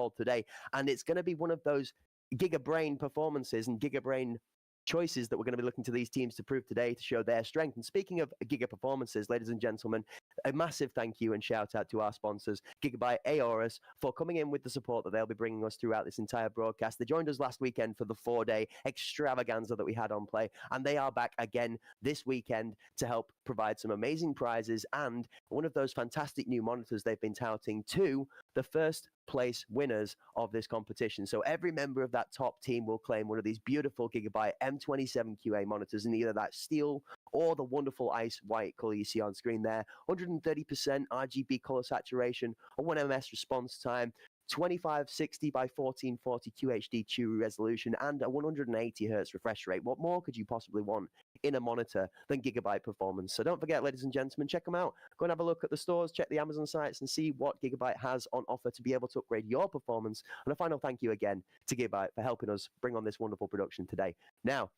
unfold today. And it's going to be one of those Giga Brain performances and Giga Brain choices that we're going to be looking to these teams to prove today to show their strength. And speaking of Giga performances, ladies and gentlemen, a massive thank you and shout out to our sponsors, Gigabyte Aorus, for coming in with the support that they'll be bringing us throughout this entire broadcast. They joined us last weekend for the 4-day extravaganza that we had on Play, and they are back again this weekend to help provide some amazing prizes and one of those fantastic new monitors they've been touting to the first place winners of this competition. So every member of that top team will claim one of these beautiful Gigabyte M27QA monitors in either that steel or the wonderful ice white color you see on screen there. 130% RGB color saturation, a 1ms response time, 2560 by 1440 QHD True resolution, and a 180 hertz refresh rate. What more could you possibly want in a monitor than Gigabyte performance? So don't forget, ladies and gentlemen, check them out. Go and have a look at the stores, check the Amazon sites, and see what Gigabyte has on offer to be able to upgrade your performance. And a final thank you again to Gigabyte for helping us bring on this wonderful production today. Now,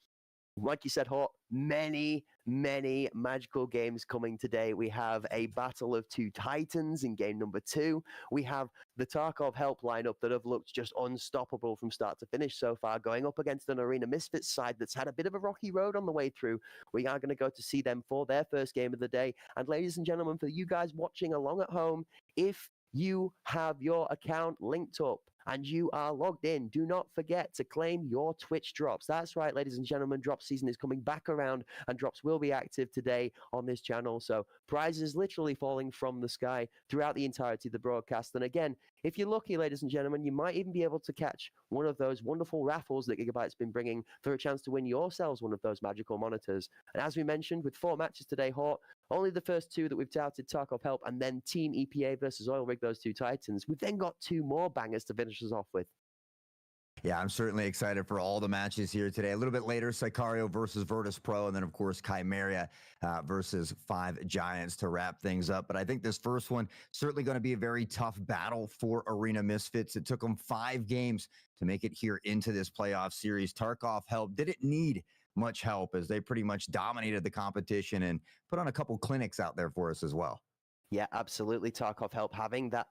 like you said, Hort, many magical games coming today. We have a battle of two titans in game number 2. We have the Tarkov Help lineup that have looked just unstoppable from start to finish so far, going up against an Arena Misfits side that's had a bit of a rocky road on the way through. We are going to go to see them for their first game of the day. And ladies and gentlemen, for you guys watching along at home, if you have your account linked up and you are logged in, do not forget to claim your Twitch drops. That's right, ladies and gentlemen, drop season is coming back around and drops will be active today on this channel. So prizes literally falling from the sky throughout the entirety of the broadcast. And again, if you're lucky, ladies and gentlemen, you might even be able to catch one of those wonderful raffles that Gigabyte's been bringing for a chance to win yourselves one of those magical monitors. And as we mentioned, with 4 matches today, Hort, only the first 2 that we've touted, Tarkov Help and then Team EPA versus Oil Rig, those 2 titans. We've then got 2 more bangers to finish us off with. Yeah, I'm certainly excited for all the matches here today. A little bit later, Sicario versus Virtus Pro, and then, of course, Chimeria versus 5 Giants to wrap things up. But I think this first one certainly going to be a very tough battle for Arena Misfits. It took them 5 games to make it here into this playoff series. Tarkov Help didn't need much help as they pretty much dominated the competition and put on a couple clinics out there for us as well. Yeah, absolutely. Tarkov Help having that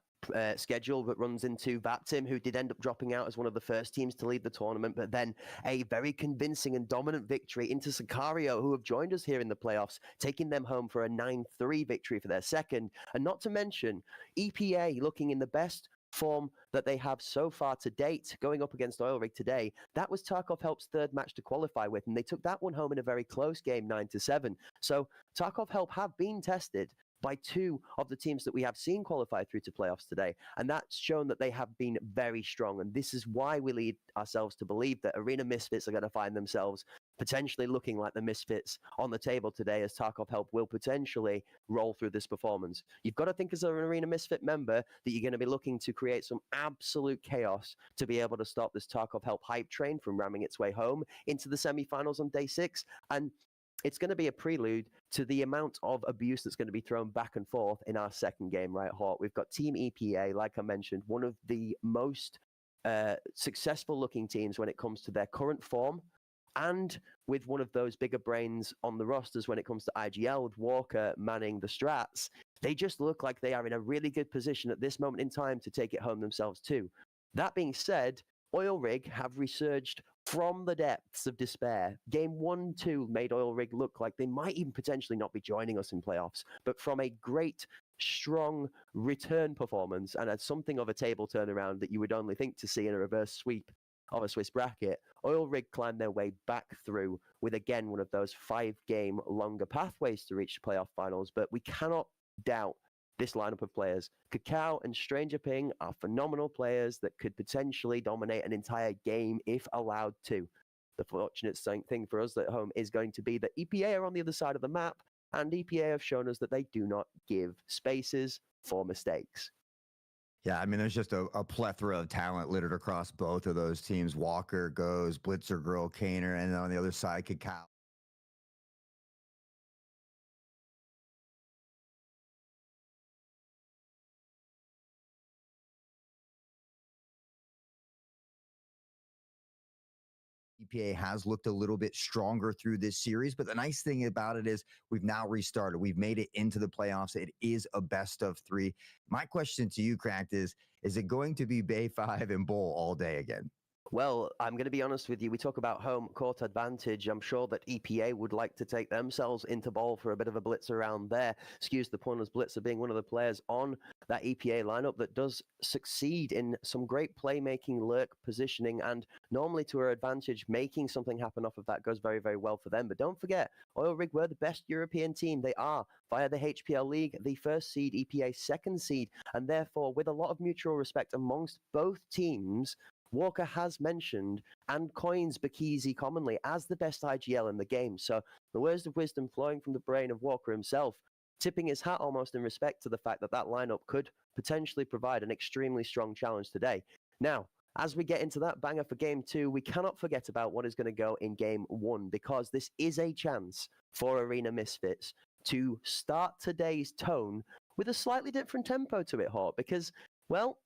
schedule that runs into Vaptim, who did end up dropping out as one of the first teams to lead the tournament, but then a very convincing and dominant victory into Sicario, who have joined us here in the playoffs, taking them home for a 9-3 victory for their second. And not to mention, EPA looking in the best form that they have so far to date, going up against Oil Rig today. That was Tarkov Help's 3rd match to qualify with, and they took that one home in a very close game, 9-7. So Tarkov Help have been tested by 2 of the teams that we have seen qualify through to playoffs today. And that's shown that they have been very strong. And this is why we lead ourselves to believe that Arena Misfits are going to find themselves potentially looking like the Misfits on the table today, as Tarkov Help will potentially roll through this performance. You've got to think as an Arena Misfit member that you're going to be looking to create some absolute chaos to be able to stop this Tarkov Help hype train from ramming its way home into the semifinals on day 6. And it's going to be a prelude to the amount of abuse that's going to be thrown back and forth in our second game, right, Hort? We've got Team EPA, like I mentioned, one of the most successful looking teams when it comes to their current form, and with one of those bigger brains on the rosters when it comes to IGL, with Walker manning the strats. They just look like they are in a really good position at this moment in time to take it home themselves too. That being said, Oil Rig have resurged from the depths of despair. Game 1-2 made Oil Rig look like they might even potentially not be joining us in playoffs, but from a great, strong return performance and as something of a table turnaround that you would only think to see in a reverse sweep of a Swiss bracket, Oil Rig climbed their way back through with, again, one of those 5-game longer pathways to reach the playoff finals. But we cannot doubt this lineup of players. Kakao and Stranger Ping are phenomenal players that could potentially dominate an entire game if allowed to. The fortunate thing for us at home is going to be that EPA are on the other side of the map, and EPA have shown us that they do not give spaces for mistakes. Yeah, I mean, there's just a plethora of talent littered across both of those teams. Walker goes, Blitzer, Girl, Kaner, and then on the other side, Kakao. EPA has looked a little bit stronger through this series, but the nice thing about it is we've now restarted. We've made it into the playoffs. It is a best of three. My question to you, Cracked, is it going to be Bay 5 and Bowl all day again? Well, I'm going to be honest with you. We talk about home court advantage. I'm sure that EPA would like to take themselves into bowl for a bit of a blitz around there. Excuse the pun, as Blitzer being one of the players on that EPA lineup that does succeed in some great playmaking, lurk positioning, and normally to our advantage, making something happen off of that goes very, very well for them. But don't forget, Oil Rig were the best European team. They are, via the HPL League, the first seed, EPA second seed, and therefore, with a lot of mutual respect amongst both teams, Walker has mentioned and coins Bakizi commonly as the best IGL in the game. So the words of wisdom flowing from the brain of Walker himself, tipping his hat almost in respect to the fact that that lineup could potentially provide an extremely strong challenge today. Now, as we get into that banger for game two, we cannot forget about what is going to go in game one, because this is a chance for Arena Misfits to start today's tone with a slightly different tempo to it, Hawk, because, well,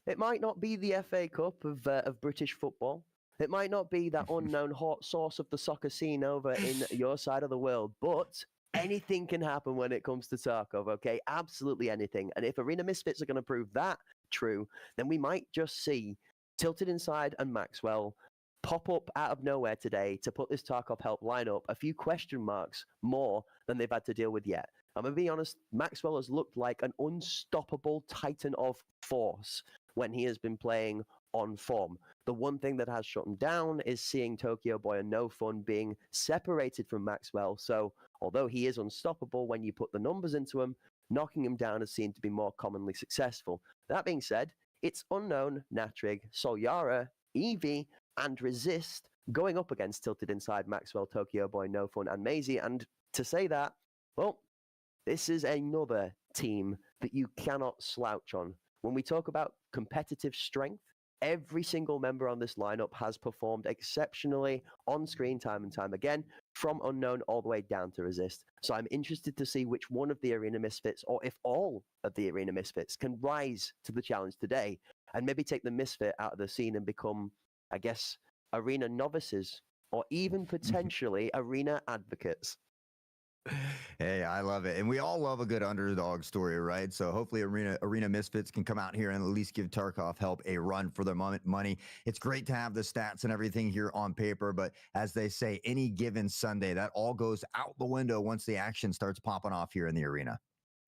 it might not be the FA Cup of British football. It might not be that unknown hot sauce of the soccer scene over in your side of the world, but anything can happen when it comes to Tarkov, okay? Absolutely anything. And if Arena Misfits are going to prove that true, then we might just see Tilted Inside and Maxwell pop up out of nowhere today to put this Tarkov help lineup a few question marks more than they've had to deal with yet. I'm going to be honest, Maxwell has looked like an unstoppable titan of force when he has been playing on form. The one thing that has shut him down is seeing Tokyo Boy and No Fun being separated from Maxwell. So although he is unstoppable when you put the numbers into him, knocking him down has seemed to be more commonly successful. That being said, it's Unknown, Natrig, Solyara, Eevee, and Resist going up against Tilted Inside, Maxwell, Tokyo Boy, No Fun, and Maisie. And to say that, well, this is another team that you cannot slouch on. When we talk about competitive strength, every single member on this lineup has performed exceptionally on screen time and time again, from Unknown all the way down to Resist. So I'm interested to see which one of the Arena Misfits, or if all of the Arena Misfits, can rise to the challenge today and maybe take the Misfit out of the scene and become, I guess, Arena novices, or even potentially Arena advocates. Hey, I love it. And we all love a good underdog story, right? So hopefully Arena Misfits can come out here and at least give Tarkov help a run for their money. It's great to have the stats and everything here on paper, but as they say, any given Sunday, that all goes out the window once the action starts popping off here in the arena.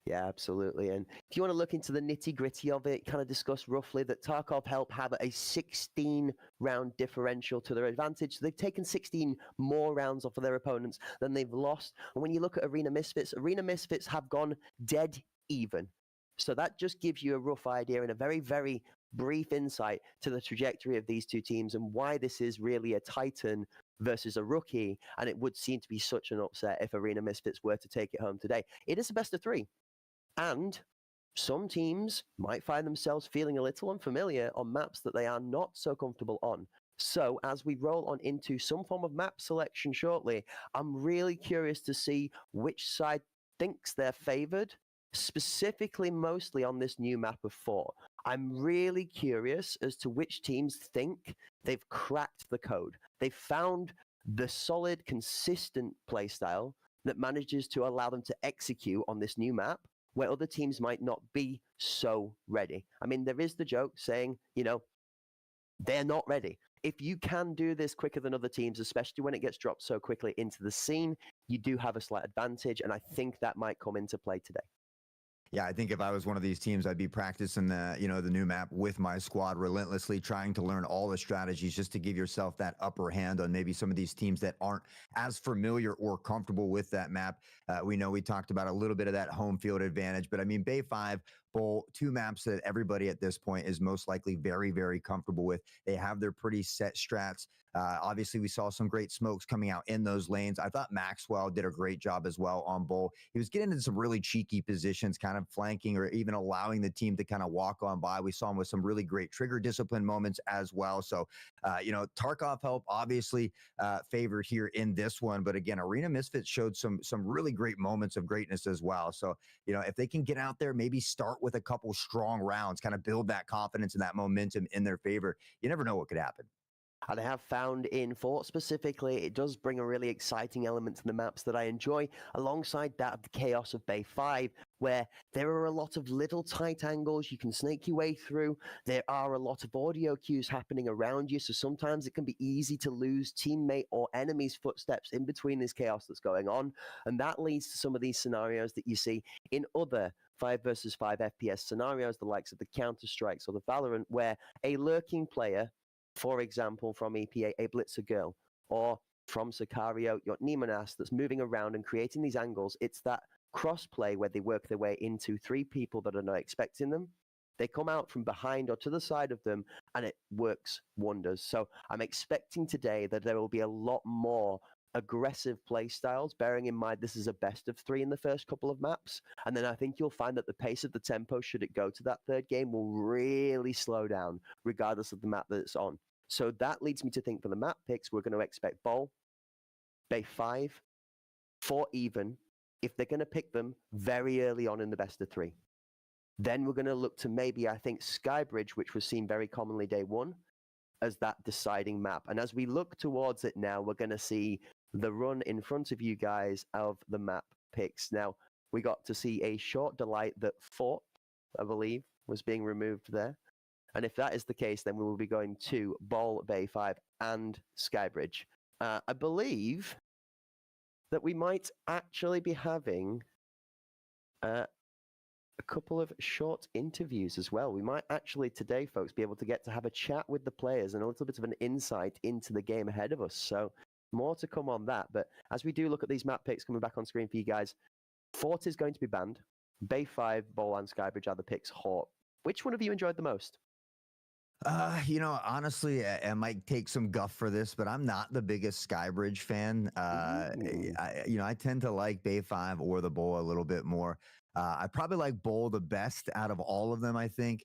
Yeah, absolutely. And if you want to look into the nitty gritty of it, kind of discuss roughly that Tarkov help have a 16 round differential to their advantage. So they've taken 16 more rounds off of their opponents than they've lost. And when you look at Arena Misfits have gone dead even. So that just gives you a rough idea and a very, very brief insight to the trajectory of these two teams and why this is really a titan versus a rookie. And it would seem to be such an upset if Arena Misfits were to take it home today. It is a best of three. And some teams might find themselves feeling a little unfamiliar on maps that they are not so comfortable on. So as we roll on into some form of map selection shortly, I'm really curious to see which side thinks they're favored, specifically mostly on this new map of 4. I'm really curious as to which teams think they've cracked the code. They've found the solid, consistent playstyle that manages to allow them to execute on this new map, where other teams might not be so ready. I mean, there is the joke saying, they're not ready. If you can do this quicker than other teams, especially when it gets dropped so quickly into the scene, you do have a slight advantage, and I think that might come into play today. Yeah, I think if I was one of these teams, I'd be practicing the new map with my squad relentlessly, trying to learn all the strategies just to give yourself that upper hand on maybe some of these teams that aren't as familiar or comfortable with that map. We know we talked about a little bit of that home field advantage, but I mean, Bay 5 Bowl, two maps that everybody at this point is most likely very, very comfortable with. They have their pretty set strats. Obviously, we saw some great smokes coming out in those lanes. I thought Maxwell did a great job as well on Bowl. He was getting into some really cheeky positions, kind of flanking or even allowing the team to kind of walk on by. We saw him with some really great trigger discipline moments as well. So, Tarkov help obviously favored here in this one. But again, Arena Misfits showed some really great moments of greatness as well. So, if they can get out there, maybe start with a couple strong rounds, kind of build that confidence and that momentum in their favor, you never know what could happen. And I have found in Fort specifically, it does bring a really exciting element to the maps that I enjoy, alongside that of the chaos of Bay 5, where there are a lot of little tight angles you can snake your way through. There are a lot of audio cues happening around you, so sometimes it can be easy to lose teammate or enemy's footsteps in between this chaos that's going on. And that leads to some of these scenarios that you see in other 5 versus 5 FPS scenarios, the likes of the Counter-Strikes or the Valorant, where a lurking player, for example, from EPA, a Blitzer Girl, or from Sicario, your Nemonas that's moving around and creating these angles. It's that cross-play where they work their way into 3 people that are not expecting them. They come out from behind or to the side of them, and it works wonders. So I'm expecting today that there will be a lot more aggressive play styles, bearing in mind this is a best of 3 in the first couple of maps. And then I think you'll find that the pace of the tempo, should it go to that third game, will really slow down, regardless of the map that it's on. So that leads me to think for the map picks, we're going to expect Bol, Bay 5, Fort Even, if they're going to pick them very early on in the best of 3. Then we're going to look to maybe, I think, Skybridge, which was seen very commonly day 1, as that deciding map. And as we look towards it now, we're going to see the run in front of you guys of the map picks. Now, we got to see a short delight that Fort, I believe, was being removed there. And if that is the case, then we will be going to Bol, Bay 5, and Skybridge. I believe that we might actually be having a couple of short interviews as well. We might actually today, folks, be able to get to have a chat with the players and a little bit of an insight into the game ahead of us. So more to come on that. But as we do look at these map picks coming back on screen for you guys, Fort is going to be banned. Bay 5, Bol, and Skybridge are the picks. Hort. Which one of you enjoyed the most? Honestly, I might take some guff for this, but I'm not the biggest Skybridge fan. Ooh. I tend to like Bay 5 or the Bowl a little bit more. I probably like Bowl the best out of all of them, I think.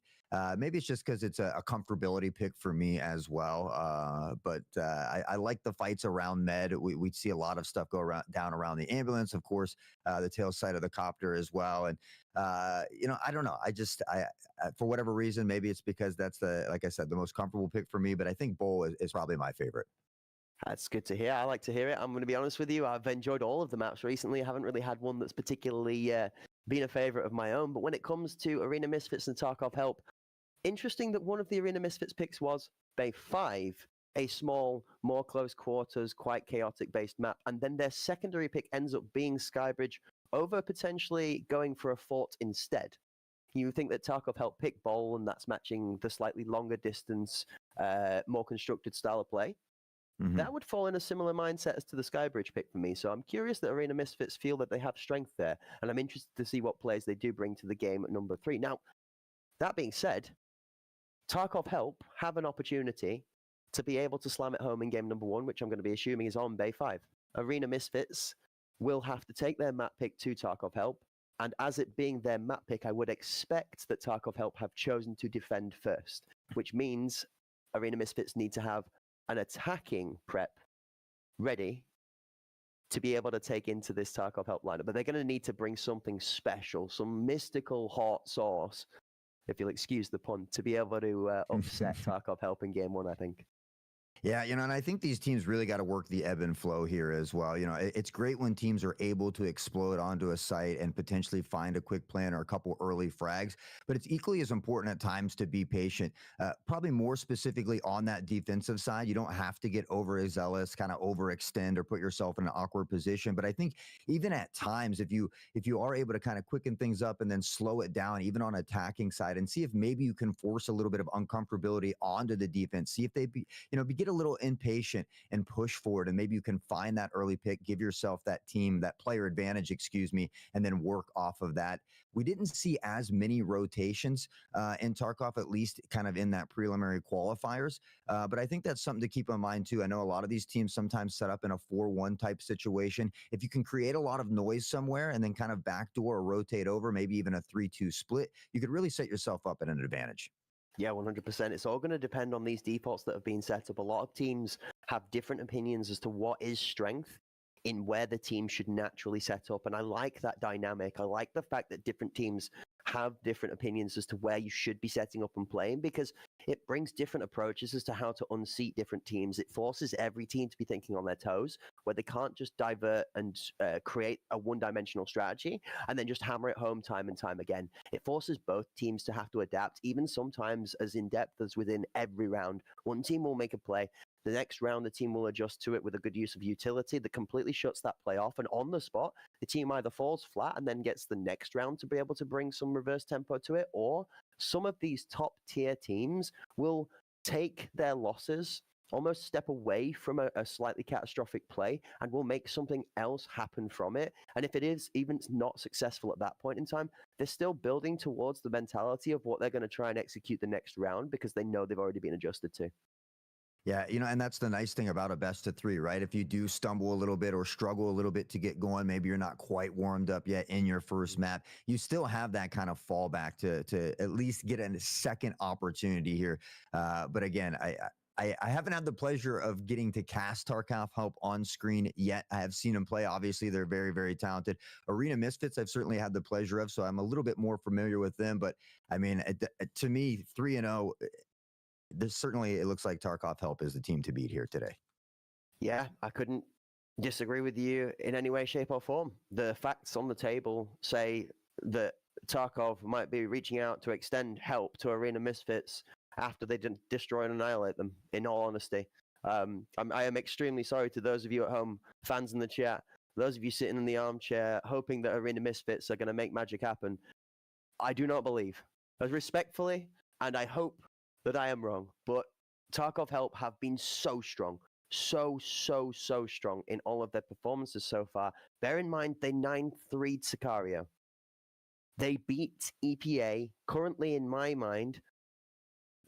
Maybe it's just because it's a comfortability pick for me as well. But I like the fights around Med. We see a lot of stuff go down around the ambulance, of course, the tail side of the copter as well. And I don't know. For whatever reason, maybe it's because that's like I said, the most comfortable pick for me. But I think Bowl is probably my favorite. That's good to hear. I like to hear it. I'm going to be honest with you. I've enjoyed all of the maps recently. I haven't really had one that's particularly been a favorite of my own. But when it comes to Arena Misfits and Tarkov Help, interesting that one of the Arena Misfits picks was Bay 5, a small, more close quarters, quite chaotic based map. And then their secondary pick ends up being Skybridge over potentially going for a Fort instead. You think that Tarkov Help pick Bol, and that's matching the slightly longer distance, more constructed style of play. That would fall in a similar mindset as to the Skybridge pick for me. So I'm curious that Arena Misfits feel that they have strength there. And I'm interested to see what plays they do bring to the game at number 3. Now, that being said, Tarkov Help have an opportunity to be able to slam it home in game number 1, which I'm going to be assuming is on Bay 5. Arena Misfits will have to take their map pick to Tarkov Help. And as it being their map pick, I would expect that Tarkov Help have chosen to defend first, which means Arena Misfits need to have an attacking prep ready to be able to take into this Tarkov Help lineup. But they're going to need to bring something special, some mystical hot sauce, if you'll excuse the pun, to be able to upset Tarkov Help in game 1, I think. Yeah, and I think these teams really got to work the ebb and flow here as well. It's great when teams are able to explode onto a site and potentially find a quick plan or a couple early frags, but it's equally as important at times to be patient. Probably more specifically on that defensive side, you don't have to get overzealous, kind of overextend or put yourself in an awkward position. But I think even at times, if you are able to kind of quicken things up and then slow it down, even on attacking side, and see if maybe you can force a little bit of uncomfortability onto the defense, see if they get a little impatient and push forward, and maybe you can find that early pick, give yourself that player advantage, and then work off of that. We didn't see as many rotations in Tarkov, at least kind of in that preliminary qualifiers. But I think that's something to keep in mind too. I know a lot of these teams sometimes set up in a 4-1 type situation. If you can create a lot of noise somewhere and then kind of backdoor or rotate over, maybe even a 3-2 split, you could really set yourself up at an advantage. Yeah, 100%. It's all going to depend on these defaults that have been set up. A lot of teams have different opinions as to what is strength in where the team should naturally set up. And I like that dynamic. I like the fact that different teams have different opinions as to where you should be setting up and playing, because it brings different approaches as to how to unseat different teams. It forces every team to be thinking on their toes, where they can't just divert and create a one-dimensional strategy and then just hammer it home time and time again. It forces both teams to have to adapt, even sometimes as in-depth as within every round. One team will make a play. The next round, the team will adjust to it with a good use of utility that completely shuts that play off. And on the spot, the team either falls flat and then gets the next round to be able to bring some reverse tempo to it, or some of these top tier teams will take their losses, almost step away from a slightly catastrophic play, and will make something else happen from it. And if it is even not successful at that point in time, they're still building towards the mentality of what they're going to try and execute the next round, because they know they've already been adjusted to. Yeah, and that's the nice thing about a best of three, right? If you do stumble a little bit or struggle a little bit to get going, maybe you're not quite warmed up yet in your first map, you still have that kind of fallback to at least get a second opportunity here. But again, I haven't had the pleasure of getting to cast Tarkov Help on screen yet. I have seen them play. Obviously, they're very, very talented. Arena Misfits, I've certainly had the pleasure of, so I'm a little bit more familiar with them. But I mean, to me, 3-0. It looks like Tarkov Help is the team to beat here today. Yeah, I couldn't disagree with you in any way, shape, or form. The facts on the table say that Tarkov might be reaching out to extend help to Arena Misfits after they destroy and annihilate them, in all honesty. I am extremely sorry to those of you at home, fans in the chat, those of you sitting in the armchair hoping that Arena Misfits are going to make magic happen. I do not believe. As respectfully, and I hope that I am wrong, but Tarkov Help have been so strong, so strong in all of their performances so far. Bear in mind, they 9-3'd Sicario. They beat EPA, currently in my mind,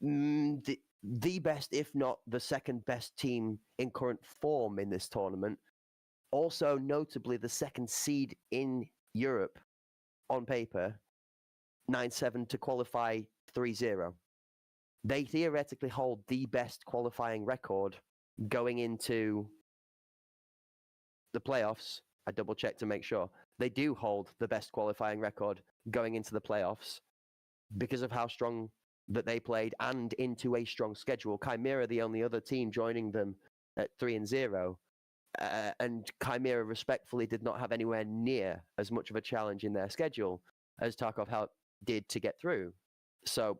the best, if not the second best team in current form in this tournament. Also, notably, the second seed in Europe on paper, 9-7 to qualify 3-0. They theoretically hold the best qualifying record going into the playoffs. I double checked to make sure. They do hold the best qualifying record going into the playoffs because of how strong that they played and into a strong schedule. Chimera, the only other team joining them at 3-0. And Chimera respectfully did not have anywhere near as much of a challenge in their schedule as Tarkov Help did to get through. So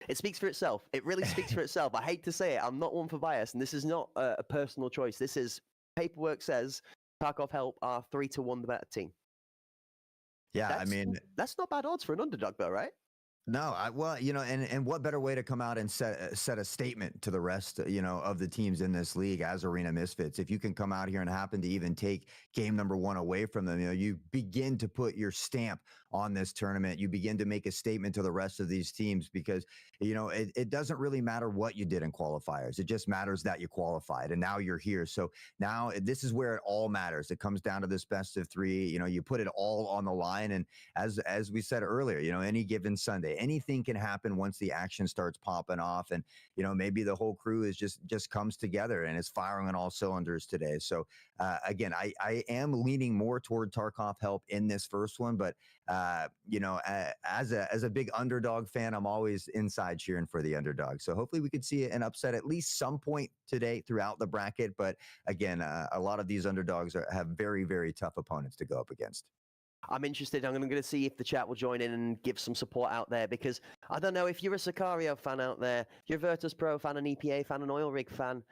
it speaks for itself. It really speaks for itself. I hate to say it. I'm not one for bias, and this is not a personal choice. This is paperwork says Tarkov Help are 3-1 the better team. Yeah, that's not bad odds for an underdog, though, right? No, well, and what better way to come out and set a statement to the rest, of the teams in this league as Arena Misfits. If you can come out here and happen to even take game number one away from them, you begin to put your stamp on this tournament. You begin to make a statement to the rest of these teams because, it doesn't really matter what you did in qualifiers. It just matters that you qualified and now you're here. So now this is where it all matters. It comes down to this best of three. You put it all on the line. And as we said earlier, any given Sunday, anything can happen once the action starts popping off. And, maybe the whole crew is just comes together and is firing on all cylinders today. So again, I am leaning more toward Tarkov Help in this first one, but as a big underdog fan, I'm always inside cheering for the underdog. So hopefully we could see an upset at least some point today throughout the bracket. But again, a lot of these underdogs have very, very tough opponents to go up against. I'm interested. I'm going to see if the chat will join in and give some support out there, because I don't know if you're a Sicario fan out there, you're a Virtus Pro fan, an EPA fan, an Oil Rig fan,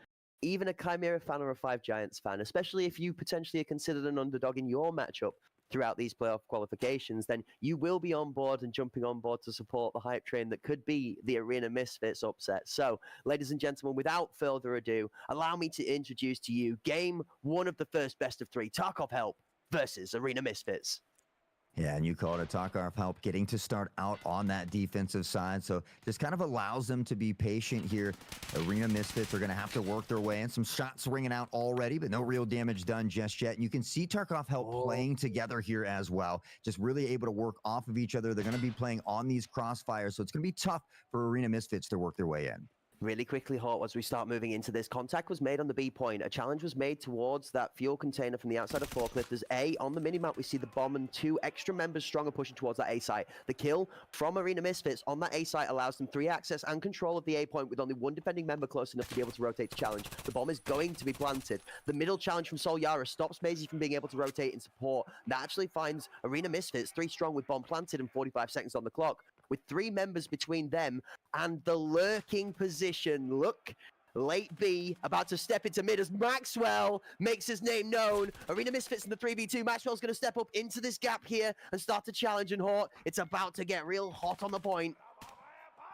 even a Chimera fan or a Five Giants fan, especially if you potentially are considered an underdog in your matchup throughout these playoff qualifications, then you will be on board and jumping on board to support the hype train that could be the Arena Misfits upset. So, ladies and gentlemen, without further ado, allow me to introduce to you game one of the first best of three, Tarkov Help versus Arena Misfits. Yeah, and you call it a Tarkov Help getting to start out on that defensive side. So this kind of allows them to be patient here. Arena Misfits are going to have to work their way in. Some shots ringing out already, but no real damage done just yet. And you can see Tarkov Help playing together here as well. Just really able to work off of each other. They're going to be playing on these crossfires, so it's going to be tough for Arena Misfits to work their way in. Really quickly, Hort, as we start moving into this, contact was made on the B point. A challenge was made towards that fuel container from the outside of Forklift. There's A on the minimap. We see the bomb and 2 extra members stronger pushing towards that A site. The kill from Arena Misfits on that A site allows them 3 access and control of the A point with only 1 defending member close enough to be able to rotate to challenge. The bomb is going to be planted. The middle challenge from Sol Yara stops Maisie from being able to rotate and support. That actually finds Arena Misfits 3 strong with bomb planted and 45 seconds on the clock, with 3 members between them and the lurking position. Look, late B about to step into mid as Maxwell makes his name known. Arena Misfits in the 3v2. Maxwell's going to step up into this gap here and start to challenge, and Hort, it's about to get real hot on the point.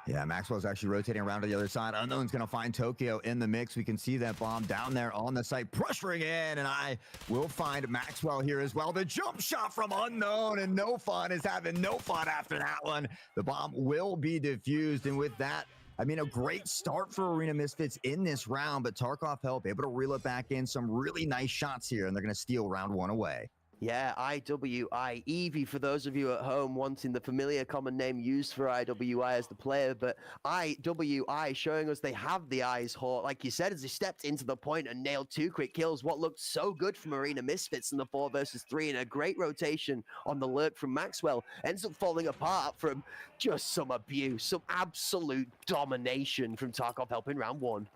Yeah, Maxwell's actually rotating around to the other side. Unknown's going to find Tokyo in the mix. We can see that bomb down there on the site, pressuring in, and I will find Maxwell here as well. The jump shot from Unknown, and No Fun is having no fun after that one. The bomb will be defused, and with that, I mean, a great start for Arena Misfits in this round, but Tarkov Help able to reel it back in. Some really nice shots here, and they're going to steal round 1 away. Yeah, IWI, Eevee, for those of you at home wanting the familiar common name used for IWI as the player, but IWI showing us they have the eyes, Hort, like you said, as he stepped into the point and nailed 2 quick kills. What looked so good from Arena Misfits in the 4 versus 3, and a great rotation on the lurk from Maxwell ends up falling apart from just some abuse, some absolute domination from Tarkov Help in round 1.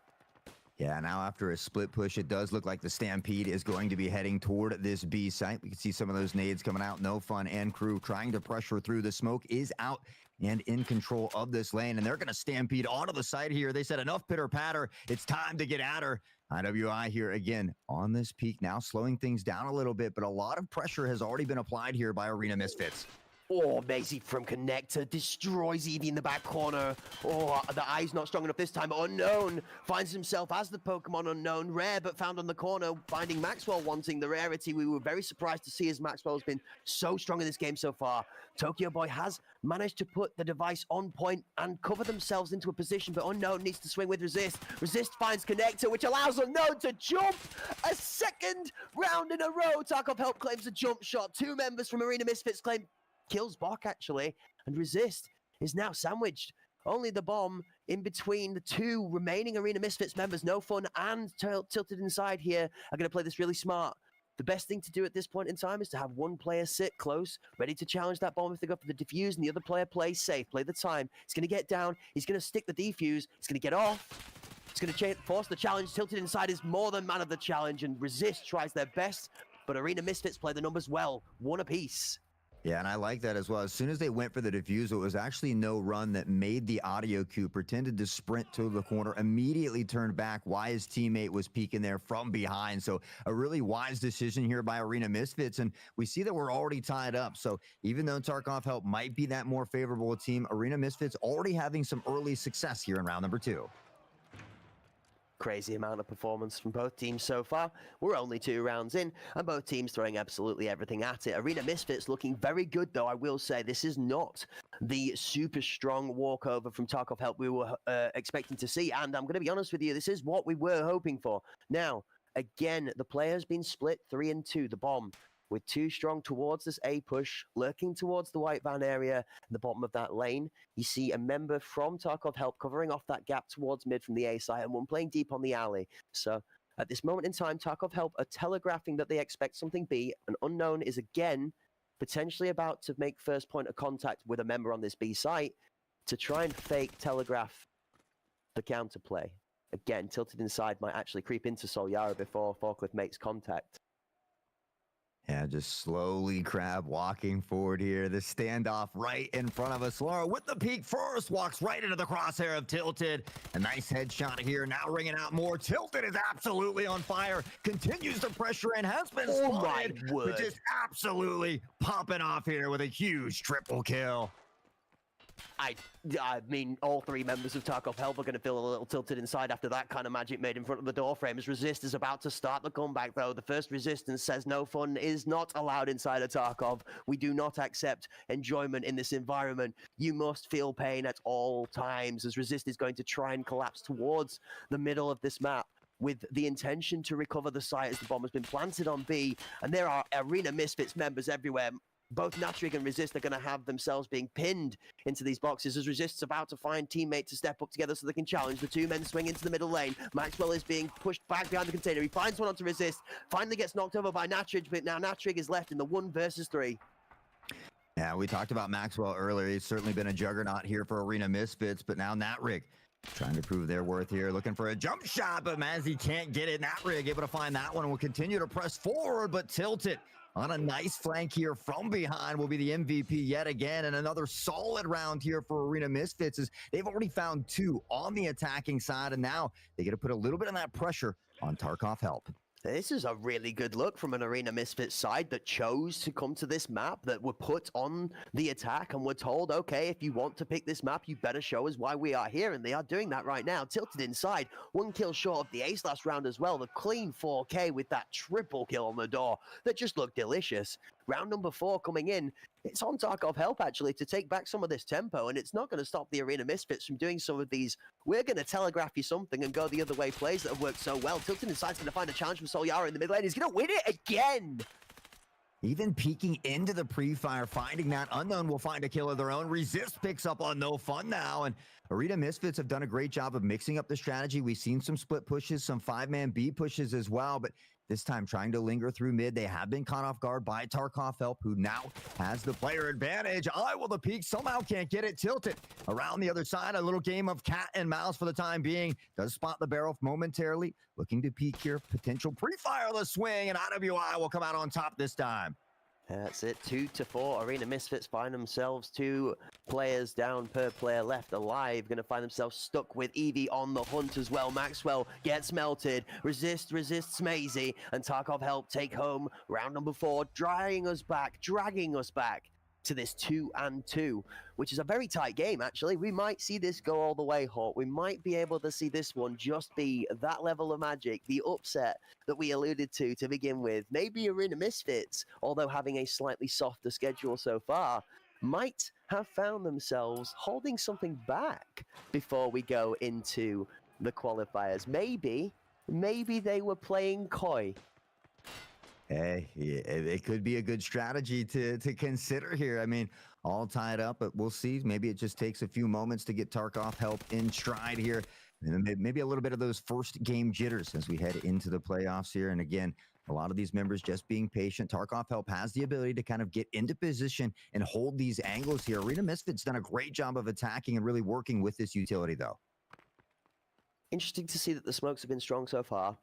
Yeah, now after a split push, it does look like the Stampede is going to be heading toward this B site. We can see some of those nades coming out. No Fun and crew trying to pressure through. The smoke is out and in control of this lane, and they're going to Stampede onto the site here. They said enough pitter patter. It's time to get at her. IWI here again on this peak now, slowing things down a little bit, but a lot of pressure has already been applied here by Arena Misfits. Oh, Maisie from Connector destroys Eevee in the back corner. Oh, the eye's not strong enough this time. Unknown finds himself as the Pokemon Unknown. Rare, but found on the corner, finding Maxwell wanting the rarity. We were very surprised to see as Maxwell's been so strong in this game so far. Tokyo Boy has managed to put the device on point and cover themselves into a position, but Unknown needs to swing with Resist. Resist finds Connector, which allows Unknown to jump a second round in a row. Tarkov Help claims a jump shot. 2 members from Arena Misfits claim kills Bok, actually, and Resist is now sandwiched. Only the bomb in between the 2 remaining Arena Misfits members, No Fun and Tilted Inside here, are going to play this really smart. The best thing to do at this point in time is to have one player sit close, ready to challenge that bomb if they go for the defuse, and the other player plays safe, play the time. He's going to get down, he's going to stick the defuse, he's going to get off, he's going to force the challenge. Tilted Inside is more than man of the challenge, and Resist tries their best, but Arena Misfits play the numbers well, 1 apiece. Yeah, and I like that as well. As soon as they went for the defusal, it was actually No Run that made the audio cue, pretended to sprint to the corner, immediately turned back while his teammate was peeking there from behind. So a really wise decision here by Arena Misfits, and we see that we're already tied up. So even though Tarkov Help might be that more favorable team, Arena Misfits already having some early success here in round number 2. Crazy amount of performance from both teams so far. We're only 2 rounds in, and both teams throwing absolutely everything at it. Arena Misfits looking very good, though. I will say this is not the super strong walkover from Tarkov Help we were expecting to see, and I'm going to be honest with you, this is what we were hoping for. Now, again, the player has been split 3 and 2. The bomb with 2 strong towards this A push, lurking towards the white van area in the bottom of that lane. You see a member from Tarkov Help covering off that gap towards mid from the A side, and one playing deep on the alley. So at this moment in time, Tarkov Help are telegraphing that they expect something B. An Unknown is again potentially about to make first point of contact with a member on this B site to try and fake telegraph the counterplay. Again, Tilted Inside might actually creep into Sol Yara before Forklift makes contact. Yeah, just slowly Crab walking forward here. The standoff right in front of us. Laura with the peek first, walks right into the crosshair of Tilted. A nice headshot here, now ringing out more. Tilted is absolutely on fire. Continues to pressure and has been spotted. My word. But just absolutely popping off here with a huge triple kill. I mean, all 3 members of Tarkov Help are going to feel a little tilted inside after that kind of magic made in front of the door frames. Resist is about to start the comeback, though. The first resistance says No Fun is not allowed inside of Tarkov. We do not accept enjoyment in this environment. You must feel pain at all times, as Resist is going to try and collapse towards the middle of this map with the intention to recover the site as the bomb has been planted on B, and there are Arena Misfits members everywhere. both Natrig and Resist are going to have themselves being pinned into these boxes as Resist's about to find teammate to step up together so they can challenge. The two men swing into the middle lane. Maxwell is being pushed back behind the container. He finds one onto Resist, finally gets knocked over by Natrig, but now Natrig is left in the 1 versus 3. Yeah, we talked about Maxwell earlier. He's certainly been a juggernaut here for Arena Misfits, but now Natrig trying to prove their worth here, looking for a jump shot, but Mazzy can't get it. Natrig able to find that one and will continue to press forward, but Tilted on a nice flank here from behind will be the MVP yet again, and another solid round here for Arena Misfits as they've already found 2 on the attacking side, and now they get to put a little bit of that pressure on Tarkov Help. This is a really good look from an Arena Misfits side that chose to come to this map, that were put on the attack and were told, okay, if you want to pick this map, you better show us why we are here, and they are doing that right now. Tilted inside, 1 kill short of the ace last round as well. The clean 4K with that triple kill on the door that just looked delicious. Round number 4 coming in. It's on Tarkov Help, actually, to take back some of this tempo, and it's not going to stop the Arena Misfits from doing some of these, we're going to telegraph you something and go the other way plays that have worked so well. Tilted inside's going to find a challenge from Solyara in the mid lane. He's going to win it again! Even peeking into the pre-fire, finding that Unknown will find a kill of their own. Resist picks up on No Fun now, and Arena Misfits have done a great job of mixing up the strategy. We've seen some split pushes, some 5-man B pushes as well, but this time trying to linger through mid. They have been caught off guard by Tarkov Help, who now has the player advantage. Will the peak somehow can't get it. Tilted around the other side. A little game of cat and mouse for the time being. Does spot the barrel momentarily. Looking to peak here. Potential pre-fire the swing, and IWI will come out on top this time. That's it, 2-4. Arena Misfits find themselves 2 players down per player left alive. Going to find themselves stuck with Eevee on the hunt as well. Maxwell gets melted. Resists Mazy, and Tarkov Help take home round number 4, dragging us back to this 2-2, which is a very tight game, actually. We might see this go all the way, Hawk. We might be able to see this one just be that level of magic, the upset that we alluded to begin with. Maybe Arena Misfits, although having a slightly softer schedule so far, might have found themselves holding something back before we go into the qualifiers. Maybe they were playing coy. Hey, it could be a good strategy to consider here. I mean, all tied up, but we'll see. Maybe it just takes a few moments to get Tarkov Help in stride here. And maybe a little bit of those first game jitters as we head into the playoffs here. And again, a lot of these members just being patient. Tarkov Help has the ability to kind of get into position and hold these angles here. Arena Misfits done a great job of attacking and really working with this utility, though. Interesting to see that the smokes have been strong so far.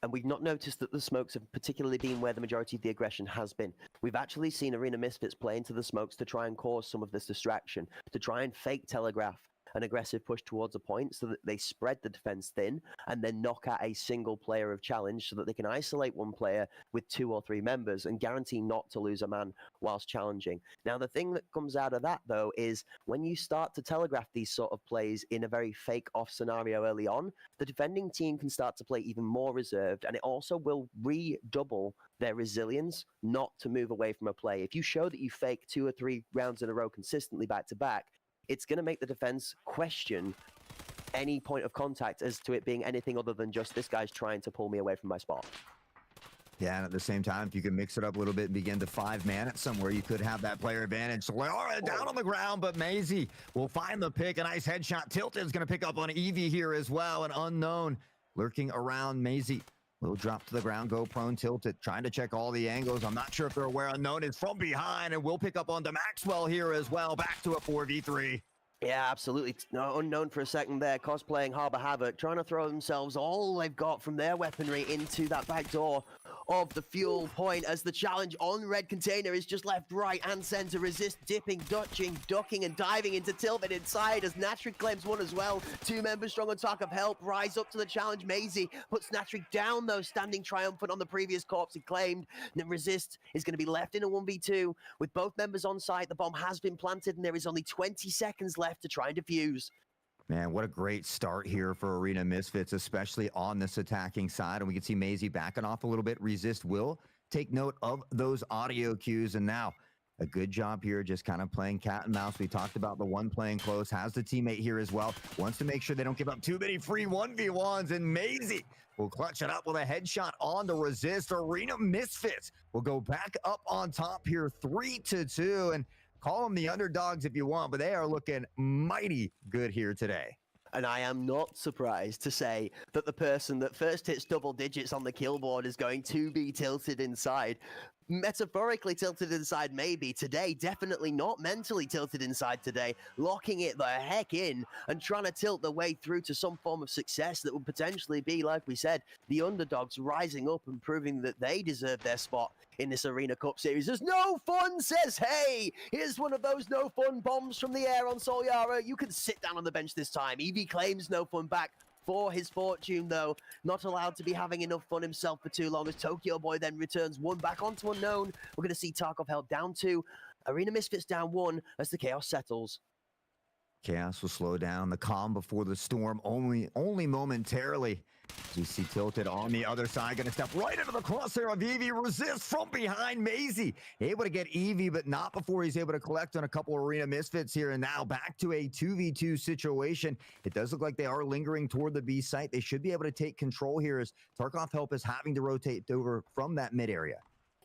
And we've not noticed that the smokes have particularly been where the majority of the aggression has been. We've actually seen Arena Misfits play into the smokes to try and cause some of this distraction, to try and fake telegraph an aggressive push towards a point so that they spread the defense thin and then knock out a single player of challenge so that they can isolate one player with 2 or 3 members and guarantee not to lose a man whilst challenging. Now, the thing that comes out of that, though, is when you start to telegraph these sort of plays in a very fake-off scenario early on, the defending team can start to play even more reserved, and it also will redouble their resilience not to move away from a play. If you show that you fake 2 or 3 rounds in a row consistently back-to-back, it's going to make the defense question any point of contact as to it being anything other than just this guy's trying to pull me away from my spot. Yeah, and at the same time, if you can mix it up a little bit and begin to 5-man it somewhere, you could have that player advantage. So, down on the ground, but Mazy will find the pick. A nice headshot. Tilted's going to pick up on Eevee here as well. An Unknown lurking around Mazy. Will drop to the ground, go prone, Tilted, trying to check all the angles. I'm not sure if they're aware. Unknown is from behind, and we'll pick up onto Maxwell here as well. Back to a 4v3. Yeah, absolutely. No, Unknown for a second there, cosplaying Harbor Havoc, trying to throw themselves all they've got from their weaponry into that back door of the fuel point as the challenge on red container is just left, right, and center. Resist, dipping, dodging, ducking, and diving into Tilted inside as Natrig claims one as well. 2 members strong on Tarkov Help, rise up to the challenge. Mazy puts Natrig down, though, standing triumphant on the previous corpse he claimed. And then Resist is going to be left in a 1v2 with both members on site. The bomb has been planted, and there is only 20 seconds left to try and defuse. Man, what a great start here for Arena Misfits, especially on this attacking side. And we can see Mazy backing off a little bit. Resist will take note of those audio cues. And now a good job here, just kind of playing cat and mouse. We talked about the one playing close, has the teammate here as well. Wants to make sure they don't give up too many free 1v1s, and Maisie will clutch it up with a headshot on the resist. Arena Misfits will go back up on top here 3-2, and call them the underdogs if you want, but they are looking mighty good here today. And I am not surprised to say that the person that first hits double digits on the kill board is going to be tilted inside. Metaphorically tilted inside maybe today, definitely not mentally tilted inside today, locking it the heck in and trying to tilt the way through to some form of success that would potentially be, like we said, the underdogs rising up and proving that they deserve their spot in this Arena Cup series. There's No Fun says, hey, here's one of those No Fun bombs from the air on Solyara. You can sit down on the bench this time. Evie claims No Fun back for his fortune, though. Not allowed to be having enough fun himself for too long, as Tokyo Boy then returns one back onto Unknown. We're going to see Tarkov held down 2. Arena Misfits down 1 as the chaos settles. Chaos will slow down the calm before the storm only momentarily. You see Tilted on the other side, gonna step right into the crosshair of Evie, resist from behind. Maisie able to get Evie, but not before he's able to collect on a couple Arena Misfits here. And now back to a 2v2 situation. It does look like they are lingering toward the B site. They should be able to take control here as Tarkov Help is having to rotate over from that mid area.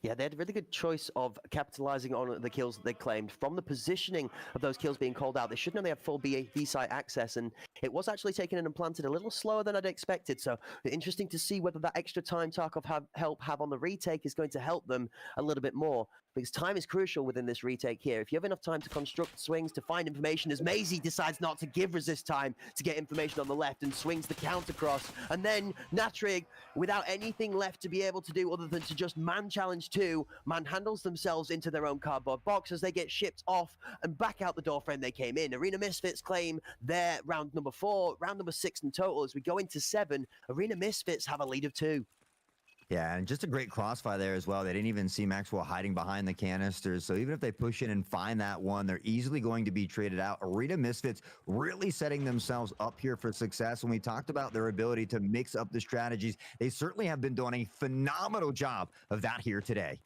Yeah, they had a really good choice of capitalizing on the kills that they claimed. From the positioning of those kills being called out, they should know they have full B-site access, and it was actually taken in and planted a little slower than I'd expected. So interesting to see whether that extra time Tarkov Help have on the retake is going to help them a little bit more, because time is crucial within this retake here. If you have enough time to construct swings, to find information, as Maisie decides not to give Resist time to get information on the left and swings the counter cross, and then Natrig, without anything left to be able to do other than to just man-challenge 2, manhandles themselves into their own cardboard box as they get shipped off and back out the door frame they came in. Arena Misfits claim their round number 4, round number 6 in total. As we go into 7, Arena Misfits have a lead of 2. Yeah, and just a great crossfire there as well. They didn't even see Maxwell hiding behind the canisters. So even if they push in and find that one, they're easily going to be traded out. Arena Misfits really setting themselves up here for success. When we talked about their ability to mix up the strategies, they certainly have been doing a phenomenal job of that here today.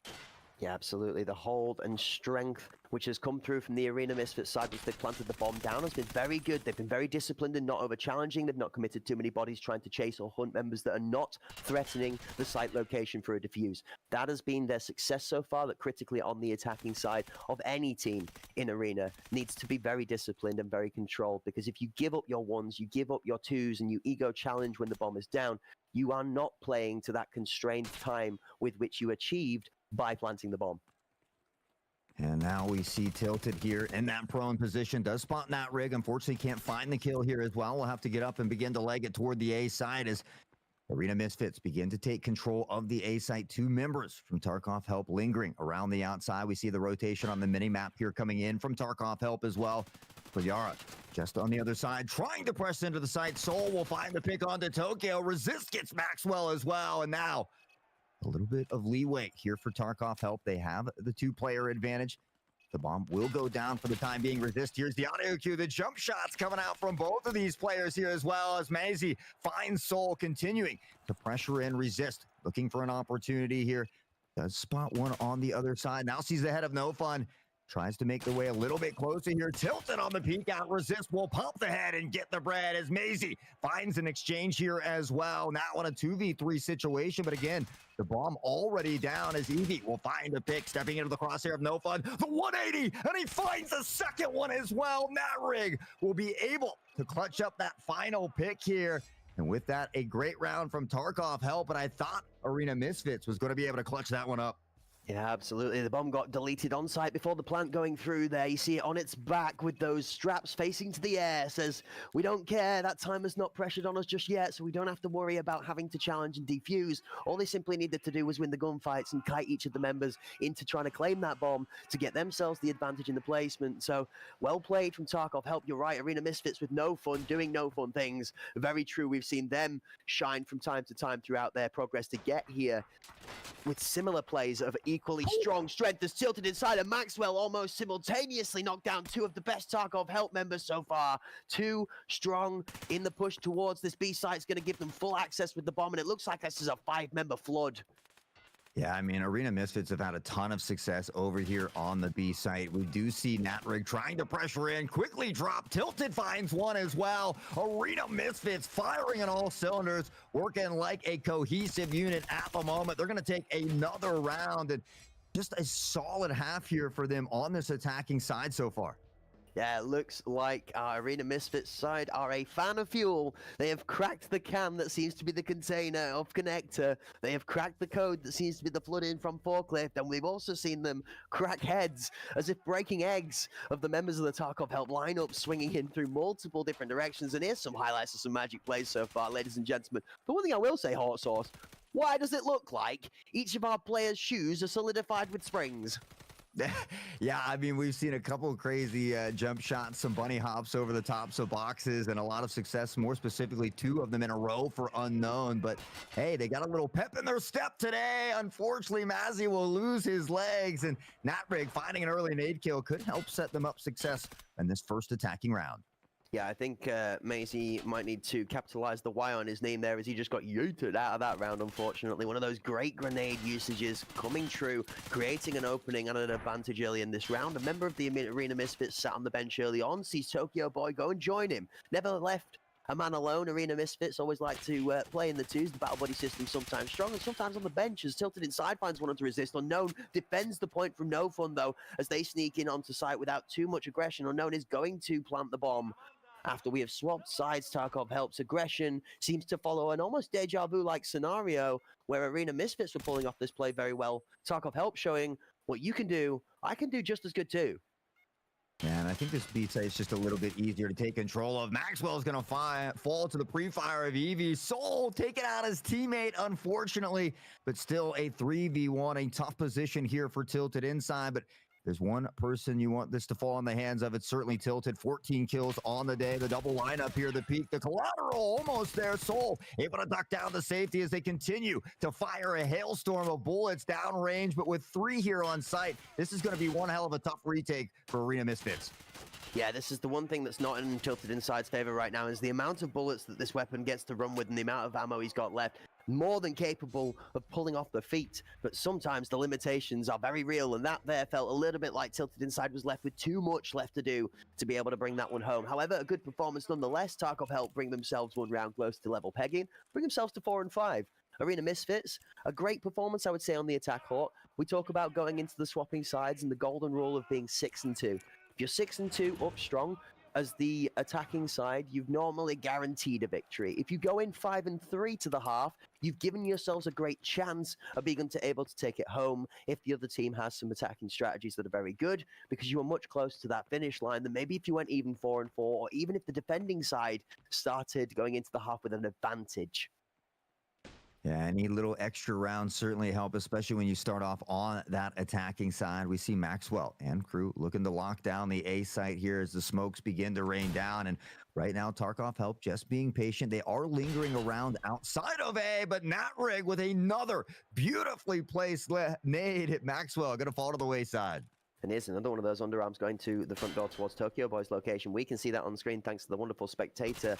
Yeah, absolutely. The hold and strength which has come through from the Arena Misfits side as they've planted the bomb down has been very good. They've been very disciplined and not over-challenging. They've not committed too many bodies trying to chase or hunt members that are not threatening the site location for a defuse. That has been their success so far, that critically on the attacking side of any team in Arena needs to be very disciplined and very controlled, because if you give up your 1s, you give up your 2s, and you ego challenge when the bomb is down, you are not playing to that constrained time with which you achieved by planting the bomb. And now we see Tilted here in that prone position. Does spot that rig. Unfortunately, can't find the kill here as well. We'll have to get up and begin to leg it toward the A side as Arena Misfits begin to take control of the A site. 2 members from Tarkov Help lingering around the outside. We see the rotation on the mini-map here coming in from Tarkov Help as well. Yara just on the other side, trying to press into the site. Soul will find the pick onto Tokyo. Resist gets Maxwell as well. And now a little bit of leeway here for Tarkov Help. They have the 2-player advantage. The bomb will go down for the time being. Resist. Here's the audio cue. The jump shots coming out from both of these players here as well, as Maisie finds Soul, continuing to pressure in Resist. Looking for an opportunity here. Does spot one on the other side. Now sees the head of No Fun. Tries to make the way a little bit closer here. Tilted on the peek out. Resist will pump the head and get the bread as Maisie finds an exchange here as well. Now on a 2v3 situation, but again, the bomb already down as Evie will find a pick, stepping into the crosshair of No Fun. The 180, and he finds the second one as well. Natrig will be able to clutch up that final pick here. And with that, a great round from Tarkov Help, and I thought Arena Misfits was going to be able to clutch that one up. Yeah, absolutely. The bomb got deleted on site before the plant going through there. You see it on its back with those straps facing to the air. Says, we don't care. That timer's not pressured on us just yet, so we don't have to worry about having to challenge and defuse. All they simply needed to do was win the gunfights and kite each of the members into trying to claim that bomb to get themselves the advantage in the placement. So, well played from Tarkov Help. You're right. Arena Misfits with No Fun, doing no fun things. Very true. We've seen them shine from time to time throughout their progress to get here with similar plays of equally strong strength as Tilted inside, and Maxwell almost simultaneously knocked down 2 of the best Tarkov Help members so far. 2 strong in the push towards this B site. It's going to give them full access with the bomb, and it looks like this is a 5-member flood. Yeah, I mean, Arena Misfits have had a ton of success over here on the B site. We do see Natrig trying to pressure in, quickly drop. Tilted finds one as well. Arena Misfits firing on all cylinders, working like a cohesive unit at the moment. They're going to take another round, and just a solid half here for them on this attacking side so far. Yeah, it looks like our Arena Misfits side are a fan of fuel. They have cracked the can that seems to be the container of Connector. They have cracked the code that seems to be the flood-in from Forklift. And we've also seen them crack heads as if breaking eggs of the members of the Tarkov Help lineup, swinging in through multiple different directions. And here's some highlights of some magic plays so far, ladies and gentlemen. The one thing I will say, Hot Sauce, why does it look like each of our players' shoes are solidified with springs? Yeah, I mean, we've seen a couple of crazy jump shots, some bunny hops over the tops of boxes, and a lot of success, more specifically 2 of them in a row for Unknown. But hey, they got a little pep in their step today. Unfortunately, Mazzy will lose his legs, and Natrig finding an early nade kill could help set them up success in this first attacking round. Yeah, I think Maisie might need to capitalize the Y on his name there as he just got yeeted out of that round, unfortunately. One of those great grenade usages coming true, creating an opening and an advantage early in this round. A member of the Arena Misfits sat on the bench early on, sees Tokyo Boy go and join him. Never left a man alone. Arena Misfits always like to play in the twos. The battle buddy system sometimes strong and sometimes on the bench as Tilted Inside finds one to resist. Unknown defends the point from No Fun though as they sneak in onto site without too much aggression. Unknown is going to plant the bomb. After we have swapped sides, Tarkov Help's aggression seems to follow an almost deja vu-like scenario where Arena Misfits were pulling off this play very well. Tarkov Help showing what you can do, I can do just as good too. Yeah, and I think this B-site is just a little bit easier to take control of. Maxwell's going to fall to the pre-fire of Evie. Soul taking out his teammate, unfortunately, but still a 3v1, a tough position here for Tilted Inside, but there's one person you want this to fall in the hands of. It's certainly Tilted. 14 kills on the day. The double lineup here, the peak, the collateral almost there. Soul able to duck down to safety as they continue to fire a hailstorm of bullets downrange. But with 3 here on site, this is going to be one hell of a tough retake for Arena Misfits. Yeah, this is the one thing that's not in Tilted Inside's favor right now is the amount of bullets that this weapon gets to run with and the amount of ammo he's got left. More than capable of pulling off the feet, but sometimes the limitations are very real, and that there felt a little bit like Tilted Inside was left with too much left to do to be able to bring that one home. However, a good performance nonetheless. Tarkov helped bring themselves one round close to level pegging, bring themselves to 4 and 5. Arena Misfits, a great performance, I would say, on the attack hort. We talk about going into the swapping sides and the golden rule of being 6 and 2. If you're 6 and 2 up strong, as the attacking side, you've normally guaranteed a victory. If you go in 5 and 3 to the half, you've given yourselves a great chance of being able to take it home if the other team has some attacking strategies that are very good, because you are much closer to that finish line than maybe if you went even 4 and 4, or even if the defending side started going into the half with an advantage. Yeah, any little extra rounds certainly help, especially when you start off on that attacking side. We see Maxwell and crew looking to lock down the A site here as the smokes begin to rain down. And right now, Tarkov Help just being patient. They are lingering around outside of A, but Natrig with another beautifully placed nade hit Maxwell. Going to fall to the wayside. And here's another one of those underarms going to the front door towards Tokyo Boy's location. We can see that on screen thanks to the wonderful spectator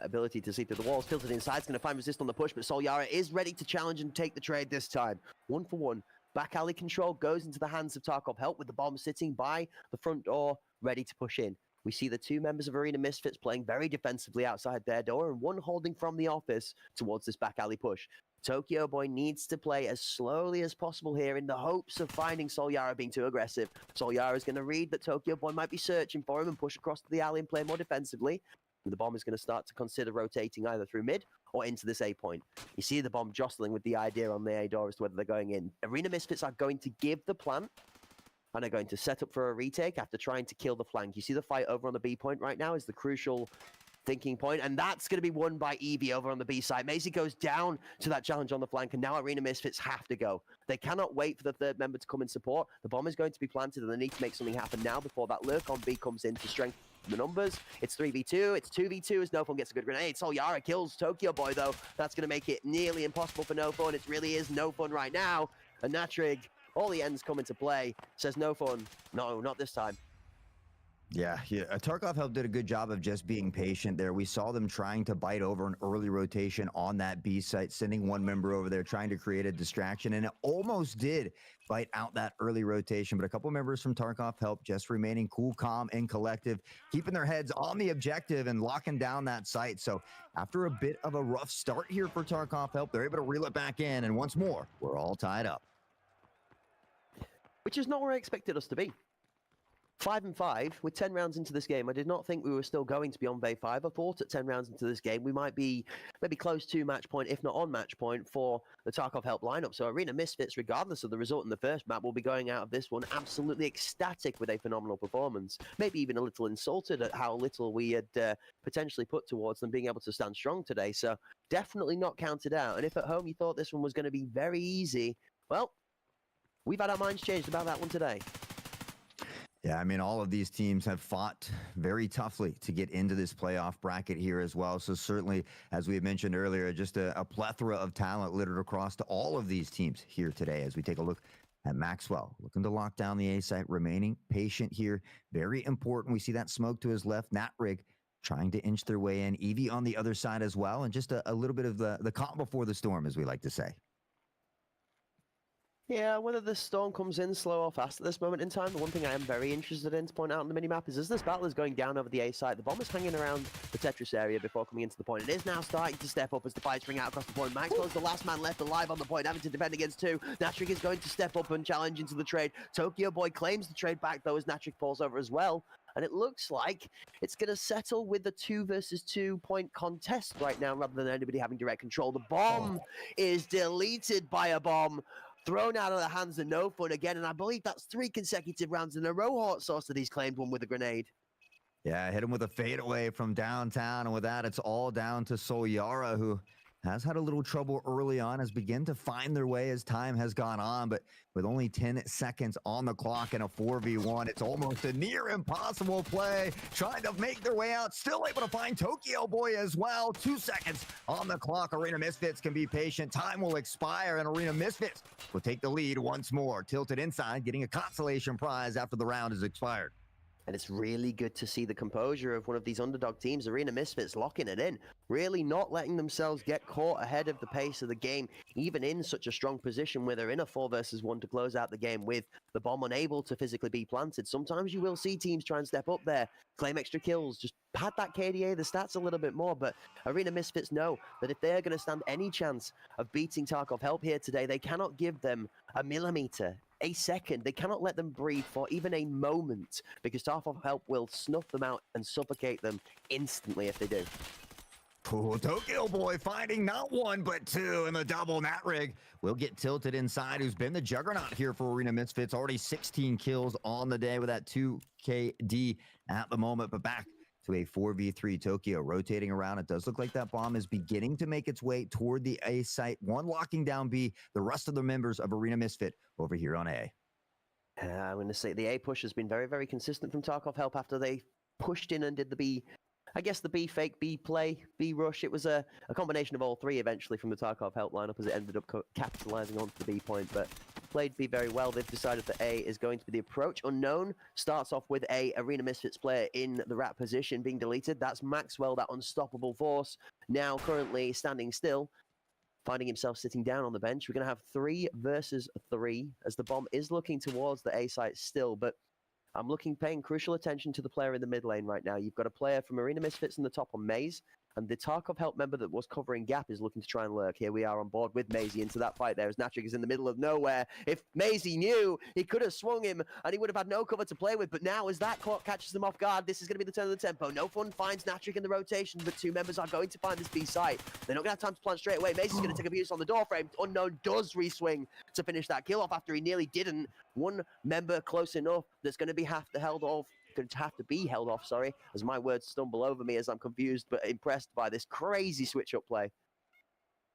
ability to see through the walls. Tilted Inside's going to find resist on the push, but Sol Yara is ready to challenge and take the trade this time. 1 for 1. Back alley control goes into the hands of Tarkov Help with the bomb sitting by the front door, ready to push in. We see the 2 members of Arena Misfits playing very defensively outside their door and one holding from the office towards this back alley push. Tokyo Boy needs to play as slowly as possible here in the hopes of finding Sol Yara being too aggressive. Sol Yara is going to read that Tokyo Boy might be searching for him and push across to the alley and play more defensively. And the bomb is going to start to consider rotating either through mid or into this A point. You see the bomb jostling with the idea on the A door as to whether they're going in. Arena Misfits are going to give the plant and are going to set up for a retake after trying to kill the flank. You see the fight over on the B point right now is the crucial thinking point, and that's going to be won by Evie over on the B side. Maisie goes down to that challenge on the flank, and now Arena Misfits have to go. They cannot wait for the 3rd member to come in support. The bomb is going to be planted, and they need to make something happen now before that lurk on B comes in to strengthen the numbers. It's 3v2, it's 2v2 as No Fun gets a good grenade. Sol Yara kills Tokyo Boy, though. That's going to make it nearly impossible for No Fun. It really is No Fun right now, and Natrig, all the ends come into play, says No Fun. No, not this time. Yeah. Tarkov Help did a good job of just being patient there. We saw them trying to bite over an early rotation on that B site, sending one member over there, trying to create a distraction, and it almost did bite out that early rotation. But a couple members from Tarkov Help just remaining cool, calm, and collective, keeping their heads on the objective and locking down that site. So after a bit of a rough start here for Tarkov Help, they're able to reel it back in, and once more, we're all tied up. Which is not where I expected us to be. 5-5 with 10 rounds into this game. I did not think we were still going to be on Bay 5. I thought at 10 rounds into this game we might be maybe close to match point, if not on match point, for the Tarkov Help lineup. So Arena Misfits, regardless of the result in the first map, will be going out of this one absolutely ecstatic with a phenomenal performance. Maybe even a little insulted at how little we had potentially put towards them being able to stand strong today. So definitely not counted out. And if at home you thought this one was going to be very easy, well, we've had our minds changed about that one today. Yeah, I mean, all of these teams have fought very toughly to get into this playoff bracket here as well. So certainly, as we had mentioned earlier, just a plethora of talent littered across to all of these teams here today as we take a look at Maxwell, looking to lock down the A site, remaining patient here. Very important. We see that smoke to his left. Natrig trying to inch their way in. Evie on the other side as well. And just a little bit of the calm before the storm, as we like to say. Yeah, whether the storm comes in slow or fast at this moment in time, the one thing I am very interested in to point out on the minimap is as this battle is going down over the A site, the bomb is hanging around the Tetris area before coming into the point. It is now starting to step up as the fights ring out across the point. Maxwell's the last man left alive on the point, having to defend against two. Natrik is going to step up and challenge into the trade. Tokyo Boy claims the trade back, though, as Natrik falls over as well. And it looks like it's going to settle with the 2 versus 2 point contest right now, rather than anybody having direct control. The bomb is deleted by a bomb thrown out of the hands of No Fun again, and I believe that's 3 consecutive rounds in a row. Hot Sauce that he's claimed one with a grenade. Yeah, hit him with a fadeaway from downtown, and with that, it's all down to Solyara, who has had a little trouble early on, has begun to find their way as time has gone on, but with only 10 seconds on the clock in a 4v1, it's almost a near impossible play, trying to make their way out, still able to find Tokyo Boy as well. 2 seconds on the clock. Arena Misfits can be patient. Time will expire, and Arena Misfits will take the lead once more. Tilted inside, getting a consolation prize after the round has expired. And it's really good to see the composure of one of these underdog teams, Arena Misfits, locking it in, really not letting themselves get caught ahead of the pace of the game, even in such a strong position where they're in a 4 versus 1 to close out the game with the bomb unable to physically be planted. Sometimes you will see teams try and step up there, claim extra kills, just pad that KDA, the stats a little bit more, but Arena Misfits know that if they're going to stand any chance of beating Tarkov Help here today, they cannot give them a millimeter, a second. They cannot let them breathe for even a moment, because Tarkov Help will snuff them out and suffocate them instantly if they do. Ooh, Tokyo Boy finding not 1 but 2 in the double. Natrig will get tilted inside, who's been the juggernaut here for Arena Misfits. Already 16 kills on the day with that 2 KD at the moment, but back to a 4v3 Tokyo rotating around. It does look like that bomb is beginning to make its way toward the A site. 1 locking down B, the rest of the members of Arena Misfit over here on A. I'm going to say the A push has been very, very consistent from Tarkov Help after they pushed in and did the B, I guess the B fake, B play, B rush. It was a combination of all 3 eventually from the Tarkov Help lineup as it ended up capitalizing onto the B point, but played B very well. They've decided that A is going to be the approach. Unknown starts off with a Arena Misfits player in the rat position being deleted. That's Maxwell, that unstoppable force, now currently standing still, finding himself sitting down on the bench. We're going to have 3 versus 3 as the bomb is looking towards the A site still, but I'm paying crucial attention to the player in the mid lane right now. You've got a player from Arena Misfits in the top on Maze, and the Tarkov Help member that was covering Gap is looking to try and lurk. Here we are on board with Maisie into that fight there as Natrik is in the middle of nowhere. If Maisie knew, he could have swung him and he would have had no cover to play with, but now as that clock catches them off guard, this is going to be the turn of the tempo. No Fun finds Natrik in the rotation, but 2 members are going to find this B site. They're not going to have time to plant straight away. Maisie's going to take abuse on the door frame. Unknown does re-swing to finish that kill off after he nearly didn't. 1 member close enough that's going to be have to be held off, sorry, as my words stumble over me as I'm confused but impressed by this crazy switch-up play.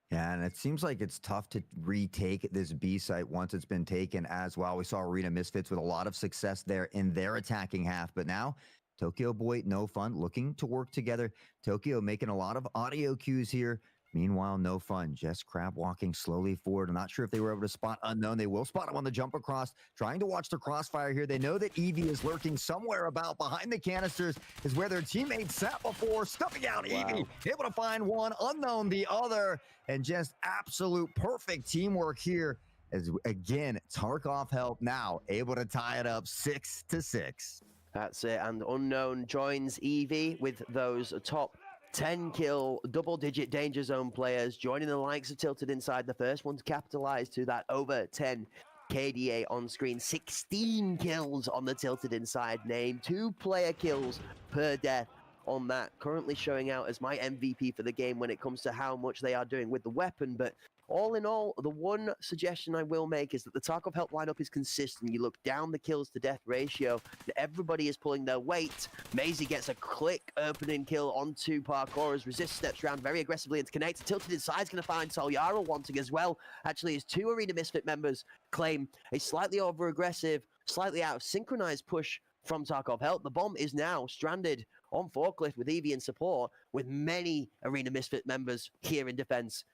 Yeah, and it seems like it's tough to retake this B site once it's been taken as well. We saw Arena Misfits with a lot of success there in their attacking half, but now Tokyo Boy, No Fun, looking to work together. Tokyo making a lot of audio cues here Meanwhile, no fun. Jess Crab walking slowly forward. I'm not sure if they were able to spot Unknown. They will spot him on the jump across, trying to watch the crossfire here. They know that Evie is lurking somewhere about behind the canisters is where their teammates sat before. Stuffing out Evie, able to find one, Unknown the other, and just absolute perfect teamwork here. As again, Tarkov Help now able to tie it up 6-6. That's it, and Unknown joins Evie with those top 10 kill, double-digit danger zone players, joining the likes of Tilted Inside, the first one to capitalize to that over 10 KDA on screen. 16 kills on the Tilted Inside name, 2 player kills per death on that. Currently showing out as my MVP for the game when it comes to how much they are doing with the weapon, but all in all, the one suggestion I will make is that the Tarkov Help lineup is consistent. You look down the kills to death ratio, everybody is pulling their weight. Maisie gets a quick opening kill onto Parkour as Resist steps around very aggressively into Connect. Tilted Inside is going to find Solyara wanting as well. Actually, as 2 Arena Misfit members claim a slightly over-aggressive, slightly out of synchronized push from Tarkov Help. The bomb is now stranded on Forklift with Evie in support, with many Arena Misfit members here in defense,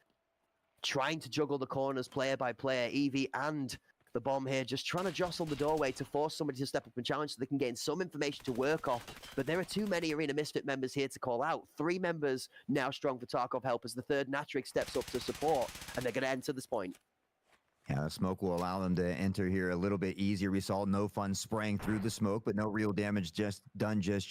trying to juggle the corners player by player. Evie and the bomb here just trying to jostle the doorway to force somebody to step up and challenge so they can gain some information to work off. But there are too many Arena Misfit members here to call out. 3 members now strong for Tarkov Help as the third Natrick steps up to support, and they're going to enter this point. Yeah, the smoke will allow them to enter here a little bit easier. We saw No Fun spraying through the smoke, but no real damage just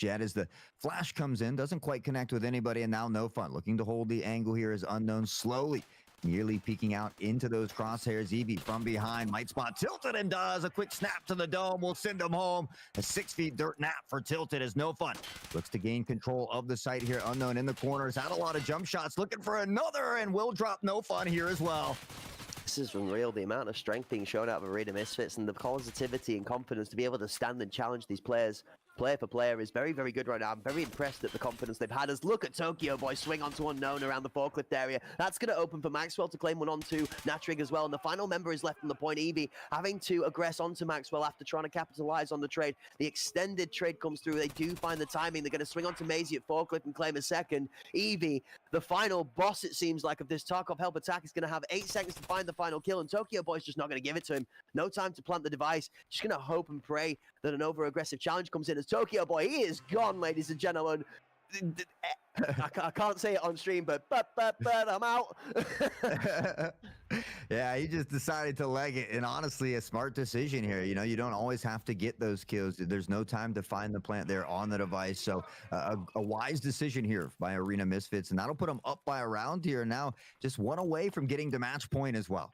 yet as the flash comes in. Doesn't quite connect with anybody, and now No Fun looking to hold the angle here as Unknown slowly nearly peeking out into those crosshairs. Evie from behind might spot Tilted and does. A quick snap to the dome will send him home. A 6 feet dirt nap for Tilted as No Fun looks to gain control of the site here. Unknown in the corners, had a lot of jump shots, looking for another, and will drop No Fun here as well. This is unreal, the amount of strength being shown out of Arena Misfits and the positivity and confidence to be able to stand and challenge these players player for player is very, very good right now. I'm very impressed at the confidence they've had. As look at Tokyo Boy swing onto Unknown around the forklift area. That's going to open for Maxwell to claim one onto Natrig as well. And the final member is left on the point. Evie having to aggress onto Maxwell after trying to capitalize on the trade. The extended trade comes through. They do find the timing. They're going to swing onto Maisie at forklift and claim a second. Evie, the final boss, it seems like, of this Tarkov Help attack, is going to have 8 seconds to find the final kill. And Tokyo Boy's just not going to give it to him. No time to plant the device. Just going to hope and pray that an over-aggressive challenge comes in as Tokyo Boy, he is gone, ladies and gentlemen. I can't say it on stream, but I'm out. Yeah, he just decided to leg it, and honestly, a smart decision here. You know, you don't always have to get those kills. There's no time to find the plant there on the device, so a wise decision here by Arena Misfits, and that'll put them up by a round here. Now, just 1 away from getting to match point as well.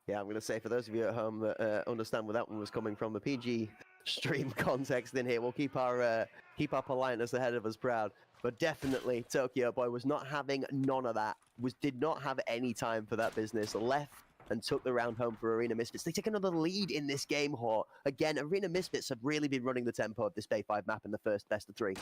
Yeah, I'm going to say for those of you at home that understand where that one was coming from, the PG stream context in here, we'll keep our politeness ahead of us proud. But definitely, Tokyo Boy was not having none of that. Did not have any time for that business. Left and took the round home for Arena Misfits. They take another lead in this game, Hort. Again, Arena Misfits have really been running the tempo of this Bay 5 map in the first best of 3.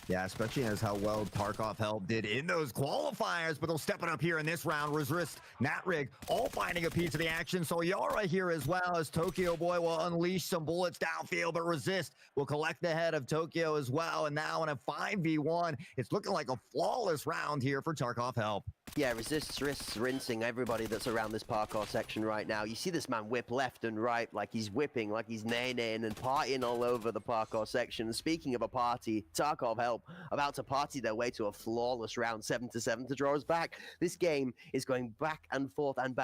Yeah, especially as how well Tarkov Help did in those qualifiers, but they'll step it up here in this round. Resist, Natrig, all finding a piece of the action. So Yara here as well, as Tokyo Boy will unleash some bullets downfield, but Resist will collect the head of Tokyo as well. And now in a 5v1, it's looking like a flawless round here for Tarkov Help. Yeah, Resist's rinsing everybody that's around this parkour section right now. You see this man whip left and right like he's whipping, like he's nay-naying and partying all over the parkour section. Speaking of a party, Tarkov Help about to party their way to a flawless round 7-7 to draw us back. This game is going back and forth, and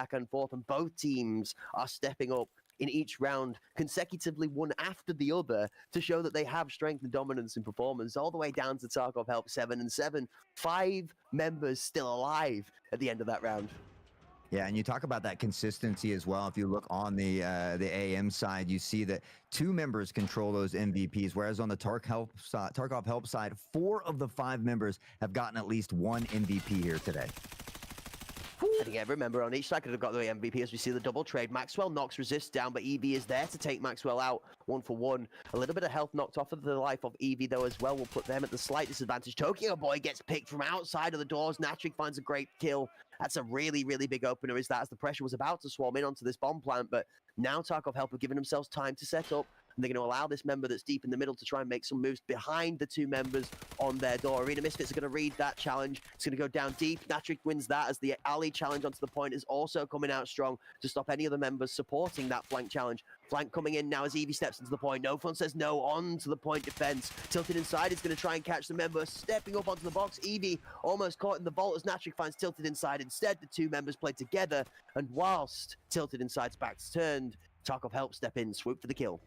both teams are stepping up in each round consecutively, one after the other, to show that they have strength and dominance in performance, all the way down to Tarkov Help 7-7. 5 members still alive at the end of that round. Yeah, and you talk about that consistency as well. If you look on the AM side, you see that 2 members control those MVPs, whereas on the Tarkov Help side, 4 of the 5 members have gotten at least 1 MVP here today. I think every member on each side could have got the MVP as we see the double trade. Maxwell knocks Resist down, but Evie is there to take Maxwell out 1-for-1. A little bit of health knocked off of the life of Evie, though, as well, will put them at the slight disadvantage. Tokyo Boy gets picked from outside of the doors. Natrig finds a great kill. That's a really, really big opener, is that, as the pressure was about to swarm in onto this bomb plant, but now Tarkov Help have given themselves time to set up and they're going to allow this member that's deep in the middle to try and make some moves behind the two members on their door. Arena Misfits are going to read that challenge. It's going to go down deep. Natric wins that as the Ali challenge onto the point is also coming out strong to stop any other members supporting that flank challenge. Flank coming in now as Evie steps into the point. No Fun says no on to the point defense. Tilted Inside is going to try and catch the member stepping up onto the box. Evie almost caught in the vault as Natric finds Tilted Inside. Instead, the two members play together, and whilst Tilted Inside's back's turned, Tarkov Help step in, swoop for the kill.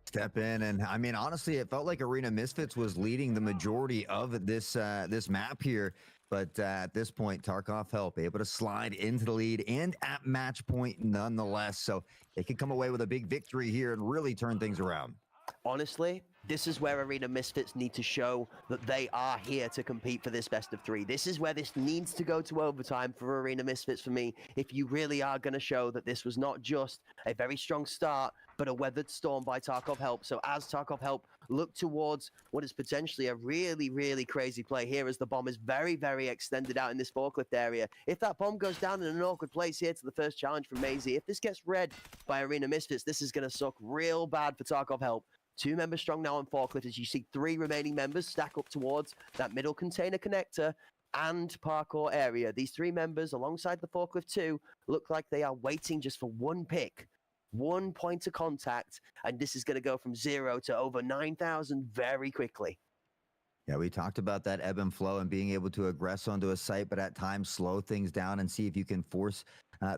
Step in, and I mean, honestly, it felt like Arena Misfits was leading the majority of this this map here. But at this point, Tarkov Help able to slide into the lead and at match point nonetheless. So they can come away with a big victory here and really turn things around. Honestly, this is where Arena Misfits need to show that they are here to compete for this best of three. This is where this needs to go to overtime for Arena Misfits for me, if you really are going to show that this was not just a very strong start, but a weathered storm by Tarkov Help. So as Tarkov Help look towards what is potentially a really, really crazy play here, as the bomb is very, very extended out in this forklift area. If that bomb goes down in an awkward place here to the first challenge from Maisie, if this gets read by Arena Misfits, this is going to suck real bad for Tarkov Help. 2 members strong now on forklift as you see 3 remaining members stack up towards that middle container connector and parkour area. These 3 members alongside the forklift 2 look like they are waiting just for one pick, one point of contact, and this is going to go from 0 to over 9,000 very quickly. Yeah, we talked about that ebb and flow and being able to aggress onto a site, but at times slow things down and see if you can force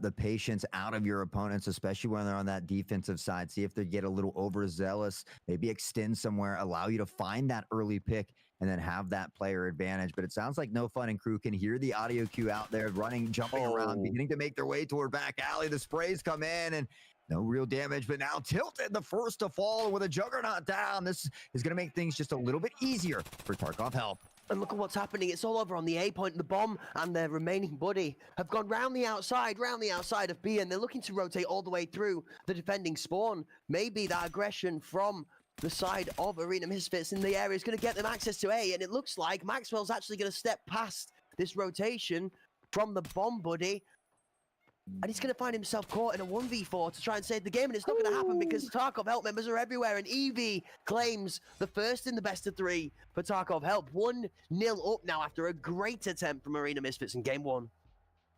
the patience out of your opponents, especially when they're on that defensive side. See if they get a little overzealous, maybe extend somewhere, allow you to find that early pick and then have that player advantage. But it sounds like No Fun and crew can hear the audio cue out there running, jumping around, beginning to make their way toward back alley. The sprays come in and no real damage, but now Tilted, the first to fall with a Juggernaut down. This is going to make things just a little bit easier for Tarkov Help. And look at what's happening. It's all over on the A point. The bomb and their remaining buddy have gone round the outside of B, and they're looking to rotate all the way through the defending spawn. Maybe that aggression from the side of Arena Misfits in the area is going to get them access to A, and it looks like Maxwell's actually going to step past this rotation from the bomb buddy, and he's going to find himself caught in a 1v4 to try and save the game, and it's not going to happen because Tarkov Help members are everywhere, and Evie claims the first in the best of 3 for Tarkov Help. 1-0 up now after a great attempt from Arena Misfits in game 1.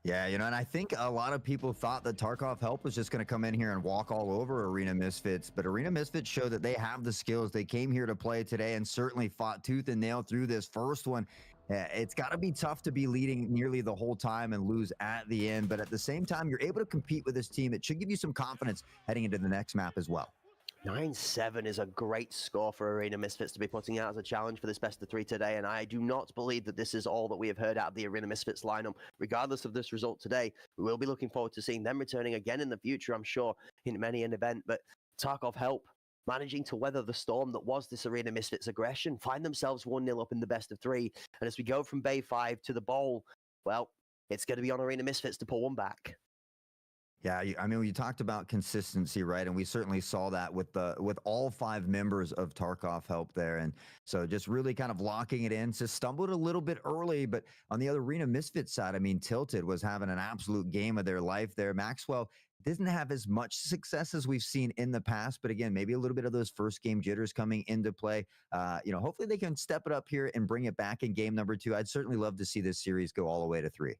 Yeah, you know, and I think a lot of people thought that Tarkov Help was just going to come in here and walk all over Arena Misfits, but Arena Misfits showed that they have the skills. They came here to play today and certainly fought tooth and nail through this first one. It's got to be tough to be leading nearly the whole time and lose at the end, but at the same time, you're able to compete with this team. It should give you some confidence heading into the next map as well. 9-7 is a great score for Arena Misfits to be putting out as a challenge for this best of 3 today, and I do not believe that this is all that we have heard out of the Arena Misfits lineup. Regardless of this result today, we will be looking forward to seeing them returning again in the future, I'm sure, in many an event. But Tarkov Help managing to weather the storm that was this Arena Misfits aggression, find themselves 1-0 up in the best of 3, and as we go from Bay 5 to the bowl, well, it's going to be on Arena Misfits to pull one back. Yeah, I mean, you talked about consistency, right? And we certainly saw that with all 5 members of Tarkov Help there. And so just really kind of locking it in. Just stumbled a little bit early, but on the other Arena Misfits side, I mean, Tilted was having an absolute game of their life there. Maxwell doesn't have as much success as we've seen in the past, but again, maybe a little bit of those first game jitters coming into play. You know, hopefully they can step it up here and bring it back in game number 2. I'd certainly love to see this series go all the way to 3.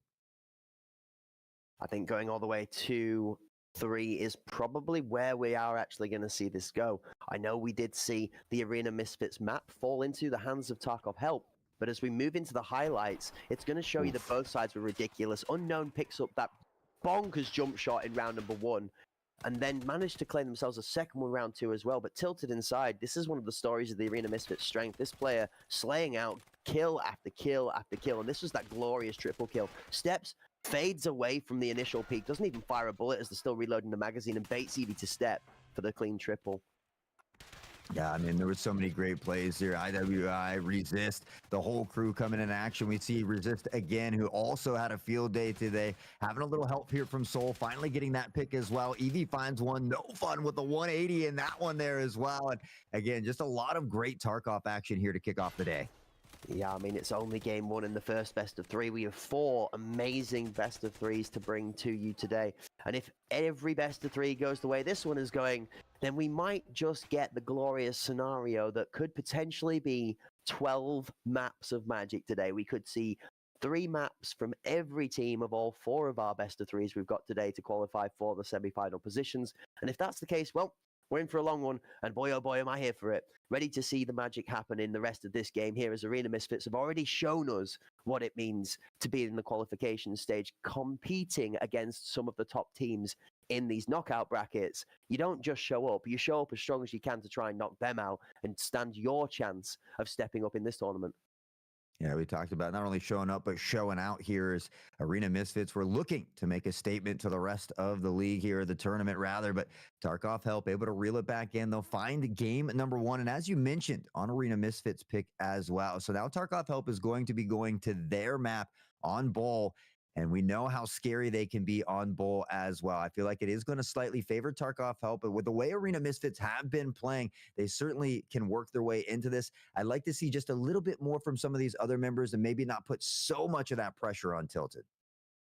I think going all the way to 3 is probably where we are actually going to see this go. I know we did see the Arena Misfits map fall into the hands of Tarkov Help, but as we move into the highlights, it's going to show you that both sides were ridiculous. Unknown picks up that bonkers jump shot in round number 1, and then managed to claim themselves a second one round 2 as well. But Tilted Inside, this is one of the stories of the Arena Misfits strength. This player slaying out kill after kill after kill, and this was that glorious triple kill. Steps, fades away from the initial peak, doesn't even fire a bullet as they're still reloading the magazine, and baits Evie to step for the clean triple. Yeah, I mean, there were so many great plays here. IWI, Resist, the whole crew coming in action. We see Resist again, who also had a field day today. Having a little help here from Soul, finally getting that pick as well. Evie finds one. No Fun with the 180 in that one there as well. And again, just a lot of great Tarkov action here to kick off the day. Yeah, I mean, it's only game one in the first best of three. We have 4 amazing best of threes to bring to you today. And if every best of three goes the way this one is going, then we might just get the glorious scenario that could potentially be 12 maps of Magic today. We could see 3 maps from every team of all 4 of our best of threes we've got today to qualify for the semi-final positions. And if that's the case, well, we're in for a long one, and boy, oh boy, am I here for it. Ready to see the magic happen in the rest of this game here, as Arena Misfits have already shown us what it means to be in the qualification stage, competing against some of the top teams in these knockout brackets. You don't just show up, you show up as strong as you can to try and knock them out and stand your chance of stepping up in this tournament. Yeah, we talked about not only showing up, but showing out here as Arena Misfits. We're looking to make a statement to the rest of the league here, the tournament rather, but Tarkov Help able to reel it back in. They'll find game number 1. And as you mentioned, on Arena Misfits pick as well. So now Tarkov Help is going to be going to their map on Bull. And we know how scary they can be on Bull as well. I feel like it is going to slightly favor Tarkov Help, but with the way Arena Misfits have been playing, they certainly can work their way into this. I'd like to see just a little bit more from some of these other members and maybe not put so much of that pressure on Tilted.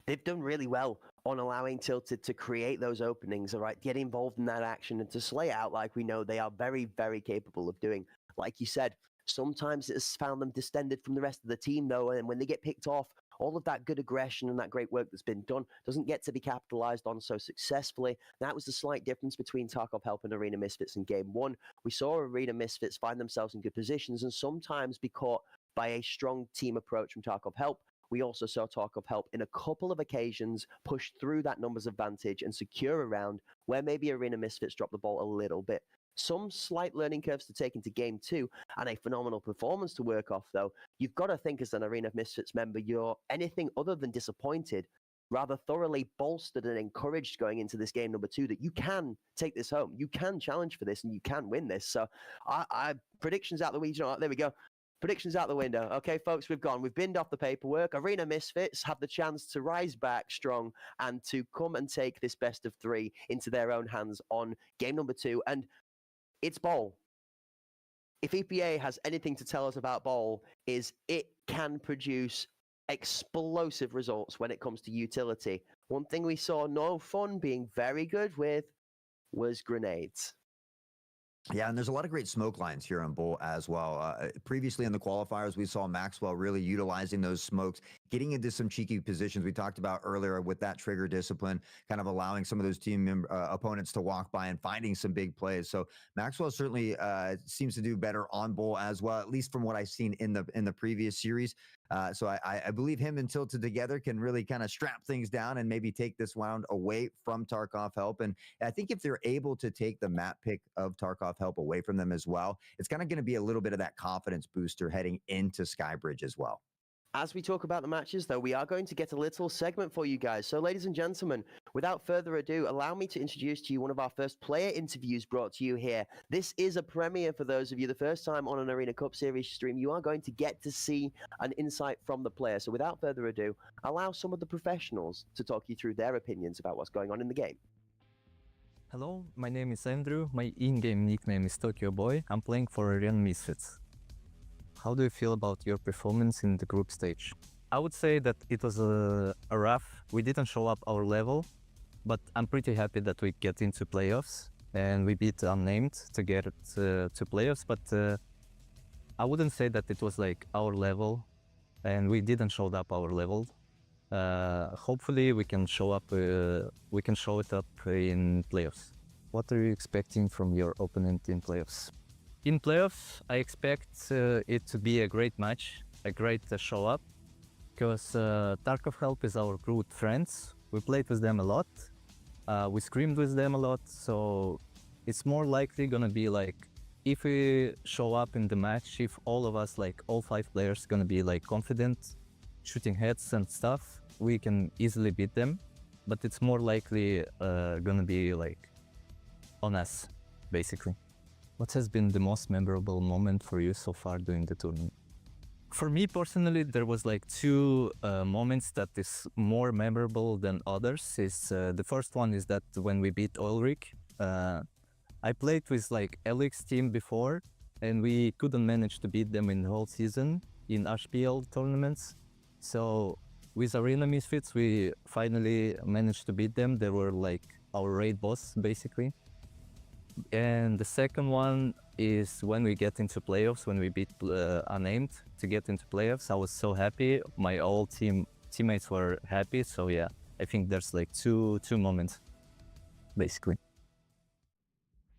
They've done really well on allowing Tilted to create those openings, all right, get involved in that action and to slay out like we know they are very, very capable of doing. Like you said, sometimes it's found them distended from the rest of the team, though, and when they get picked off, all of that good aggression and that great work that's been done doesn't get to be capitalized on so successfully. That was the slight difference between Tarkov Help and Arena Misfits in game 1. We saw Arena Misfits find themselves in good positions and sometimes be caught by a strong team approach from Tarkov Help. We also saw Tarkov Help in a couple of occasions push through that numbers advantage and secure a round where maybe Arena Misfits dropped the ball a little bit. Some slight learning curves to take into game 2 and a phenomenal performance to work off, though. You've got to think as an Arena Misfits member, you're anything other than disappointed, rather thoroughly bolstered and encouraged going into this game number 2 that you can take this home. You can challenge for this and you can win this. So predictions out the window. There we go. Predictions out the window. Okay, folks, we've gone. We've binned off the paperwork. Arena Misfits have the chance to rise back strong and to come and take this best of 3 into their own hands on game number 2. And it's Bowl. If EPA has anything to tell us about Bowl, is it can produce explosive results when it comes to utility. One thing we saw No Fun being very good with was grenades. Yeah, and there's a lot of great smoke lines here on Bull as well. Previously in the qualifiers, we saw Maxwell really utilizing those smokes, getting into some cheeky positions we talked about earlier with that trigger discipline, kind of allowing some of those team opponents to walk by and finding some big plays. So Maxwell certainly seems to do better on Bull as well, at least from what I've seen in the previous series. So I believe him and Tilted together can really kind of strap things down and maybe take this round away from Tarkov Help. And I think if they're able to take the map pick of Tarkov Help away from them as well, it's kind of going to be a little bit of that confidence booster heading into Skybridge as well. As we talk about the matches, though, we are going to get a little segment for you guys. So, ladies and gentlemen, without further ado, allow me to introduce to you one of our first player interviews brought to you here. This is a premiere for those of you, the first time on an Arena Cup Series stream. You are going to get to see an insight from the player. So, without further ado, allow some of the professionals to talk you through their opinions about what's going on in the game. Hello, my name is Andrew. My in-game nickname is Tokyo Boy. I'm playing for Arena Misfits. How do you feel about your performance in the group stage? I would say that it was a rough. We didn't show up our level, but I'm pretty happy that we get into playoffs and we beat Unnamed to get to playoffs. But I wouldn't say that it was like our level, and we didn't show up our level. Hopefully, we can show up. We can show it up in playoffs. What are you expecting from your opponent in playoffs? In playoffs, I expect it to be a great match, a great show up, because Tarkov Help is our good friends. We played with them a lot, we screamed with them a lot, so it's more likely gonna be like, if we show up in the match, if all of us, like all 5 players, gonna be like confident, shooting heads and stuff, we can easily beat them, but it's more likely gonna be like on us, basically. What has been the most memorable moment for you so far during the tournament? For me personally, there was like 2 moments that is more memorable than others. The first one is that when we beat Ulrich, I played with like Alex team before and we couldn't manage to beat them in the whole season. in HPL tournaments. So with Arena Misfits, we finally managed to beat them. They were like our raid boss, basically. And the second one is when we get into playoffs, when we beat Unnamed to get into playoffs. I was so happy. My whole teammates were happy. So yeah, I think there's like two moments, basically.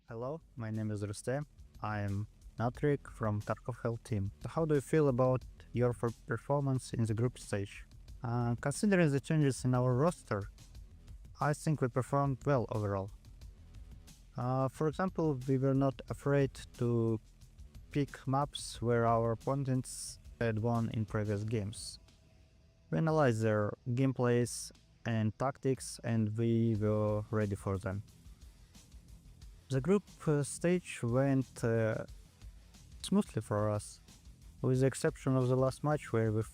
Hello, my name is Rustem. I'm Natrik from Tarkov Hell team. How do you feel about your performance in the group stage? Considering the changes in our roster, I think we performed well overall. For example, we were not afraid to pick maps where our opponents had won in previous games. We analyzed their gameplays and tactics, and we were ready for them. The group stage went smoothly for us, with the exception of the last match where we've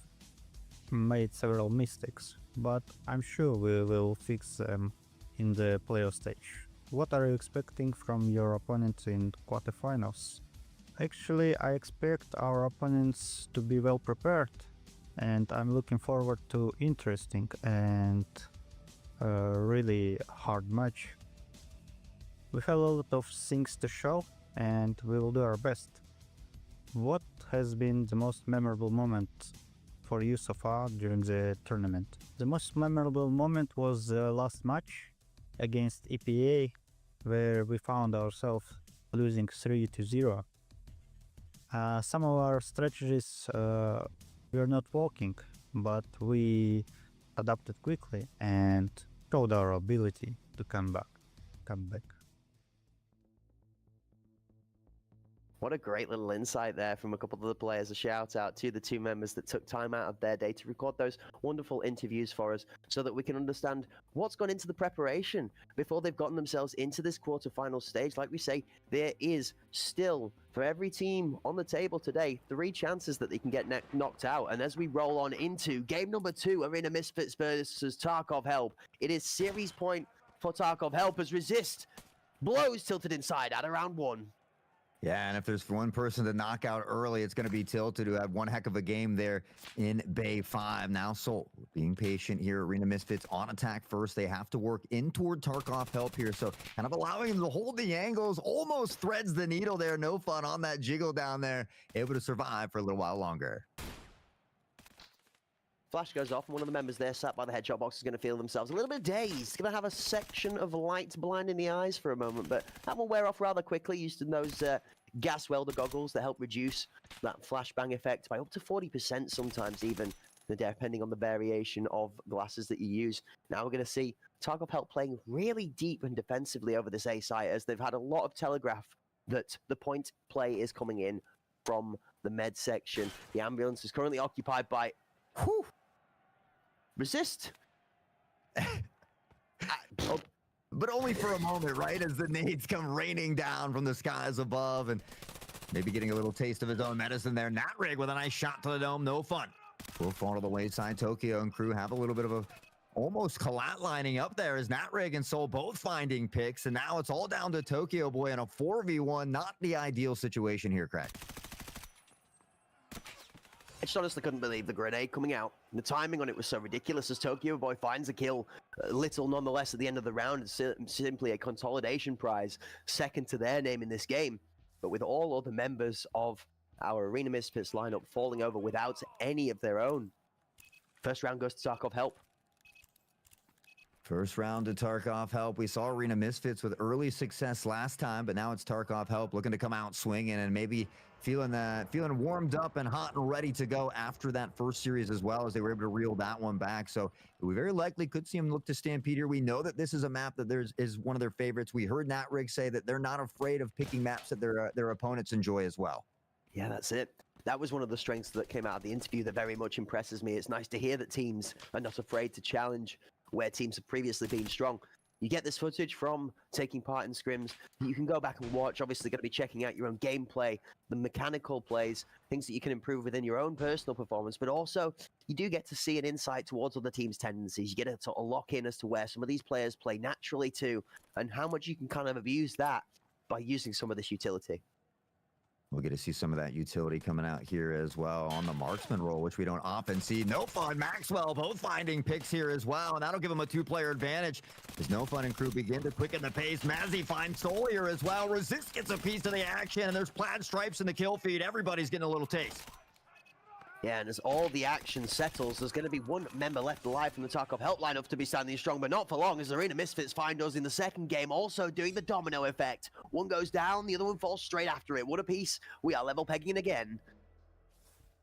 made several mistakes, but I'm sure we will fix them in the playoff stage. What are you expecting from your opponents in quarterfinals? Actually, I expect our opponents to be well prepared, and I'm looking forward to interesting and really hard match. We have a lot of things to show, and we will do our best. What has been the most memorable moment for you so far during the tournament? The most memorable moment was the last match against EPA, where we found ourselves losing 3-0. Some of our strategies were not working, but we adapted quickly and showed our ability to come back. What a great little insight there from a couple of the players. A shout out to the two members that took time out of their day to record those wonderful interviews for us so that we can understand what's gone into the preparation before they've gotten themselves into this quarterfinal stage. Like we say, there is still, for every team on the table today, 3 chances that they can get knocked out. And as we roll on into game number 2, Arena Misfits versus Tarkov Help, it is series point for Tarkov Help as Resist blows Tilted inside at around 1. Yeah, and if there's one person to knock out early, it's going to be Tilted, who had one heck of a game there in Bay 5. Now Soul being patient here. Arena Misfits on attack first. They have to work in toward Tarkov Help here, so kind of allowing them to hold the angles. Almost threads the needle there. No fun on that jiggle down there. Able to survive for a little while longer. Flash goes off, and one of the members there sat by the headshot box is going to feel themselves a little bit dazed. Going to have a section of light blinding the eyes for a moment, but that will wear off rather quickly, using those gas welder goggles that help reduce that flashbang effect by up to 40% sometimes even, depending on the variation of glasses that you use. Now we're going to see Tarkov Help playing really deep and defensively over this A site, as they've had a lot of telegraph that the point play is coming in from the med section. The ambulance is currently occupied by... Whew, Resist. But only for a moment, right? As the nades come raining down from the skies above, and maybe getting a little taste of his own medicine there. Natrig with a nice shot to the dome. No fun. Will fall to the wayside. Tokyo and crew have a little bit of a almost collat lining up there as Natrig and Soul both finding picks, and now it's all down to Tokyo Boy in a 4v1. Not the ideal situation here, Craig. I just honestly couldn't believe the grenade coming out. The timing on it was so ridiculous as Tokyo Boy finds a kill. Little nonetheless at the end of the round. It's simply a consolidation prize, second to their name in this game. But with all other members of our Arena Misfits lineup falling over without any of their own. First round goes to Tarkov Help. First round to Tarkov Help. We saw Arena Misfits with early success last time, but now it's Tarkov Help looking to come out swinging and maybe feeling warmed up and hot and ready to go after that first series, as well as they were able to reel that one back. So we very likely could see them look to Stampede here. We know that this is a map that is one of their favorites. We heard Natrig say that they're not afraid of picking maps that their opponents enjoy as well. Yeah, that's it. That was one of the strengths that came out of the interview that very much impresses me. It's nice to hear that teams are not afraid to challenge where teams have previously been strong. You get this footage from taking part in scrims. You can go back and watch. Obviously, going to be checking out your own gameplay, the mechanical plays, things that you can improve within your own personal performance. But also, you do get to see an insight towards other teams' tendencies. You get to sort of lock in as to where some of these players play naturally too, and how much you can kind of abuse that by using some of this utility. We'll get to see some of that utility coming out here as well on the marksman role, which we don't often see. No Fun, Maxwell, both finding picks here as well, and that'll give them a 2-player advantage as No Fun and crew begin to quicken the pace. Mazzy finds Solier as well. Resist gets a piece of the action, and there's plaid stripes in the kill feed. Everybody's getting a little taste. Yeah, and as all the action settles, there's going to be one member left alive from the Tarkov helpline enough to be standing strong, but not for long as Arena Misfits find us in the second game, also doing the domino effect. One goes down, the other one falls straight after it. What a piece. We are level pegging again.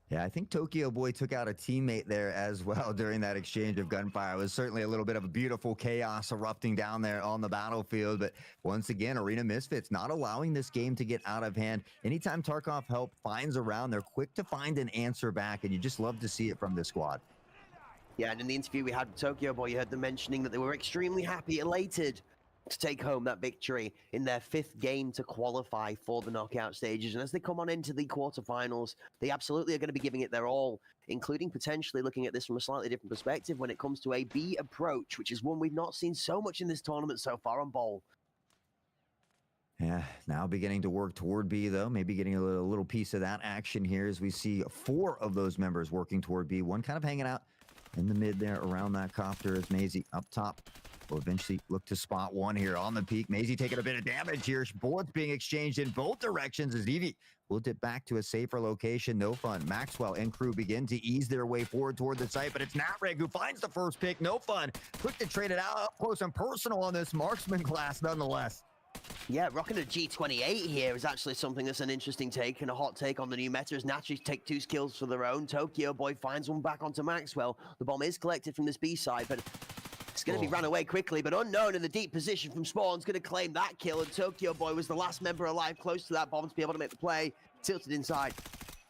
Yeah, I think Tokyo Boy took out a teammate there as well during that exchange of gunfire. It was certainly a little bit of a beautiful chaos erupting down there on the battlefield. But once again, Arena Misfits not allowing this game to get out of hand. Anytime Tarkov help finds a round, they're quick to find an answer back, and you just love to see it from this squad. Yeah, and in the interview we had with Tokyo Boy, you heard them mentioning that they were extremely happy, elated to take home that victory in their 5th game to qualify for the knockout stages. And as they come on into the quarterfinals, they absolutely are going to be giving it their all, including potentially looking at this from a slightly different perspective when it comes to a B approach, which is one we've not seen so much in this tournament so far on Bowl. Yeah, now beginning to work toward B, though. Maybe getting a little piece of that action here as we see 4 of those members working toward B. One kind of hanging out in the mid there around that copter as Mazey up top will eventually look to spot one here on the peak. Mazey taking a bit of damage here. Bullets being exchanged in both directions as Evie will dip back to a safer location. No Fun. Maxwell and crew begin to ease their way forward toward the site, but it's Natrig who finds the first pick. No Fun. Quick to trade it out up close and personal on this marksman class nonetheless. Yeah, rocking a G28 here is actually something that's an interesting take and a hot take on the new meta as Natrig take 2 kills for their own. Tokyo Boy finds one back onto Maxwell. The bomb is collected from this B side, but it's going to be ran away quickly, but Unknown in the deep position from Spawn's going to claim that kill, and Tokyo Boy was the last member alive close to that bomb to be able to make the play. Tilted inside,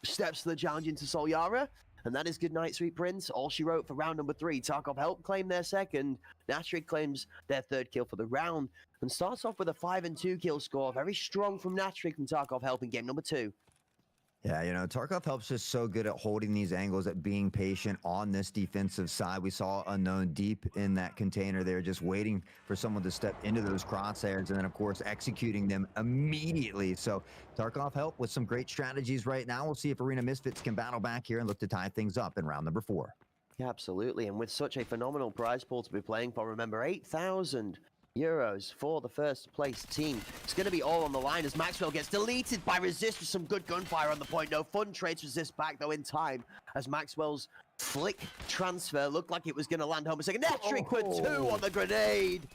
steps to the challenge into Solyara, and that is good night, Sweet Prince. All she wrote for round number 3. Tarkov help claim their second. Natrig claims their 3rd kill for the round, and starts off with a 5-2 kill score. Very strong from Natrig from Tarkov help in game number 2. Yeah, you know, Tarkov helps just so good at holding these angles, at being patient on this defensive side. We saw Unknown deep in that container there, just waiting for someone to step into those crosshairs, and then, of course, executing them immediately. So Tarkov help with some great strategies right now. We'll see if Arena Misfits can battle back here and look to tie things up in round number 4. Yeah, absolutely. And with such a phenomenal prize pool to be playing for, remember, 8,000 euros for the first place team. It's going to be all on the line as Maxwell gets deleted by Resist with some good gunfire on the point. No Fun trades Resist back though in time as Maxwell's flick transfer looked like it was going to land home a second. Natrig with 2 on the grenade.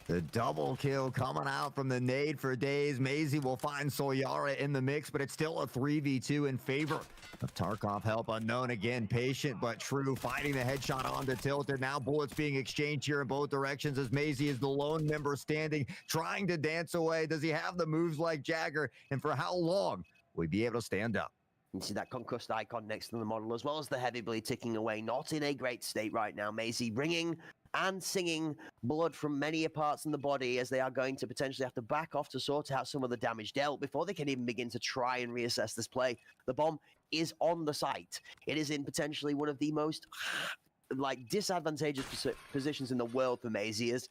The double kill coming out from the nade for days. Mazey will find Solyara in the mix, but it's still a 3v2 in favor of Tarkov help. Unknown again, patient but true, fighting the headshot onto Tilted. Now bullets being exchanged here in both directions as Mazey is the lone member standing, trying to dance away. Does he have the moves like Jagger? And for how long will he be able to stand up? You see that concussed icon next to the model, as well as the heavy bleed ticking away. Not in a great state right now. Mazey bringing and singing blood from many parts in the body as they are going to potentially have to back off to sort out some of the damage dealt before they can even begin to try and reassess this play. The bomb is on the site. It is in potentially one of the most disadvantageous positions in the world for Mazey, as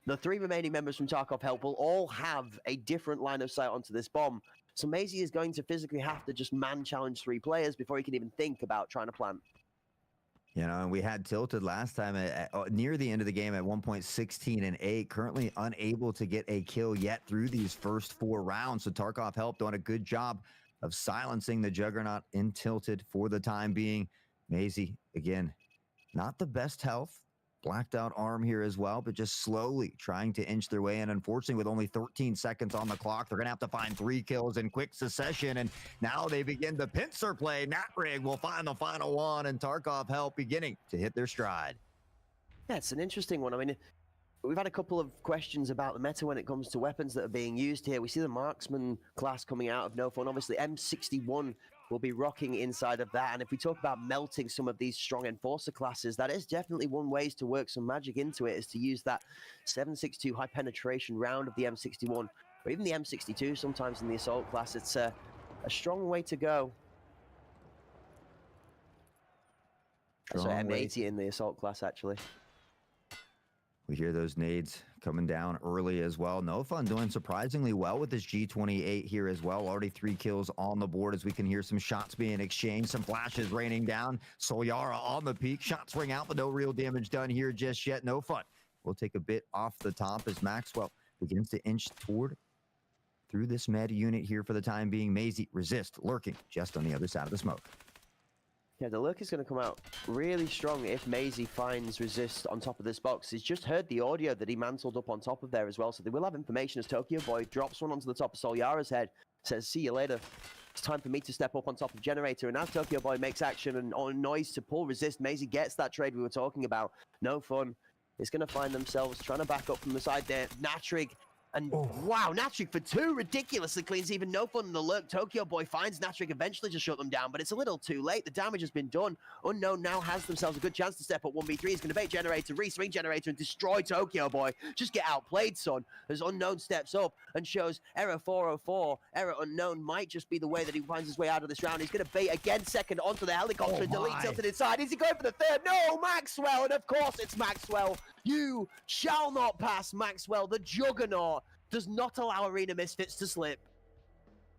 the 3 remaining members from Tarkov help will all have a different line of sight onto this bomb. So Mazey is going to physically have to just man-challenge 3 players before he can even think about trying to plant. You know, and we had Tilted last time near the end of the game at 1.16 and 8, currently unable to get a kill yet through these first 4 rounds. So Tarkov help doing a good job of silencing the Juggernaut in Tilted for the time being. Mazey, again, not the best health. Blacked out arm here as well, but just slowly trying to inch their way in. Unfortunately, with only 13 seconds on the clock, they're going to have to find 3 kills in quick succession. And now they begin the pincer play. Natrig will find the final one, and Tarkov help beginning to hit their stride. Yeah, it's an interesting one. I mean, we've had a couple of questions about the meta when it comes to weapons that are being used here. We see the marksman class coming out of No Fun. Obviously, M61 will be rocking inside of that. And if we talk about melting some of these strong enforcer classes, that is definitely one way to work some magic into it, is to use that 7.62 high penetration round of the M61, or even the M62 sometimes in the assault class. It's a strong way to go. So M80 in the assault class, actually. We hear those nades coming down early as well. No Fun doing surprisingly well with this G28 here as well. Already 3 kills on the board as we can hear some shots being exchanged, some flashes raining down. Solyara on the peak. Shots ring out, but no real damage done here just yet. No Fun. We'll take a bit off the top as Maxwell begins to inch toward through this med unit here for the time being. Maisie, Resist, lurking just on the other side of the smoke. Yeah, the lurk is going to come out really strong if Maisie finds Resist on top of this box. He's just heard the audio that he mantled up on top of there as well, so they will have information as Tokyo Boy drops one onto the top of Solyara's head, says, see you later. It's time for me to step up on top of Generator, and as Tokyo Boy makes action and on noise to pull Resist, Maisie gets that trade we were talking about. No Fun. It's going to find themselves trying to back up from the side there. Natrig. And wow, Natrig for 2 ridiculously cleans, even No Fun in the lurk. Tokyo Boy finds Natrig eventually to shut them down, but it's a little too late. The damage has been done. Unknown now has themselves a good chance to step up 1v3. He's going to bait Generator, re-swing Generator, and destroy Tokyo Boy. Just get outplayed, son. As Unknown steps up and shows Error 404. Error Unknown might just be the way that he finds his way out of this round. He's going to bait again second onto the helicopter and delete tilted inside. Is he going for the third? No, Maxwell, and of course it's Maxwell. You shall not pass Maxwell. The Juggernaut does not allow Arena Misfits to slip.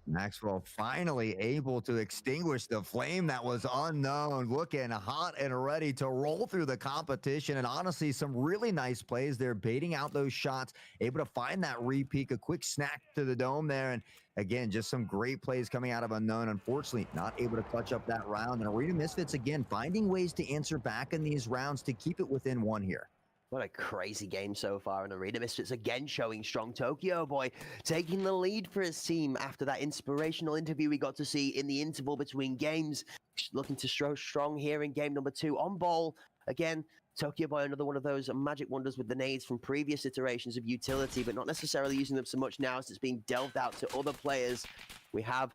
Maxwell finally able to extinguish the flame that was Unknown, looking hot and ready to roll through the competition. And honestly, some really nice plays there, baiting out those shots, able to find that repeak, a quick snack to the dome there. And again, just some great plays coming out of Unknown. Unfortunately, not able to clutch up that round. And Arena Misfits, again, finding ways to answer back in these rounds to keep it within 1 here. What a crazy game so far, and Arena Misfits again showing strong. Tokyo Boy taking the lead for his team after that inspirational interview we got to see in the interval between games. Looking to show strong here in game number 2 on ball. Again, Tokyo Boy, another one of those magic wonders with the nades from previous iterations of utility, but not necessarily using them so much now as it's being delved out to other players. We have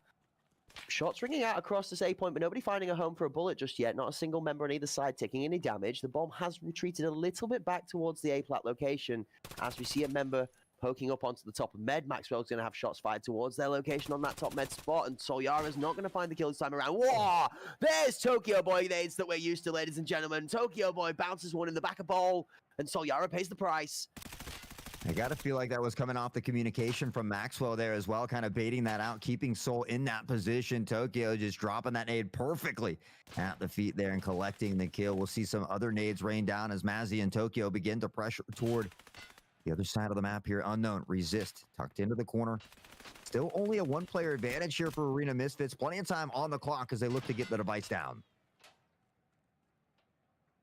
shots ringing out across this A point, but nobody finding a home for a bullet just yet. Not a single member on either side taking any damage. The bomb has retreated a little bit back towards the A plat location as we see a member poking up onto the top of med. Maxwell's going to have shots fired towards their location on that top med spot, and Solyara's not going to find the kill this time around. Whoa! There's Tokyo Boy nades that we're used to, ladies and gentlemen. Tokyo Boy bounces one in the back of ball, and Solyara pays the price. I got to feel like that was coming off the communication from Maxwell there as well, kind of baiting that out, keeping Soul in that position. Tokyo just dropping that nade perfectly at the feet there and collecting the kill. We'll see some other nades rain down as Mazzy and Tokyo begin to pressure toward the other side of the map here. Unknown, Resist, tucked into the corner. Still only a 1-player advantage here for Arena Misfits. Plenty of time on the clock as they look to get the device down.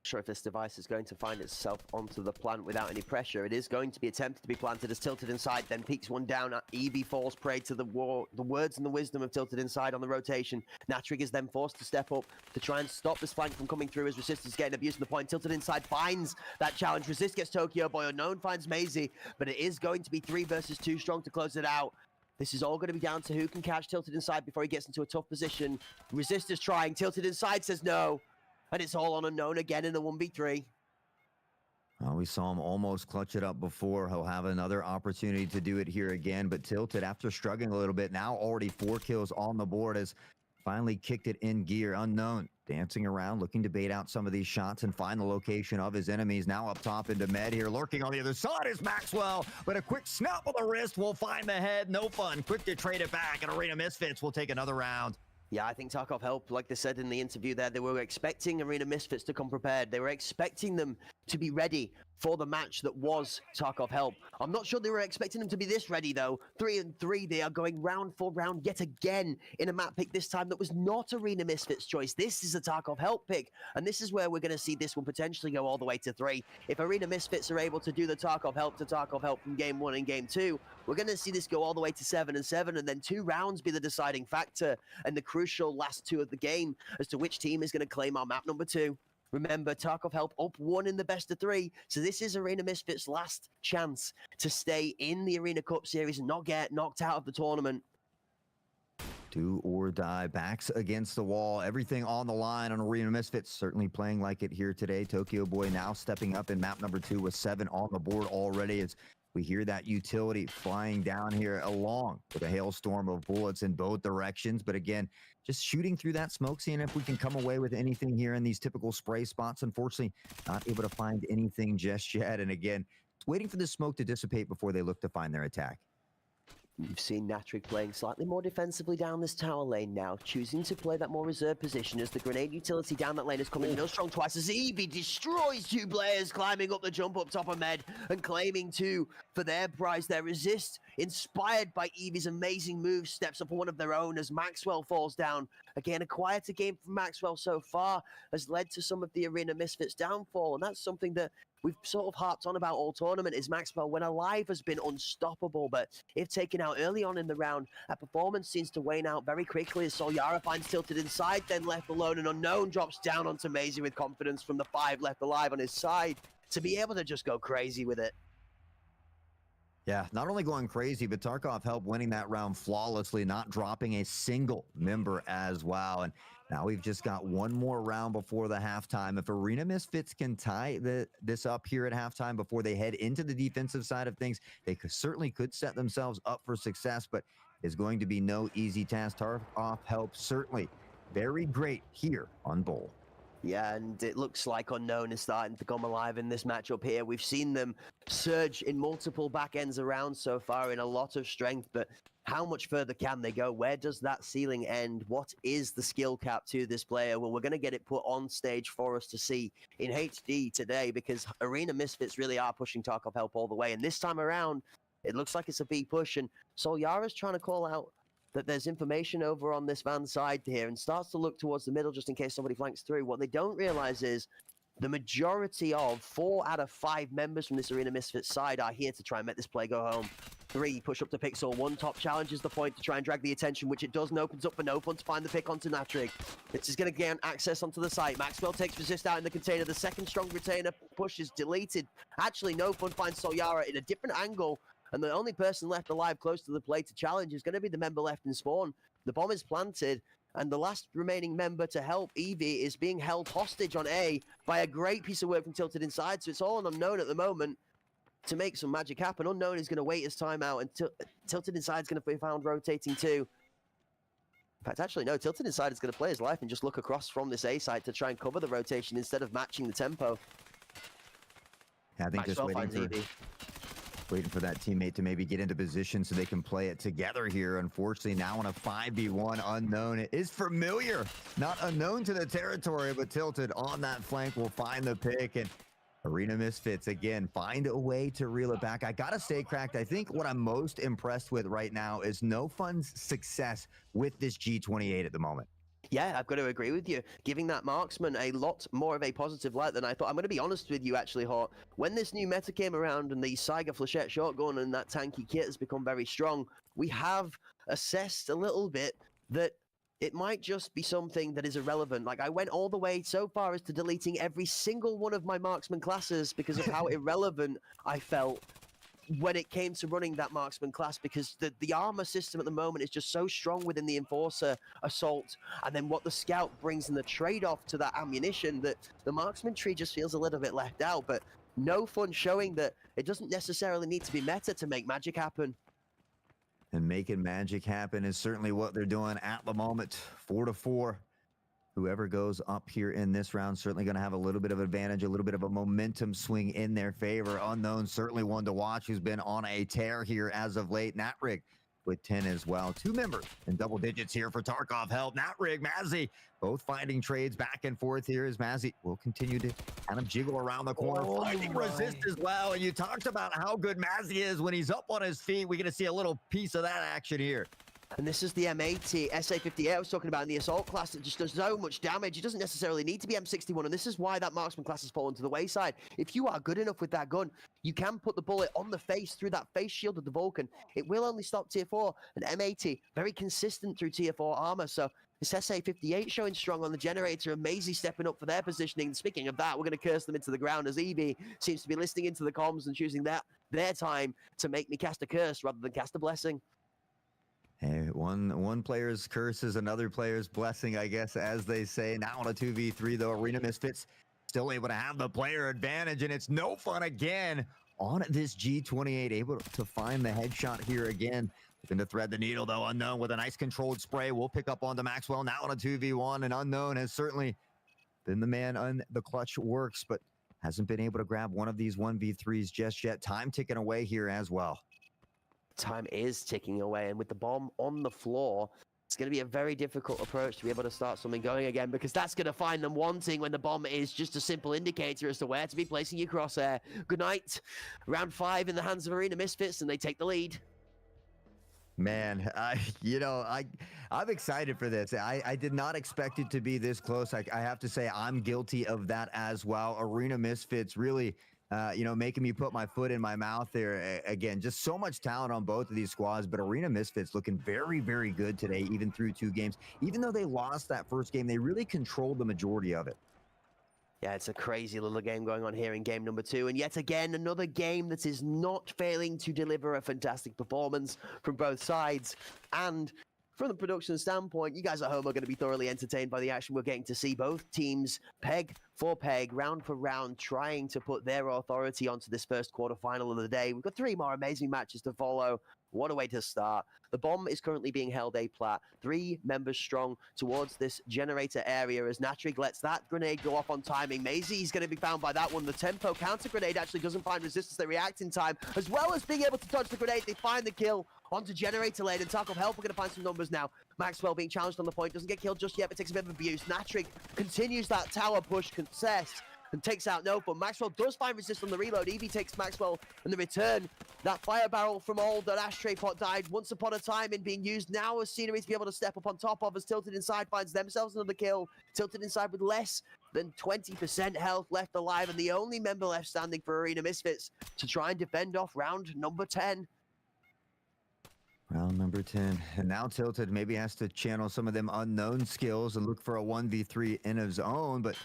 Sure if this device is going to find itself onto the plant without any pressure. It is going to be attempted to be planted as Tilted Inside then peeks one down. Eevee falls prey to the words and the wisdom of Tilted Inside on the rotation. Natrig is then forced to step up to try and stop this flank from coming through as Resist is getting abused from the point. Tilted Inside finds that challenge. Resist gets Tokyo Boy. Unknown finds Maisie, but it is going to be 3 versus 2 strong to close it out. This is all going to be down to who can catch Tilted Inside before he gets into a tough position. Resist is trying. Tilted Inside says no. And it's all on Unknown again in the 1v3. Well, we saw him almost clutch it up before. He'll have another opportunity to do it here again. But Tilted, after struggling a little bit, now already 4 kills on the board, has finally kicked it in gear. Unknown dancing around, looking to bait out some of these shots and find the location of his enemies. Now up top into med here. Lurking on the other side is Maxwell. But a quick snap of the wrist will find the head. No Fun. Quick to trade it back. And Arena Misfits will take another round. Yeah, I think Tarkov helped. Like they said in the interview there, they were expecting Arena Misfits to come prepared. They were expecting them to be ready for the match that was Tarkov Help. I'm not sure they were expecting them to be this ready, though. 3-3, they are going round for round yet again in a map pick this time that was not Arena Misfits' choice. This is a Tarkov Help pick, and this is where we're going to see this one potentially go all the way to 3. If Arena Misfits are able to do the Tarkov Help to Tarkov Help from game 1 and game 2, we're going to see this go all the way to 7-7, and then 2 rounds be the deciding factor and the crucial last 2 of the game as to which team is going to claim our map number 2. Remember, Tarkov Help up 1 in the best of 3, so this is Arena Misfits' last chance to stay in the Arena Cup series and not get knocked out of the tournament. Do or die, backs against the wall, everything on the line on Arena Misfits, certainly playing like it here today. Tokyo Boy now stepping up in map number 2 with 7 on the board already. As We hear that utility flying down here along with a hailstorm of bullets in both directions. But again, just shooting through that smoke, seeing if we can come away with anything here in these typical spray spots. Unfortunately, not able to find anything just yet. And again, waiting for the smoke to dissipate before they look to find their attack. You've seen Natrig playing slightly more defensively down this tower lane now, choosing to play that more reserved position as the grenade utility down that lane is coming real strong twice as Eevee destroys two players, climbing up the jump up top of Med and claiming two for their prize. Their resist, inspired by Eevee's amazing moves, steps up for one of their own as Maxwell falls down. Again, a quieter game from Maxwell so far has led to some of the Arena Misfits' downfall, and that's something that we've sort of harped on about all tournament. Is Maxwell, when alive, has been unstoppable, but if taken out early on in the round, that performance seems to wane out very quickly as Solyara finds Tilted inside, then left alone, and Unknown drops down onto Maisie with confidence from the 5 left alive on his side to be able to just go crazy with it. Yeah, not only going crazy, but Tarkov helped winning that round flawlessly, not dropping a single member as well. And now we've just got one more round before the halftime. If Arena Misfits can tie this up here at halftime before they head into the defensive side of things, they certainly could set themselves up for success, but it's going to be no easy task. Tarkov help certainly very great here on Bowl. Yeah, and it looks like Unknown is starting to come alive in this matchup here. We've seen them surge in multiple back ends around so far in a lot of strength, but how much further can they go? Where does that ceiling end? What is the skill cap to this player? Well, we're going to get it put on stage for us to see in HD today, because Arena Misfits really are pushing Tarkov Help all the way. And this time around, it looks like it's a big push, and Solyara's trying to call out that there's information over on this van side here and starts to look towards the middle just in case somebody flanks through. What they don't realize is the majority of 4 out of 5 members from this Arena Misfits side are here to try and make this play go home. 3 push up to Pixel. 1 top challenges the point to try and drag the attention, which it does, and opens up for No Fun to find the pick onto Natrig. This is going to gain access onto the site. Maxwell takes resist out in the container. The second strong retainer push is deleted. Actually, No Fun finds Solyara in a different angle, and the only person left alive close to the play to challenge is going to be the member left in spawn. The bomb is planted, and the last remaining member to help, Eevee, is being held hostage on A by a great piece of work from Tilted inside, so it's all on Unknown at the moment to make some magic happen. Unknown is going to wait his time out, and Tilted inside is going to be found rotating too. In fact, actually, no, Tilted inside is going to play his life and just look across from this A site to try and cover the rotation instead of matching the tempo. I think Maxwell just waiting for that teammate to maybe get into position so they can play it together here. Unfortunately, now on a 5v1, Unknown it is familiar, not unknown to the territory, but Tilted on that flank will find the pick, and Arena Misfits again find a way to reel it back. I gotta say, Cracked, I think what I'm most impressed with right now is No Fun's success with this G28 at the moment. Yeah, I've got to agree with you. Giving that marksman a lot more of a positive light than I thought. I'm going to be honest with you, actually, Hort. When this new meta came around and the Saiga Flechette shotgun and that tanky kit has become very strong, we have assessed a little bit that it might just be something that is irrelevant. Like, I went all the way so far as to deleting every single one of my marksman classes because of how irrelevant I felt when it came to running that marksman class, because the armor system at the moment is just so strong within the Enforcer assault, and then what the scout brings in the trade-off to that ammunition, that the marksman tree just feels a little bit left out. But No Fun showing that it doesn't necessarily need to be meta to make magic happen. And making magic happen is certainly what they're doing at the moment. 4-4. Whoever goes up here in this round certainly going to have a little bit of advantage, a little bit of a momentum swing in their favor. Unknown, certainly one to watch, who's been on a tear here as of late. Natrig with 10 as well. 2 members in double digits here for Tarkov Help. Natrig, Mazzy, both finding trades back and forth here as Mazzy will continue to kind of jiggle around the corner, finding resist as well. And you talked about how good Mazzy is when he's up on his feet. We're going to see a little piece of that action here. And this is the M80 SA58 I was talking about in the assault class. It just does so much damage. It doesn't necessarily need to be M61, and this is why that marksman class has fallen to the wayside. If you are good enough with that gun, you can put the bullet on the face through that face shield of the Vulcan. It will only stop tier 4, and M80, very consistent through tier 4 armor. So this SA58 showing strong on the generator, and Maisie stepping up for their positioning. And speaking of that, we're going to curse them into the ground as Eevee seems to be listening into the comms and choosing their time to make me cast a curse rather than cast a blessing. Hey, one player's curse is another player's blessing, I guess, as they say. Now on a 2v3, though, Arena Misfits still able to have the player advantage, and it's No Fun again on this G28, able to find the headshot here again. Looking to thread the needle, though. Unknown with a nice controlled spray. We'll pick up onto Maxwell now on a 2v1, and Unknown has certainly been the man on the clutch works, but hasn't been able to grab one of these 1v3s just yet. Time ticking away here as well. Time is ticking away, and with the bomb on the floor, it's going to be a very difficult approach to be able to start something going again, because that's going to find them wanting when the bomb is just a simple indicator as to where to be placing your crosshair. Good night. Round 5 in the hands of Arena Misfits, and they take the lead. Man, I'm excited for this. I did not expect it to be this close. I have to say I'm guilty of that as well. Arena Misfits really, making me put my foot in my mouth there. Again, just so much talent on both of these squads, but Arena Misfits looking very, very good today, even through 2 games. Even though they lost that first game, they really controlled the majority of it. Yeah, it's a crazy little game going on here in game number 2. And yet again, another game that is not failing to deliver a fantastic performance from both sides. And from the production standpoint, you guys at home are going to be thoroughly entertained by the action we're getting to see. Both teams, peg for peg, round for round, trying to put their authority onto this first quarterfinal of the day. We've got 3 more amazing matches to follow. What a way to start. The bomb is currently being held A plat, 3 members strong towards this generator area as Natrig lets that grenade go off on timing. Maisie is going to be found by that one. The tempo counter grenade actually doesn't find resistance. They react in time, as well as being able to dodge the grenade. They find the kill onto generator lane, and Tarkov Help are going to find some numbers now. Maxwell being challenged on the point, doesn't get killed just yet, but takes a bit of abuse. Natrig continues that tower push contest and takes out Nofun. Maxwell does find resist on the reload. Evie takes Maxwell in the return. That fire barrel from old, that ashtray pot died once upon a time in being used now as scenery to be able to step up on top of, as Tilted Inside finds themselves another kill. Tilted Inside with less than 20% health left alive, and the only member left standing for Arena Misfits to try and defend off round number 10. Round number 10. And now Tilted maybe has to channel some of them unknown skills and look for a 1v3 in his own, but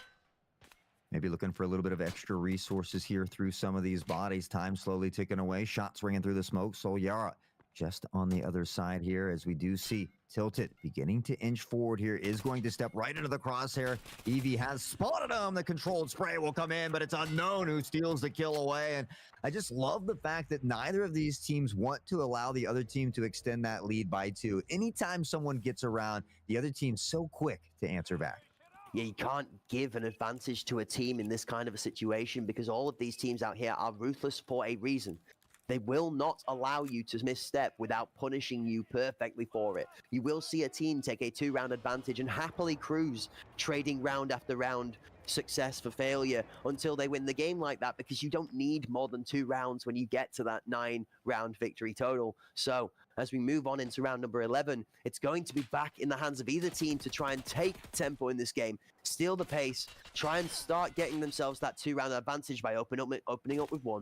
maybe looking for a little bit of extra resources here through some of these bodies. Time slowly ticking away. Shots ringing through the smoke. Solyara just on the other side here, as we do see Tilted beginning to inch forward here. Is going to step right into the crosshair. Evie has spotted him. The controlled spray will come in, but it's Unknown who steals the kill away. And I just love the fact that neither of these teams want to allow the other team to extend that lead by 2. Anytime someone gets around, the other team's so quick to answer back. Yeah, you can't give an advantage to a team in this kind of a situation, because all of these teams out here are ruthless for a reason. They will not allow you to misstep without punishing you perfectly for it. You will see a team take a 2-round advantage and happily cruise, trading round after round, success for failure, until they win the game like that, because you don't need more than 2 rounds when you get to that 9-round victory total. So as we move on into round number 11, it's going to be back in the hands of either team to try and take tempo in this game, steal the pace, try and start getting themselves that 2-round advantage by opening up with 1.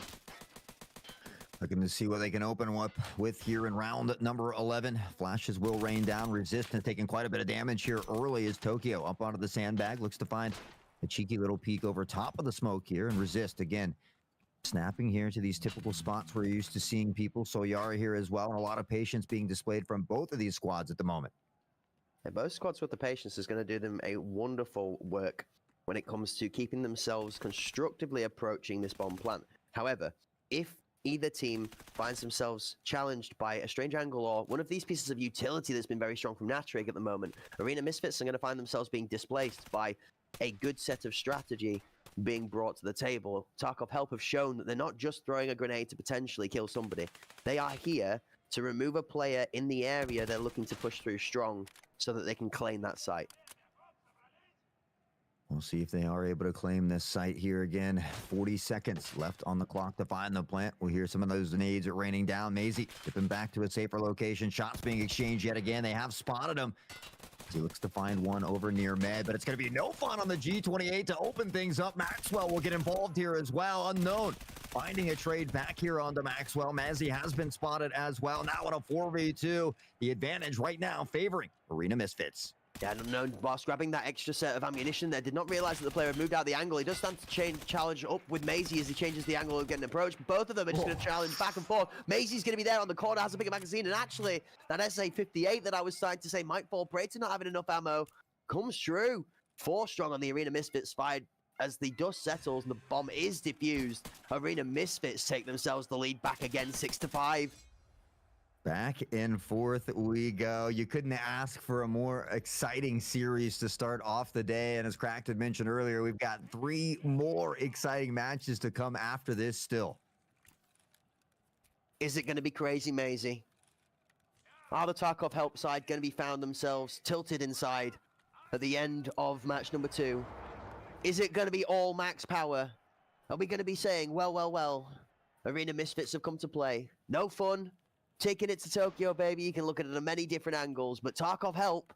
Looking to see what they can open up with here in round number 11. Flashes will rain down. Resistance taking quite a bit of damage here early as Tokyo up onto the sandbag. Looks to find a cheeky little peek over top of the smoke here, and Resist again snapping here to these typical spots where you're used to seeing people. So Yara here as well, and a lot of patience being displayed from both of these squads at the moment. Yeah, both squads with the patience is going to do them a wonderful work when it comes to keeping themselves constructively approaching this bomb plant. However, if either team finds themselves challenged by a strange angle or one of these pieces of utility that's been very strong from Natrig at the moment, Arena Misfits are going to find themselves being displaced by a good set of strategy being brought to the table. Tarkov Help have shown that they're not just throwing a grenade to potentially kill somebody. They are here to remove a player in the area they're looking to push through strong so that they can claim that site. We'll see if they are able to claim this site here again. 40 seconds left on the clock to find the plant. We'll hear some of those nades are raining down. Maisie dipping back to a safer location. Shots being exchanged yet again. They have spotted him. He looks to find one over near Med, but it's going to be no fun on the G28 to open things up. Maxwell will get involved here as well. Unknown finding a trade back here onto Maxwell. Mazzy has been spotted as well. Now on a 4v2. The advantage right now favoring Arena Misfits. Yeah, Unknown boss grabbing that extra set of ammunition there. Did not realize that the player had moved out the angle. He does stand to challenge up with Maisie as he changes the angle of getting approached. Both of them are just going to challenge back and forth. Maisie's going to be there on the corner, has a bigger magazine, and actually, that SA-58 that I was starting to say might fall prey to not having enough ammo comes true. 4 strong on the Arena Misfits side. as the dust settles and the bomb is defused, Arena Misfits take themselves the lead back again, 6-5. Back and forth we go. You couldn't ask for a more exciting series to start off the day. And as Cracked had mentioned earlier, we've got 3 more exciting matches to come after this still. Is it going to be crazy, Maisie? Are the Tarkov help side going to be found themselves tilted inside at the end of match number 2? Is it going to be all max power? Are we going to be saying, well, Arena Misfits have come to play? No fun. Taking it to Tokyo, baby. You can look at it at many different angles, but Tarkov help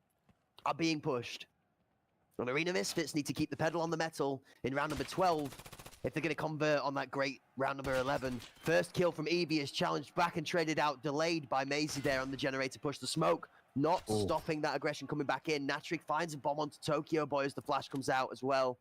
are being pushed. And Arena Misfits need to keep the pedal on the metal in round number 12 if they're going to convert on that great round number 11. First kill from Eevee is challenged back and traded out, delayed by Maisie there on the generator push. The smoke not stopping that aggression coming back in. Natrik finds a bomb onto Tokyo Boy as the flash comes out as well.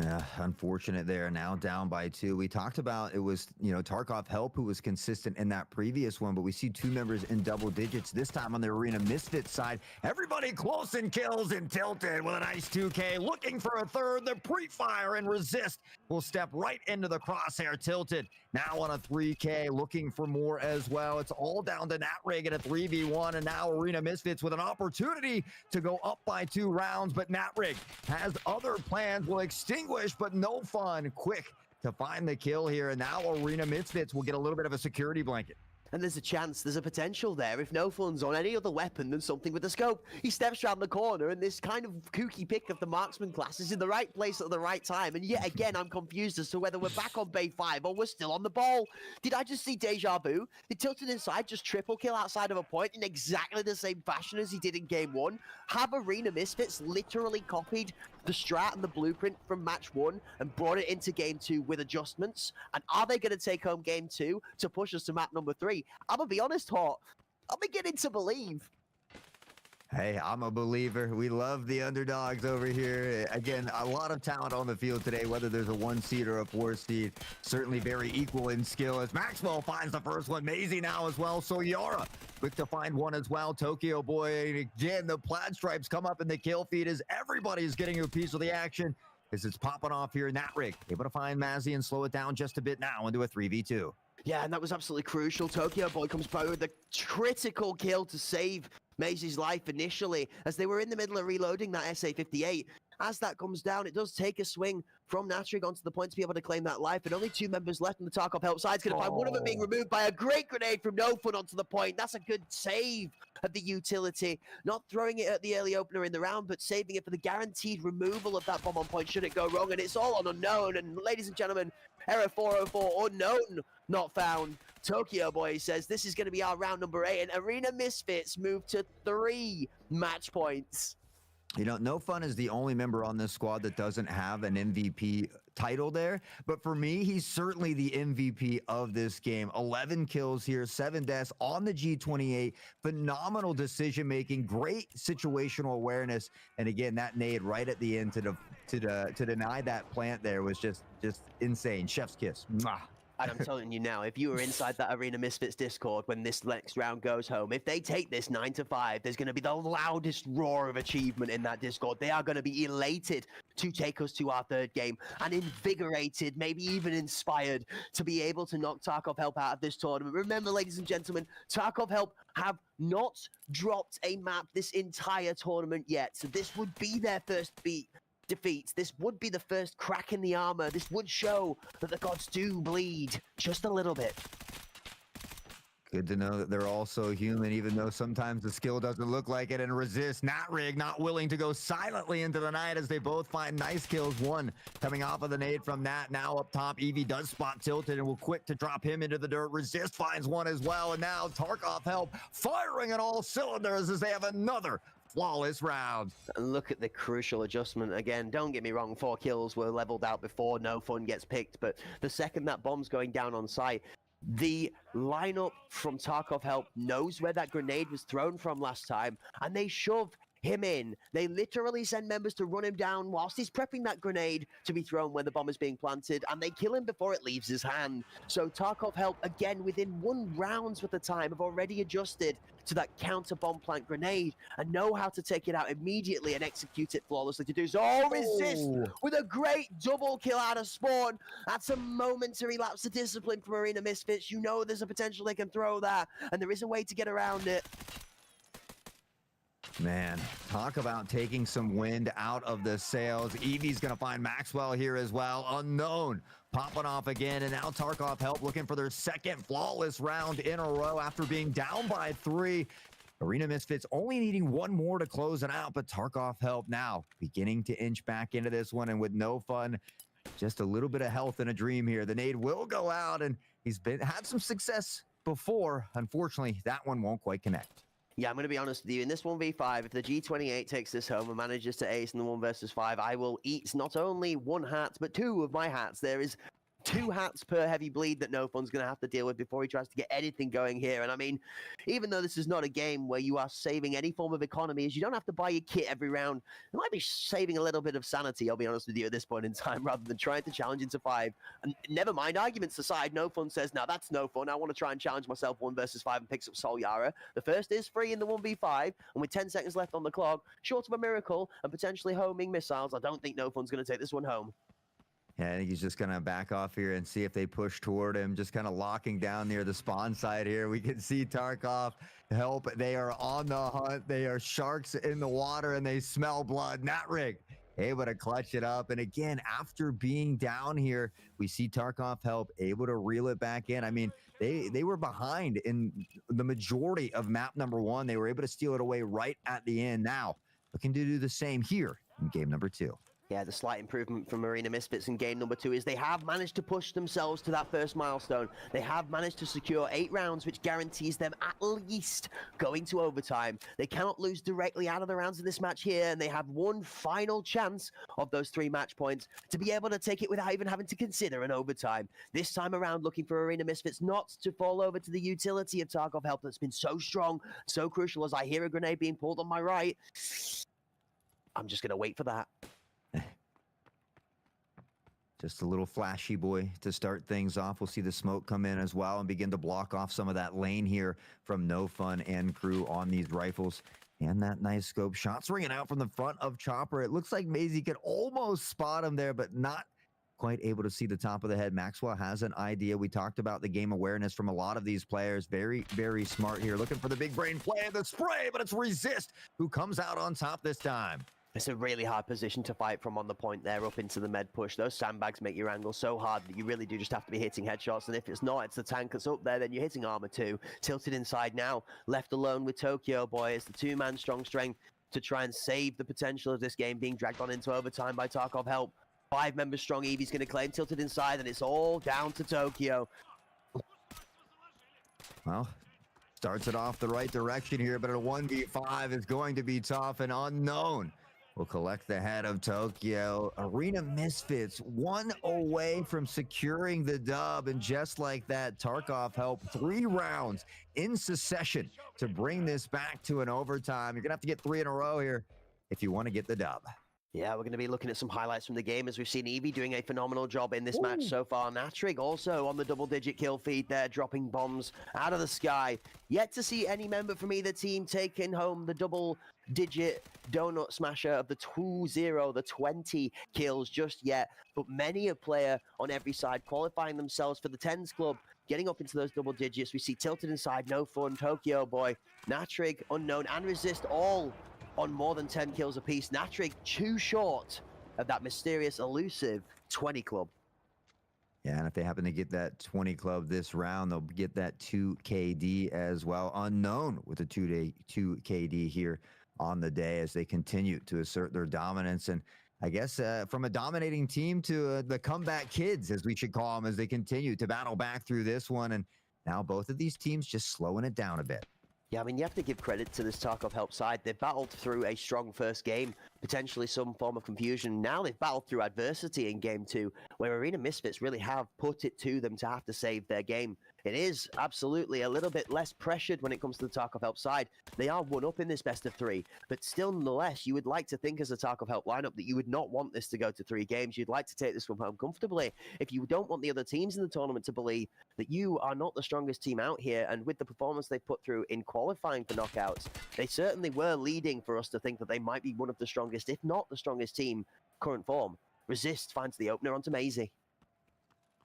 Yeah, unfortunate there. Now down by 2. We talked about it was, Tarkov Help who was consistent in that previous one, but we see 2 members in double digits this time on the Arena Misfits side. Everybody close in kills and Tilted with a nice 2K. Looking for a third. The pre-fire and Resist will step right into the crosshair. Tilted now on a 3K, looking for more as well. It's all down to Natrig at a 3v1, and now Arena Misfits with an opportunity to go up by 2 rounds, but Natrig has other plans. Will extinguish, but no fun. Quick to find the kill here, and now Arena Misfits will get a little bit of a security blanket. And there's a chance, there's a potential there. If No Fun's on any other weapon than something with a scope, he steps around the corner, and this kind of kooky pick of the marksman class is in the right place at the right time. And yet again, I'm confused as to whether we're back on Bay 5 or we're still on the ball. Did I just see deja vu? Did Tilted Inside just triple kill outside of a point in exactly the same fashion as he did in game 1? Have Arena Misfits literally copied the strat and the blueprint from match 1 and brought it into game 2 with adjustments? And are they going to take home game 2 to push us to map number 3? I'm gonna be honest, Hot. I'm beginning to believe. Hey, I'm a believer. We love the underdogs over here. Again, a lot of talent on the field today, whether there's a 1 seed or a 4 seed. Certainly very equal in skill as Maxwell finds the first one. Maisie now as well. So Yara quick to find one as well. Tokyo Boy, and again, the plaid stripes come up in the kill feed as everybody's getting a piece of the action as it's popping off here. Natrig able to find Mazzy and slow it down just a bit now into a 3v2. Yeah, and that was absolutely crucial. Tokyo Boy comes by with a critical kill to save Maisie's life initially as they were in the middle of reloading that SA-58. As that comes down, it does take a swing from Natrig onto the point to be able to claim that life, and only 2 members left on the Tarkov help side. It's going to find one of them being removed by a great grenade from No Fun onto the point. That's a good save of the utility. Not throwing it at the early opener in the round, but saving it for the guaranteed removal of that bomb on point should it go wrong, and it's all on unknown. And ladies and gentlemen, Error 404, unknown, not found. Tokyo Boy says this is going to be our round number 8, and Arena Misfits move to 3 match points. No Fun is the only member on this squad that doesn't have an MVP title there, but for me, he's certainly the MVP of this game. 11 kills here, 7 deaths on the G28. Phenomenal decision making, great situational awareness, and again, that nade right at the end to deny that plant there was just insane. Chef's kiss. Mwah. And I'm telling you now, if you were inside that Arena Misfits Discord when this next round goes home, if they take this 9-5, there's going to be the loudest roar of achievement in that Discord. They are going to be elated to take us to our 3rd game and invigorated, maybe even inspired to be able to knock Tarkov Help out of this tournament. Remember, ladies and gentlemen, Tarkov Help have not dropped a map this entire tournament yet. So this would be their first defeats. This would be the first crack in the armor. This would show that the gods do bleed just a little bit. Good to know that they're also human, even though sometimes the skill doesn't look like it. And Resist, Natrig not willing to go silently into the night as they both find nice kills. One coming off of the nade from Nat. Now up top, Eevee does spot Tilted and will quick to drop him into the dirt. Resist finds one as well. And now Tarkov Help firing on all cylinders as they have another flawless round. And look at the crucial adjustment again. Don't get me wrong, 4 kills were leveled out before No Fun gets picked, but the second that bomb's going down on site, the lineup from Tarkov Help knows where that grenade was thrown from last time, and they shove him in. They literally send members to run him down whilst he's prepping that grenade to be thrown when the bomb is being planted, and they kill him before it leaves his hand. So Tarkov Help, again, within 1 rounds with the time, have already adjusted to that counter bomb plant grenade and know how to take it out immediately and execute it flawlessly to do so. Oh, resist with a great double kill out of spawn. That's a momentary lapse of discipline from Arena Misfits. You know there's a potential they can throw that, and there is a way to get around it. Man, talk about taking some wind out of the sails. Eevee's going to find Maxwell here as well. Unknown popping off again, and now Tarkov Help looking for their second flawless round in a row after being down by 3. Arena Misfits only needing 1 more to close it out, but Tarkov Help now beginning to inch back into this one, and with no fun, just a little bit of health in a dream here. The nade will go out, and he's had some success before. Unfortunately, that one won't quite connect. Yeah, I'm going to be honest with you. In this 1v5, if the G28 takes this home and manages to ace in the 1 versus 5, I will eat not only 1 hat, but 2 of my hats. There is 2 hats per heavy bleed that No Fun's going to have to deal with before he tries to get anything going here. And I mean, even though this is not a game where you are saving any form of economy, as you don't have to buy your kit every round, you might be saving a little bit of sanity, I'll be honest with you, at this point in time, rather than trying to challenge into 5. And never mind, arguments aside, No Fun says, now that's no fun. I want to try and challenge myself 1 versus 5 and picks up Sol Yara. The first is free in the 1v5, and with 10 seconds left on the clock, short of a miracle and potentially homing missiles, I don't think No Fun's going to take this one home. Yeah, I think he's just going to back off here and see if they push toward him, just kind of locking down near the spawn side here. We can see Tarkov Help. They are on the hunt. They are sharks in the water, and they smell blood. Natrig able to clutch it up. And again, after being down here, we see Tarkov Help able to reel it back in. I mean, they were behind in the majority of map number 1. They were able to steal it away right at the end. Now, looking to do the same here in game number 2. Yeah, the slight improvement from Arena Misfits in game number 2 is they have managed to push themselves to that first milestone. They have managed to secure 8 rounds, which guarantees them at least going to overtime. They cannot lose directly out of the rounds in this match here, and they have 1 final chance of those 3 match points to be able to take it without even having to consider an overtime. This time around, looking for Arena Misfits not to fall over to the utility of Tarkov Help that's been so strong, so crucial. As I hear a grenade being pulled on my right, I'm just going to wait for that. Just a little flashy boy to start things off. We'll see the smoke come in as well and begin to block off some of that lane here from No Fun and crew on these rifles. And that nice scope. Shots ringing out from the front of Chopper. It looks like Maisie could almost spot him there, but not quite able to see the top of the head. Maxwell has an idea. We talked about the game awareness from a lot of these players. Very, very smart here. Looking for the big brain play, the spray, but it's Resist who comes out on top this time. It's a really hard position to fight from on the point there, up into the med push. Those sandbags make your angle so hard that you really do just have to be hitting headshots. And if it's not, it's the tank that's up there, then you're hitting armor too. Tilted inside now, left alone with Tokyo Boy. It's the 2-man strong strength to try and save the potential of this game being dragged on into overtime by Tarkov Help. 5 members strong, Eevee's going to claim Tilted inside, and it's all down to Tokyo. Well, starts it off the right direction here, but a 1v5 is going to be tough. And Unknown will collect the head of Tokyo. Arena Misfits 1 away from securing the dub, and just like that, Tarkov Help 3 rounds in succession to bring this back to an overtime. You're gonna have to get 3 in a row here if you want to get the dub. Yeah, we're going to be looking at some highlights from the game as we've seen Eevee doing a phenomenal job in this match so far. Natrig also on the double-digit kill feed there, dropping bombs out of the sky. Yet to see any member from either team taking home the double-digit donut smasher of the 2-0, the 20 kills just yet. But many a player on every side qualifying themselves for the 10s club, getting up into those double digits. We see Tilted inside, No Fun, Tokyo Boy, Natrig, Unknown, and Resist all on more than 10 kills apiece. Natrig too short of that mysterious, elusive 20 club. Yeah, and if they happen to get that 20 club this round, they'll get that 2 KD as well. Unknown with a 2 KD here on the day as they continue to assert their dominance. And I guess from a dominating team to the comeback kids, as we should call them, as they continue to battle back through this one. And now both of these teams just slowing it down a bit. Yeah, I mean, you have to give credit to this Tarkov Help side. They've battled through a strong first game, potentially some form of confusion. Now they've battled through adversity in game 2, where Arena Misfits really have put it to them to have to save their game. it is absolutely a little bit less pressured when it comes to the Tarkov Help side. They are one up in this best of 3, but still nonetheless, you would like to think as a Tarkov Help lineup that you would not want this to go to 3 games. You'd like to take this one home comfortably. If you don't want the other teams in the tournament to believe that you are not the strongest team out here, and with the performance they put through in qualifying for knockouts, they certainly were leading for us to think that they might be one of the strongest, if not the strongest team, current form. Resist finds the opener onto Maisie.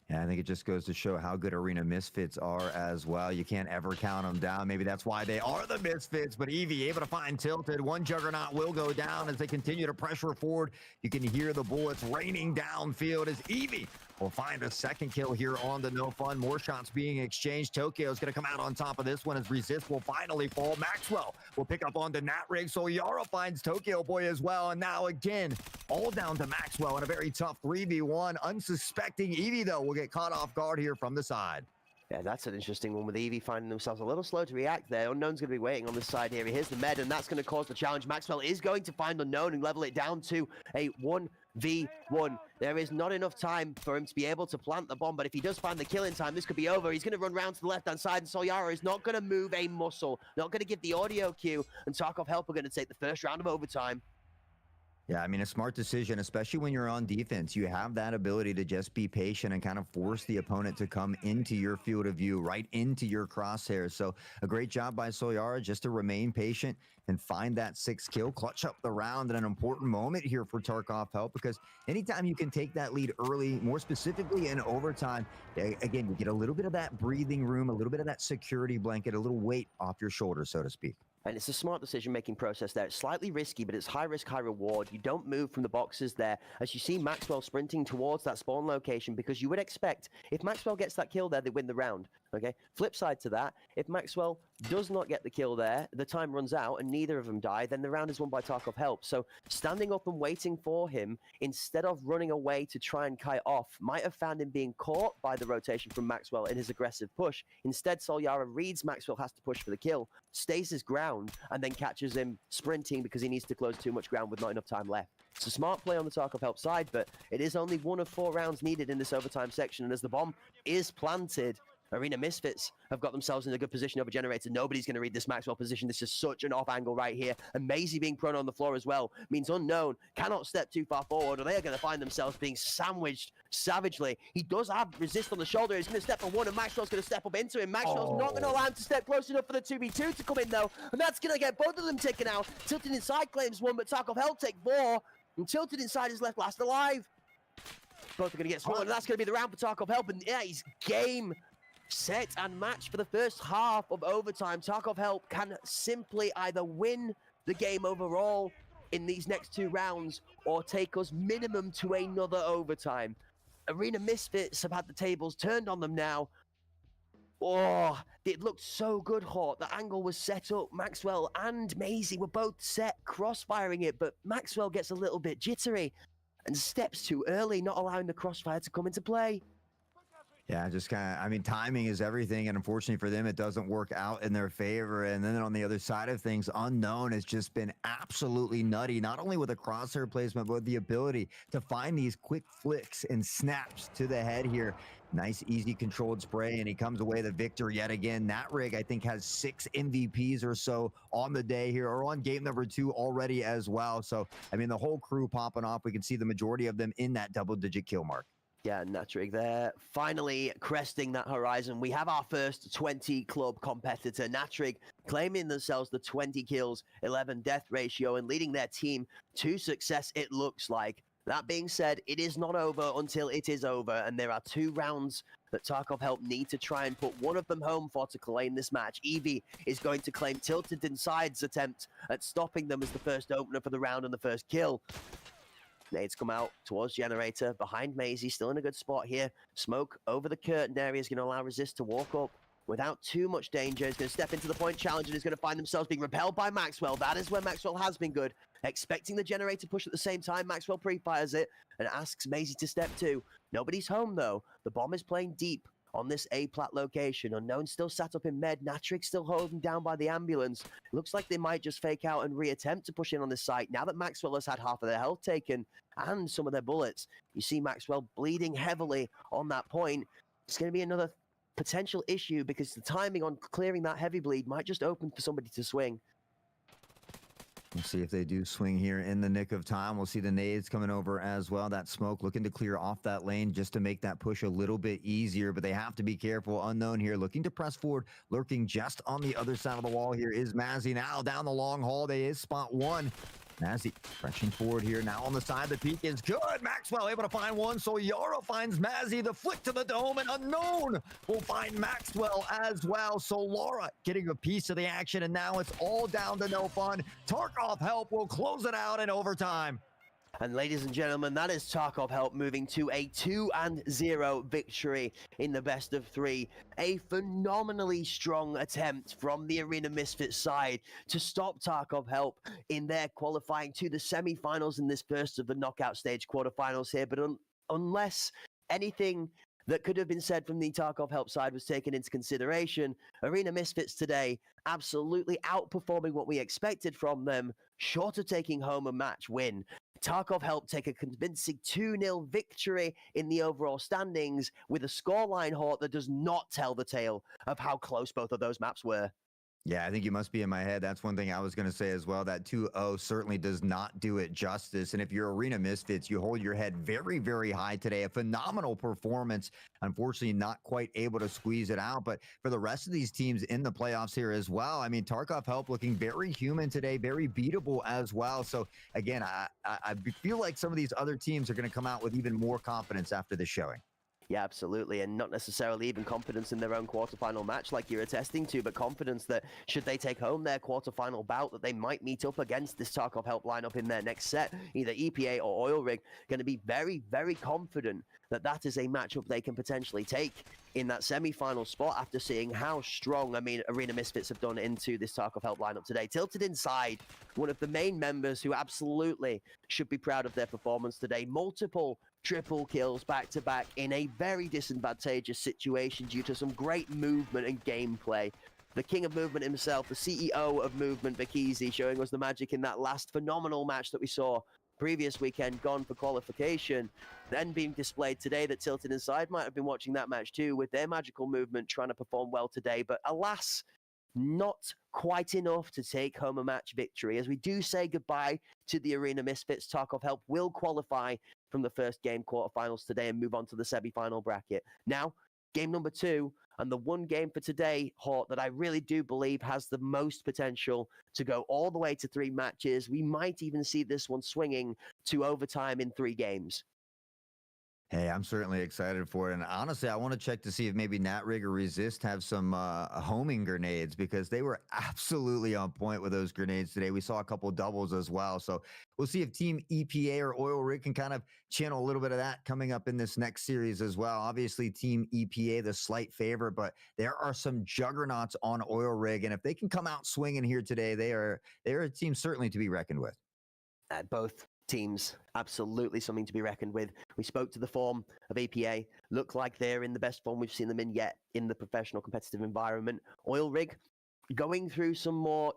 Yeah, I think it just goes to show how good Arena Misfits are as well. You can't ever count them down. Maybe that's why they are the Misfits, but Eevee able to find Tilted. One Juggernaut will go down as they continue to pressure forward. You can hear the bullets raining downfield as Eevee will find a second kill here on the No Fun. More shots being exchanged. Tokyo's going to come out on top of this one as Resist will finally fall. Maxwell will pick up on the Natrig. So Yara finds Tokyo Boy as well. And now again, all down to Maxwell in a very tough 3v1. Unsuspecting Eevee, though, will get caught off guard here from the side. Yeah, that's an interesting one with Eevee finding themselves a little slow to react there. Unknown's going to be waiting on this side here. Here's the med, and that's going to cause the challenge. Maxwell is going to find Unknown and level it down to a 1v1. There is not enough time for him to be able to plant the bomb, but if he does find the kill in time, this could be over. He's going to run round to the left-hand side, and Solyara is not going to move a muscle, not going to give the audio cue, and Tarkov Help are going to take the first round of overtime. Yeah, I mean, a smart decision, especially when you're on defense. You have that ability to just be patient and kind of force the opponent to come into your field of view, right into your crosshairs. So a great job by Solyara just to remain patient and find that 6th kill, clutch up the round at an important moment here for Tarkov Help, because anytime you can take that lead early, more specifically in overtime, again, you get a little bit of that breathing room, a little bit of that security blanket, a little weight off your shoulders, so to speak. And it's a smart decision-making process there. It's slightly risky, but it's high risk, high reward. You don't move from the boxes there. As you see Maxwell sprinting towards that spawn location, because you would expect, if Maxwell gets that kill there, they win the round, okay? Flip side to that, if Maxwell does not get the kill there, the time runs out and neither of them die, then the round is won by Tarkov Help. So standing up and waiting for him, instead of running away to try and kite off, might have found him being caught by the rotation from Maxwell in his aggressive push. Instead, Solyara reads Maxwell has to push for the kill, stays his ground, and then catches him sprinting because he needs to close too much ground with not enough time left. It's a smart play on the Tarkov Help side, but it is only 1 of 4 rounds needed in this overtime section, and as the bomb is planted, Arena Misfits have got themselves in a good position over Generator. Nobody's going to read this Maxwell position. This is such an off angle right here. And Maisie being prone on the floor as well means Unknown cannot step too far forward, or they are going to find themselves being sandwiched savagely. He does have Resist on the shoulder. He's going to step on one, and Maxwell's going to step up into him. Maxwell's not going to allow him to step close enough for the 2v2 to come in, though. And that's going to get both of them taken out. Tilted Inside claims 1, but Tarkov Help take 4. And Tilted Inside is left last alive. Both are going to get swallowed, and that's going to be the round for Tarkov Help. And yeah, he's game, set and match for the first half of overtime. Tarkov Help can simply either win the game overall in these next 2 rounds or take us minimum to another overtime. Arena Misfits have had the tables turned on them now. Oh, it looked so good, Hort. The angle was set up. Maxwell and Maisie were both set, crossfiring it, but Maxwell gets a little bit jittery and steps too early, not allowing the crossfire to come into play. Yeah, just kind of, I mean, timing is everything, and unfortunately for them, it doesn't work out in their favor. And then on the other side of things, Unknown has just been absolutely nutty, not only with a crosshair placement, but with the ability to find these quick flicks and snaps to the head here. Nice, easy, controlled spray, and he comes away the victor yet again. Natrig, I think, has 6 MVPs or so on the day here, or on game number 2 already as well. So, I mean, the whole crew popping off. We can see the majority of them in that double-digit kill mark. Yeah, Natrig there, finally cresting that horizon. We have our first 20 club competitor, Natrig, claiming themselves the 20 kills, 11 death ratio, and leading their team to success, it looks like. That being said, it is not over until it is over, and there are 2 rounds that Tarkov Help need to try and put one of them home for to claim this match. Eevee is going to claim Tilted Inside's attempt at stopping them as the first opener for the round and the first kill. Nades come out towards Generator, behind Maisie, still in a good spot here. Smoke over the curtain area is going to allow Resist to walk up without too much danger. He's going to step into the point challenge and is going to find themselves being repelled by Maxwell. That is where Maxwell has been good. Expecting the Generator push at the same time, Maxwell pre-fires it and asks Maisie to step 2. Nobody's home though. The bomb is playing deep on this A-plat location. Unknown still sat up in med. Natrig still holding down by the ambulance. Looks like they might just fake out and reattempt to push in on this site. Now that Maxwell has had half of their health taken and some of their bullets, you see Maxwell bleeding heavily on that point. It's going to be another potential issue because the timing on clearing that heavy bleed might just open for somebody to swing. We'll see if they do swing here in the nick of time. We'll see the nades coming over as well. That smoke looking to clear off that lane just to make that push a little bit easier, but they have to be careful. Unknown here looking to press forward, lurking just on the other side of the wall here is Mazzy. Now down the long haul, they is spot one. Mazzy pressing forward here now on the side. The peak is good. Maxwell able to find one. So Yara finds Mazzy. The flick to the dome, and Unknown will find Maxwell as well. So Laura getting a piece of the action, and now it's all down to no fun. Tarkov Help will close it out in overtime. And ladies and gentlemen, that is Tarkov Help moving to a 2-0 victory in the best of three. A phenomenally strong attempt from the Arena Misfits side to stop Tarkov Help in their qualifying to the semi-finals in this first of the knockout stage quarterfinals here. But unless anything that could have been said from the Tarkov Help side was taken into consideration, Arena Misfits today absolutely outperforming what we expected from them, short of taking home a match win. Tarkov Help take a convincing 2-0 victory in the overall standings with a scoreline, Hort, that does not tell the tale of how close both of those maps were. Yeah, I think you must be in my head. That's one thing I was going to say as well. That 2-0 certainly does not do it justice. And if you're Arena Misfits, you hold your head very, very high today. A phenomenal performance. Unfortunately, not quite able to squeeze it out. But for the rest of these teams in the playoffs here as well, I mean, Tarkov Help looking very human today, very beatable as well. So again, I feel like some of these other teams are going to come out with even more confidence after this showing. Yeah, absolutely. And not necessarily even confidence in their own quarterfinal match like you're attesting to, but confidence that should they take home their quarterfinal bout, that they might meet up against this Tarkov Help lineup in their next set, either EPA or Oil Rig, going to be very, very confident that that is a matchup they can potentially take in that semi-final spot after seeing how strong, I mean, Arena Misfits have done into this Tarkov Help lineup today. Tilted Inside, one of the main members who absolutely should be proud of their performance today. Multiple triple kills back-to-back in a very disadvantageous situation due to some great movement and gameplay. The king of movement himself, the CEO of movement, Bikizi, showing us the magic in that last phenomenal match that we saw previous weekend, gone for qualification, then being displayed today. That Tilted Inside might have been watching that match too, with their magical movement trying to perform well today, but alas, not quite enough to take home a match victory. As we do say goodbye to the Arena Misfits, Tarkov Help will qualify from the first game quarterfinals today and move on to the semi-final bracket. Now, game number 2, and the one game for today, Hort, that I really do believe has the most potential to go all the way to 3 matches. We might even see this one swinging to overtime in 3 games. Hey, I'm certainly excited for it. And honestly, I want to check to see if maybe NatRig or Resist have some homing grenades, because they were absolutely on point with those grenades today. We saw a couple doubles as well. So we'll see if Team EPA or Oil Rig can kind of channel a little bit of that coming up in this next series as well. Obviously, Team EPA, the slight favorite, but there are some juggernauts on Oil Rig. And if they can come out swinging here today, they're a team certainly to be reckoned with. Both teams absolutely something to be reckoned with. We spoke to the form of EPA. Look like they're in the best form we've seen them in yet in the professional competitive environment. Oil Rig going through some more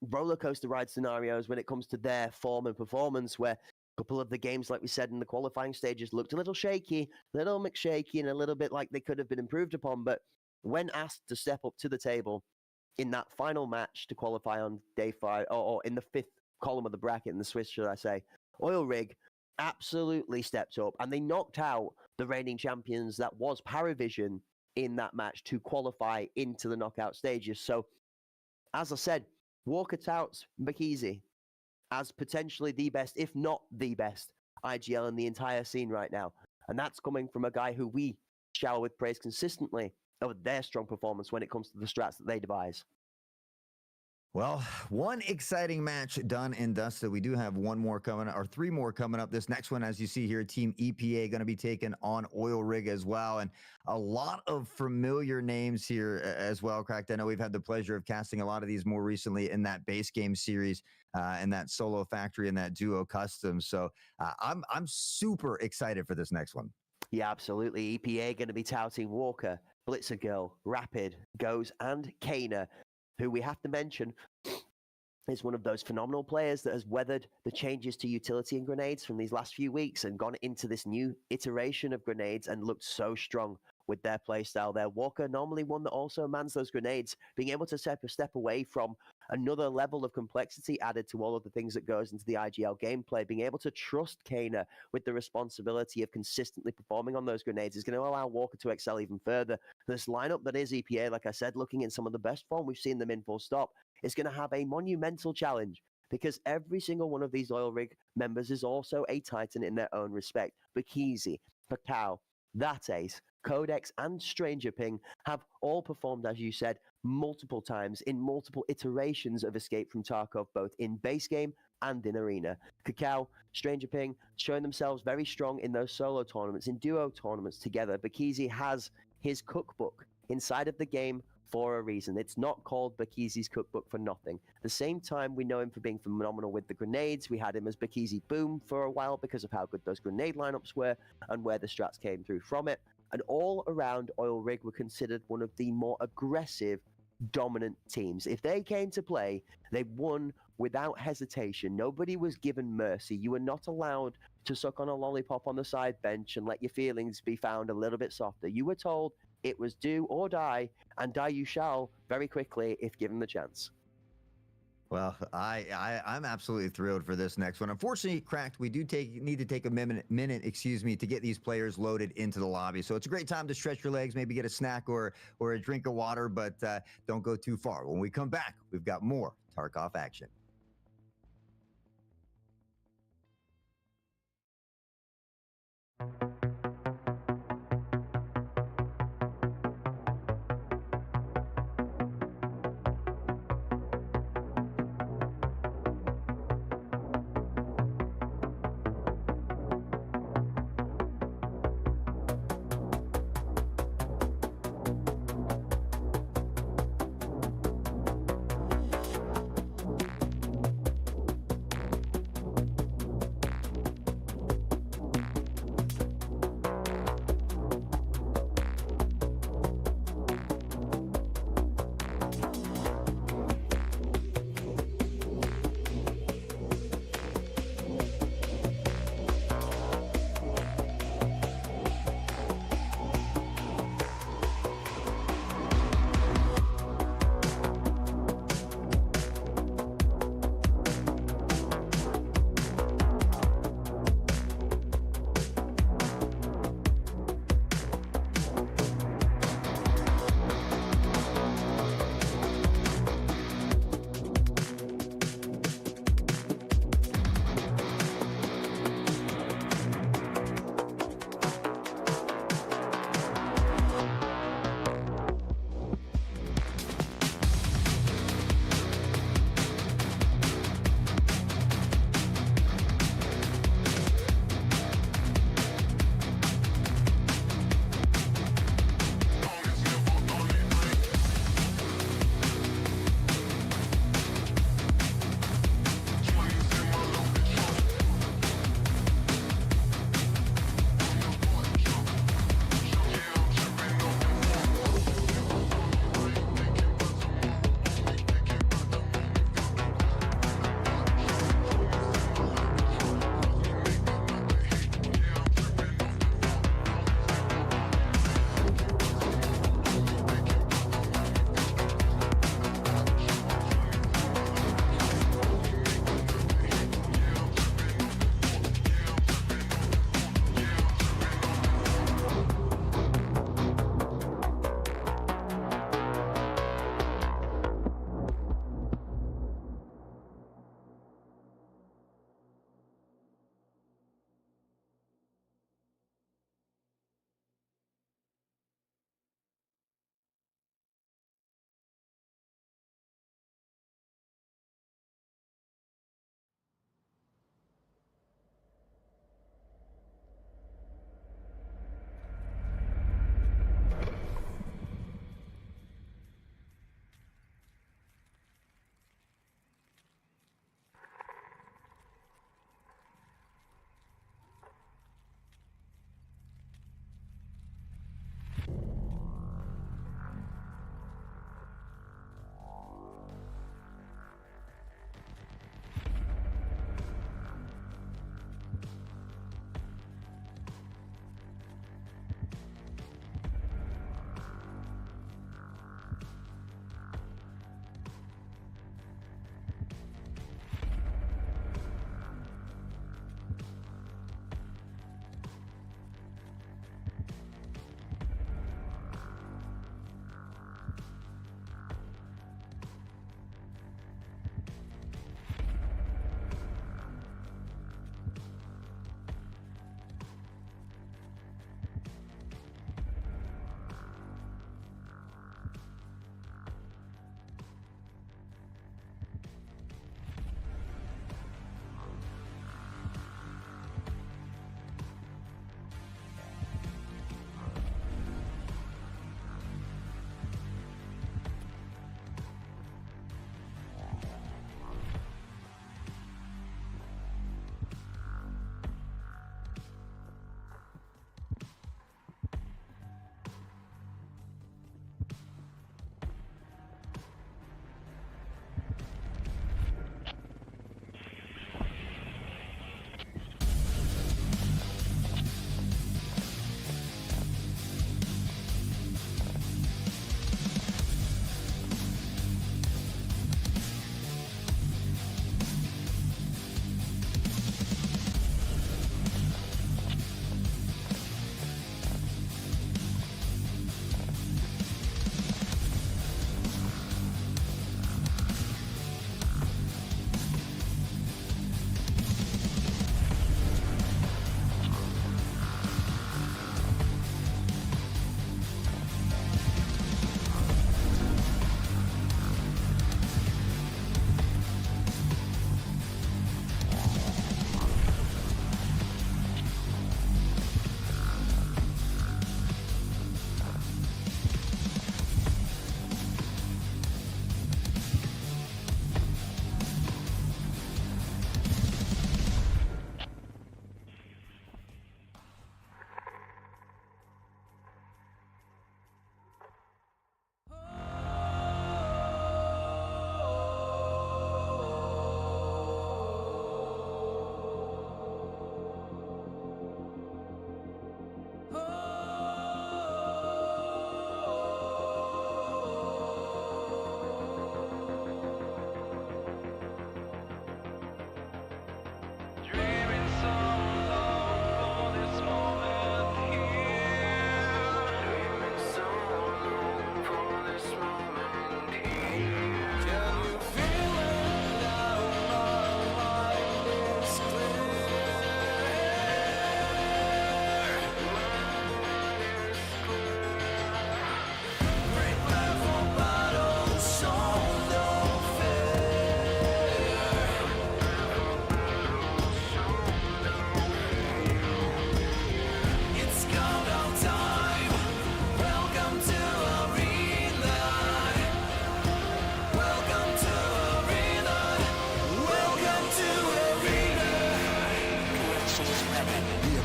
roller coaster ride scenarios when it comes to their form and performance, where a couple of the games, like we said in the qualifying stages, looked a little shaky, a little McShaky, and a little bit like they could have been improved upon. But when asked to step up to the table in that final match to qualify on day 5, or in the 5th column of the bracket in the Swiss, should I say, Oil Rig absolutely stepped up, and they knocked out the reigning champions that was Paravision in that match to qualify into the knockout stages. So, as I said, Walker touts Bikizi as potentially the best, if not the best, IGL in the entire scene right now. And that's coming from a guy who we shower with praise consistently of their strong performance when it comes to the strats that they devise. Well, one exciting match done and dusted. We do have one more coming, or 3 more coming up. This next one, as you see here, Team EPA going to be taking on Oil Rig as well. And a lot of familiar names here as well, Cracked. I know we've had the pleasure of casting a lot of these more recently in that base game series, and that Solo Factory and that Duo Custom. So I'm super excited for this next one. Yeah, absolutely. EPA going to be touting Walker, Blitzer Girl, Rapid, Goes, and Kana, who we have to mention is one of those phenomenal players that has weathered the changes to utility and grenades from these last few weeks and gone into this new iteration of grenades and looked so strong with their playstyle there. Walker, normally one that also mans those grenades, being able to step away from another level of complexity added to all of the things that goes into the IGL gameplay. Being able to trust Kana with the responsibility of consistently performing on those grenades is going to allow Walker to excel even further. This lineup that is EPA, like I said, looking in some of the best form we've seen them in full stop, is going to have a monumental challenge, because every single one of these Oil Rig members is also a Titan in their own respect. Bakizi, Pakao, That Ace, Codex, and Stranger Ping have all performed, as you said, multiple times in multiple iterations of Escape from Tarkov, both in base game and in arena. Kakao, Stranger Ping, showing themselves very strong in those solo tournaments, in duo tournaments together. Bakizi has his cookbook inside of the game for a reason. It's not called Bakizi's cookbook for nothing. At the same time, we know him for being phenomenal with the grenades. We had him as Bakizi Boom for a while because of how good those grenade lineups were and where the strats came through from it. And all around, Oil Rig were considered one of the more aggressive, dominant teams. If they came to play, they won without hesitation. Nobody was given mercy. You were not allowed to suck on a lollipop on the side bench and let your feelings be found a little bit softer. You were told it was do or die, and die you shall very quickly if given the chance. Well, I'm absolutely thrilled for this next one. Unfortunately, Cracked, we do need to take a minute, to get these players loaded into the lobby. So it's a great time to stretch your legs, maybe get a snack or a drink of water, but don't go too far. When we come back, we've got more Tarkov action.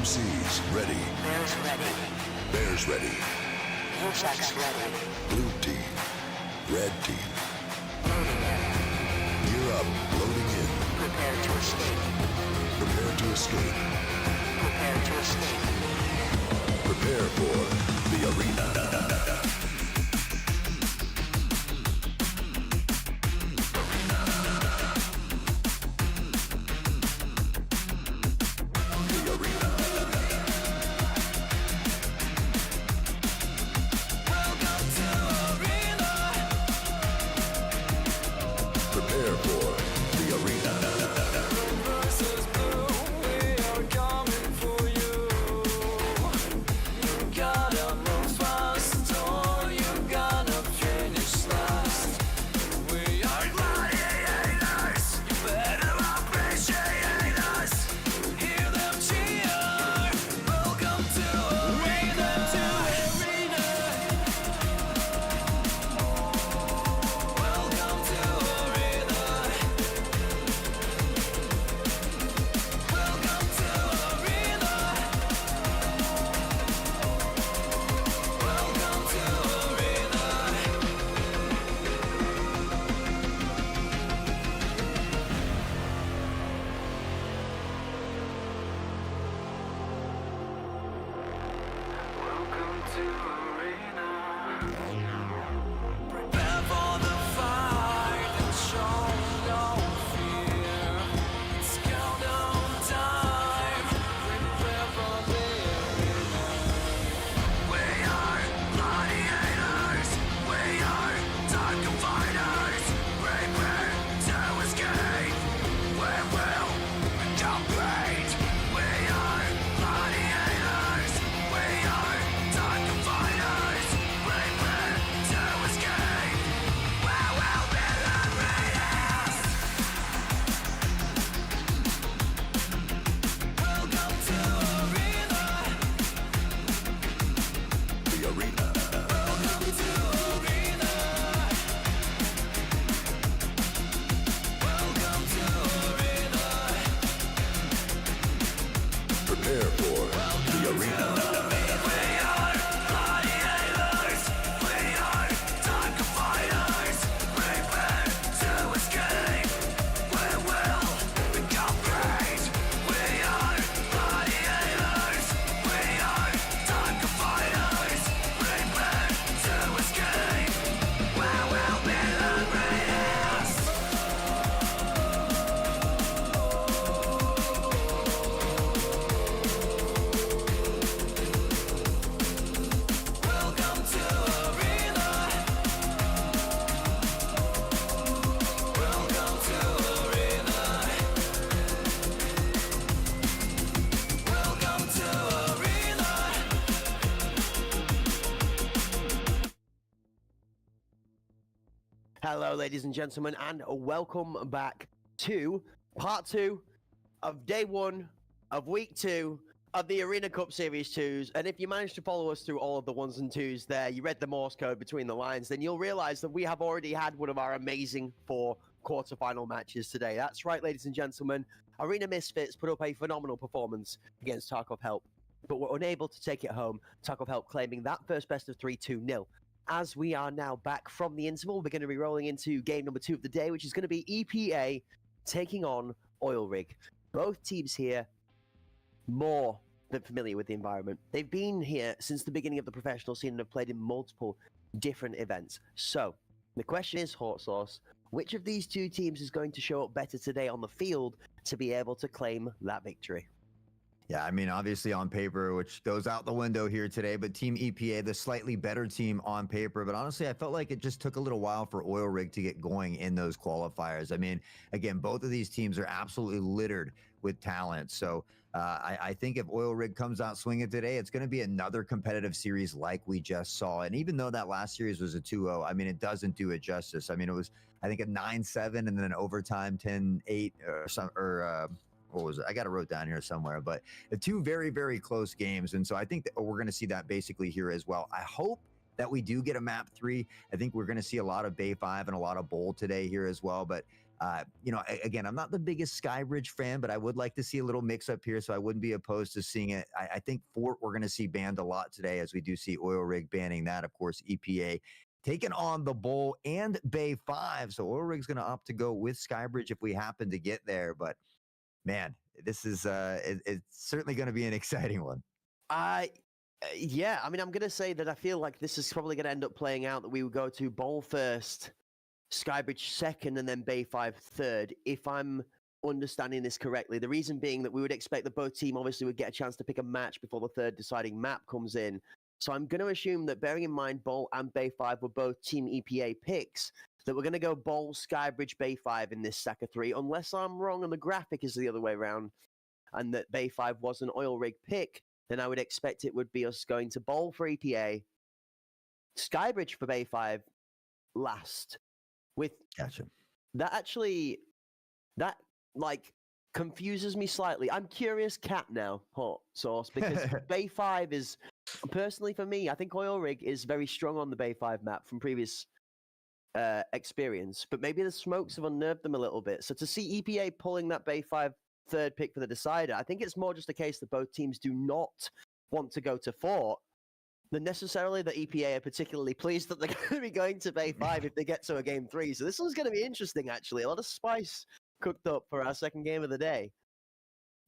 MCs ready. Bears ready. Bears ready. Vortex ready. Blue team. Red team. Loading in. Gear up. Loading in. Prepare to escape. Prepare to escape. Prepare to escape. Prepare for the arena. Prepare for the arena. Prepare for the arena. Hello, ladies and gentlemen, and welcome back to part 2 of day 1 of week 2 of the Arena Cup Series 2s. And if you managed to follow us through all of the 1s and 2s there, you read the Morse code between the lines, then you'll realize that we have already had one of our amazing 4 quarterfinal matches today. That's right, ladies and gentlemen. Arena Misfits put up a phenomenal performance against Tarkov Help, but were unable to take it home. Tarkov Help claiming that first best of 3 2-0. As we are now back from the interval, we're going to be rolling into game number 2 of the day, which is going to be EPA taking on Oil Rig. Both teams here more than familiar with the environment. They've been here since the beginning of the professional scene and have played in multiple different events. So, the question is, Hot Sauce, which of these two teams is going to show up better today on the field to be able to claim that victory? Yeah, I mean, obviously on paper, which goes out the window here today, but Team EPA, the slightly better team on paper. But honestly, I felt like it just took a little while for Oil Rig to get going in those qualifiers. I mean, again, both of these teams are absolutely littered with talent. So I think if Oil Rig comes out swinging today, it's going to be another competitive series like we just saw. And even though that last series was a 2-0, I mean, it doesn't do it justice. I mean, it was, I think, a 9-7 and then an overtime 10-8 or what was it? I got it wrote down here somewhere, but the two very, very close games. And so I think that we're going to see that basically here as well. I hope that we do get a map 3. I think we're going to see a lot of Bay 5 and a lot of Bowl today here as well. But Again, I'm not the biggest Skybridge fan, but I would like to see a little mix up here, so I wouldn't be opposed to seeing it. I think Fort we're going to see banned a lot today, as we do see Oil Rig banning that. Of course, EPA taking on the Bowl and Bay 5. So Oil Rig's going to opt to go with Skybridge if we happen to get there. But man, this is it's certainly going to be an exciting one. Yeah, I mean, I'm going to say that I feel like this is probably going to end up playing out that we would go to Bowl first, Skybridge second, and then Bay 5 third, if I'm understanding this correctly. The reason being that we would expect that both team obviously would get a chance to pick a match before the third deciding map comes in. So I'm going to assume that, bearing in mind Bowl and Bay 5 were both Team EPA picks, that we're going to go Bowl, Skybridge, Bay 5 in this stack of 3, unless I'm wrong and the graphic is the other way around, and that Bay 5 was an Oil Rig pick, then I would expect it would be us going to Bowl for EPA, Skybridge for Bay 5 last. With Gotcha. that like confuses me slightly. I'm curious cat now, hot sauce, because Bay 5 is, personally for me, I think Oil Rig is very strong on the Bay 5 map from previous experience, but maybe the smokes have unnerved them a little bit. So to see EPA pulling that Bay 5 third pick for the decider, I think it's more just a case that both teams do not want to go to Fort than necessarily that EPA are particularly pleased that they're going to be going to Bay 5 if they get to a game 3. So this one's going to be interesting, actually. A lot of spice cooked up for our second game of the day.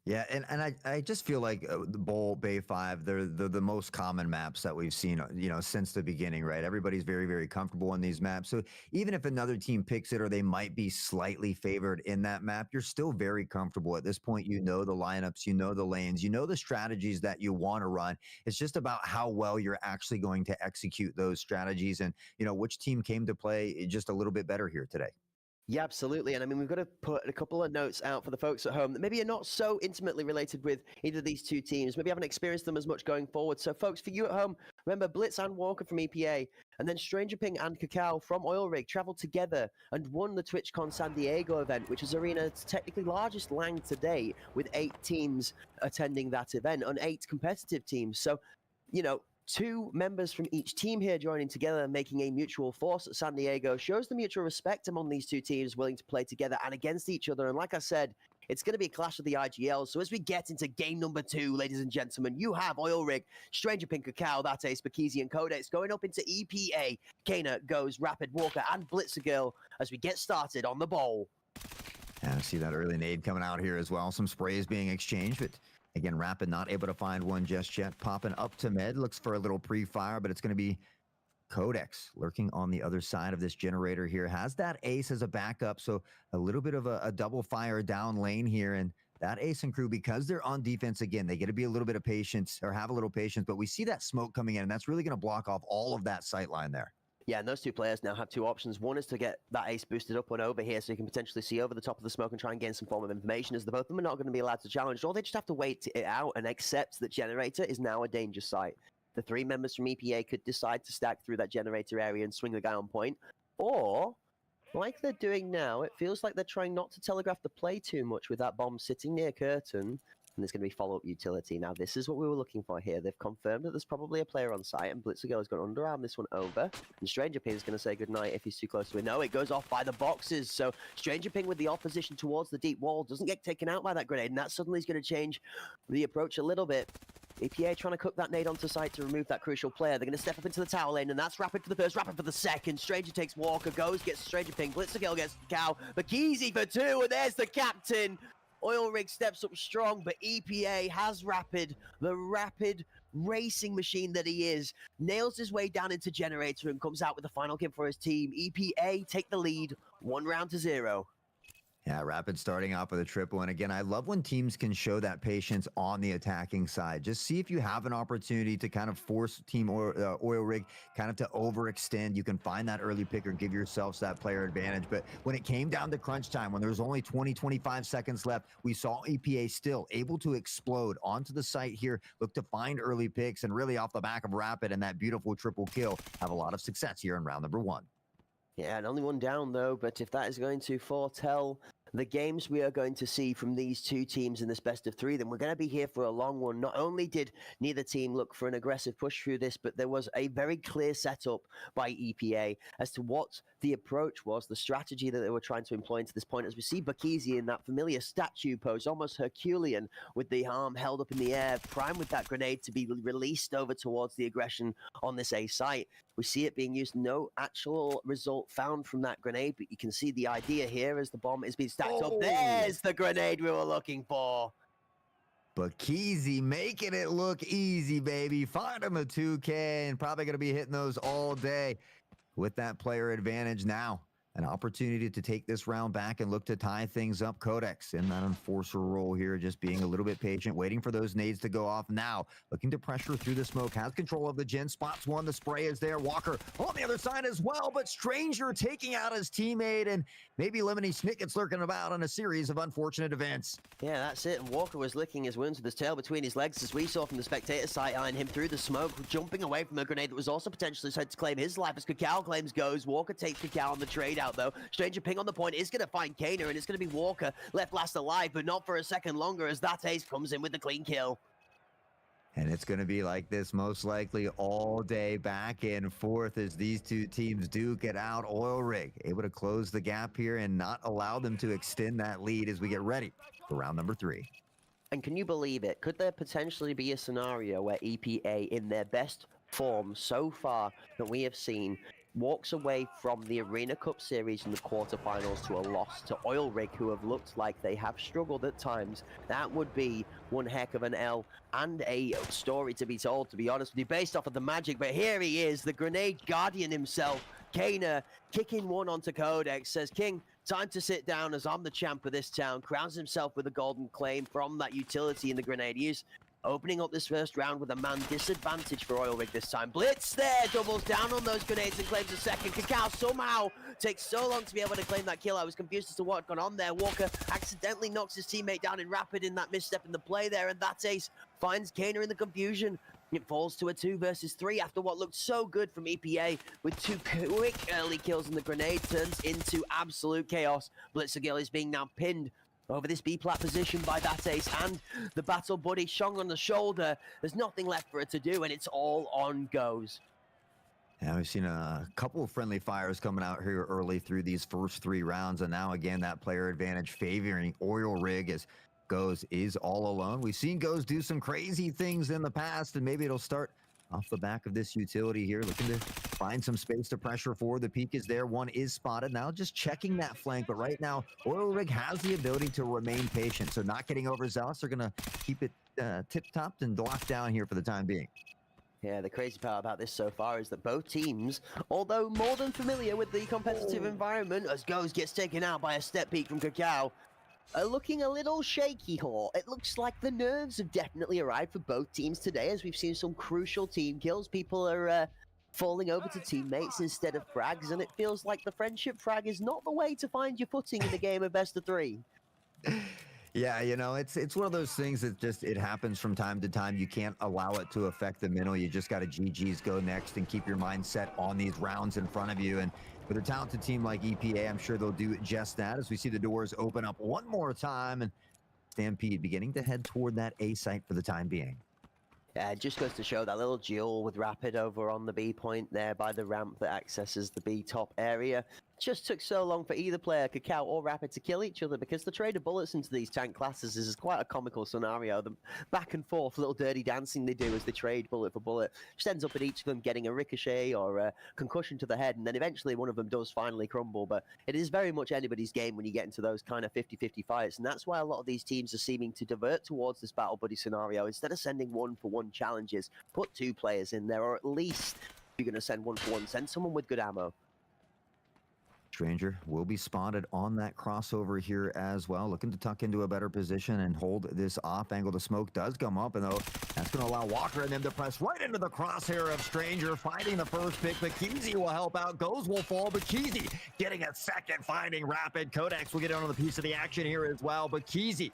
Yeah, and I just feel like the Bowl, Bay 5, they're the most common maps that we've seen, since the beginning, right? Everybody's very, very comfortable on these maps. So even if another team picks it or they might be slightly favored in that map, you're still very comfortable. At this point, you know the lineups, you know the lanes, you know the strategies that you want to run. It's just about how well you're actually going to execute those strategies and, which team came to play just a little bit better here today. Yeah, absolutely. And I mean, we've got to put a couple of notes out for the folks at home that maybe are not so intimately related with either of these two teams, maybe haven't experienced them as much going forward. So folks, for you at home, remember Blitz and Walker from EPA, and then Stranger Ping and Cacao from Oil Rig traveled together and won the TwitchCon San Diego event, which is Arena's technically largest LAN to date, with 8 teams attending that event and 8 competitive teams. So, 2 members from each team here joining together and making a mutual force at San Diego shows the mutual respect among these 2 teams willing to play together and against each other. And like I said, it's going to be a clash of the IGL. So as we get into game number 2, ladies and gentlemen, you have Oil Rig, Stranger Pink Cacao, that is Bakizi and Codex going up into EPA. Kana goes Rapid Walker and Blitzer Girl as we get started on the Bowl. Yeah, I see that early nade coming out here as well. Some sprays being exchanged, but again, Rapid not able to find one just yet. Popping up to mid, looks for a little pre-fire, but it's going to be Codex lurking on the other side of this generator here. Has that ace as a backup, so a little bit of a double fire down lane here. And that ace and crew, because they're on defense again, they get to be a little bit of patience or have a little patience, but we see that smoke coming in, and that's really going to block off all of that sight line there. Yeah, and those 2 players now have 2 options. One is to get that ace boosted up and over here so you can potentially see over the top of the smoke and try and gain some form of information, as the both of them are not going to be allowed to challenge, or they just have to wait it out and accept that generator is now a danger site. The 3 members from EPA could decide to stack through that generator area and swing the guy on point, or, like they're doing now, it feels like they're trying not to telegraph the play too much with that bomb sitting near curtain. And there's going to be follow-up utility. Now, this is what we were looking for here. They've confirmed that there's probably a player on site, and Blitzer Girl is going to underarm this one over. And Stranger Ping is going to say goodnight if he's too close to it. No, it goes off by the boxes. So Stranger Ping with the opposition towards the deep wall doesn't get taken out by that grenade, and that suddenly is going to change the approach a little bit. EPA trying to cook that nade onto site to remove that crucial player. They're going to step up into the tower lane, and that's Rapid for the first, Rapid for the second. Stranger takes Walker, goes, gets Stranger Ping. Blitzer Girl gets Cow. Bakizi for 2, and there's the captain. Oil Rig steps up strong, but EPA has Rapid, the rapid racing machine that he is, nails his way down into generator and comes out with the final kill for his team. EPA take the lead, 1-0. Yeah, Rapid starting off with a triple. And again, I love when teams can show that patience on the attacking side. Just see if you have an opportunity to kind of force Team Oil Rig kind of to overextend. You can find that early pick or give yourselves that player advantage. But when it came down to crunch time, when there was only 20-25 seconds left, we saw EPA still able to explode onto the site here, look to find early picks, and really off the back of Rapid and that beautiful triple kill, have a lot of success here in round number 1. Yeah, and only one down, though, but if that is going to foretell the games we are going to see from these two teams in this best of three, then we're going to be here for a long one. Not only did neither team look for an aggressive push through this, but there was a very clear setup by EPA as to what the approach was, the strategy that they were trying to employ into this point. As we see Bakizi in that familiar statue pose, almost Herculean, with the arm held up in the air, primed with that grenade to be released over towards the aggression on this A site. We see it being used. No actual result found from that grenade, but you can see the idea here as the bomb is being stacked up. There's the grenade we were looking for. Bakizi making it look easy, baby. Find him a 2K and probably going to be hitting those all day with that player advantage now. An opportunity to take this round back and look to tie things up. Codex in that enforcer role here, just being a little bit patient, waiting for those nades to go off now. Looking to pressure through the smoke, has control of the Jin, spots one, the spray is there. Walker on the other side as well, but Stranger taking out his teammate, and maybe Lemony Snicket's lurking about on a series of unfortunate events. Yeah, that's it. And Walker was licking his wounds with his tail between his legs, as we saw from the spectator sight eyeing him through the smoke, jumping away from a grenade that was also potentially set to claim his life as Kakao claims goes. Walker takes Kakao on the trade out, though. Stranger ping on the point is going to find Kana, and it's going to be Walker left last alive, but not for a second longer, as that ace comes in with the clean kill. And it's going to be like this most likely all day, back and forth, as these two teams duke it out. Oil Rig able to close the gap here and not allow them to extend that lead as we get ready for round number 3. And can you believe it? Could there potentially be a scenario where EPA, in their best form so far that we have seen, walks away from the Arena Cup series in the quarterfinals to a loss to Oil Rig, who have looked like they have struggled at times? That would be one heck of an L and a story to be told, to be honest with you, based off of the magic. But here he is, the Grenade Guardian himself, Kana, kicking one onto Codex, says, King, time to sit down as I'm the champ of this town, crowns himself with a golden claim from that utility in the grenade use. Opening up this first round with a man disadvantage for Oil Rig this time. Blitz there, doubles down on those grenades and claims a second. Kakao somehow takes so long to be able to claim that kill. I was confused as to what had gone on there. Walker accidentally knocks his teammate down in Rapid in that misstep in the play there, and that ace finds Kana in the confusion. It falls to a 2 versus 3 after what looked so good from EPA, with 2 quick early kills, and the grenade turns into absolute chaos. Blitzergill is being now pinned over this B-plat position by that ace, and the battle buddy Shong on the shoulder. There's nothing left for it to do, and it's all on goes. Yeah, we've seen a couple of friendly fires coming out here early through these first 3 rounds, and now again that player advantage favoring Oil Rig as Goes is all alone. We've seen Goes do some crazy things in the past, and maybe it'll start off the back of this utility here, looking to find some space to pressure forward. The peak is there, one is spotted. Now just checking that flank, but right now Oil Rig has the ability to remain patient, so not getting overzealous. They're gonna keep it tip-topped and locked down here for the time being. Yeah, the crazy part about this so far is that both teams, although more than familiar with the competitive environment, as Goes gets taken out by a step peek from Kakao, are looking a little shaky here. It looks like the nerves have definitely arrived for both teams today, as we've seen some crucial team kills. People are falling over to teammates instead of frags, and it feels like the friendship frag is not the way to find your footing in the game of best of 3. Yeah, you know, it's one of those things that just, it happens from time to time. You can't allow it to affect the mental. You just got to GG's go next and keep your mind set on these rounds in front of you. And with a talented team like EPA, I'm sure they'll do just that, as we see the doors open up one more time, and Stampede beginning to head toward that A site for the time being. Yeah, it just goes to show that little duel with Rapid over on the B point there by the ramp that accesses the B top area. Just took so long for either player, Kakao or Rapid, to kill each other, because the trade of bullets into these tank classes is quite a comical scenario. The back and forth little dirty dancing they do as they trade bullet for bullet just ends up at each of them getting a ricochet or a concussion to the head, and then eventually one of them does finally crumble. But it is very much anybody's game when you get into those kind of 50-50 fights, and that's why a lot of these teams are seeming to divert towards this battle buddy scenario. Instead of sending 1-for-1 challenges, put 2 players in there, or at least if you're going to send 1-for-1, send someone with good ammo. Stranger will be spotted on that crossover here as well, looking to tuck into a better position and hold this off angle. The smoke does come up, and though that's going to allow Walker and them to press right into the crosshair of Stranger, finding the first pick. Bakizi will help out. Goes will fall. Bakizi getting a second, finding Rapid. Codex will get on the piece of the action here as well. Bakizi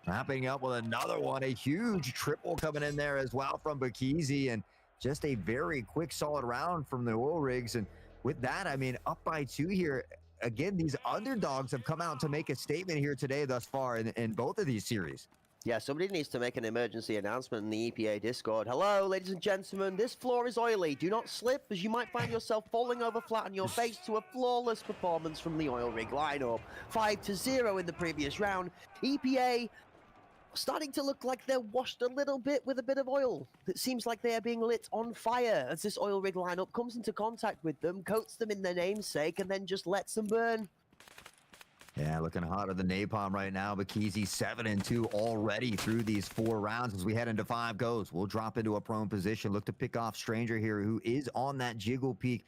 wrapping up with another one, a huge triple coming in there as well from Bakizi, and just a very quick, solid round from the Oil Rigs. And with that, I mean, up by 2 here. again, these underdogs have come out to make a statement here today thus far in both of these series. Yeah, somebody needs to make an emergency announcement in the EPA Discord. Hello, ladies and gentlemen, this floor is oily. Do not slip, as you might find yourself falling over flat on your face to a flawless performance from the Oil Rig lineup. 5-0 in the previous round. EPA starting to look like they're washed a little bit with a bit of oil. It seems like they are being lit on fire as this Oil Rig lineup comes into contact with them, coats them in their namesake, and then just lets them burn. Yeah, looking hotter than napalm right now. Bakizi 7-2 already through these 4 rounds. As we head into 5 goes, we'll drop into a prone position. Look to pick off Stranger here, who is on that jiggle peak.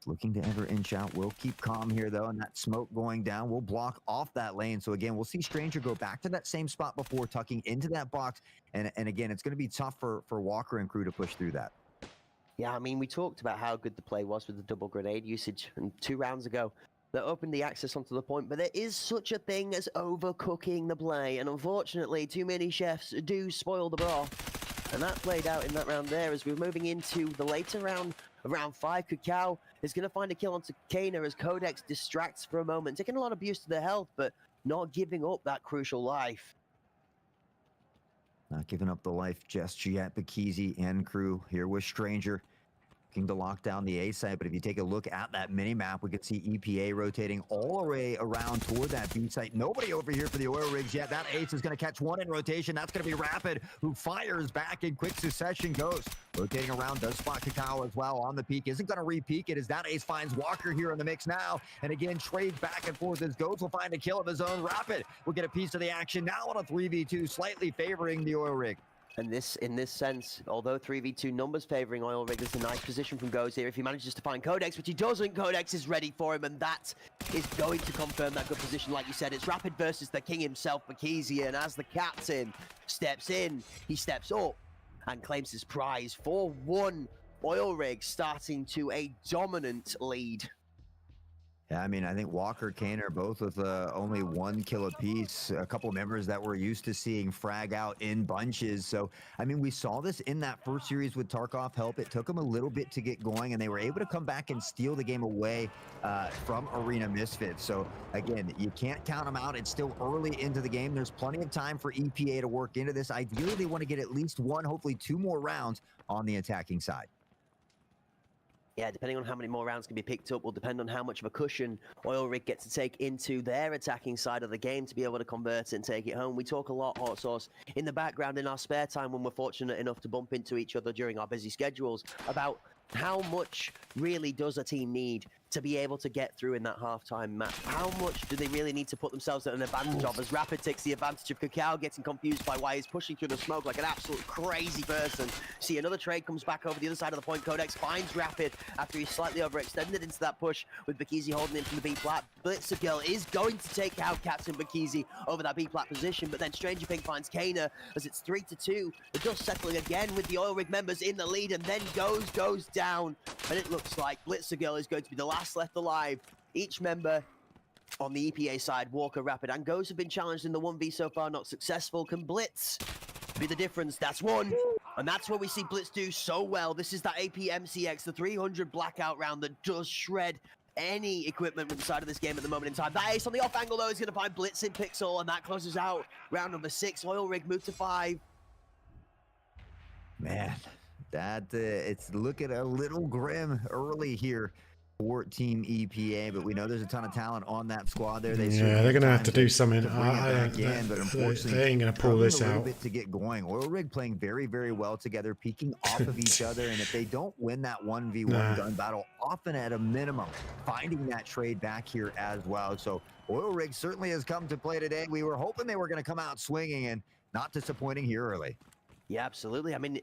Looking to ever inch out. We'll keep calm here, though, and that smoke going down. We'll block off that lane. So, again, we'll see Stranger go back to that same spot before, tucking into that box. And again, it's going to be tough for Walker and crew to push through that. Yeah, I mean, we talked about how good the play was with the double grenade usage and 2 rounds ago. That opened the access onto the point, but there is such a thing as overcooking the play, and unfortunately, too many chefs do spoil the broth. And that played out in that round there. As we're moving into the later round, round 5, Kakao is going to find a kill onto Kana as Codex distracts for a moment, taking a lot of abuse to their health, but not giving up that crucial life. Not giving up the life just yet. Bakizi and crew here with Stranger. Looking to lock down the A site, but if you take a look at that mini map, we could see EPA rotating all the way around toward that B site. Nobody over here for the Oil Rigs yet. That ace is going to catch one in rotation. That's going to be Rapid, who fires back in quick succession. Goes rotating around, does spot Kakao as well on the peak. Isn't going to re-peak it as that ace finds Walker here in the mix now. And again, trades back and forth as Goats will find a kill of his own. Rapid will get a piece of the action now on a 3v2, slightly favoring the Oil Rig. And in this sense, although 3v2 numbers favoring Oil Rig, there's a nice position from Goes here. If he manages to find Codex, which he doesn't, Codex is ready for him, and that is going to confirm that good position. Like you said, it's Rapid versus the king himself, Bakizi, and as the captain steps in, he steps up and claims his prize. 4-1, Oil Rig starting to a dominant lead. Yeah, I mean, I think Walker, Kane are both with only 1 kill apiece. A couple of members that we're used to seeing frag out in bunches. So, I mean, we saw this in that first series with Tarkov Help. It took them a little bit to get going, and they were able to come back and steal the game away from Arena Misfits. So, again, you can't count them out. It's still early into the game. There's plenty of time for EPA to work into this. Ideally, they want to get at least 1, hopefully 2 more rounds on the attacking side. Yeah, depending on how many more rounds can be picked up will depend on how much of a cushion Oil Rig gets to take into their attacking side of the game to be able to convert it and take it home. We talk a lot, Hot Sauce, in the background in our spare time when we're fortunate enough to bump into each other during our busy schedules about how much really does a team need to be able to get through in that halftime match? How much do they really need to put themselves at an advantage of? As Rapid takes the advantage of Kakao, getting confused by why he's pushing through the smoke like an absolute crazy person. See, another trade comes back over the other side of the point. Codex finds Rapid after he's slightly overextended into that push with Bakizi holding him from the B-plat. Blitzergirl is going to take out Captain Bakizi over that B-plat position, but then Stranger Pink finds Kana as it's 3-2. The dust settling again with the Oil Rig members in the lead, and then goes down. And it looks like Blitzergirl is going to be the last left alive. Each member on the EPA side, Walker, Rapid, and Goes have been challenged in the 1v so far, not successful. Can Blitz be the difference? That's one. And that's what we see Blitz do so well. This is that AP MCX, the 300 blackout round that does shred any equipment with the side of this game at the moment in time. That ace on the off angle, though, is going to find Blitz in Pixel, and that closes out round number 6. Oil Rig moved to 5. Man, that it's looking a little grim early here for Team EPA, but we know there's a ton of talent on that squad there. Yeah, they're going to have to do something. But unfortunately, they ain't going to pull this out. Bit to get going. Oil Rig playing very, very well together, peeking off of each other, and if they don't win that 1v1 gun battle, often at a minimum, finding that trade back here as well. So Oil Rig certainly has come to play today. We were hoping they were going to come out swinging, and not disappointing here early. Yeah, absolutely. I mean,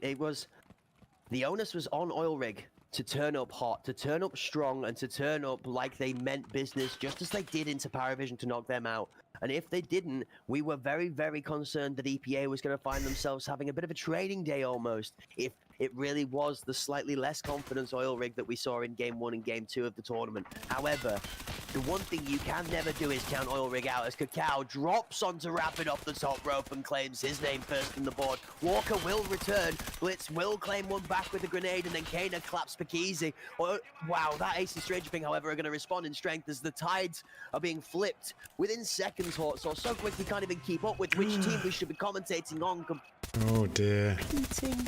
the onus was on Oil Rig to turn up hot, to turn up strong, and to turn up like they meant business, just as they did into Paravision to knock them out. And if they didn't, we were very, very concerned that EPA was going to find themselves having a bit of a training day almost. If it really was the slightly less confidence Oil Rig that we saw in Game 1 and Game 2 of the tournament. However, the one thing you can never do is count Oil Rig out as Kakao drops onto Rapid off the top rope and claims his name first from the board. Walker will return. Blitz will claim one back with a grenade, and then Kana claps Pakizi. Oh, wow, that Ace and Stranger Ping, however, are going to respond in strength as the tides are being flipped within seconds, so quick we can't even keep up with which team we should be commentating on. Oh dear. Competing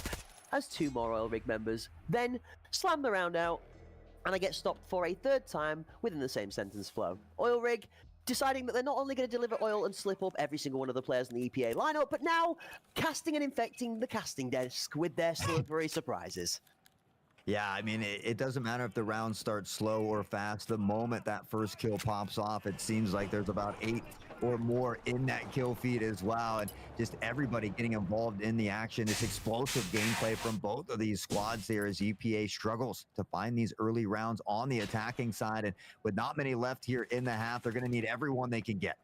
as two more Oil Rig members, then slam the round out, and I get stopped for a third time within the same sentence flow. Oil Rig deciding that they're not only going to deliver oil and slip up every single one of the players in the EPA lineup, but now casting and infecting the casting desk with their slippery surprises. Yeah, I mean, it doesn't matter if the round starts slow or fast. The moment that first kill pops off, it seems like there's about 8 or more in that kill feed as well. And just everybody getting involved in the action. This explosive gameplay from both of these squads here as EPA struggles to find these early rounds on the attacking side. And with not many left here in the half, they're going to need everyone they can get.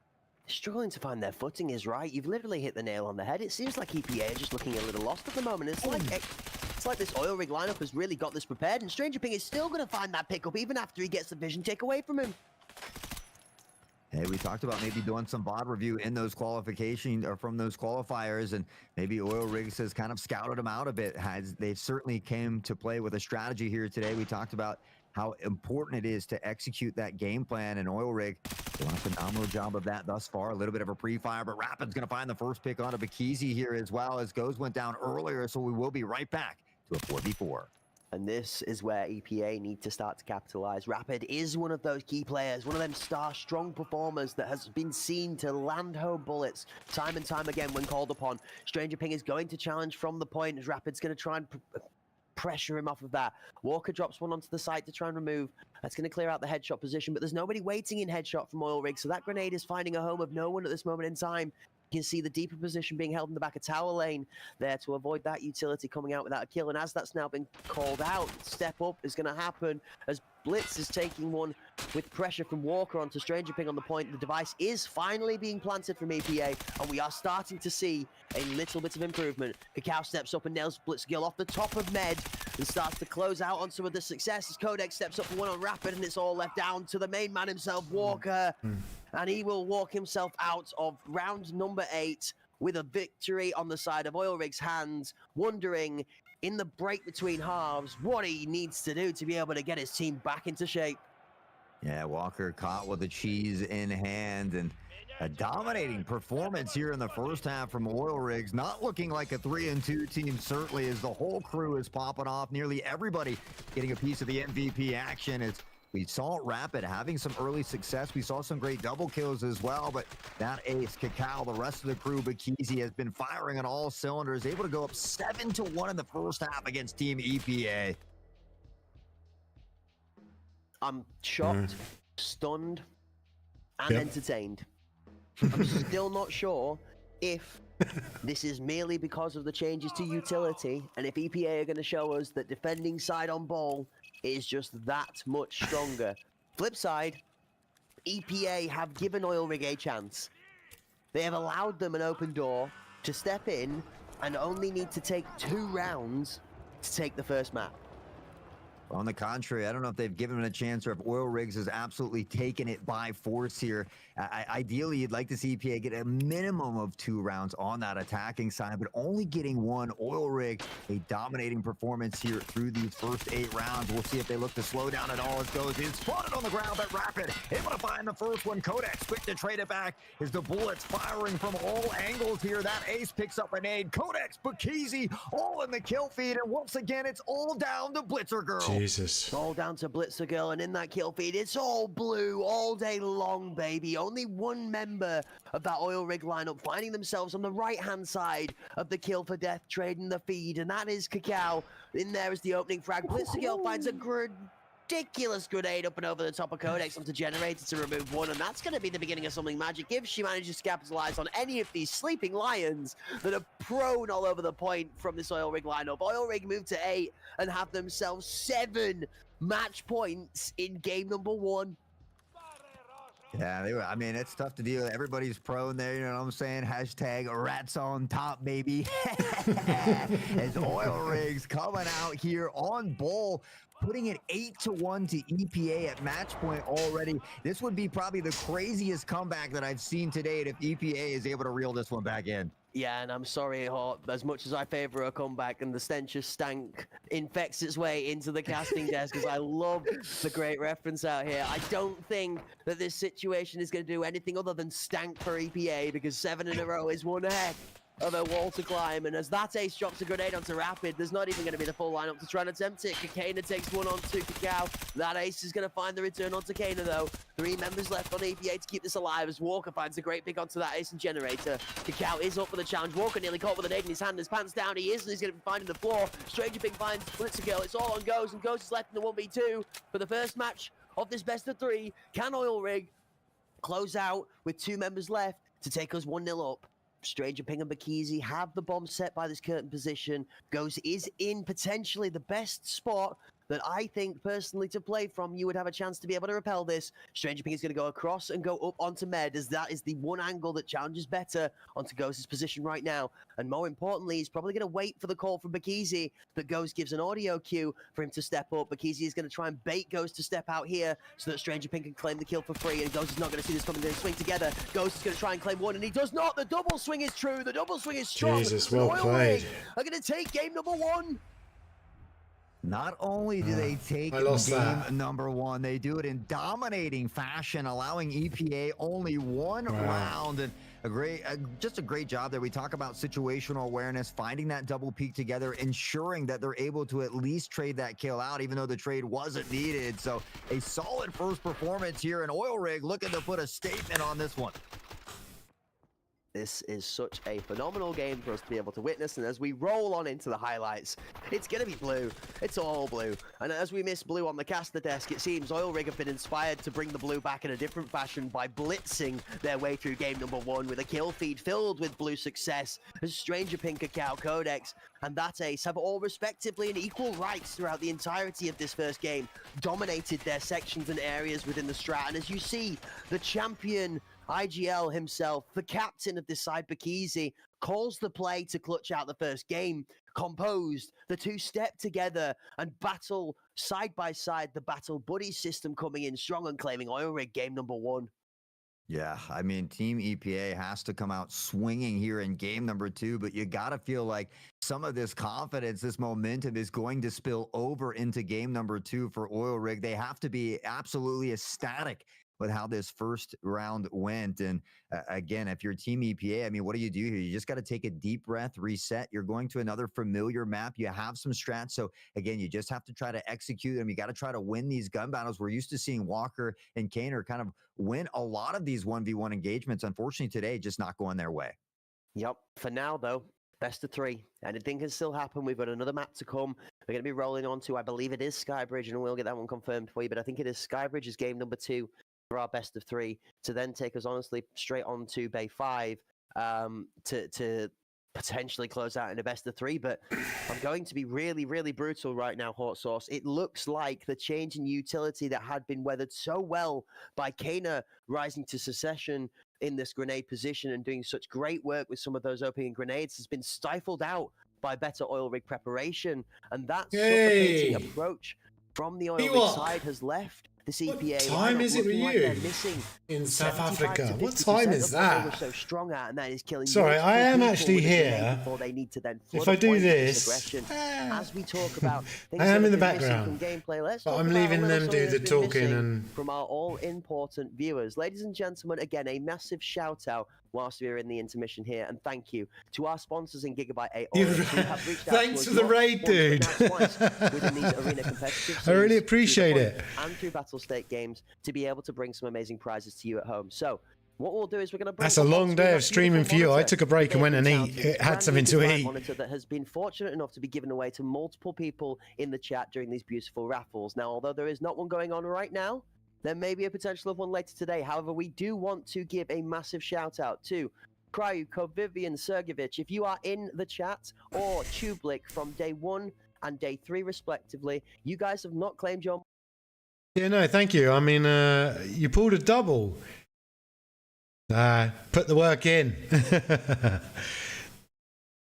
Struggling to find their footing is right. You've literally hit the nail on the head. It seems like EPA are just looking a little lost at the moment. It's like this Oil Rig lineup has really got this prepared, and Stranger Ping is still going to find that pickup even after he gets the vision take away from him. Hey, we talked about maybe doing some VOD review in those qualifications or from those qualifiers, and maybe Oil Rigs has kind of scouted them out a bit. They certainly came to play with a strategy here today. We talked about how important it is to execute that game plan, and Oil Rig doing a phenomenal job of that thus far. A little bit of a pre-fire, but Rapid's going to find the first pick onto Bakizi here as well, as Goes went down earlier, so we will be right back to a 4v4. And this is where EPA need to start to capitalize. Rapid is one of those key players, one of them star strong performers that has been seen to land home bullets time and time again when called upon. Stranger Ping is going to challenge from the point as Rapid's going to try and pressure him off of that. Walker drops one onto the side to try and remove. That's going to clear out the headshot position, but there's nobody waiting in headshot from Oil Rig, so that grenade is finding a home of no one at this moment in time. You can see the deeper position being held in the back of tower lane there to avoid that utility coming out without a kill. And as that's now been called out, step up is going to happen as Blitz is taking one with pressure from Walker onto Stranger Ping on the point. The device is finally being planted from EPA, and we are starting to see a little bit of improvement. Kakao steps up and nails Blitzgill off the top of Med and starts to close out on some of the success as Codex steps up for one on Rapid, and it's all left down to the main man himself, Walker. And he will walk himself out of round number 8 with a victory on the side of Oil Rig's hands, wondering in the break between halves what he needs to do to be able to get his team back into shape. Yeah, Walker caught with the cheese in hand, and a dominating performance here in the first half from Oil Rigs. Not looking like a 3-2 team, certainly, as the whole crew is popping off. Nearly everybody getting a piece of the MVP action. As we saw Rapid having some early success. We saw some great double kills as well, but that ace, Kakao, the rest of the crew, Bakizi, has been firing on all cylinders, able to go up 7-1 in the first half against Team EPA. I'm shocked, stunned, and entertained. I'm still not sure if this is merely because of the changes to utility, and if EPA are going to show us that defending side on ball is just that much stronger. Flip side, EPA have given Oil Rig a chance. They have allowed them an open door to step in and only need to take 2 rounds to take the first map. On the contrary, I don't know if they've given him a chance or if Oil Rigs has absolutely taken it by force here. Ideally, you'd like to see EPA get a minimum of 2 rounds on that attacking side, but only getting 1. Oil Rig, a dominating performance here through these first 8 rounds. We'll see if they look to slow down at all as Goes in. Spotted on the ground, but Rapid able to find the first one. Codex quick to trade it back as the bullets firing from all angles here. That ace picks up a nade. Codex, Bakizi, all in the kill feed, and once again, it's all down to Blitzer Girl. Jesus. It's all down to Blitzer Girl, and in that kill feed, it's all blue all day long, baby. Only one member of that Oil Rig lineup finding themselves on the right-hand side of the kill for death trade in the feed, and that is Kakao. In there is the opening frag. Blitzer Girl finds a ridiculous grenade up and over the top of Codex onto Generator to remove 1, and that's going to be the beginning of something magic if she manages to capitalize on any of these sleeping lions that are prone all over the point from this Oil Rig lineup. Oil Rig move to 8 and have themselves 7 match points in game number 1. Yeah, they were. I mean, it's tough to deal with. Everybody's prone there. You know what I'm saying? Hashtag rats on top, baby. As Oil Rigs coming out here on Bull, putting it 8-1 to EPA at match point already. This would be probably the craziest comeback that I've seen to date if EPA is able to reel this one back in. Yeah, and I'm sorry, Hort, as much as I favour a comeback and the stench of stank infects its way into the casting desk, because I love the great reference out here, I don't think that this situation is going to do anything other than stank for EPA, because 7 in a row is one heck of a wall to climb, and as that ace drops a grenade onto Rapid, there's not even going to be the full lineup to try and attempt it. Kakena takes one onto Kakao. That ace is going to find the return onto Kakena though. 3 members left on EPA to keep this alive as Walker finds a great pick onto that ace and generator. Kakao is up for the challenge. Walker nearly caught with a nade in his hand. His pants down. He is, and he's going to be finding the floor. Stranger Pink finds Blitzer Girl. It's all on Ghost, and Ghost is left in the 1v2 for the first match of this best of 3. Can Oil Rig close out with 2 members left to take us 1-0 up? Stranger Ping and Bakizi have the bomb set by this curtain position. Ghost is in potentially the best spot that I think personally to play from. You would have a chance to be able to repel this. Stranger Ping is going to go across and go up onto Med, as that is the one angle that challenges better onto Ghost's position right now. And more importantly, he's probably going to wait for the call from Bakizi, but Ghost gives an audio cue for him to step up. Bakizi is going to try and bait Ghost to step out here so that Stranger Ping can claim the kill for free, and Ghost is not going to see this coming. They swing together. Ghost is going to try and claim one, and he does not. The double swing is true. The double swing is strong. Jesus, well played. Are going to take game number 1. Not only do they take I lost game that. number 1, they do it in dominating fashion, allowing EPA only 1 round. And just a great job there. We talk about situational awareness, finding that double peak together, ensuring that they're able to at least trade that kill out, even though the trade wasn't needed. So a solid first performance here, and Oil Rig looking to put a statement on this one. This is such a phenomenal game for us to be able to witness, and as we roll on into the highlights, it's going to be blue. It's all blue. And as we miss blue on the caster desk, it seems Oil Rig have been inspired to bring the blue back in a different fashion by blitzing their way through game number 1 with a kill feed filled with blue success, as Stranger Pink, Kakao, Codex, and that ace have all respectively and equal rights throughout the entirety of this first game, dominated their sections and areas within the strat. And as you see, the champion IGL himself, the captain of this side, Bakizi, calls the play to clutch out the first game. Composed, the 2 step together and battle side by side, the battle buddy system coming in strong and claiming Oil Rig game number 1. Yeah, I mean, Team EPA has to come out swinging here in game number 2, but you got to feel like some of this confidence, this momentum is going to spill over into game number 2 for Oil Rig. They have to be absolutely ecstatic with how this first round went. And again, if you're Team EPA, I mean, what do? You just got to take a deep breath, reset. You're going to another familiar map. You have some strats. So again, you just have to try to execute them. You got to try to win these gun battles. We're used to seeing Walker and Kaner kind of win a lot of these 1v1 engagements. Unfortunately today, just not going their way. Yep. For now, though, best of 3. Anything can still happen. We've got another map to come. We're going to be rolling on to, I believe it is Skybridge, and we'll get that one confirmed for you, but I think it is Skybridge is game number 2. For our best of 3 to then take us honestly straight on to Bay 5 to potentially close out in a best of 3. But I'm going to be really brutal right now, Hot Sauce. It looks like the change in utility that had been weathered so well by Kana rising to succession in this grenade position and doing such great work with some of those opening grenades has been stifled out by better Oil Rig preparation, and that suffocating approach from the Oil Rig side has left the CPA. What time is it with you in South Africa? What time is that? So strong at, and that is killing. Sorry, I am actually here. They need to then if I do this, as we talk about, I am in the background. Gameplay, but I'm leaving them do the talking and from our all-important viewers, ladies and gentlemen. Again, a massive shout out whilst we're in the intermission here, and thank you to our sponsors in Gigabyte 8. Thanks for the raid, dude. I really appreciate it. And through Battle State Games to be able to bring some amazing prizes to you at home. So what we'll do is we're going to bring That's a long day of streaming for you. I took a break and went and had something to eat. Monitor that has been fortunate enough to be given away to multiple people in the chat during these beautiful raffles. Now, although there is not one going on right now, there may be a potential of one later today. However, we do want to give a massive shout out to Kryukov, Vivian, Sergevich. If you are in the chat, or Tublik from day 1 and day 3 respectively, you guys have not claimed your... Yeah, no, thank you. I mean, you pulled a double. Put the work in.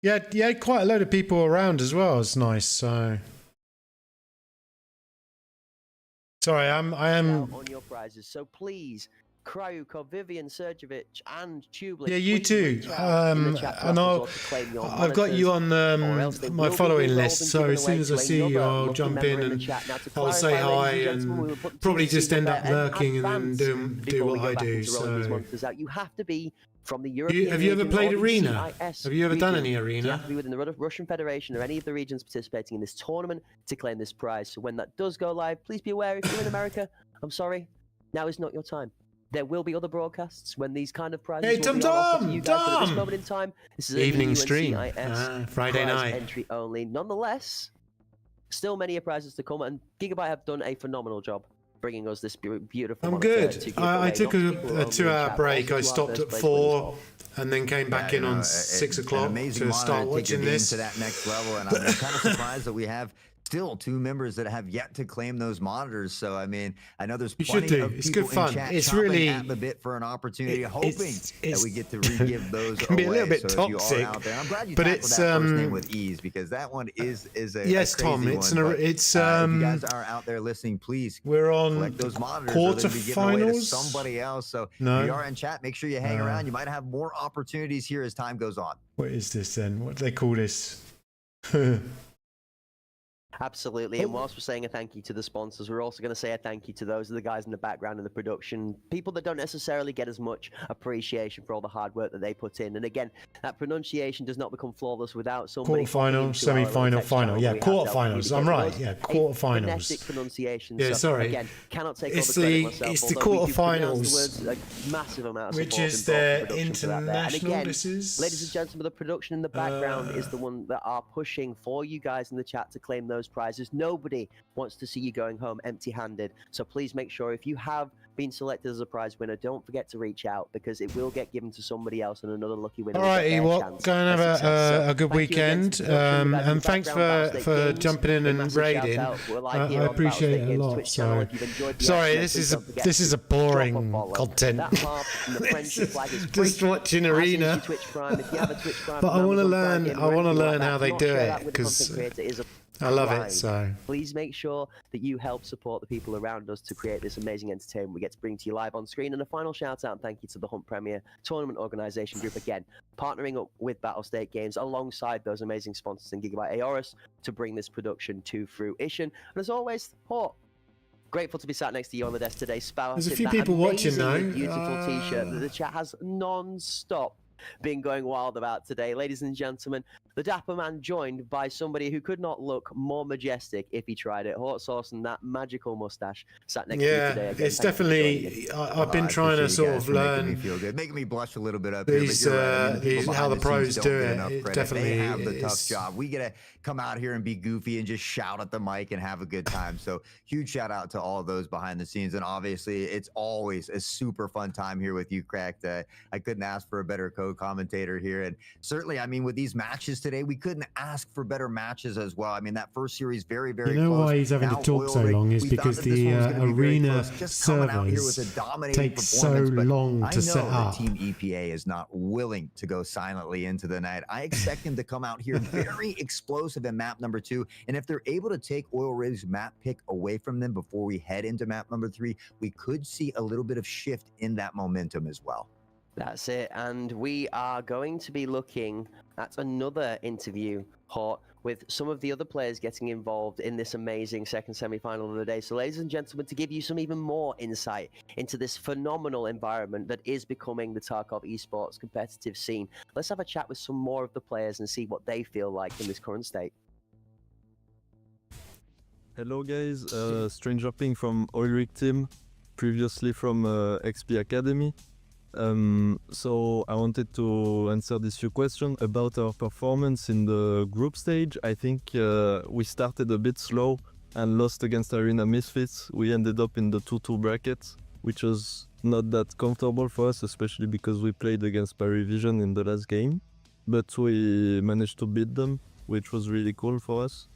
Yeah, you had quite a load of people around as well. It's nice. So, sorry, I am on your prizes. So please, Kryukov, Vivian Sergevic, and Tubeless. Yeah, you please too. reach out in the chat to And us as well to claim your I've got you on or else they my will be following re-rolled list. and So given as soon away as I to see you, another I'll lucky jump member in the and chat. Now, to I'll say clarify, hi ladies and gentlemen, we will and put the probably TCs just end in up there in lurking and then advance do before what we go I back do. into rolling these So, monsters out. You have to be from the European have you ever region played or the Arena? CIS Have you ever done region. any So you Arena? have to be within the Russian Federation or any of the regions participating in this tournament to claim this prize. So when that does go live, please be aware, if you're in America, I'm sorry, now is not your time. There will be other broadcasts when these kind of prizes Hey, will be on offer to you guys. But at this Tom! moment in time, this is a Evening UNCIS stream. Friday prize night. entry only. Nonetheless, still many prizes to come, and Gigabyte have done a phenomenal job bringing us this beautiful. I'm monitor good. to give I away, took not to people who are a only in 2-hour chat, break. also I to our stopped first at place winners. 4 and then came back in on 6 o'clock an amazing to monitor start take your watching game this. to that next level. And I'm kind of surprised that we have still 2 members that have yet to claim those monitors. So I mean, I know there's You should plenty do. of It's people good fun. in chat It's chomping really- at the bit for an opportunity, hoping that it's- we get to re-give those can be a away. little bit so if you toxic, are out there, I'm glad you but tackled it's, that first name with ease, because that one is a Yes, a crazy Tom, it's one. an- But, it's, if you guys are out there listening, please We're on collect those monitors, or they'll be given away to quarterfinals. somebody else. So No. if you are in chat, make sure you hang around. You might have more opportunities here as time goes on. What is this then? What do they call this? Absolutely. And whilst we're saying a thank you to the sponsors, we're also going to say a thank you to those of the guys in the background in the production, people that don't necessarily get as much appreciation for all the hard work that they put in. And again, that pronunciation does not become flawless without somebody. Quarterfinal, semi-final, final. Yeah, quarterfinals. I'm right. Yeah, quarterfinals. Phonetic pronunciation. Yeah, so, sorry. Again, cannot take It's all the credit the- myself. it's the although we do pronounce quarterfinals, the words, a massive amount of which support is and thought the and production for that there. And international, again, this is- ladies and gentlemen, the production in the background is the one that are pushing for you guys in the chat to claim those prizes. Nobody wants to see you going home empty-handed. So please make sure, if you have been selected as a prize winner, don't forget to reach out, because it will get given to somebody else and another lucky winner. All will right, get their Ewok, chance go and at have success. So a good thank you again weekend. to the production, the guys in And the thanks background, for Battlestate Games. jumping in A and massive raiding. shout out. We're live I here on appreciate Battlestate it a Games lot. Twitch channel. So, If you've enjoyed the sorry, action, this please is a don't forget this to is a drop a boring follow. content. That harp and the friendship flag is free. Just watching As is Arena. your Twitch Prime. If you have a Twitch Prime But I from wanna Amazon learn- Prime Gaming I or wanna anything like learn that, how do they not do share it, that with a 'cause content creator. It is a I love crime. it. So Please make sure that you help support the people around us to create this amazing entertainment we get to bring to you live on screen. And a final shout out and thank you to the Hunt Premier Tournament Organisation Group, again, partnering up with Battlestate Games alongside those amazing sponsors in Gigabyte Aorus to bring this production to fruition. And as always, Hawk, grateful to be sat next to you on the desk today. There's a few people watching now. Beautiful t-shirt that the chat has non-stop been going wild about today. Ladies and gentlemen, the Dapper Man joined by somebody who could not look more majestic if he tried it. Hot Sauce and that magical mustache sat next to you yeah, today. Again, it's thank you for joining us. definitely. I've been trying to appreciate you sort guys of for making me learn feel good, making me blush a little bit up these, here. But you're right, I mean, the people these- how behind the scenes pros don't do get it. enough It credit. definitely They have the tough is- job. We get to come out here and be goofy and just shout at the mic and have a good time. So huge shout out to all of those behind the scenes. And obviously, it's always a super fun time here with you, Cracked. I couldn't ask for a better co-commentator here. And certainly, I mean, with these matches today, we couldn't ask for better matches as well. I mean, that first series, very, very You know close. why he's having to Now, talk Oil so Rig, long is we thought because that this the one was gonna be very arena close. Just coming out here with a servers dominating take so performance, but long I to know set that up. Team EPA is not willing to go silently into the night. I expect them to come out here very explosive in map number 2. And if they're able to take Oil Rig's map pick away from them before we head into map number 3, we could see a little bit of shift in that momentum as well. That's it. And we are going to be looking at another interview, Hot, with some of the other players getting involved in this amazing second semi-final of the day. So ladies and gentlemen, to give you some even more insight into this phenomenal environment that is becoming the Tarkov esports competitive scene, let's have a chat with some more of the players and see what they feel like in this current state. Hello guys, Stranger Ping from Oil Rig team, previously from XP Academy. So I wanted to answer these few questions about our performance in the group stage. I think we started a bit slow and lost against Arena Misfits. We ended up in the 2-2 bracket, which was not that comfortable for us, especially because we played against Parivision in the last game. But we managed to beat them, which was really cool for us.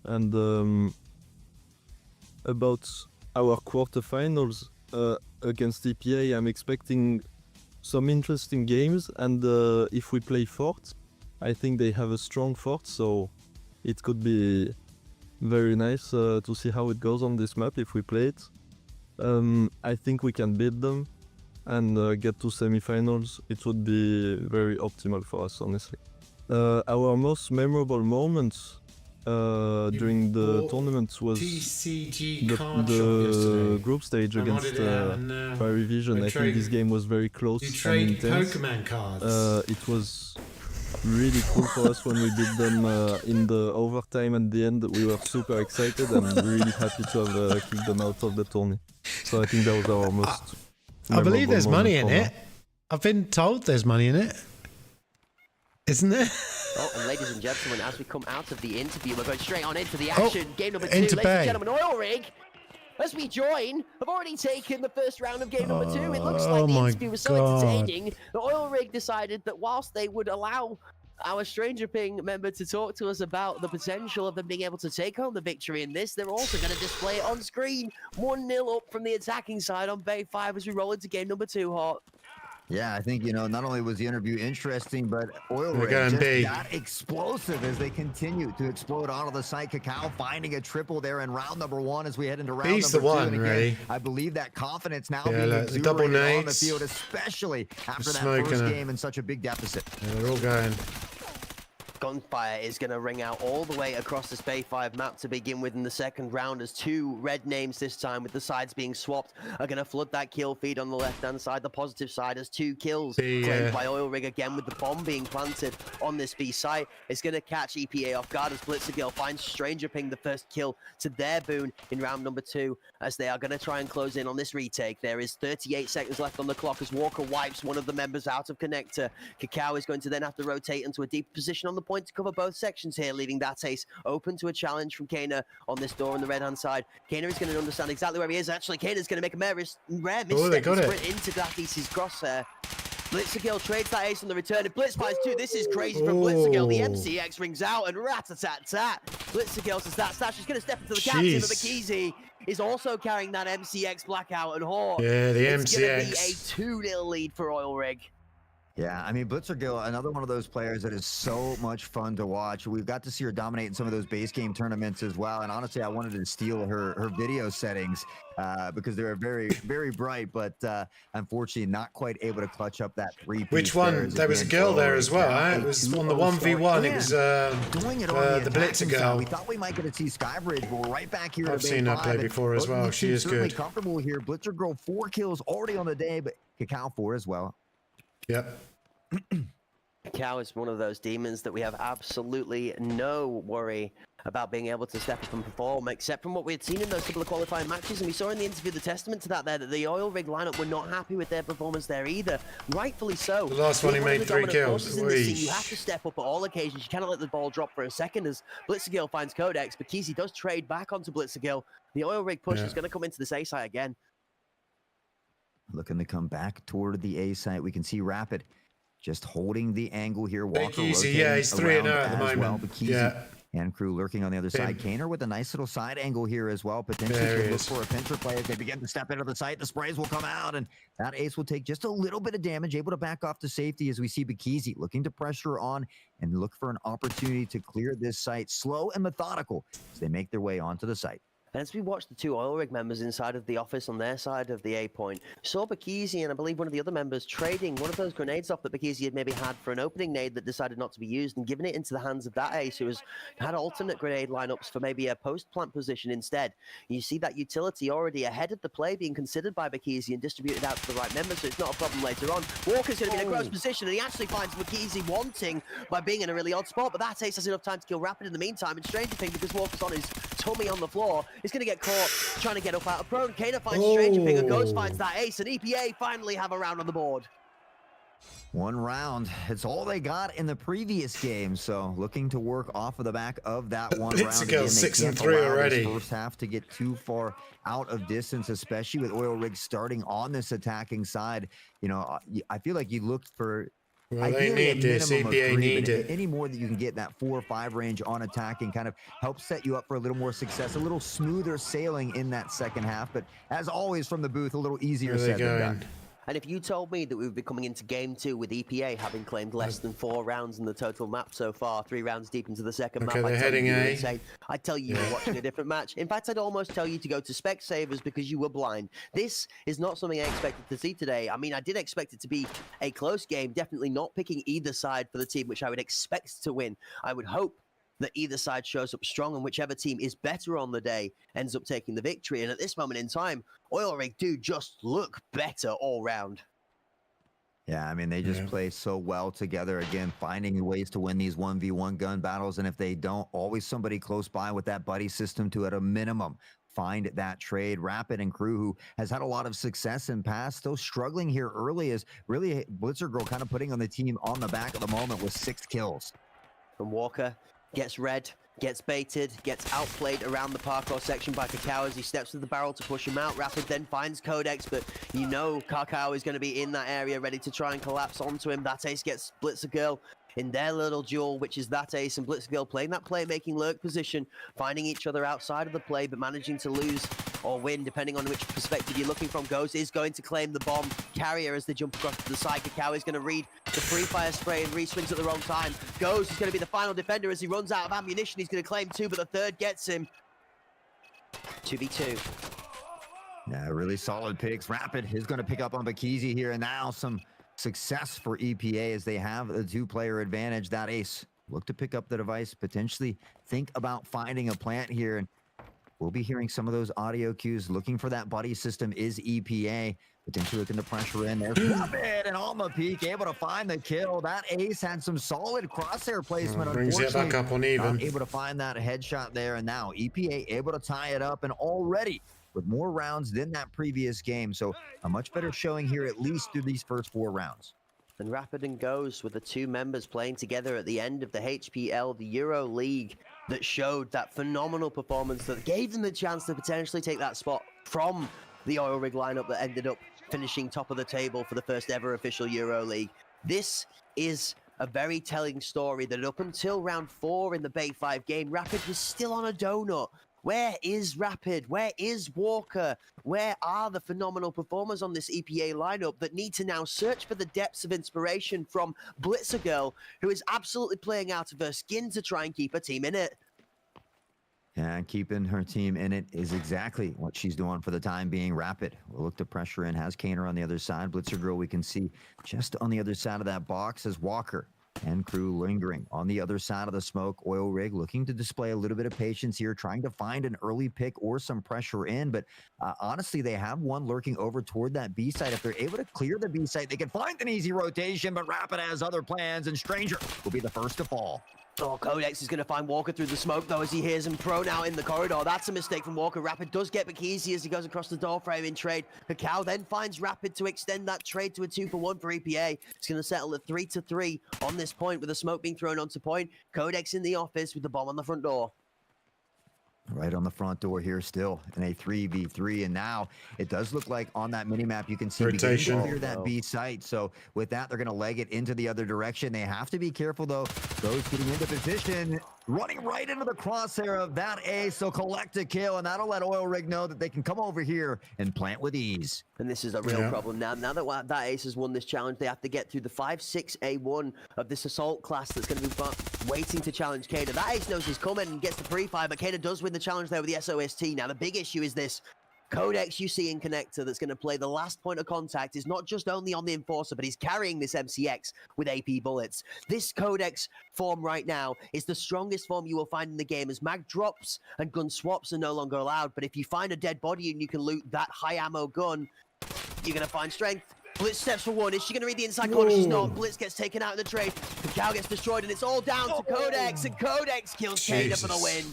And about our quarterfinals against EPA, I'm expecting some interesting games, and if we play Fort, I think they have a strong Fort, so it could be very nice to see how it goes on this map if we play it. I think we can beat them and get to semifinals. It would be very optimal for us, honestly. Our most memorable moments during the tournament was TCG the card shop yesterday. group stage I against modded it out and, Fiery Vision. I I think this trade- game was very close You and trade intense. Pokemon cards. It was really cool for us when we beat them in the overtime at the end. We were super excited and really happy to have kicked them out of the tourney. So I think that was our most I believe memorable there's money in moment it. I've been told there's money in it. Isn't there? Oh, and ladies and gentlemen, as we come out of the interview, we're going straight on into the action. Game number 2, into ladies Bay. and gentlemen, Oil Rig, as we join, have already taken the first round of game number 2. It looks like Oh the my interview was so God. entertaining that Oil Rig decided that whilst they would allow our Stranger Ping member to talk to us about the potential of them being able to take home the victory in this, they're also going to display it on screen. 1-0 up from the attacking side on Bay 5 as we roll into game number 2, Hot. Yeah, I think, not only was the interview interesting, but Oil We're Rig going just B. got explosive as they continue to explode onto the site. Cacao finding a triple there in round number 1 as we head into round B's number the 2. one, And again, really. I believe that confidence now Yeah, being look, the double exuderated on the nades. field, especially after that smoking first her. game in such a big deficit. Yeah, they're all going. Gunfire is going to ring out all the way across this Bay 5 map to begin with in the second round as 2 red names this time with the sides being swapped are going to flood that kill feed on the left-hand side. The positive side as 2 kills claimed by Oil Rig again with the bomb being planted on this B site. It's going to catch EPA off guard as Blitzergirl finds Stranger Ping the first kill to their boon in round number 2 as they are going to try and close in on this retake. There is 38 seconds left on the clock as Walker wipes one of the members out of Connector. Cacao is going to then have to rotate into a deep position on the point to cover both sections here, leaving that ace open to a challenge from Kana on this door on the red-hand side. Kana is going to understand exactly where he is. Actually, Kana is going to make a rare misstep they got and it. sprint into that ace's crosshair. Blitzergirl trades that ace on the return. If Blitz fires 2, this is crazy from Blitzergirl. The MCX rings out and rat-a-tat-tat. Blitzergirl says that's that. She's going to step into the captain, but Jeez. Bekeezy is also carrying that MCX blackout and Hawk. Yeah, the It's going to be a MCX. 2-0 lead for Oil Rig. Yeah, I mean, Blitzergirl, another one of those players that is so much fun to watch. We've got to see her dominate in some of those base game tournaments as well. And honestly, I wanted to steal her video settings because they were very, very bright, but unfortunately not quite able to clutch up that 3-piece. Which one? There was a girl there as well, eh? It was on the 1v1. It was doing it on the attacking side. Blitzergirl. We thought we might get to see Skybridge, but we're right back here. I've seen her play before as well. She is certainly good. comfortable here. Blitzergirl 4 kills already on the day, but Cacao 4 as well. Yep. Cow is one of those demons that we have absolutely no worry about being able to step up and perform, except from what we had seen in those couple of qualifying matches. And we saw in the interview the testament to that there, that the Oil Rig lineup were not happy with their performance there either. Rightfully so. The last one he Being made of the 3 dominant kills. forces in the scene, Whee. you have to step up at all occasions. You cannot let the ball drop for a second as Blitzergirl finds Codex, but Keezy does trade back onto Blitzergirl. The Oil Rig push is going to come into this A site again. Looking to come back toward the A site. We can see Rapid just holding the angle here. Walker rotating yeah, he's 3-0 around at the as well. moment. Bekeezy Yeah. and crew lurking on the other side. Kaner with a nice little side angle here as well. Potentially There he could look is. for a pincer play as they begin to step into the site. The sprays will come out, and that ace will take just a little bit of damage, able to back off to safety as we see Bekezy looking to pressure on and look for an opportunity to clear this site slow and methodical as they make their way onto the site. And as we watched the 2 Oil Rig members inside of the office on their side of the A point, saw Bekezy and I believe one of the other members trading one of those grenades off that Bekezy had maybe had for an opening nade that decided not to be used and giving it into the hands of that ace who had alternate grenade lineups for maybe a post-plant position instead. You see that utility already ahead of the play being considered by Bekezy and distributed out to the right members, so it's not a problem later on. Walker's going to be in a gross position and he actually finds Bekezy wanting by being in a really odd spot, but that ace has enough time to kill Rapid in the meantime. And Stranger Ping, because Walker's on his tummy on the floor, is going to get caught trying to get up out of prone. Kana finds Stranger Ping and Ghost finds that ace, and EPA finally have a round on the board. One round. It's all they got in the previous game, so looking to work off of the back of that one round. It's a Again, go they 6 and can't 3 allow this already. First half to get too far out of distance, especially with Oil Rig starting on this attacking side. I feel like you looked for Well, they ideally a need this. minimum of EPA 3, need but it. any more that you can get that 4 or 5 range on attacking kind of helps set you up for a little more success, a little smoother sailing in that second half. But as always from the booth, a little easier Where are they said than going? done. And if you told me that we would be coming into game 2 with EPA having claimed less than 4 rounds in the total map so far, 3 rounds deep into the second Okay, map, they're heading you were A. insane. I'd tell you you were watching a different match. In fact, I'd almost tell you to go to Specsavers because you were blind. This is not something I expected to see today. I mean, I did expect it to be a close game, definitely not picking either side for the team which I would expect to win. I would hope that either side shows up strong and whichever team is better on the day ends up taking the victory. And at this moment in time, Oil Rig do just look better all round. Yeah, I mean, they just Yeah. play so well together. Again, finding ways to win these 1v1 gun battles. And if they don't, always somebody close by with that buddy system to, at a minimum, find that trade. Rapid and Crew, who has had a lot of success in past, still struggling here early, is really Blitzer Girl kind of putting on the team on the back of the moment with 6 kills. And Walker gets red, gets baited, gets outplayed around the parkour section by Kakao as he steps to the barrel to push him out. Rapid then finds Codex, but you know Kakao is going to be in that area ready to try and collapse onto him. That Ace gets Blitzer Girl in their little duel, which is that Ace and Blitzer Girl playing that playmaking lurk position, finding each other outside of the play, but managing to lose or win, depending on which perspective you're looking from. Ghost is going to claim the bomb carrier as they jump across to the side. Kakao is going to read the free fire spray and re-swings at the wrong time. Ghost is going to be the final defender as he runs out of ammunition. He's going to claim 2, but the third gets him. 2v2. Yeah, really solid picks. Rapid is going to pick up on Bakizi here, and now some success for EPA as they have the 2-player advantage. That Ace look to pick up the device, potentially think about finding a plant here, and we'll be hearing some of those audio cues. Looking for that buddy system is EPA. Potentially looking to pressure in. There's Rapid and Alma Peak able to find the kill. That Ace had some solid crosshair placement. Brings it back up on even. Not able to find that headshot there, and now EPA able to tie it up, and already with more rounds than that previous game. So a much better showing here, at least through these first 4 rounds. And Rapid and Ghost were the 2 members playing together at the end of the HPL, the Euro League, that showed that phenomenal performance that gave them the chance to potentially take that spot from the Oil Rig lineup that ended up finishing top of the table for the first ever official Euro League. This is a very telling story that up until round 4 in the Bay 5 game, Rapid was still on a donut. Where is Rapid? Where is Walker? Where are the phenomenal performers on this EPA lineup that need to now search for the depths of inspiration from Blitzer Girl, who is absolutely playing out of her skin to try and keep her team in it? And keeping her team in it is exactly what she's doing for the time being. Rapid will look to pressure in, has Kaner on the other side. Blitzer Girl we can see just on the other side of that box as Walker and Crew lingering on the other side of the smoke. Oil Rig looking to display a little bit of patience here, trying to find an early pick or some pressure in. But honestly, they have one lurking over toward that B site. If they're able to clear the B site, they can find an easy rotation, but Rapid has other plans, and Stranger will be the first to fall. Oh, Codex is going to find Walker through the smoke, though, as he hears him prone out in the corridor. That's a mistake from Walker. Rapid does get Bakizi as he goes across the door frame in trade. Kakao then finds Rapid to extend that trade to a 2-for-1 for EPA. It's going to settle at 3-3 on this point, with the smoke being thrown onto point. Codex in the office with the bomb on the front door. Right on the front door here still in a 3v3, and now it does look like on that minimap you can see Rotation. clear that B site. So with that, they're going to leg it into the other direction. They have to be careful though. Those getting into position, running right into the crosshair of that Ace. So collect a kill, and that'll let Oil Rig know that they can come over here and plant with ease. And this is a real Yeah. problem now. Now that Ace has won this challenge, they have to get through the 5-6-A1 of this assault class that's going to be waiting to challenge Kader. That Ace knows he's coming and gets the pre-fire, but Kader does win the challenge there with the SOST. Now, the big issue is this. Codex you see in Connector that's going to play the last point of contact is not just only on the Enforcer, but he's carrying this MCX with AP bullets. This Codex form right now is the strongest form you will find in the game, as mag drops and gun swaps are no longer allowed. But if you find a dead body and you can loot that high ammo gun, you're going to find strength. Blitz steps for one. Is she going to read the inside corner? She's not. Blitz gets taken out in the trade. The cow gets destroyed, and it's all down to Codex, and Codex kills Kader for the win.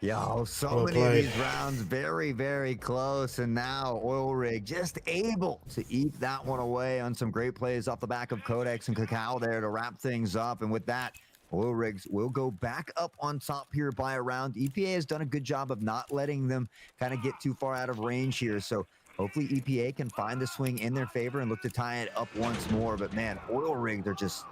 Yo, so Well many of played. these rounds very, very close, and now Oil Rig just able to eke that one away on some great plays off the back of Codex and Kakao there to wrap things up. And with that, Oil Rigs will go back up on top here by a round. EPA has done a good job of not letting them kind of get too far out of range here, so hopefully EPA can find the swing in their favor and look to tie it up once more. But man, Oil Rig, they're just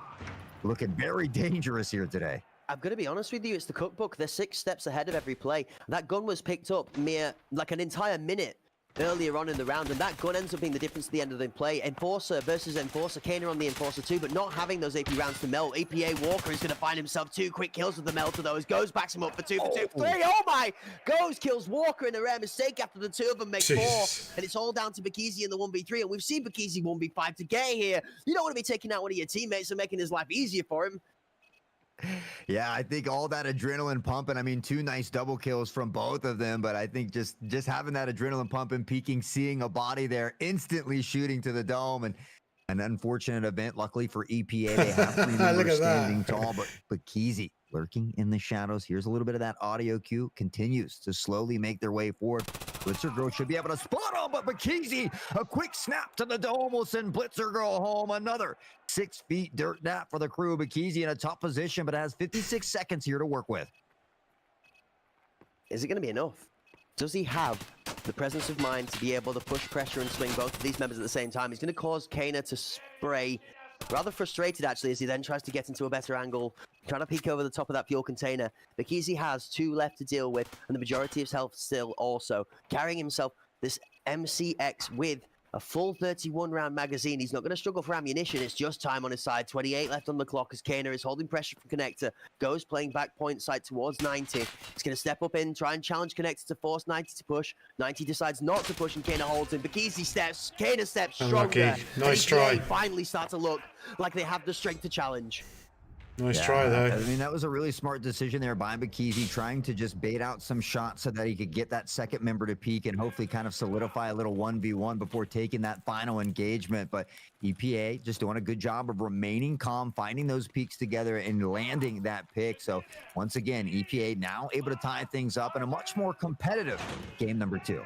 looking very dangerous here today. I'm going to be honest with you, it's the cookbook. They're 6 steps ahead of every play. That gun was picked up mere, like an entire minute earlier on in the round, and that gun ends up being the difference at the end of the play. Enforcer versus Enforcer, Kana on the Enforcer too, but not having those AP rounds to melt. APA Walker is going to find himself 2 quick kills with the melter, though, as Goes backs him up for 2 for 2 for 3. Oh my! Goes kills Walker in a rare mistake after the 2 of them make 4, Jesus. and it's all down to Bakizi in the 1v3, and we've seen Bakizi 1v5 to get here. You don't want to be taking out one of your teammates and making his life easier for him. Yeah, I think all that adrenaline pumping. I mean, 2 nice double kills from both of them, but I think just having that adrenaline pumping, peeking, seeing a body there, instantly shooting to the dome, and an unfortunate event. Luckily for EPA, they have 3 Look members at standing that. tall, but Keezy lurking in the shadows. Here's a little bit of that audio cue. Continues to slowly make their way forward. Blitzer Girl should be able to spot on, but Bakizi, a quick snap to the dome will send Blitzer Girl home. Another 6 feet dirt nap for the crew. Bakizi in a tough position, but has 56 seconds here to work with. Is it going to be enough? Does he have the presence of mind to be able to push pressure and swing both of these members at the same time? He's going to cause Kana to spray. Rather frustrated, actually, as he then tries to get into a better angle, trying to peek over the top of that fuel container. Bakizi has 2 left to deal with, and the majority of his health still also. Carrying himself this MCX with a full 31-round magazine. He's not going to struggle for ammunition. It's just time on his side. 28 left on the clock as Kana is holding pressure from Connector. Goes playing back point side towards 90. He's going to step up in, try and challenge Connector to force 90 to push. 90 decides not to push, and Kana holds him. Bakizi steps. Kana steps stronger. Unlucky. Nice try. Finally start to look like they have the strength to challenge. Nice try, though. I mean, that was a really smart decision there by Bakizi, trying to just bait out some shots so that he could get that second member to peak and hopefully kind of solidify a little 1v1 before taking that final engagement. But EPA just doing a good job of remaining calm, finding those peaks together and landing that pick. So once again, EPA now able to tie things up in a much more competitive game number 2.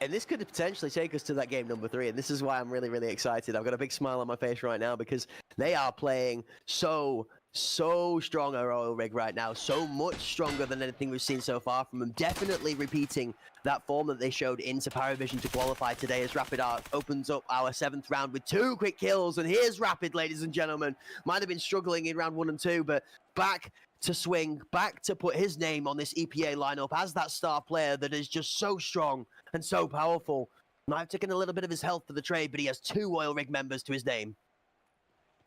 And this could potentially take us to that game number 3. And this is why I'm really, really excited. I've got a big smile on my face right now because they are playing so strong at Oil Rig right now. So much stronger than anything we've seen so far from them. Definitely repeating that form that they showed into Paravision to qualify today as Rapid Art opens up our 7th round with 2 quick kills. And here's Rapid, ladies and gentlemen. Might have been struggling in round 1 and 2, but back to swing, back to put his name on this EPA lineup as that star player that is just so strong and so powerful. Might have taken a little bit of his health for the trade, but he has 2 Oil Rig members to his name.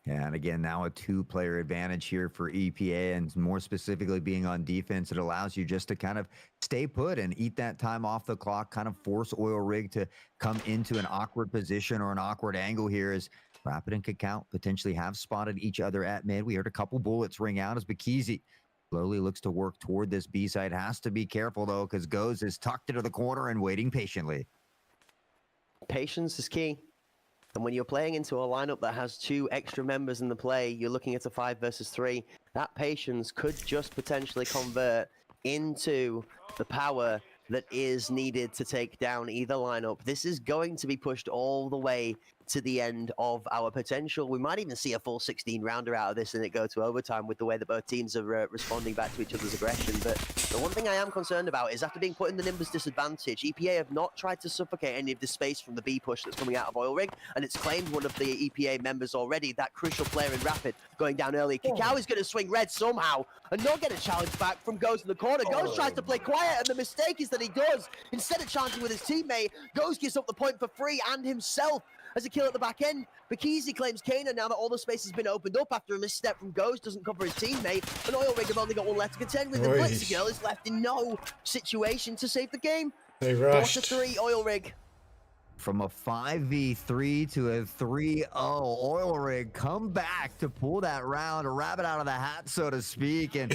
Yeah, and again, now a 2-player advantage here for EPA, and more specifically being on defense, it allows you just to kind of stay put and eat that time off the clock, kind of force Oil Rig to come into an awkward position or an awkward angle here as Rapid and Cacao potentially have spotted each other at mid. We heard a couple bullets ring out as Bakizi slowly looks to work toward this B side. Has to be careful, though, because Goes is tucked into the corner and waiting patiently. Patience is key. And when you're playing into a lineup that has 2 extra members in the play, you're looking at a 5 versus 3. That patience could just potentially convert into the power that is needed to take down either lineup. This is going to be pushed all the way to the end of our potential. We might even see a full 16 rounder out of this and it go to overtime with the way that both teams are responding back to each other's aggression. But the one thing I am concerned about is after being put in the Nimbus disadvantage, EPA have not tried to suffocate any of the space from the B push that's coming out of Oil Rig, and it's claimed one of the EPA members already, that crucial player in Rapid, going down early. Cacao is going to swing red somehow and not get a challenge back from Ghost in the corner. Ghost tries to play quiet, and the mistake is that he does. Instead of challenging with his teammate, Ghost gives up the point for free and himself as a kill at the back end. Bakizi claims Kana now that all the space has been opened up after a misstep from Ghost, doesn't cover his teammate, and Oil Rig have only got 1 left to contend with. The Blitzer Girl is left in no situation to save the game. They 4 rushed. to 3, Oil Rig. From a 5v3 to a 3-0, Oil Rig come back to pull that round, a rabbit out of the hat, so to speak, and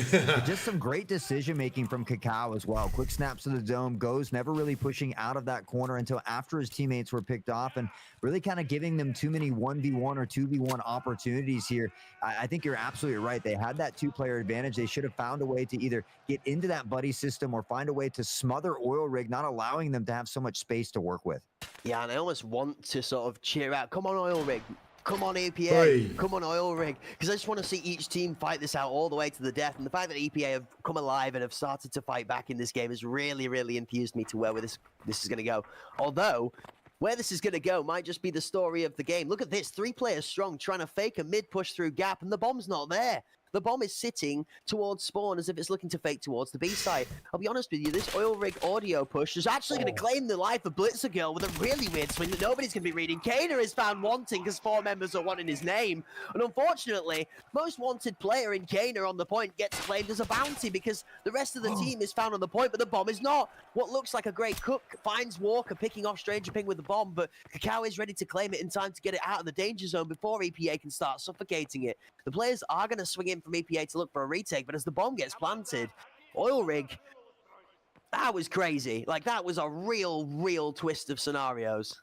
just some great decision making from Cacao as well. Quick snaps to the dome, Goes never really pushing out of that corner until after his teammates were picked off, and really kind of giving them too many 1v1 or 2v1 opportunities here. I think you're absolutely right. They had that 2-player advantage. They should have found a way to either get into that buddy system or find a way to smother Oil Rig, not allowing them to have so much space to work with. Yeah, and I almost want to sort of cheer out, come on Oil Rig, come on EPA, Hey. come on Oil Rig, because I just want to see each team fight this out all the way to the death, and the fact that EPA have come alive and have started to fight back in this game has really, really enthused me to where this is going to go. Although, where this is going to go might just be the story of the game. Look at this, 3 players strong, trying to fake a mid-push through gap, and the bomb's not there. The bomb is sitting towards spawn as if it's looking to fake towards the B site. I'll be honest with you, this oil rig audio push is actually going to claim the life of Blitzer Girl with a really weird swing that nobody's going to be reading. Kana is found wanting because 4 members are wanting his name. And unfortunately, most wanted player in Kana on the point gets claimed as a bounty because the rest of the team is found on the point, but the bomb is not. What looks like a great cook finds Walker picking off Stranger Ping with the bomb, but Kakao is ready to claim it in time to get it out of the danger zone before EPA can start suffocating it. The players are going to swing in from EPA to look for a retake, but as the bomb gets planted, Oil Rig, that was crazy. Like, that was a real twist of scenarios.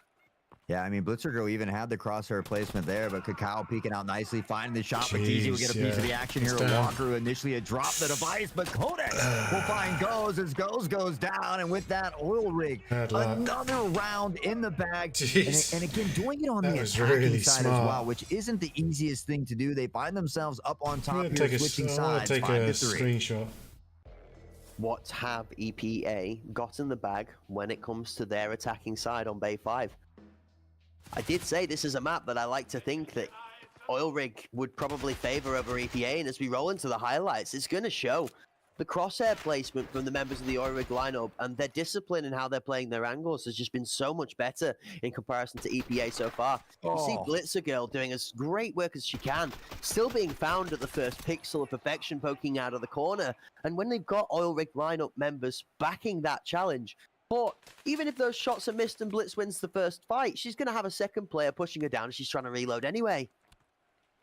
Yeah, I mean, Blitzer Girl even had the crosshair placement there, but Kakao peeking out nicely, finding the shot. Bakizi will get a piece of the action here. Walker initially had dropped the device, but Codex will find Goes as Goes goes down, and with that, Oil Rig, another round in the bag. And again, doing it on the attacking side as well, which isn't the easiest thing to do. They find themselves up on top here, switching sides, 5-3. Screenshot. What have EPA got in the bag when it comes to their attacking side on Bay 5? I did say this is a map that I like to think that Oil Rig would probably favor over EPA, and as we roll into the highlights, it's going to show the crosshair placement from the members of the Oil Rig lineup and their discipline and how they're playing their angles has just been so much better in comparison to EPA so far. You see Blitzer Girl doing as great work as she can, still being found at the first pixel of perfection poking out of the corner, and when they've got Oil Rig lineup members backing that challenge, but even if those shots are missed and Blitz wins the first fight, she's going to have a second player pushing her down and she's trying to reload anyway.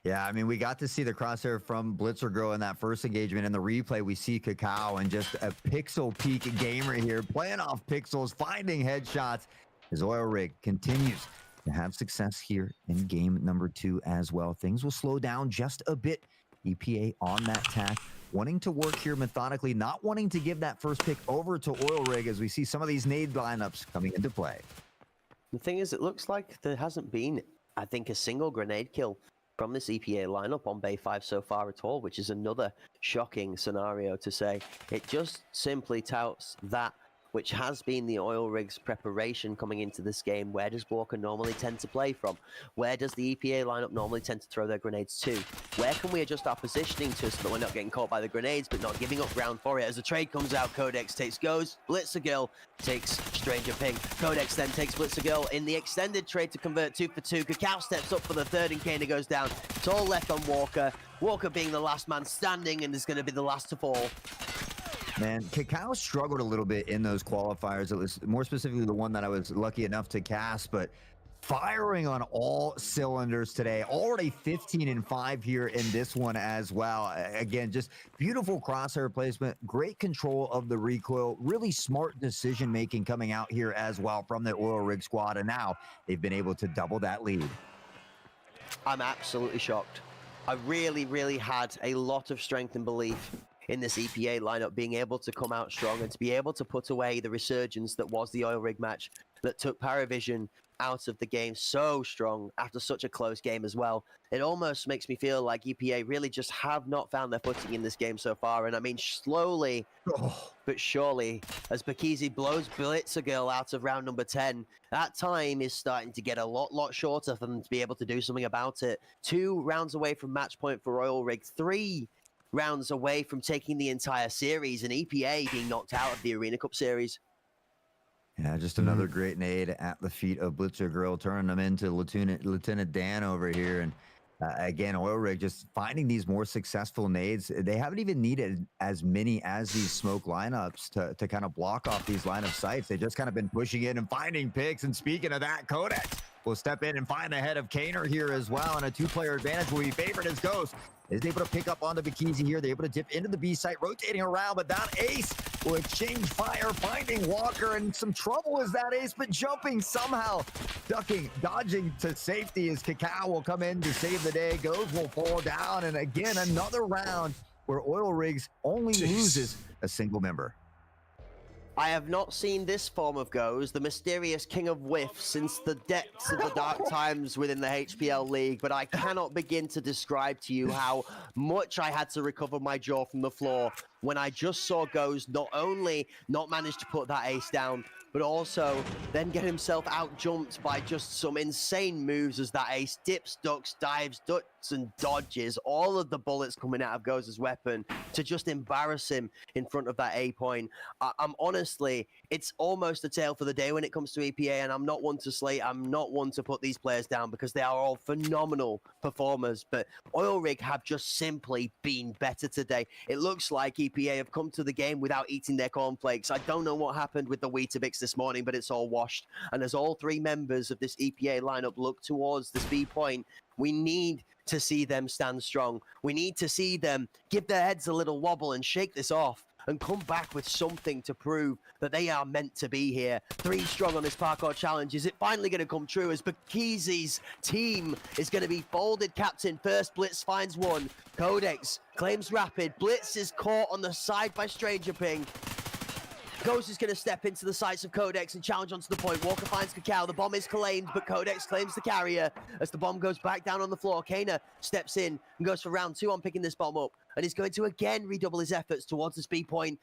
Yeah, I mean, we got to see the crosshair from Blitzer Girl in that first engagement. In the replay, we see Kakao and just a pixel peak gamer here, playing off pixels, finding headshots as Oil Rig continues to have success here in game number 2 as well. Things will slow down just a bit. EPA on that tack, wanting to work here methodically, not wanting to give that first pick over to Oil Rig as we see some of these nade lineups coming into play. The thing is, it looks like there hasn't been, I think, a single grenade kill from this EPA lineup on Bay 5 so far at all, which is another shocking scenario to say. It just simply touts that which has been the Oil Rig's preparation coming into this game. Where does Walker normally tend to play from? Where does the EPA lineup normally tend to throw their grenades to? Where can we adjust our positioning to so that we're not getting caught by the grenades but not giving up ground for it? As the trade comes out, Codex takes Goes, Blitzer Girl takes Stranger Ping. Codex then takes Blitzer Girl in the extended trade to convert 2 for 2. Kakao steps up for the third and Kana goes down. It's all left on Walker. Walker being the last man standing and is going to be the last to fall. Man, Kakao struggled a little bit in those qualifiers. It was more specifically the one that I was lucky enough to cast, but firing on all cylinders today. Already 15-5 here in this one as well. Again, just beautiful crosshair placement, great control of the recoil, really smart decision making coming out here as well from the Oil Rig squad, and now they've been able to double that lead. I'm absolutely shocked. I really had a lot of strength and belief in this EPA lineup being able to come out strong and to be able to put away the resurgence that was the Oil Rig match that took Paravision out of the game so strong after such a close game as well. It almost makes me feel like EPA really just have not found their footing in this game so far. And I mean, slowly but surely, as Bakizi blows Blitzer Girl out of round number 10, that time is starting to get a lot shorter for them to be able to do something about it. 2 rounds away from match point for Oil Rig, 3 rounds away from taking the entire series, and EPA being knocked out of the Arena Cup series. Yeah, just another great nade at the feet of Blitzer Girl, turning them into Lieutenant Dan over here. And again, Oil Rig just finding these more successful nades. They haven't even needed as many as these smoke lineups to kind of block off these line of sights. They've just kind of been pushing in and finding picks. And speaking of that, Codex will step in and find the head of Kaner here as well. And a 2-player advantage will be favored as Ghost is able to pick up onto Bakizi here. They're able to dip into the B site, rotating around, but that Ace will exchange fire, finding Walker, and some trouble is that Ace, but jumping somehow, ducking, dodging to safety as Kakao will come in to save the day. Goes will fall down, and again, another round where Oil Rigs only loses a single member. I have not seen this form of Goes, the mysterious king of whiffs, since the depths of the dark times within the HPL League, but I cannot begin to describe to you how much I had to recover my jaw from the floor when I just saw Goes not only not manage to put that ace down, but also then get himself out-jumped by just some insane moves as that ace dips, ducks, dives, ducks, and dodges all of the bullets coming out of Goes' weapon to just embarrass him in front of that A point. I'm honestly, it's almost a tale for the day when it comes to EPA, and I'm not one to slate, I'm not one to put these players down because they are all phenomenal performers, but Oil Rig have just simply been better today. It looks like EPA have come to the game without eating their cornflakes. I don't know what happened with the Weetabix this morning, but it's all washed. And as all three members of this EPA lineup look towards this B point, we need to see them stand strong. We need to see them give their heads a little wobble and shake this off and come back with something to prove that they are meant to be here. 3 strong on this parkour challenge. Is it finally going to come true as Bakizi's team is going to be folded captain first? Blitz finds one. Codex claims Rapid. Blitz is caught on the side by Stranger Ping. Ghost is going to step into the sights of Codex and challenge onto the point. Walker finds Cacao. The bomb is claimed, but Codex claims the carrier. As the bomb goes back down on the floor, Kana steps in and goes for round 2 on picking this bomb up. And he's going to again redouble his efforts towards the speed point.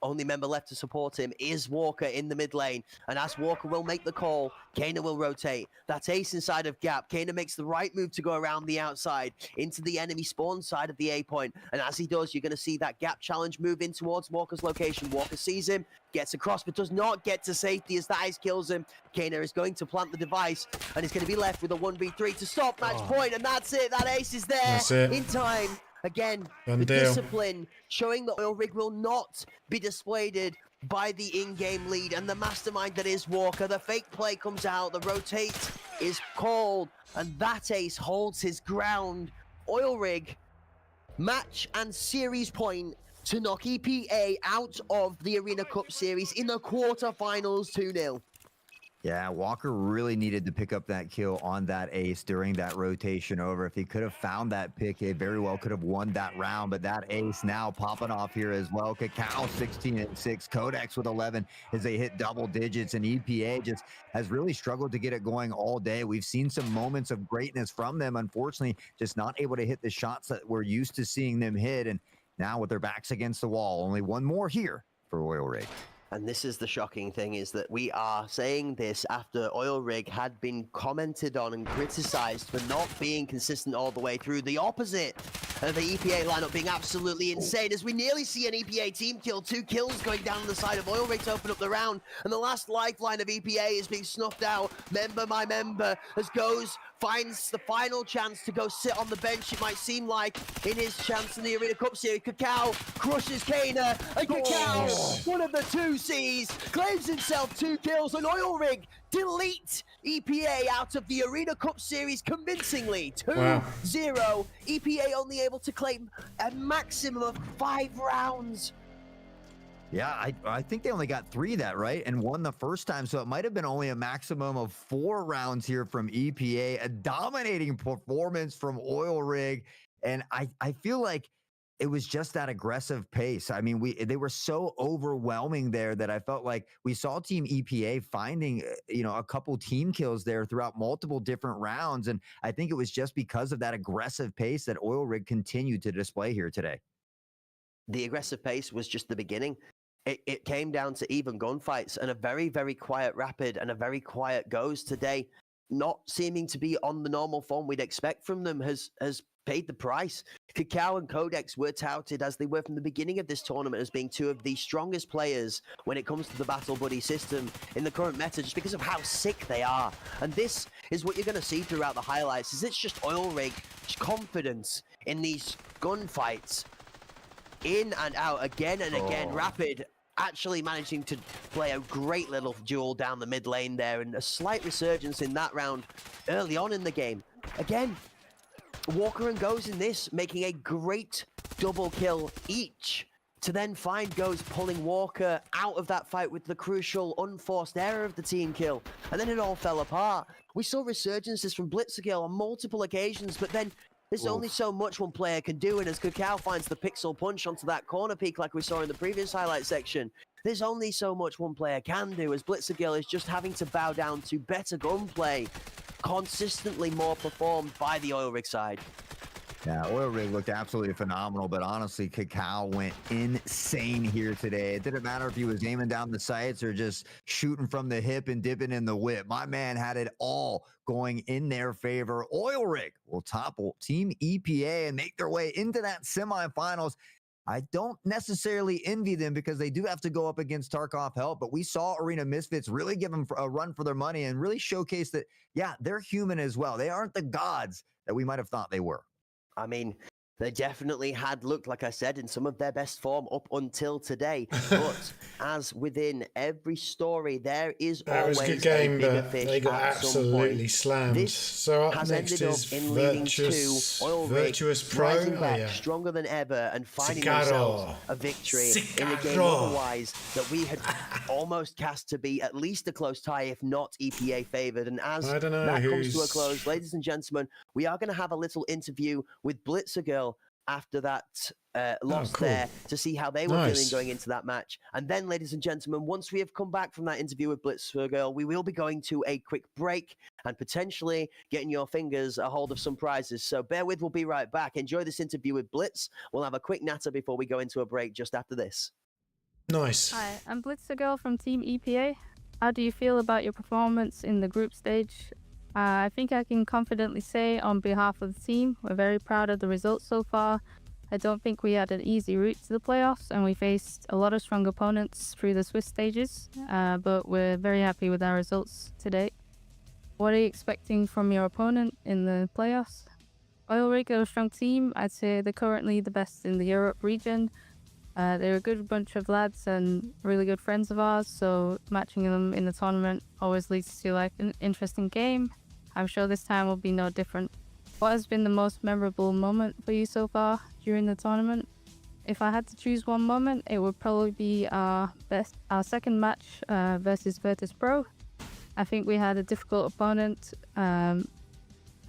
Only member left to support him is Walker in the mid lane. And as Walker will make the call, Kana will rotate. That's ace inside of Gap. Kana makes the right move to go around the outside into the enemy spawn side of the A point. And as he does, you're going to see that Gap challenge move in towards Walker's location. Walker sees him, gets across, but does not get to safety as that ice kills him. Kana is going to plant the device, and he's going to be left with a 1v3 to stop match point. And that's it. That ace is there That's it. in time. Again, Done the deal. discipline showing that Oil Rig will not be dissuaded by the in-game lead and the mastermind that is Walker. The fake play comes out, the rotate is called, and that ace holds his ground. Oil Rig, match and series point to knock EPA out of the Arena Cup series in the quarterfinals 2-0. Yeah, Walker really needed to pick up that kill on that ace during that rotation over. If he could have found that pick, he very well could have won that round, but that ace now popping off here as well. Cacao 16-6, Codex with 11 as they hit double digits, and EPA just has really struggled to get it going all day. We've seen some moments of greatness from them, unfortunately, just not able to hit the shots that we're used to seeing them hit, and now with their backs against the wall, only one more here for Oil Rig. And this is the shocking thing, is that we are saying this after Oil Rig had been commented on and criticized for not being consistent all the way through. The opposite of the EPA lineup being absolutely insane, as we nearly see an EPA team kill. 2 kills going down on the side of Oil Rig to open up the round. And the last lifeline of EPA is being snuffed out. Member by member, as Goes finds the final chance to go sit on the bench, it might seem like, in his chance in the Arena Cup series. Cacao crushes Kana, and Cacao, one of the 2 C's, claims himself 2 kills, and Oil Rig delete EPA out of the Arena Cup series convincingly. 2-0. EPA only able to claim a maximum of 5 rounds. Yeah, I think they only got 3 that, right? And won the first time, so it might have been only a maximum of 4 rounds here from EPA. A dominating performance from Oil Rig, and I feel like it was just that aggressive pace. I mean, they were so overwhelming there that I felt like we saw Team EPA finding, a couple team kills there throughout multiple different rounds, and I think it was just because of that aggressive pace that Oil Rig continued to display here today. The aggressive pace was just the beginning. It came down to even gunfights and a very, very quiet Rapid and a very quiet Goes today. Not seeming to be on the normal form we'd expect from them has paid the price. Cacao and Codex were touted, as they were from the beginning of this tournament, as being 2 of the strongest players when it comes to the Battle Buddy system in the current meta, just because of how sick they are. And this is what you're going to see throughout the highlights, is it's just Oil Rig, just confidence in these gunfights. In and out again and again. Rapid actually managing to play a great little duel down the mid lane there, and a slight resurgence in that round early on in the game. Again, Walker and Goes in this making a great double kill each, to then find Goes pulling Walker out of that fight with the crucial unforced error of the team kill, and then it all fell apart. We saw resurgences from Blitzergill on multiple occasions, but then there's only so much one player can do, and as Cacao finds the pixel punch onto that corner peak like we saw in the previous highlight section, there's only so much one player can do, as Blitzergill is just having to bow down to better gunplay, consistently more performed by the Oil Rig side. Yeah, Oil Rig looked absolutely phenomenal, but honestly, Cacao went insane here today. It didn't matter if he was aiming down the sights or just shooting from the hip and dipping in the whip. My man had it all going in their favor. Oil Rig will topple Team EPA and make their way into that semifinals. I don't necessarily envy them because they do have to go up against Tarkov Help, but we saw Arena Misfits really give them a run for their money and really showcase that, yeah, they're human as well. They aren't the gods that we might have thought they were. I mean, they definitely had looked, like I said, in some of their best form up until today. But as within every story, there is That always was a good game, a bigger but fish they got at some absolutely point. slammed. This So up has next ended up is in leading Virtuous, to Oil Rig Virtuous Pro. rising Oh, back yeah. stronger than ever and finding Cicaro. themselves a victory in a game Cicaro. otherwise that we had almost cast to be at least a close tie, if not EPA favoured. And as I don't know that comes to a who's- close, ladies and gentlemen, we are going to have a little interview with Blitzer Girl after that loss cool. there to see how they were feeling Nice. going into that match. And then, ladies and gentlemen, once we have come back from that interview with Blitzer Girl, we will be going to a quick break and potentially getting your fingers a hold of some prizes. So bear with, we'll be right back. Enjoy this interview with Blitz. We'll have a quick natter before we go into a break just after this. Nice. Hi, I'm Blitzer Girl from Team EPA. How do you feel about your performance in the group stage? I think I can confidently say on behalf of the team, we're very proud of the results so far. I don't think we had an easy route to the playoffs and we faced a lot of strong opponents through the Swiss stages, but we're very happy with our results today. What are you expecting from your opponent in the playoffs? Oil Rig are a strong team. I'd say they're currently the best in the Europe region. They're a good bunch of lads and really good friends of ours, so matching them in the tournament always leads to like an interesting game. I'm sure this time will be no different. What has been the most memorable moment for you so far during the tournament? If I had to choose one moment, it would probably be our second match versus Virtus Pro. I think we had a difficult opponent, and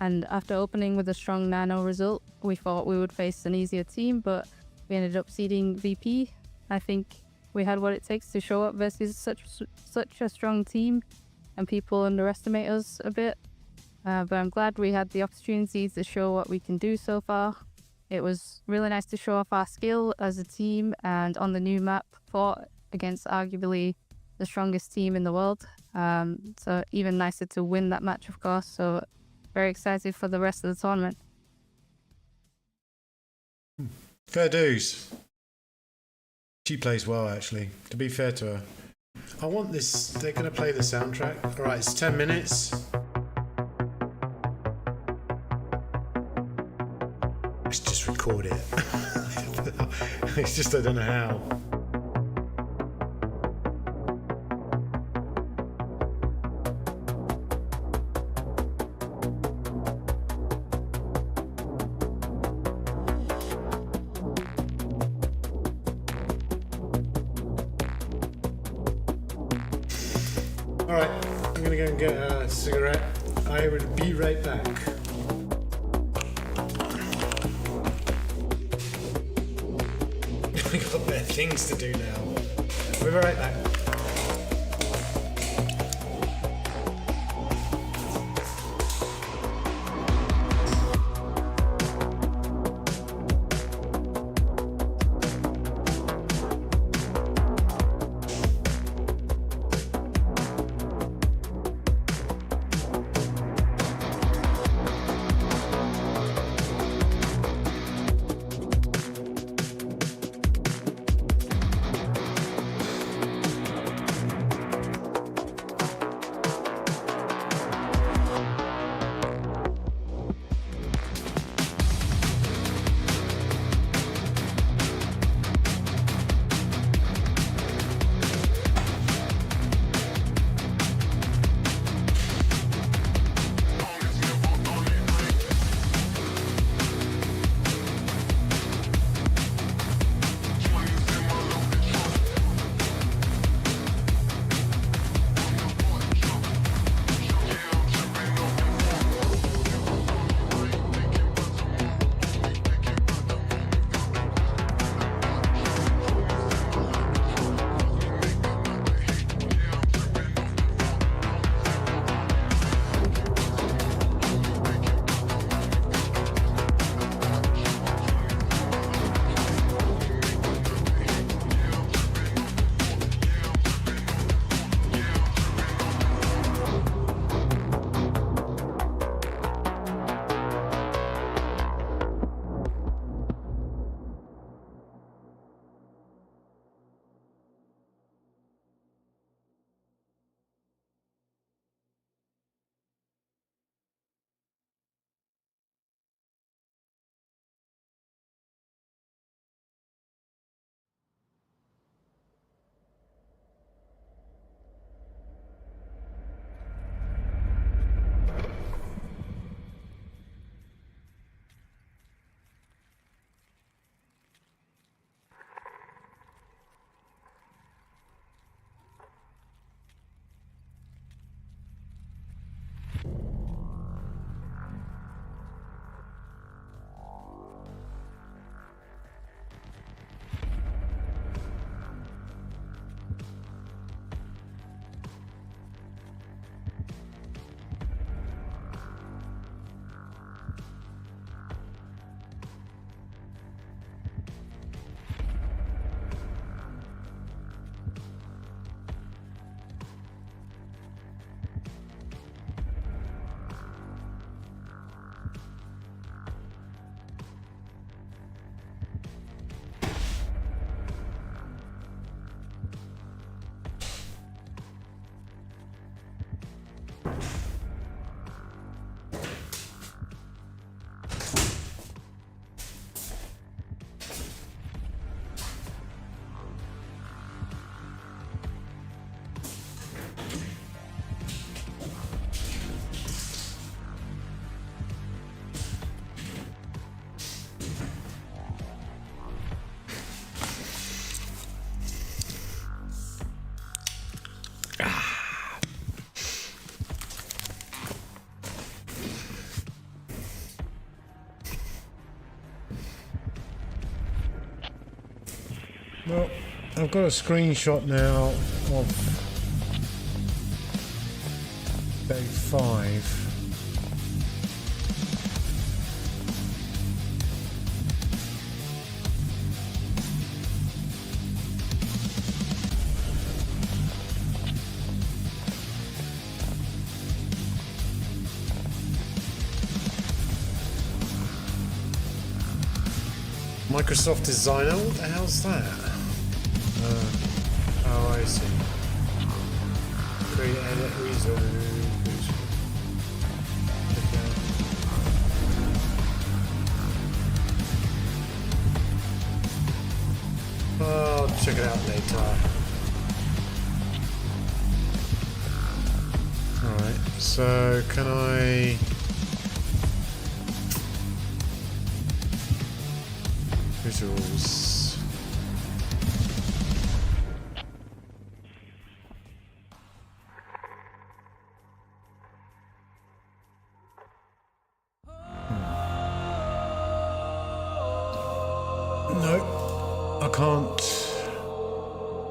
after opening with a strong Nano result, we thought we would face an easier team, but we ended up seeding VP. I think we had what it takes to show up versus such a strong team, and people underestimate us a bit. But I'm glad we had the opportunity to show what we can do so far. It was really nice to show off our skill as a team and on the new map fought against arguably the strongest team in the world. So even nicer to win that match, of course. So very excited for the rest of the tournament. Fair dues. She plays well, actually. To be fair to her. I want this. They're going to play the soundtrack. All right, it's 10 minutes. Let's just record it. It's just I don't know how. Alright, I'm gonna go and get a cigarette. I will be right back. We got better things to do now. We'll be right back. I've got a screenshot now of day 5. Microsoft Designer? What the hell's that? Oh, I see. Create edit resource. I'll check it out later. Alright, so can I... Visuals. No, I can't.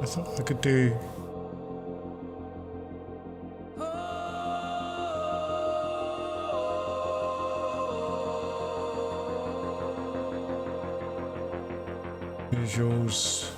I thought I could do. Visuals.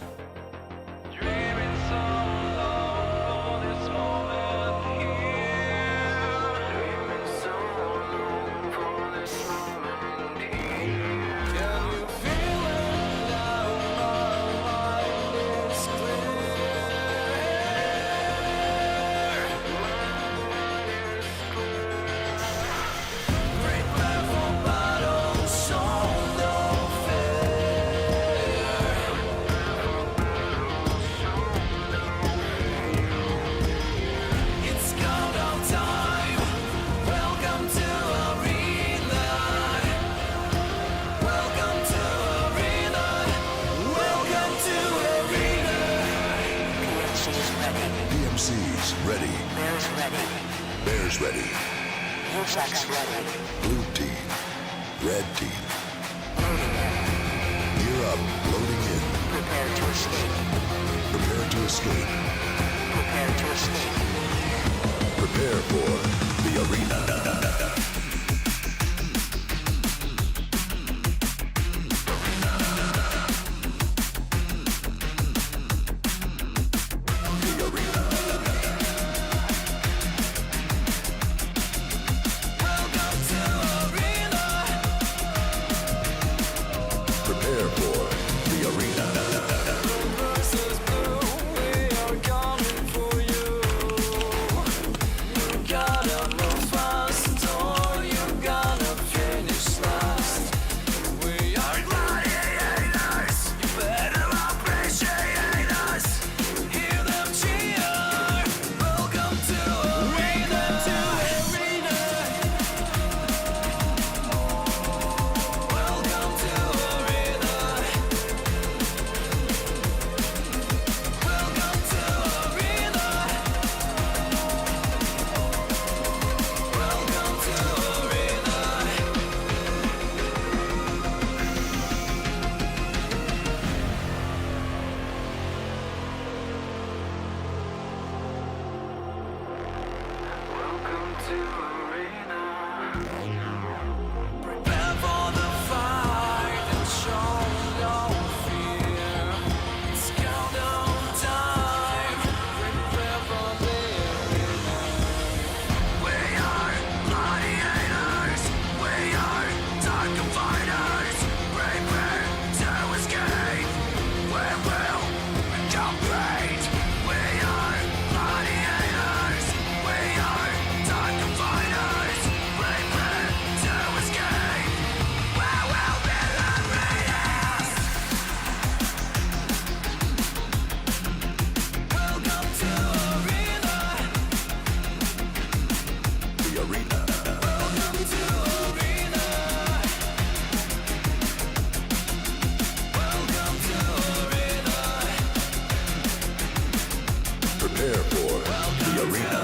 DMC's ready. Bears ready. Bears ready. Hillshock's ready. Blue team. Red team. Loading in. Gear up. Loading in. Prepare to escape. Prepare to escape. Prepare to escape. Prepare for the arena. Prepare for the arena. Prepare for the arena.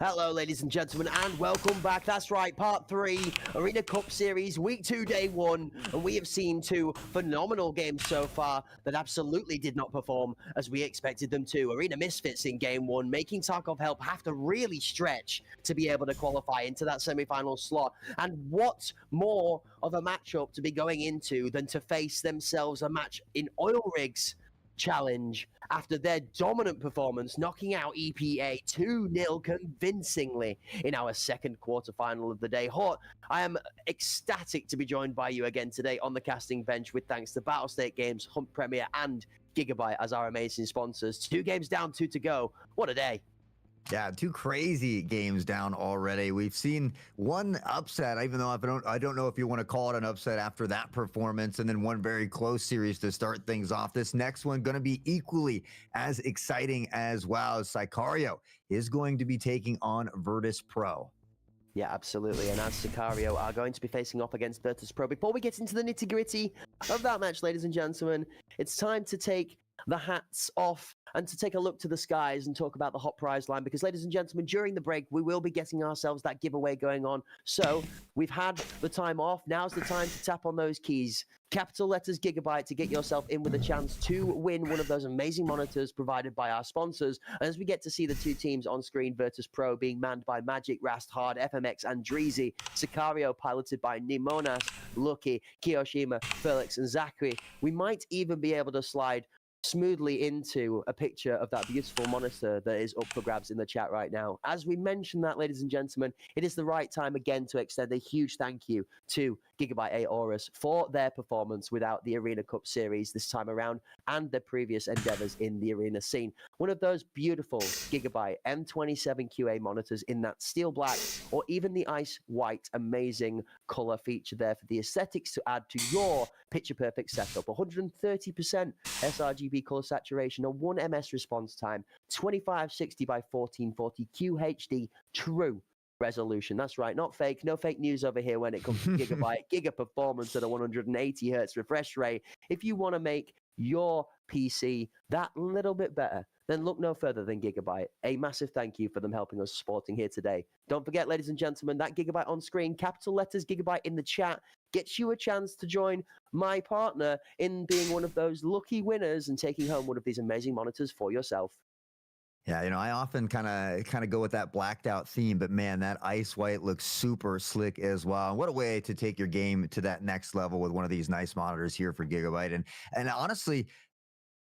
Hello, ladies and gentlemen, and welcome back. That's right, part 3, Arena Cup Series, week 2, day 1. And we have seen 2 phenomenal games so far that absolutely did not perform as we expected them to. Arena Misfits in game 1, making Tarkov Help have to really stretch to be able to qualify into that semi-final slot. And what more of a matchup to be going into than to face themselves a match in Oil Rigs Challenge after their dominant performance, knocking out EPA 2-0 convincingly in our second quarterfinal of the day. Hort, I am ecstatic to be joined by you again today on the casting bench with thanks to Battlestate Games, Hunt Premier, and Gigabyte as our amazing sponsors. 2 games down, 2 to go. What a day. Yeah, 2 crazy games down already. We've seen one upset, even though I don't know if you want to call it an upset after that performance, and then one very close series to start things off. This next one going to be equally as exciting as well. Sicario is going to be taking on Virtus Pro. Yeah, absolutely. And as Sicario are going to be facing off against Virtus Pro, before we get into the nitty-gritty of that match, ladies and gentlemen, it's time to take the hats off and to take a look to the skies and talk about the hot prize line, because ladies and gentlemen, during the break we will be getting ourselves that giveaway going on. So we've had the time off, now's the time to tap on those keys, capital letters Gigabyte, to get yourself in with a chance to win one of those amazing monitors provided by our sponsors. And as we get to see the 2 teams on screen, Virtus Pro being manned by Magic, Rast, Hard, FMX, and Dreezy, Sicario piloted by Nimonas, Lucky, Kiyoshima, Felix, and Zachary, we might even be able to slide smoothly into a picture of that beautiful monitor that is up for grabs in the chat right now. As we mentioned that, ladies and gentlemen, it is the right time again to extend a huge thank you to Gigabyte Aorus for their performance without the Arena Cup series this time around and their previous endeavors in the arena scene. One of those beautiful Gigabyte M27QA monitors in that steel black or even the ice white amazing color feature there for the aesthetics to add to your picture perfect setup. 130% sRGB color saturation, a 1 ms response time, 2560 by 1440 QHD true resolution. That's right, not fake. No fake news over here when it comes to Gigabyte. Giga performance at a 180 hertz refresh rate. If you want to make your PC that little bit better, then look no further than Gigabyte. A massive thank you for them helping us supporting here today. Don't forget, ladies and gentlemen, that Gigabyte on screen, capital letters Gigabyte in the chat, gets you a chance to join my partner in being one of those lucky winners and taking home one of these amazing monitors for yourself. Yeah, you know, I often kind of go with that blacked out theme, but man, that ice white looks super slick as well. And what a way to take your game to that next level with one of these nice monitors here for Gigabyte. And honestly,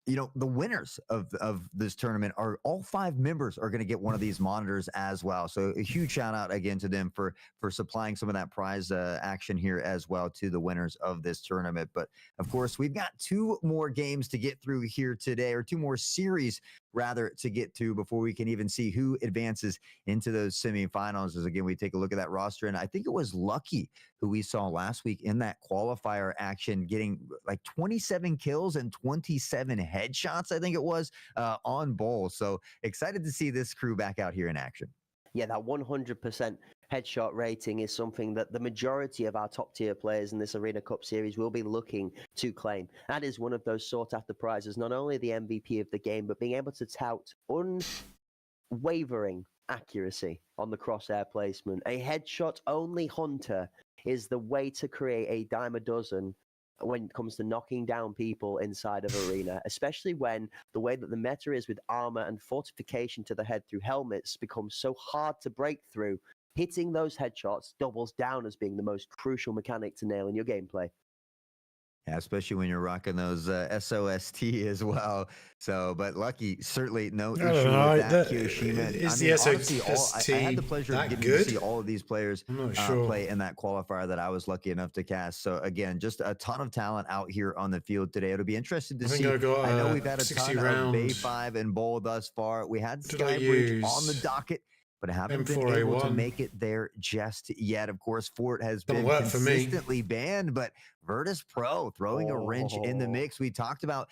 you know, the winners of this tournament are all 5 members are going to get one of these monitors as well. So a huge shout out again to them for supplying some of that prize action here as well to the winners of this tournament. But of course, we've got 2 more games to get through here today, or 2 more series rather to get to before we can even see who advances into those semifinals. As again, we take a look at that roster, and I think it was Lucky who we saw last week in that qualifier action, getting like 27 kills and 27 headshots, I think it was, on bowl. So excited to see this crew back out here in action. Yeah, that 100% headshot rating is something that the majority of our top tier players in this Arena Cup series will be looking to claim. That is one of those sought after prizes, not only the MVP of the game, but being able to tout unwavering accuracy on the crosshair placement. A headshot only hunter is the way to create a dime a dozen when it comes to knocking down people inside of arena, especially when the way that the meta is with armor and fortification to the head through helmets becomes so hard to break through. Hitting those headshots doubles down as being the most crucial mechanic to nail in your gameplay. Yeah, especially when you're rocking those SOST as well. So, but Lucky, certainly no issue with that. Kiyoshima. Is I mean, the honestly, I had the pleasure of getting to see all of these players play in that qualifier that I was lucky enough to cast. So again, just a ton of talent out here on the field today. It'll be interesting to see. I know we've had a ton of Bay 5 and Bowl thus far. We had Skybridge on the docket, but I haven't been able to make it there just yet. Of course, Fort has been consistently banned, but Virtus Pro throwing a wrench in the mix. We talked about,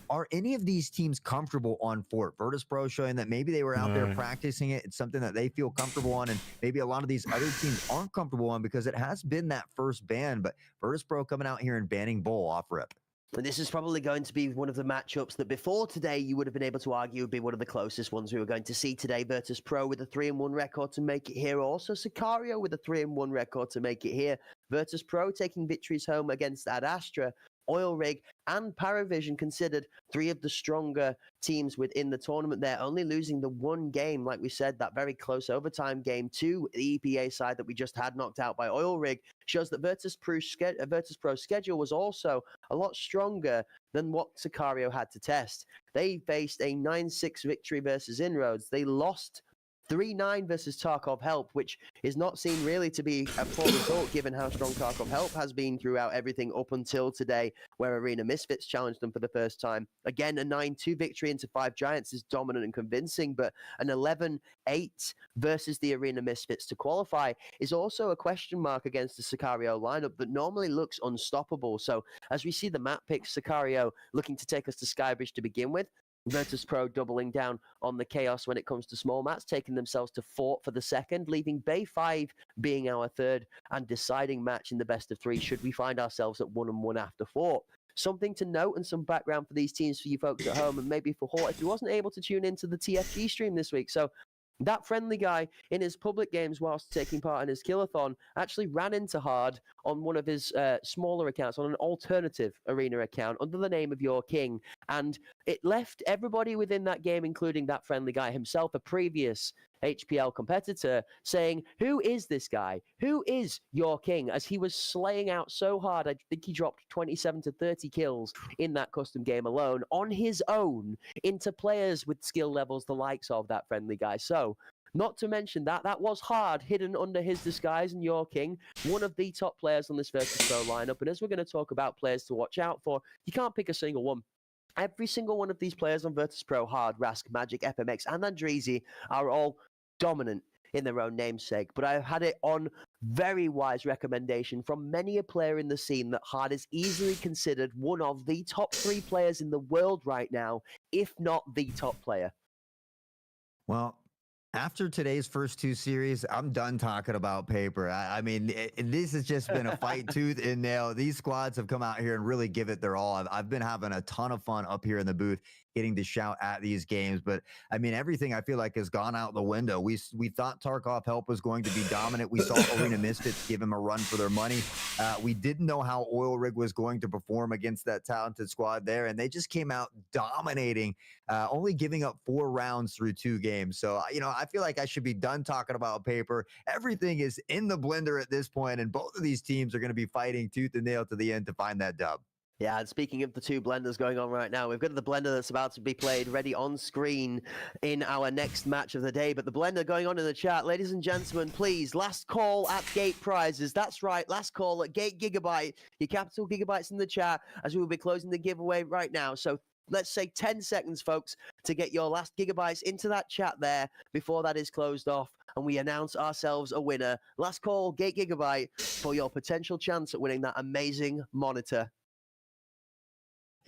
are any of these teams comfortable on Fort? Virtus Pro showing that maybe they were out there practicing it. It's something that they feel comfortable on, and maybe a lot of these other teams aren't comfortable on because it has been that first ban. But Virtus Pro coming out here and banning Bull off rip. And this is probably going to be one of the matchups that before today you would have been able to argue would be one of the closest ones we were going to see today. Virtus Pro with a 3-1 record to make it here. Also Sicario with a 3-1 record to make it here. Virtus Pro taking victories home against Ad Astra, Oil Rig, and Paravision, considered three of the stronger teams within the tournament. They're only losing the one game, like we said, that very close overtime game to the EPA side that we just had knocked out by Oil Rig, shows that Virtus Pro's schedule was also a lot stronger than what Sicario had to test. They faced a 9-6 victory versus Inroads. They lost 3-9 versus Tarkov Help, which is not seen really to be a poor result given how strong Tarkov Help has been throughout everything up until today, where Arena Misfits challenged them for the first time. Again, a 9-2 victory into 5 Giants is dominant and convincing, but an 11-8 versus the Arena Misfits to qualify is also a question mark against the Sicario lineup that normally looks unstoppable. So as we see the map pick, Sicario looking to take us to Skybridge to begin with, Virtus Pro doubling down on the chaos when it comes to small mats, taking themselves to Fort for the second, leaving Bay 5 being our third and deciding match in the best of 3 should we find ourselves at 1-1 after Fort. Something to note and some background for these teams for you folks at home, and maybe for Hort if he wasn't able to tune into the TFG stream this week. So that friendly guy in his public games whilst taking part in his killathon actually ran into Hard on one of his smaller accounts, on an alternative arena account under the name of Your King. And it left everybody within that game, including that friendly guy himself, a previous HPL competitor, saying, who is this guy? Who is Your King? As he was slaying out so hard, I think he dropped 27 to 30 kills in that custom game alone on his own into players with skill levels the likes of that friendly guy. So, not to mention that was Hard hidden under his disguise, and Your King, one of the top players on this Virtus Pro lineup. And as we're going to talk about players to watch out for, you can't pick a single one. Every single one of these players on Virtus Pro, Hard, Rask, Magic, FMX, and Andreezy, are all dominant in their own namesake. But I've had it on very wise recommendation from many a player in the scene that Hard is easily considered one of the top 3 players in the world right now, if not the top player. Well, after today's first 2 series, I'm done talking about paper. I mean, this has just been a fight tooth and nail. These squads have come out here and really give it their all. I've been having a ton of fun up here in the booth, getting to shout at these games. But I mean, everything I feel like has gone out the window. We thought Tarkov Help was going to be dominant. We saw Arena Misfits give him a run for their money. We didn't know how Oil Rig was going to perform against that talented squad there, and they just came out dominating, only giving up 4 rounds through 2 games. So, you know, I feel like I should be done talking about paper. Everything is in the blender at this point, and both of these teams are going to be fighting tooth and nail to the end to find that dub. Yeah, and speaking of the 2 blenders going on right now, we've got the blender that's about to be played ready on screen in our next match of the day. But the blender going on in the chat, ladies and gentlemen, please, last call at Gate Prizes. That's right, last call at Gate Gigabyte. Your capital gigabytes in the chat, as we will be closing the giveaway right now. So let's say 10 seconds, folks, to get your last gigabytes into that chat there before that is closed off and we announce ourselves a winner. Last call, Gate Gigabyte, for your potential chance at winning that amazing monitor.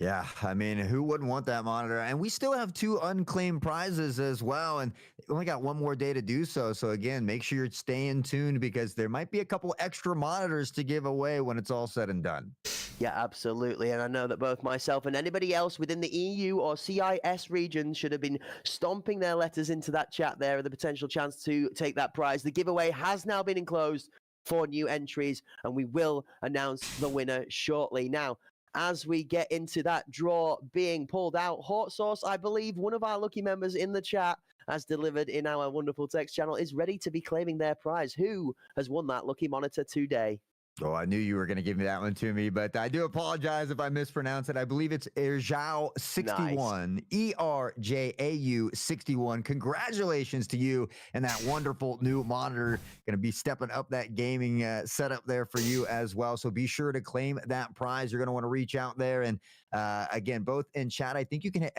Yeah, I mean, who wouldn't want that monitor? And we still have 2 unclaimed prizes as well, and we only got 1 more day to do so. So again, make sure you're staying tuned because there might be a couple extra monitors to give away when it's all said and done. Yeah, absolutely. And I know that both myself and anybody else within the EU or CIS region should have been stomping their letters into that chat there with the potential chance to take that prize. The giveaway has now been enclosed for new entries, and we will announce the winner shortly. Now, as we get into that draw being pulled out, Hot Sauce, I believe one of our lucky members in the chat, as delivered in our wonderful text channel, is ready to be claiming their prize. Who has won that lucky monitor today? Oh, I knew you were going to give me that one to me, but I do apologize if I mispronounce it. I believe it's Erjau61, nice. ERJAU 61. Congratulations to you and that wonderful new monitor. Going to be stepping up that gaming setup there for you as well. So be sure to claim that prize. You're going to want to reach out there. And again, both in chat, I think you can hit !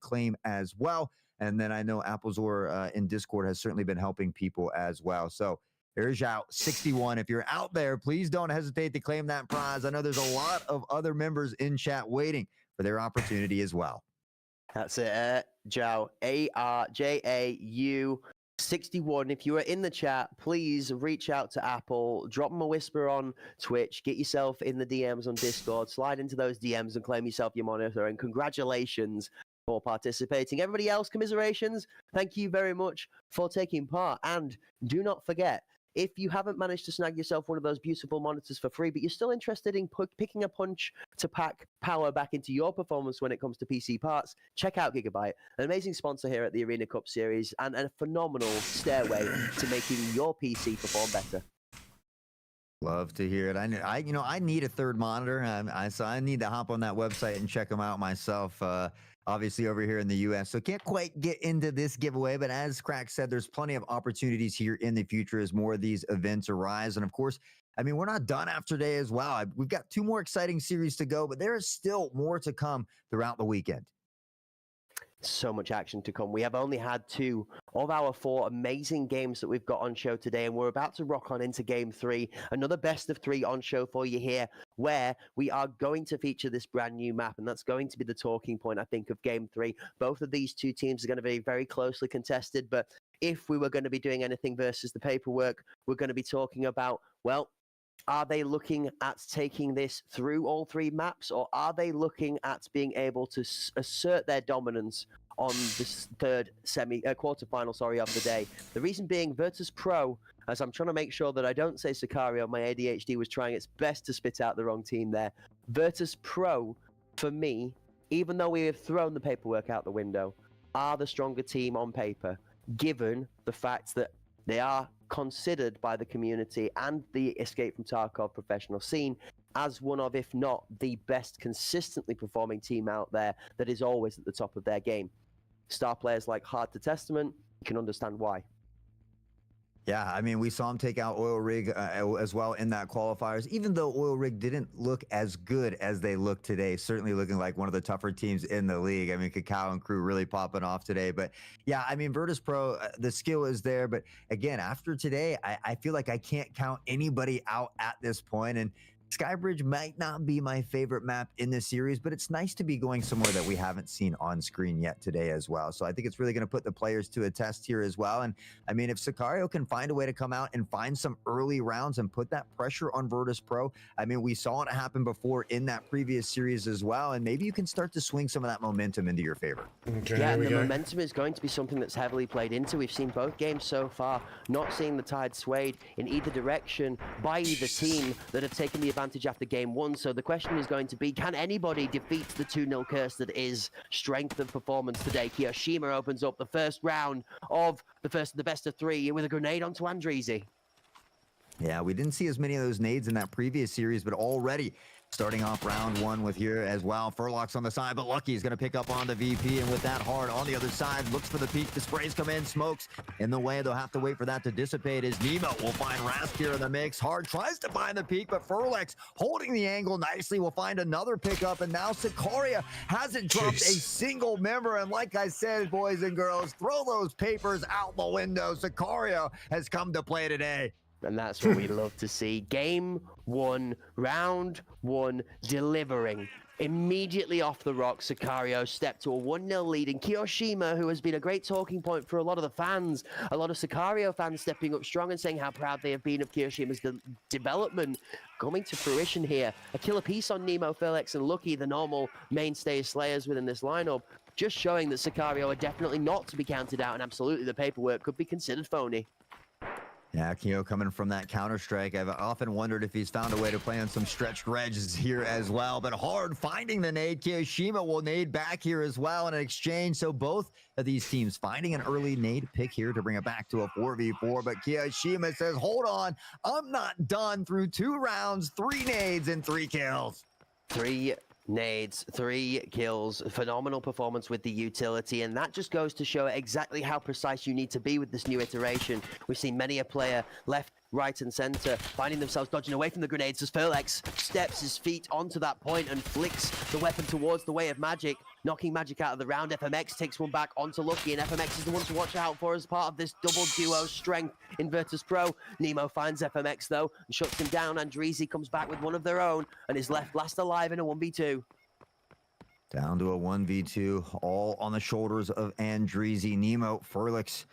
claim as well. And then I know Applezor in Discord has certainly been helping people as well. So there's out 61. If you're out there, please don't hesitate to claim that prize. I know there's a lot of other members in chat waiting for their opportunity as well. That's it. Jow, ARJAU 61. If you are in the chat, please reach out to Apple, drop them a whisper on Twitch, get yourself in the DMs on Discord, slide into those DMs and claim yourself your monitor. And congratulations for participating. Everybody else, commiserations. Thank you very much for taking part. And do not forget, if you haven't managed to snag yourself one of those beautiful monitors for free, but you're still interested in picking a punch to pack power back into your performance when it comes to PC parts, check out Gigabyte, an amazing sponsor here at the Arena Cup Series and a phenomenal stairway to making your PC perform better. Love to hear it. I need a third monitor. So I need to hop on that website and check them out myself. Obviously over here in the US. So can't quite get into this giveaway, but as Crack said, there's plenty of opportunities here in the future as more of these events arise. And of course, I mean, we're not done after today as well. We've got 2 more exciting series to go, but there is still more to come throughout the weekend. So much action to come. We have only had 2 of our 4 amazing games that we've got on show today, and we're about to rock on into game 3. Another best of 3 on show for you here, where we are going to feature this brand new map, and that's going to be the talking point, I think, of game 3. Both of these 2 teams are going to be very closely contested, but if we were going to be doing anything versus the paperwork, we're going to be talking about, well, are they looking at taking this through all 3 maps, or are they looking at being able to assert their dominance on this third quarterfinal, of the day? The reason being, Virtus Pro, as I'm trying to make sure that I don't say Sicario, my ADHD was trying its best to spit out the wrong team there. Virtus Pro, for me, even though we have thrown the paperwork out the window, are the stronger team on paper, given the fact that they are considered by the community and the Escape from Tarkov professional scene as one of, if not the best consistently performing team out there that is always at the top of their game. Star players like Hard to Testament, you can understand why. Yeah, I mean, we saw him take out Oil Rig as well in that qualifiers, even though Oil Rig didn't look as good as they look today, certainly looking like one of the tougher teams in the league. I mean, Kakao and crew really popping off today. But yeah, I mean, Virtus Pro, the skill is there. But again, after today, I feel like I can't count anybody out at this point. And Skybridge might not be my favorite map in this series, but it's nice to be going somewhere that we haven't seen on screen yet today as well. So I think it's really going to put the players to a test here as well. And I mean, if Sicario can find a way to come out and find some early rounds and put that pressure on Virtus Pro, I mean, we saw it happen before in that previous series as well. And maybe you can start to swing some of that momentum into your favor. Okay, yeah, and the momentum is going to be something that's heavily played into. We've seen both games so far, not seeing the tide swayed in either direction by either team that have taken the advantage after game 1. So the question is going to be, can anybody defeat the 2-0 curse that is strength of performance today? Kiyoshima opens up the first round of the best of 3 with a grenade onto Andreezy. Yeah, we didn't see as many of those nades in that previous series, but already starting off round 1 with here as well. Furlock's on the side, but Lucky is going to pick up on the VP, and with that hard on the other side, looks for the peak. The sprays come in, smokes in the way. They'll have to wait for that to dissipate as Nemo will find Rask here in the mix. Hard tries to find the peak, but Furlex holding the angle nicely will find another pickup, and now Sicaria hasn't dropped a single member. And like I said, boys and girls, throw those papers out the window. Sicaria has come to play today. And that's what we love to see. Game 1, round 1, delivering. Immediately off the rock, Sicario stepped to a 1-0 lead, and Kiyoshima, who has been a great talking point for a lot of the fans, a lot of Sicario fans stepping up strong and saying how proud they have been of Kiyoshima's development, coming to fruition here. A killer piece on Nemo, Felix, and Lucky, the normal mainstay Slayers within this lineup, just showing that Sicario are definitely not to be counted out, and absolutely the paperwork could be considered phony. Yeah, Kyo coming from that Counter-Strike. I've often wondered if he's found a way to play on some stretched regs here as well. But hard finding the nade. Kiyoshima will nade back here as well in an exchange. So both of these teams finding an early nade pick here to bring it back to a 4v4. But Kiyoshima says, hold on, I'm not done. Through 2 rounds, 3 nades, and 3 kills. 3 nades, 3 kills, phenomenal performance with the utility, and that just goes to show exactly how precise you need to be with this new iteration. We've seen many a player left, right and center finding themselves dodging away from the grenades as Furlex steps his feet onto that point and flicks the weapon towards the way of Magic, knocking Magic out of the round. FMX takes one back onto Lucky, and FMX is the one to watch out for as part of this double duo strength in Virtus Pro. Nemo finds FMX though and shuts him down. Andreezy comes back with one of their own and is left last alive in a 1v2. Down to a 1v2, all on the shoulders of Andreezy. Nemo, Furlex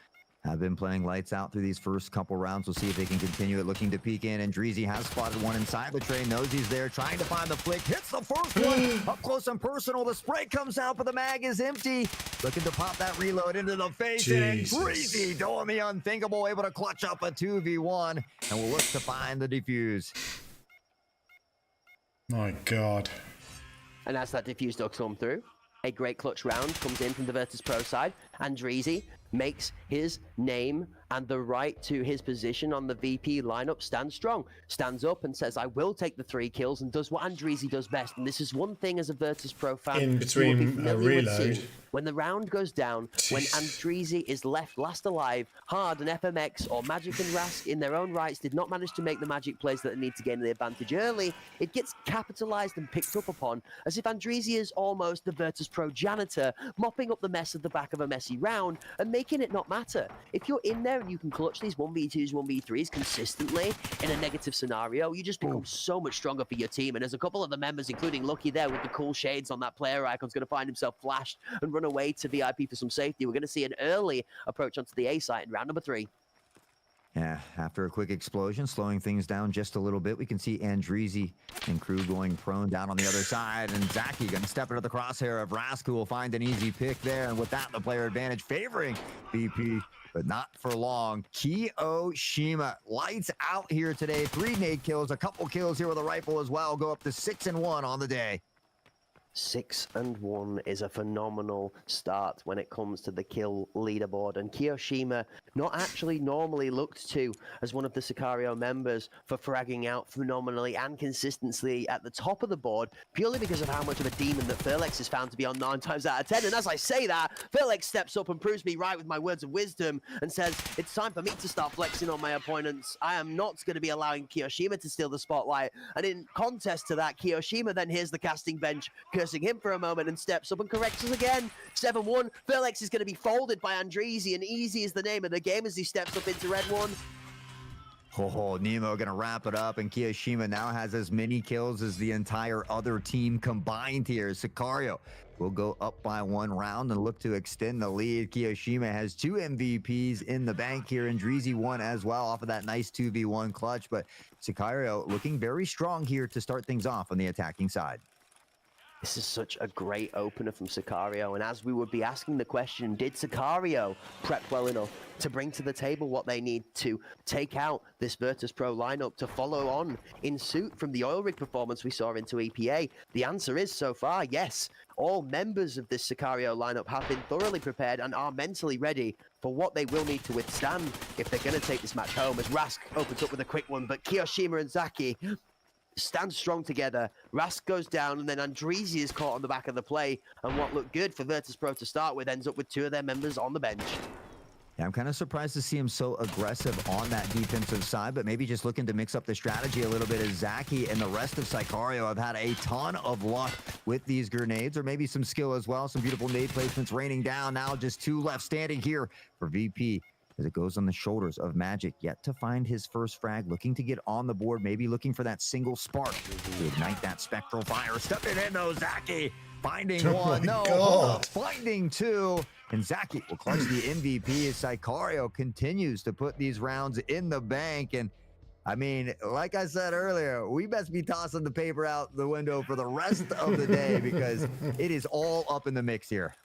have been playing lights out through these first couple rounds. We'll see if they can continue it. Looking to peek in, and Dreezy has spotted one inside the train. Knows he's there, trying to find the flick. Hits the first one up close and personal. The spray comes out, but the mag is empty. Looking to pop that reload into the face. Jesus. And Dreezy doing the unthinkable, able to clutch up a 2v1, and will look to find the defuse. My God. And as that diffuse does come through, a great clutch round comes in from the Virtus Pro side. Andreezy makes his name and the right to his position on the VP lineup stand strong. Stands up and says, I will take the 3 kills, and does what Andreezy does best. And this is one thing as a Virtus Pro fan. In you will be between a familiar with reload. seeing. When the round goes down, when Andreezy is left last alive, Hard and FMX or Magic and Rask in their own rights did not manage to make the Magic plays that they need to gain the advantage early, it gets capitalized and picked up upon as if Andreezy is almost the Virtus Pro janitor, mopping up the mess at the back of a messy round and making it not matter. If you're in there and you can clutch these 1v2s, 1v3s consistently in a negative scenario, you just become so much stronger for your team. And there's a couple of the members, including Lucky there with the cool shades on that player icon, is going to find himself flashed and run away to VIP for some safety. We're going to see an early approach onto the A site in round number 3. Yeah, after a quick explosion, slowing things down just a little bit, we can see Andreezy and crew going prone down on the other side, and Zaki going to step into the crosshair of Rask, who will find an easy pick there, and with that, the player advantage favoring VP, but not for long. Kiyoshima, lights out here today. 3 nade kills, a couple kills here with a rifle as well, go up to 6-1 on the day. 6-1 is a phenomenal start when it comes to the kill leaderboard, and Kiyoshima not actually normally looked to as one of the Sicario members for fragging out phenomenally and consistently at the top of the board, purely because of how much of a demon that Furlex is found to be on 9 times out of 10. And as I say that, Furlex steps up and proves me right with my words of wisdom and says, it's time for me to start flexing on my opponents. I am not going to be allowing Kiyoshima to steal the spotlight. And in contest to that, Kiyoshima then hears the casting bench cursing him for a moment and steps up and corrects us again. 7-1. Furlex is going to be folded by Andreezy, and Easy is the name of the game as he steps up into red 1. Oh, Nemo gonna wrap it up, and Kiyoshima now has as many kills as the entire other team combined here. Sicario will go up by 1 round and look to extend the lead. Kiyoshima has 2 MVPs in the bank here, and Dreezy 1 as well off of that nice 2v1 clutch, but Sicario looking very strong here to start things off on the attacking side. This is such a great opener from Sicario, and as we would be asking the question, did Sicario prep well enough to bring to the table what they need to take out this Virtus Pro lineup to follow on in suit from the oil rig performance we saw into EPA? The answer is, so far, yes. All members of this Sicario lineup have been thoroughly prepared and are mentally ready for what they will need to withstand if they're going to take this match home, as Rask opens up with a quick one, but Kiyoshima and Zaki stand strong together. Rask goes down, and then Andreezy is caught on the back of the play, and what looked good for Virtus Pro to start with ends up with 2 of their members on the bench. Yeah, I'm kind of surprised to see him so aggressive on that defensive side, but maybe just looking to mix up the strategy a little bit as Zaki and the rest of Sicario have had a ton of luck with these grenades, or maybe some skill as well. Some beautiful nade placements raining down. Now just 2 left standing here for VP, as it goes on the shoulders of Magic, yet to find his first frag, looking to get on the board, maybe looking for that single spark to ignite that spectral fire. Stepping in though, Zaki, finding Oh 1, my no, God. finding 2, and Zaki will clutch the MVP as Sicario continues to put these rounds in the bank. And I mean, like I said earlier, we best be tossing the paper out the window for the rest of the day because it is all up in the mix here.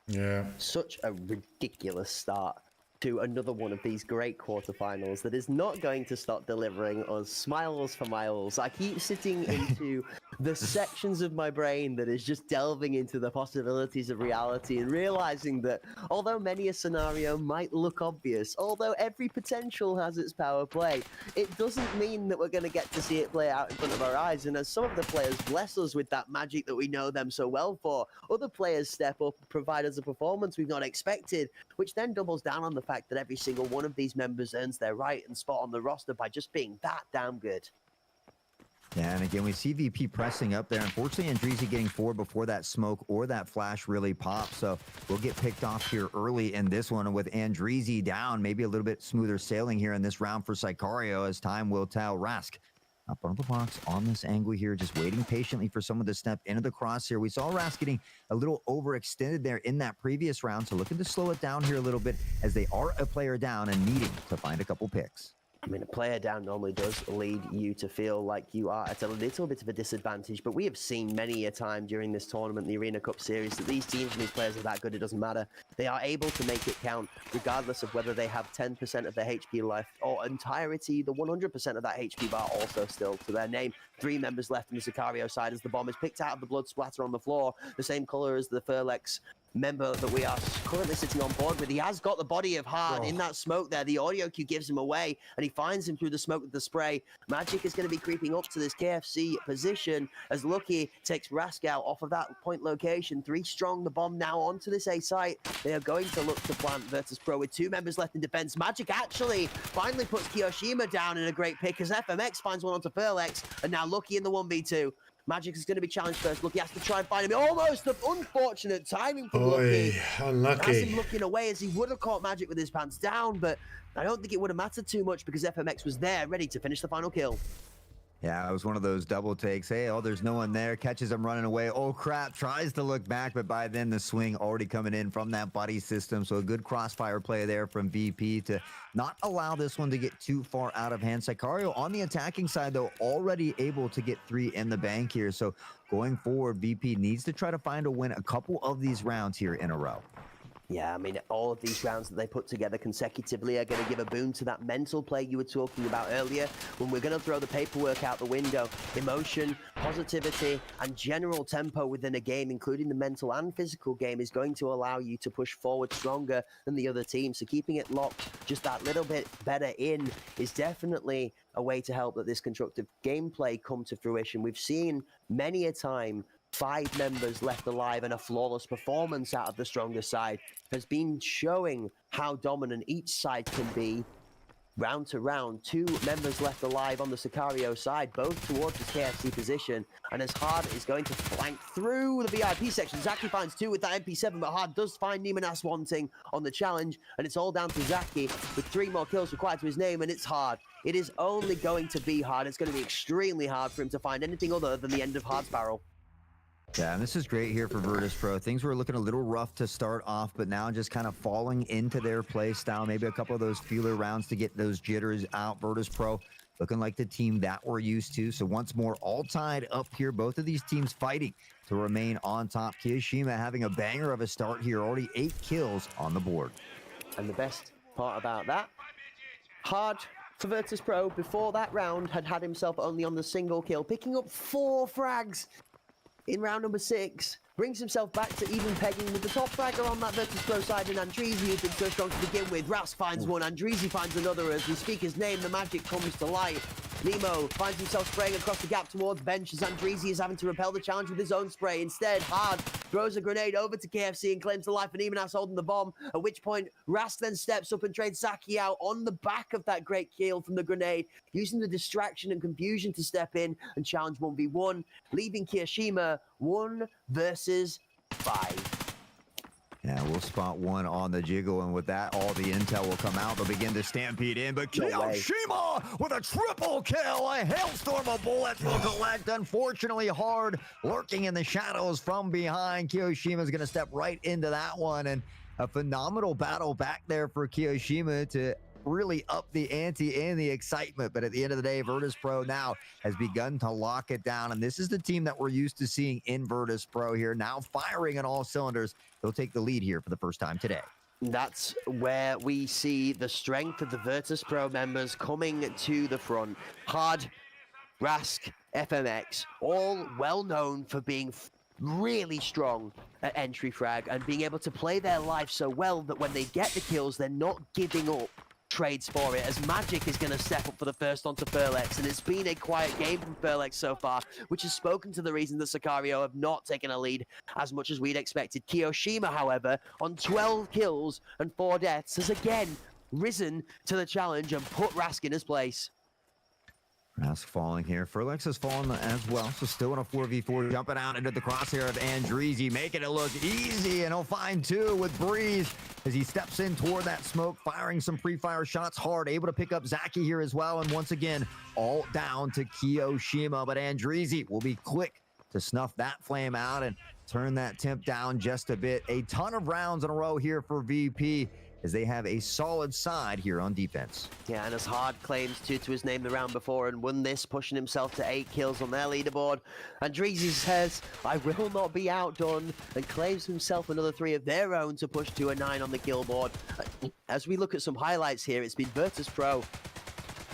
Yeah. Such a ridiculous start to another one of these great quarterfinals that is not going to stop delivering us smiles for miles. I keep sitting into the sections of my brain that is just delving into the possibilities of reality and realizing that although many a scenario might look obvious, although every potential has its power play, it doesn't mean that we're going to get to see it play out in front of our eyes. And as some of the players bless us with that magic that we know them so well for, other players step up and provide us a performance we've not expected, which then doubles down on the fact that every single one of these members earns their right and spot on the roster by just being that damn good. Yeah, and again, we see VP pressing up there. Unfortunately, Andreezy getting forward before that smoke or that flash really pops. So we'll get picked off here early in this one. And with Andreezy down, maybe a little bit smoother sailing here in this round for Sicario, as time will tell. Rask up on the box on this angle here, just waiting patiently for someone to step into the crosshair. We saw Ras getting a little overextended there in that previous round, so looking to slow it down here a little bit as they are a player down and needing to find a couple picks. I mean, a player down normally does lead you to feel like you are at a little bit of a disadvantage, but we have seen many a time during this tournament, the Arena Cup series, that these teams and these players are that good, it doesn't matter. They are able to make it count, regardless of whether they have 10% of their HP left or entirety, the 100% of that HP bar also still to their name. 3 members left on the Sicario side as the bomb is picked out of the blood splatter on the floor, the same color as the Furlex member that we are currently sitting on board with. He has got the body of Hard in that smoke there. The audio cue gives him away, and he finds him through the smoke with the spray. Magic is going to be creeping up to this KFC position as Lucky takes Raskal off of that point location. 3 strong, the bomb now onto this A site. They are going to look to plant Virtus.pro with 2 members left in defense. Magic actually finally puts Kiyoshima down in a great pick as FMX finds one onto Furlex, and now Lucky in the 1v2. Magic is going to be challenged first. Lucky has to try and find him. Almost the unfortunate timing from Lucky. Has Unlucky. him looking away as he would have caught Magic with his pants down, but I don't think it would have mattered too much because FMX was there ready to finish the final kill. Yeah, it was one of those double takes. Hey, oh, there's no one there. Catches him running away. Oh, crap. Tries to look back, but by then the swing already coming in from that buddy system. So a good crossfire play there from VP to not allow this one to get too far out of hand. Sicario on the attacking side, though, already able to get 3 in the bank here. So going forward, VP needs to try to find a win a couple of these rounds here in a row. Yeah, I mean, all of these rounds that they put together consecutively are going to give a boon to that mental play you were talking about earlier, when we're going to throw the paperwork out the window. Emotion, positivity, and general tempo within a game, including the mental and physical game, is going to allow you to push forward stronger than the other team. So keeping it locked just that little bit better in is definitely a way to help that this constructive gameplay come to fruition. We've seen many a time 5 members left alive and a flawless performance out of the stronger side has been showing how dominant each side can be round to round. 2 members left alive on the Sicario side, both towards the KFC position, and as Hard is going to flank through the VIP section. Zaki finds 2 with that MP7, but Hard does find Nemenas wanting on the challenge, and it's all down to Zaki with 3 more kills required to his name, and it's Hard. It is only going to be Hard. It's going to be extremely hard for him to find anything other than the end of Hard's barrel. Yeah, and this is great here for Virtus.pro. Things were looking a little rough to start off, but now just kind of falling into their play style. Maybe a couple of those feeler rounds to get those jitters out. Virtus.pro looking like the team that we're used to. So once more, all tied up here. Both of these teams fighting to remain on top. Kiyoshima having a banger of a start here. Already 8 kills on the board. And the best part about that, Hard for Virtus.pro before that round had himself only on the single kill, picking up 4 frags in round number 6, brings himself back to even pegging with the top fragger on that Virtus.pro side, and Andreezy, who's been so strong to begin with. Ras finds one, Andreezy finds another. As we speak his name, the magic comes to light. Nemo finds himself spraying across the gap towards bench as Andreezy is having to repel the challenge with his own spray. Instead, Hard throws a grenade over to KFC and claims the life of Nemenas holding the bomb, at which point Ras then steps up and trades Zaki out on the back of that great kill from the grenade, using the distraction and confusion to step in and challenge 1v1, leaving Kiyoshima 1 versus 5. Yeah, we'll spot one on the jiggle, and with that, all the intel will come out. They'll begin to stampede in, but No way. Kiyoshima with a triple kill, a hailstorm of bullets will collect. Unfortunately, Hard lurking in the shadows from behind. Kiyoshima's going to step right into that one, and a phenomenal battle back there for Kiyoshima to really up the ante and the excitement. But at the end of the day, Virtus.pro now has begun to lock it down, and this is the team that we're used to seeing in Virtus.pro here, now firing on all cylinders. They'll take the lead here for the first time today. That's where we see the strength of the Virtus.pro members coming to the front. Hard, Rask, FMX, all well known for being really strong at entry frag and being able to play their life so well that when they get the kills, they're not giving up trades for it, as Magic is going to step up for the first onto Furlex, and it's been a quiet game from Furlex so far, which has spoken to the reason that Sicario have not taken a lead as much as we'd expected. Kiyoshima, however, on 12 kills and 4 deaths, has again risen to the challenge and put Rask in his place. Rask falling here. Furlex has fallen as well, so still in a 4v4, jumping out into the crosshair of Andreezy, making it look easy, and he'll find two with Breeze as he steps in toward that smoke, firing some pre-fire shots hard, able to pick up Zaki here as well, and once again, all down to Kiyoshima, but Andreezy will be quick to snuff that flame out and turn that temp down just a bit. A ton of rounds in a row here for VP, as they have a solid side here on defense. Yeah, and as Hard claims to his name the round before and won this, pushing himself to 8 kills on their leaderboard. Andreezy says, I will not be outdone, and claims himself another 3 of their own to push to a 9 on the kill board. As we look at some highlights here, it's been Virtus.pro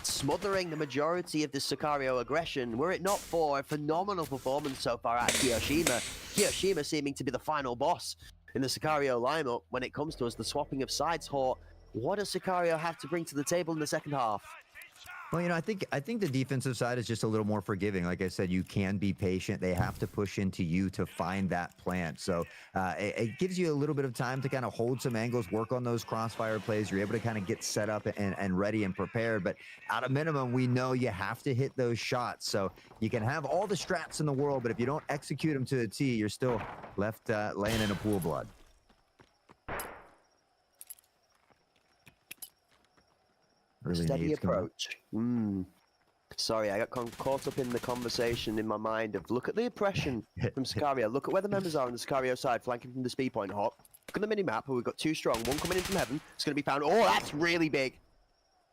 smothering the majority of the Sicario aggression, were it not for a phenomenal performance so far at Kiyoshima. Kiyoshima seeming to be the final boss in the Sicario lineup when it comes to us, the swapping of sides. Hort, what does Sicario have to bring to the table in the second half? Well, you know, I think the defensive side is just a little more forgiving. Like I said, you can be patient. They have to push into you to find that plant. So it gives you a little bit of time to kind of hold some angles, work on those crossfire plays. You're able to kind of get set up and ready and prepared. But at a minimum, we know you have to hit those shots. So you can have all the strats in the world, but if you don't execute them to a T, you're still left laying in a pool of blood. Really Steady approach. Sorry, I got caught up in the conversation in my mind of look at the oppression from Sicario. Look at where the members are on the Sicario side, flanking from the speed point. Hot. Look at the mini-map where we've got 2 strong, 1 coming in from heaven. It's going to be found. Oh, that's really big.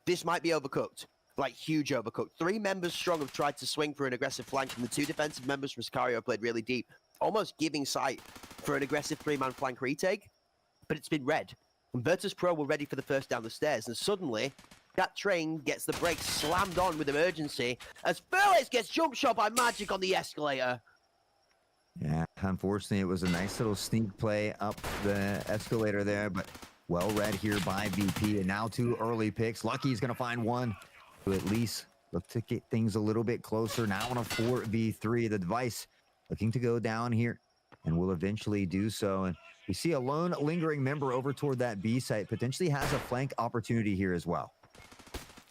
This might be overcooked. Like, huge overcooked. 3 members strong have tried to swing for an aggressive flank, and the 2 defensive members from Sicario played really deep, almost giving sight for an aggressive 3-man flank retake. But it's been red. And Virtus.pro were ready for the first down the stairs, and suddenly that train gets the brakes slammed on with emergency as Furlex gets jump shot by Magic on the escalator. Yeah, unfortunately, it was a nice little sneak play up the escalator there, but well read here by VP. And now 2 early picks. Lucky's going to find one to at least look to get things a little bit closer. Now on a 4v3, the device looking to go down here and will eventually do so. And we see a lone lingering member over toward that B site, potentially has a flank opportunity here as well.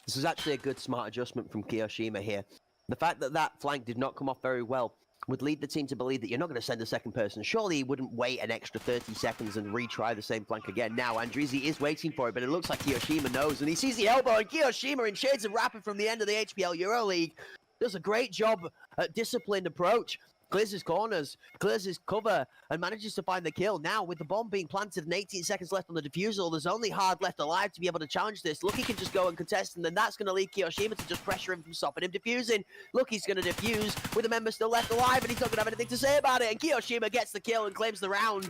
This is actually a good, smart adjustment from Kiyoshima here. The fact that that flank did not come off very well would lead the team to believe that you're not going to send a second person. Surely he wouldn't wait an extra 30 seconds and retry the same flank again. Now, Andreezy is waiting for it, but it looks like Kiyoshima knows, and he sees the elbow, and Kiyoshima, in shades of Rapid from the end of the HPL EuroLeague, does a great job at disciplined approach. Clears his corners, clears his cover, and manages to find the kill. Now, with the bomb being planted and 18 seconds left on the defusal, there's only Hard left alive to be able to challenge this. Lucky can just go and contest, and then that's going to lead Kiyoshima to just pressure him from stopping him defusing. Lucky's going to defuse with the member still left alive, and he's not going to have anything to say about it. And Kiyoshima gets the kill and claims the round.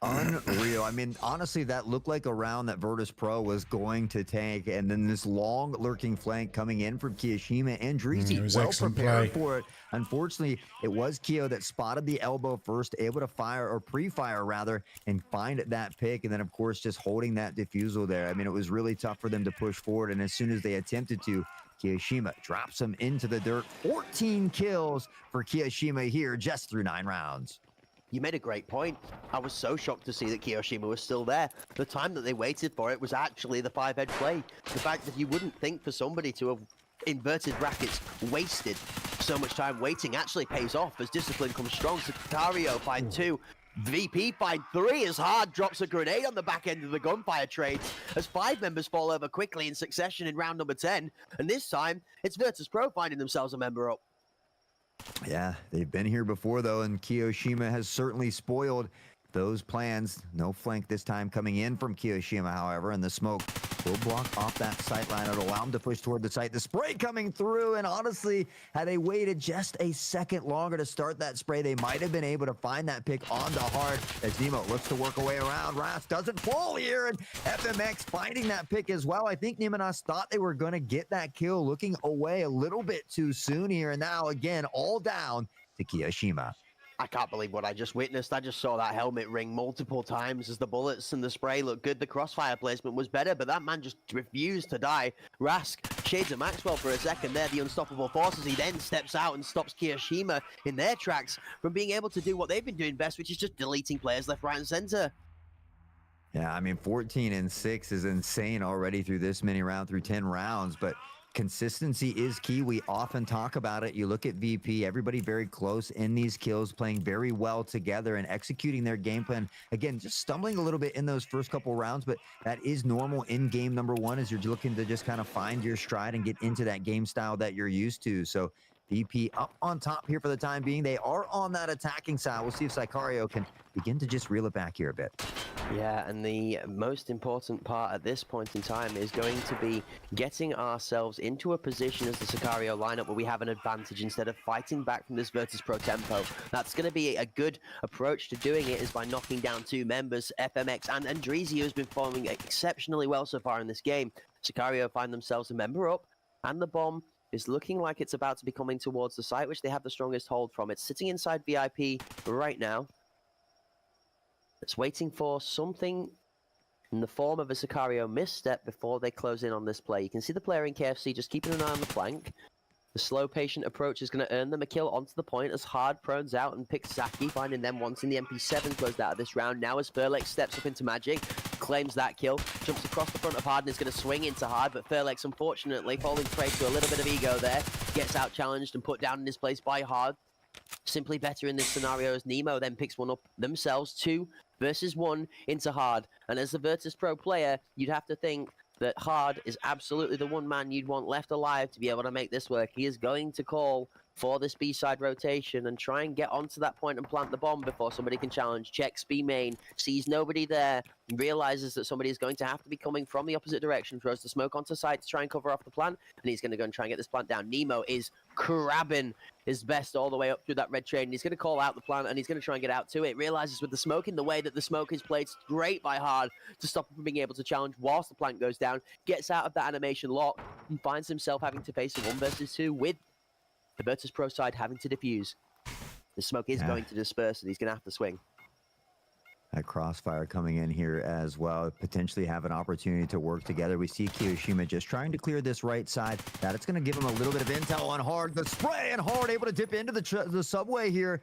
Unreal. I mean, honestly, that looked like a round that Virtus.pro was going to take, and then this long lurking flank coming in from Kiyoshima. Andreezy well prepared for it. Unfortunately, it was Kyo that spotted the elbow first, able to fire, or pre-fire rather, and find that pick, and then of course just holding that defusal there. I mean, it was really tough for them to push forward, and as soon as they attempted to, Kiyoshima drops him into the dirt. 14 kills for Kiyoshima here just through 9 rounds. You made a great point. I was so shocked to see that Kiyoshima was still there. The time that they waited for it was actually the 5-edge play. The fact that you wouldn't think for somebody to have, inverted brackets, wasted so much time waiting actually pays off as discipline comes strong. Sicario find 2. VP find 3 as Hard drops a grenade on the back end of the gunfire trade as 5 members fall over quickly in succession in round number 10. And this time, it's Virtus.pro finding themselves a member up. Yeah, they've been here before, though, and Kiyoshima has certainly spoiled those plans. No flank this time coming in from Kiyoshima, however, and the smoke will block off that sight line. It'll allow him to push toward the site. The spray coming through, and honestly, had they waited just a second longer to start that spray, they might have been able to find that pick on the Hard as Nemo looks to work away around. Rask doesn't fall here, and FMX finding that pick as well. I think Nemenas thought they were going to get that kill, looking away a little bit too soon here, and now again, all down to Kiyoshima. I can't believe what I just witnessed. I just saw that helmet ring multiple times as the bullets and the spray looked good. The crossfire placement was better, but that man just refused to die. Rask shades of Maxwell for a second there, the unstoppable forces. He then steps out and stops Kiyoshima in their tracks from being able to do what they've been doing best, which is just deleting players left, right, and center. Yeah, I mean, 14-6 is insane already through this many rounds, through 10 rounds, but consistency is key. We often talk about it. You look at VP, everybody very close in these kills, playing very well together and executing their game plan. Again, just stumbling a little bit in those first couple rounds, but that is normal in game number one as you're looking to just kind of find your stride and get into that game style that you're used to. So VP up on top here for the time being. They are on that attacking side. We'll see if Sicario can begin to just reel it back here a bit. Yeah, and the most important part at this point in time is going to be getting ourselves into a position as the Sicario lineup where we have an advantage instead of fighting back from this Virtus Pro tempo. That's going to be a good approach to doing it, is by knocking down two members, FMX and Andreezy, who's been performing exceptionally well so far in this game. Sicario find themselves a member up, and the bomb is looking like it's about to be coming towards the site, which they have the strongest hold from. It's sitting inside VIP right now. It's waiting for something in the form of a Sicario misstep before they close in on this play. You can see the player in KFC just keeping an eye on the flank. The slow, patient approach is going to earn them a kill onto the point as Hard prones out and picks Zaki, finding them wanting the MP7 closed out of this round. Now as Furlex steps up into Magic, claims that kill, jumps across the front of Hard and is going to swing into Hard, but Furlex, unfortunately, falling prey to a little bit of ego there, gets out challenged and put down in his place by Hard. Simply better in this scenario as Nemo then picks one up themselves, 2 versus 1 into Hard. And as a Virtus Pro player, you'd have to think that Hard is absolutely the one man you'd want left alive to be able to make this work. He is going to call for this B-side rotation and try and get onto that point and plant the bomb before somebody can challenge. Checks B main, sees nobody there, realizes that somebody is going to have to be coming from the opposite direction, throws the smoke onto site to try and cover off the plant, and he's going to go and try and get this plant down. Nemo is crabbing his best all the way up through that red train. He's going to call out the plant, and he's going to try and get out to it. Realizes with the smoke in the way that the smoke is played great by Hard to stop him from being able to challenge whilst the plant goes down, gets out of that animation lock, and finds himself having to face a 1 versus 2 with the Virtus Pro side having to defuse. The smoke is going to disperse, and he's going to have to swing. That crossfire coming in here as well, potentially have an opportunity to work together. We see Kiyoshima just trying to clear this right side. That it's going to give him a little bit of intel on Hard. The spray, and Hard able to dip into the subway here,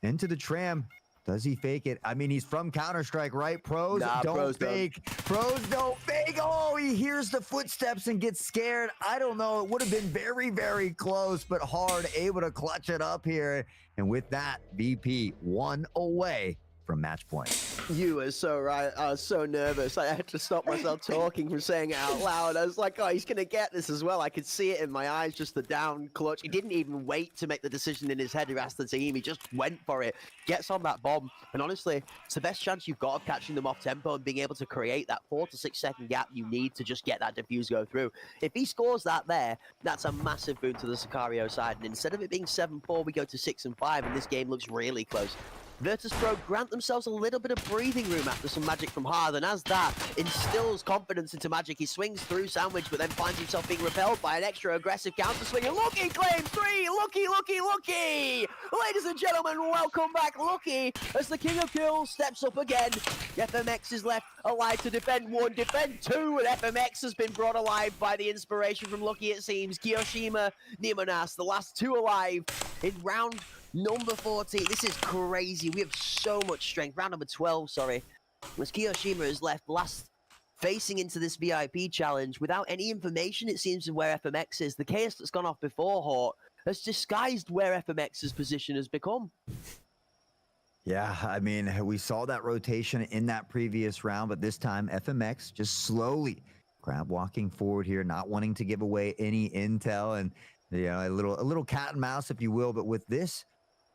into the tram. Does he fake it? I mean, he's from Counter-Strike, right? Pros don't fake. Pros don't fake. Oh, he hears the footsteps and gets scared. I don't know. It would have been very, very close, but Hard able to clutch it up here. And with that, VP 1 away from match point. You were so right. I was so nervous. I had to stop myself talking from saying it out loud. I was like, oh, he's going to get this as well. I could see it in my eyes, just the down clutch. He didn't even wait to make the decision in his head to ask the team. He just went for it. Gets on that bomb. And honestly, it's the best chance you've got of catching them off tempo and being able to create that 4 to 6 second gap you need to just get that defuse go through. If he scores that there, that's a massive boon to the Sicario side. And instead of it being 7-4, we go to 6-5, and this game looks really close. Virtus Pro grant themselves a little bit of breathing room after some Magic from Hard, and as that instills confidence into Magic, he swings through Sandwich, but then finds himself being repelled by an extra aggressive counter swing, and Lucky claims 3! Lucky! Ladies and gentlemen, welcome back, Lucky, as the King of Kills steps up again. FMX is left alive to defend 1, defend 2, and FMX has been brought alive by the inspiration from Lucky, it seems. Kiyoshima, Nemonas, the last 2 alive in round number 14. This is crazy. We have so much strength. Round number 12, sorry. As Kiyoshima is left last facing into this VIP challenge without any information, it seems, of where FMX is. The chaos that's gone off before Hort has disguised where FMX's position has become. Yeah, I mean, we saw that rotation in that previous round, but this time FMX just slowly crab walking forward here, not wanting to give away any intel, and you know, a little cat and mouse, if you will. But with this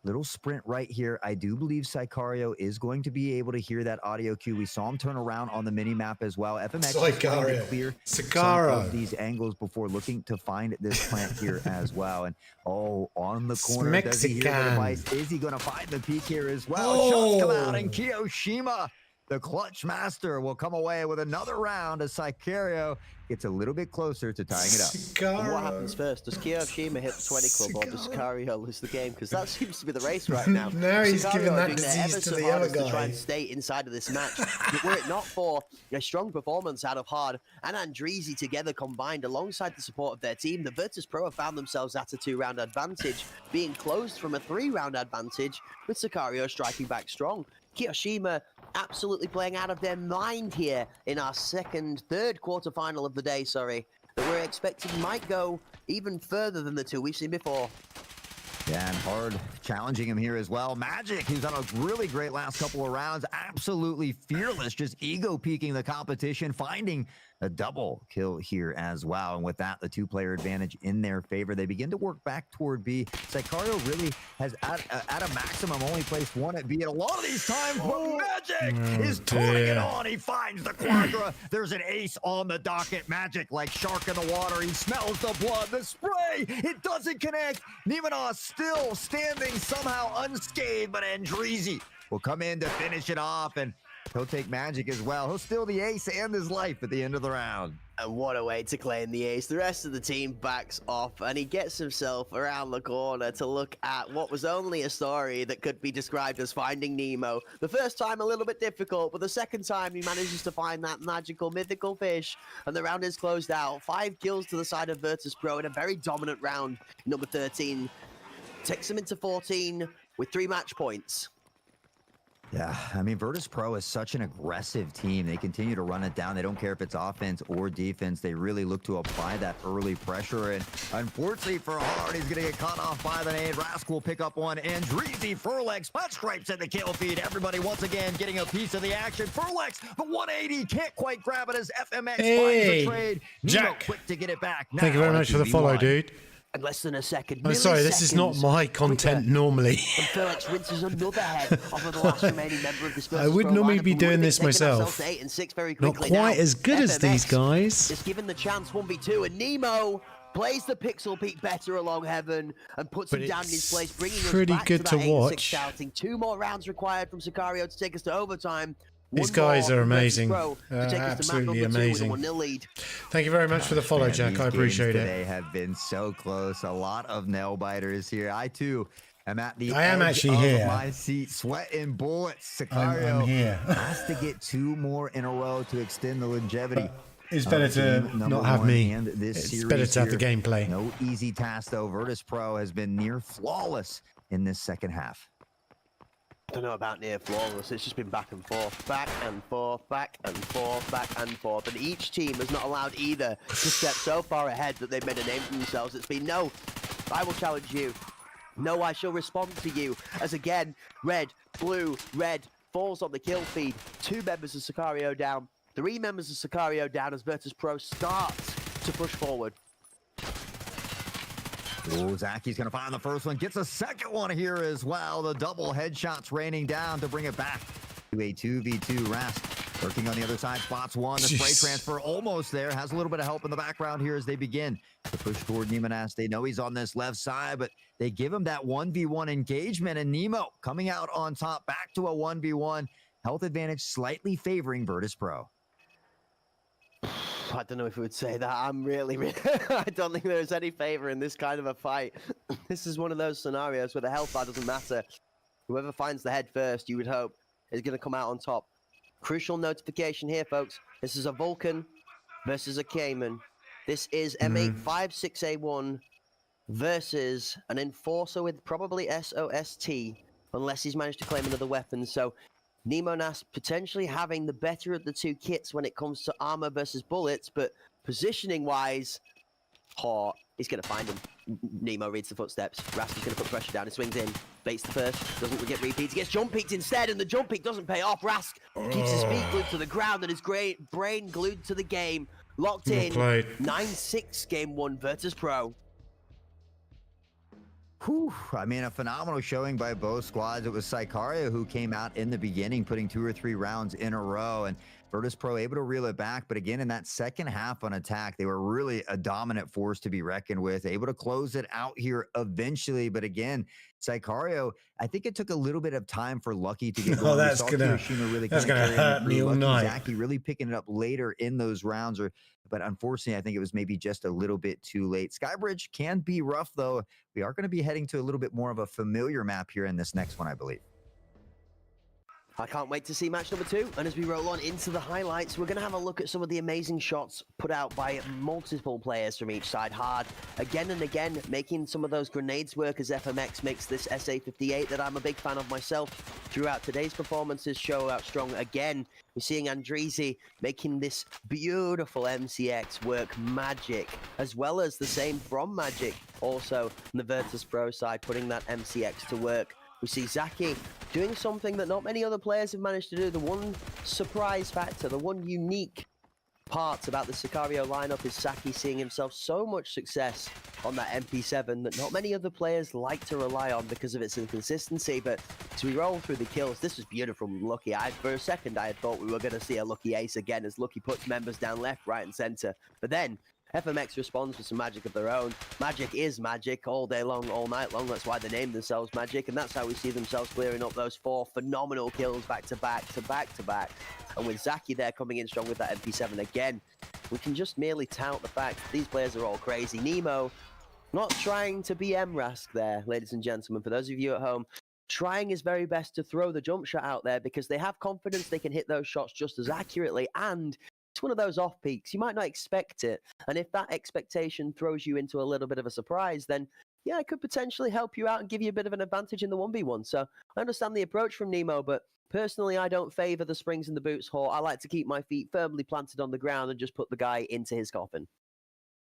little sprint right here, I do believe Sicario is going to be able to hear that audio cue. We saw him turn around on the mini map as well. FMX is trying to clear some of these angles before looking to find this plant here as well. And oh, on the corner, does he hear the device? Is he going to find the peak here as well? Shots come out, and Kiyoshima, the clutch master, will come away with another round as Sicario gets a little bit closer to tying it up. What happens first? Does Kiyoshima hit the 20 club, or does Sicario lose the game? Because that seems to be the race right now. Now he's Sicario giving that doing their disease ever to so the other hardest guy. to try and stay inside of this match. But were it not for a strong performance out of Hard and Andreezy together combined alongside the support of their team, the Virtus Pro have found themselves at a 2-round advantage, being closed from a 3-round advantage, with Sicario striking back strong. Kiyoshima absolutely playing out of their mind here in our third quarterfinal of the day, sorry. that we're expecting might go even further than the two we've seen before. Yeah, and Hard challenging him here as well. Magic, who's done a really great last couple of rounds. Absolutely fearless, just ego peeking the competition, finding a double kill here as well. And with that, the two-player advantage in their favor. They begin to work back toward B. Sicario really has, at a maximum, only placed one at B. And a lot of these times, but Magic is turning it on. He finds the Quadra. There's an ace on the docket. Magic, like shark in the water. He smells the blood. The spray, it doesn't connect. Nemenos still standing somehow unscathed, but Andreezy will come in to finish it off, and he'll take Magic as well. He'll steal the ace and his life at the end of the round. And what a way to claim the ace. The rest of the team backs off, and he gets himself around the corner to look at what was only a story that could be described as finding Nemo. The first time a little bit difficult, but the second time he manages to find that magical, mythical fish, and the round is closed out. 5 kills to the side of Virtus.pro in a very dominant round. Number 13 takes him into 14 with 3 match points. Yeah, I mean, Virtus.pro is such an aggressive team. They continue to run it down. They don't care if it's offense or defense. They really look to apply that early pressure. And unfortunately for Hard, he's going to get caught off by the nade. Rask will pick up one. Andreezy, Furlex, Punch Stripes in the kill feed. Everybody once again getting a piece of the action. Furlex, the 180, can't quite grab it as FMX finds the trade. Nemo Jack. quick to get it back. Thank you very much for the follow, dude. In less than a second. I'm sorry, this is not my content normally. And Felix rinses another head off of the last remaining member of the I would normally be doing this myself. Not quite as good as these guys. Is given the chance 1v2, and Nemo plays the pixel peak better along Heaven and puts him down in his place, bringing us pretty back good to that to 8-6 watch. shouting. 2 more rounds required from Sicario to take us to overtime. These One guys more are from amazing. Virtus.pro to take us to map Absolutely number 2 amazing. with a 1-0 lead. Thank you very much for the follow, Man, Jack. these I games appreciate today it. have been so close. A lot of nail biters here. I too am at the I am edge actually of here. my seat, sweating bullets. I'm Sicario here. has to get 2 more in a row to extend the longevity. It's of better to team number not have 1 me. and this It's series better to have the here. gameplay. No easy task though. Virtus.pro has been near flawless in this second half. I don't know about near flawless. It's just been back and forth, back and forth, back and forth, back and forth. And each team has not allowed either to step so far ahead that they've made a name for themselves. It's been, no, I will challenge you. No, I shall respond to you. As again, red, blue, red falls on the kill feed. 2 members of Sicario down. 3 members of Sicario down as Virtus.pro starts to push forward. Oh, Zaki's going to find the first one. Gets a second one here as well. The double headshots raining down to bring it back to a 2v2. Rask working on the other side. Spots one. The spray Jeez. transfer almost there. Has a little bit of help in the background here as they begin to push toward Nemenas. They know he's on this left side, but they give him that 1v1 engagement. And Nemo coming out on top, back to a 1v1. Health advantage slightly favoring Virtus.pro. I don't know if we would say that. I'm really I don't think there's any favor in this kind of a fight. This is one of those scenarios where the health bar doesn't matter. Whoever finds the head first, you would hope, is going to come out on top. Crucial notification here, folks. This is a Vulcan versus a Cayman. This is M856A1 versus an Enforcer with probably SOST, unless he's managed to claim another weapon. So Nemenas potentially having the better of the 2 kits when it comes to armor versus bullets, but positioning-wise, he's going to find him. Nemo reads the footsteps. Rask is going to put pressure down. He swings in, baits the first, doesn't get repeats. He gets jump peeked instead, and the jump peek doesn't pay off. Rask keeps his feet glued to the ground and his brain glued to the game. Locked Well in. played. 9-6 game 1 Virtus.pro. Whew, I mean, a phenomenal showing by both squads. It was Sicario who came out in the beginning, putting 2 or 3 rounds in a row, and Virtus.pro able to reel it back. But again, in that second half on attack, they were really a dominant force to be reckoned with, able to close it out here eventually. But again, Sicario, I think it took a little bit of time for Lucky to get going. We that's saw gonna- Kiyoshima really that's kinda gonna carrying it hurt me through. all Lucky night. Zaki really picking it up later in those rounds, but unfortunately, I think it was maybe just a little bit too late. Skybridge can be rough, though. We are going to be heading to a little bit more of a familiar map here in this next one, I believe. I can't wait to see match number 2. And as we roll on into the highlights, we're going to have a look at some of the amazing shots put out by multiple players from each side. Hard, again and again, making some of those grenades work as FMX makes this SA-58 that I'm a big fan of myself. Throughout today's performances, show out strong again. We're seeing Andreezy making this beautiful MCX work magic, as well as the same from Magic, also on the Virtus Pro side, putting that MCX to work. We see Zaki doing something that not many other players have managed to do. The one surprise factor, the one unique part about the Sicario lineup is Zaki seeing himself so much success on that MP7 that not many other players like to rely on because of its inconsistency. But as we roll through the kills, this was beautiful from Lucky. For a second, I had thought we were going to see a Lucky ace again as Lucky puts members down left, right, and center. But then FMX responds with some magic of their own. Magic is magic all day long, all night long. That's why they named themselves Magic, and that's how we see themselves clearing up those 4 phenomenal kills back to back to back to back. And with Zaki there coming in strong with that MP7 again, we can just merely tout the fact that these players are all crazy. Nemo, not trying to be MRASK there, ladies and gentlemen. For those of you at home, trying his very best to throw the jump shot out there because they have confidence they can hit those shots just as accurately, and it's one of those off peaks. You might not expect it. And if that expectation throws you into a little bit of a surprise, then yeah, it could potentially help you out and give you a bit of an advantage in the 1v1. So I understand the approach from Nemo, but personally, I don't favor the springs and the boots whore. I like to keep my feet firmly planted on the ground and just put the guy into his coffin.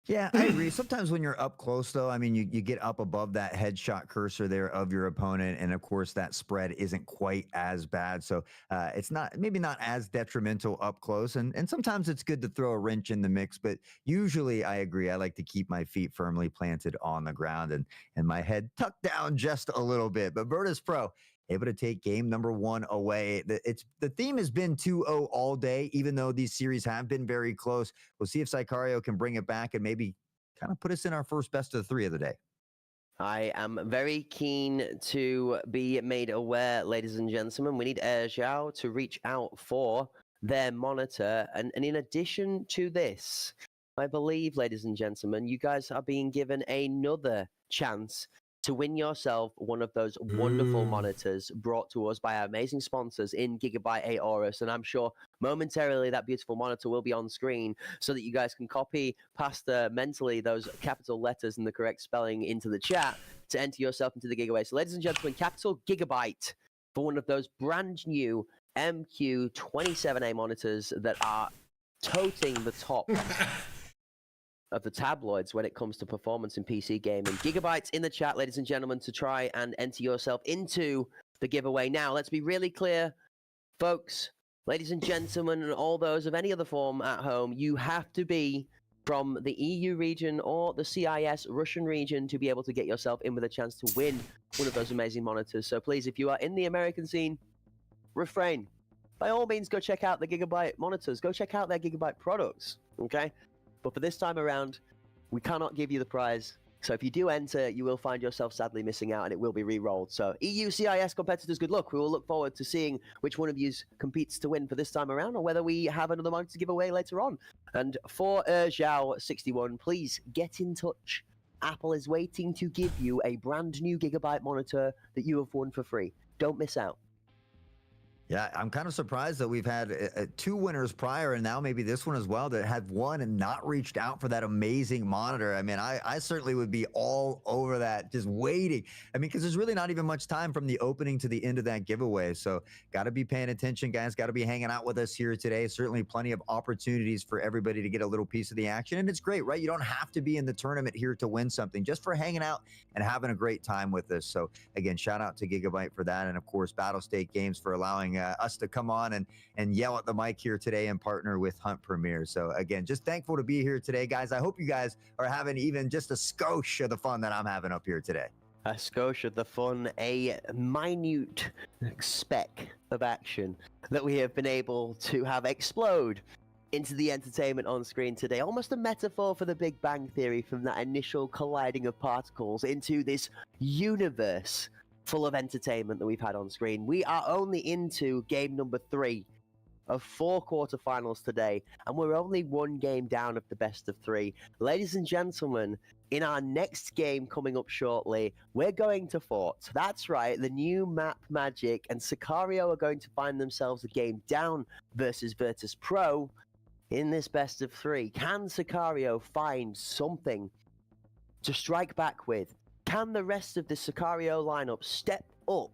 Yeah, I agree. Sometimes when you're up close, though, I mean, you get up above that headshot cursor there of your opponent. And of course, that spread isn't quite as bad. So it's maybe not as detrimental up close. And sometimes it's good to throw a wrench in the mix. But usually, I agree. I like to keep my feet firmly planted on the ground and my head tucked down just a little bit. But Virtus Pro able to take game number 1 away. The theme has been 2-0 all day, even though these series have been very close. We'll see if Sicario can bring it back and maybe kind of put us in our first best of 3 of the day. I am very keen to be made aware, ladies and gentlemen. We need Zhao to reach out for their monitor. And in addition to this, I believe, ladies and gentlemen, you guys are being given another chance to win yourself one of those wonderful monitors brought to us by our amazing sponsors in Gigabyte Aorus. And I'm sure momentarily that beautiful monitor will be on screen so that you guys can copy past mentally those capital letters and the correct spelling into the chat to enter yourself into the giveaway. So ladies and gentlemen, capital Gigabyte for one of those brand new MQ27A monitors that are toting the top of the tabloids when it comes to performance in PC gaming. Gigabytes in the chat, ladies and gentlemen, to try and enter yourself into the giveaway. Now, let's be really clear, folks, ladies and gentlemen, and all those of any other form at home, you have to be from the EU region or the CIS Russian region to be able to get yourself in with a chance to win one of those amazing monitors. So please, if you are in the American scene, refrain. By all means, go check out the Gigabyte monitors. Go check out their Gigabyte products, okay? But for this time around, we cannot give you the prize. So if you do enter, you will find yourself sadly missing out and it will be re-rolled. So EU CIS competitors, good luck. We will look forward to seeing which one of you competes to win for this time around or whether we have another monitor to give away later on. And for Zhao61, please get in touch. Apple is waiting to give you a brand new Gigabyte monitor that you have won for free. Don't miss out. Yeah, I'm kind of surprised that we've had 2 winners prior and now maybe this one as well that have won and not reached out for that amazing monitor. I mean, I certainly would be all over that, just waiting. I mean, because there's really not even much time from the opening to the end of that giveaway. So got to be paying attention, guys. Got to be hanging out with us here today. Certainly plenty of opportunities for everybody to get a little piece of the action. And it's great, right? You don't have to be in the tournament here to win something, just for hanging out and having a great time with us. So again, shout out to Gigabyte for that. And of course, Battle State Games for allowing us to come on and yell at the mic here today and partner with Hunt Premier. So again, just thankful to be here today, guys. I hope you guys are having even just a skosh of the fun that I'm having up here today. A skosh of the fun, a minute speck of action that we have been able to have explode into the entertainment on screen today. Almost a metaphor for the Big Bang Theory, from that initial colliding of particles into this universe full of entertainment that we've had on screen. We are only into game number 3 of 4 quarterfinals today, and we're only 1 game down of the best of 3. Ladies and gentlemen, in our next game coming up shortly, we're going to Fort. That's right, the new map Magic and Sicario are going to find themselves a game down versus Virtus Pro in this best of 3. Can Sicario find something to strike back with? Can the rest of the Sicario lineup step up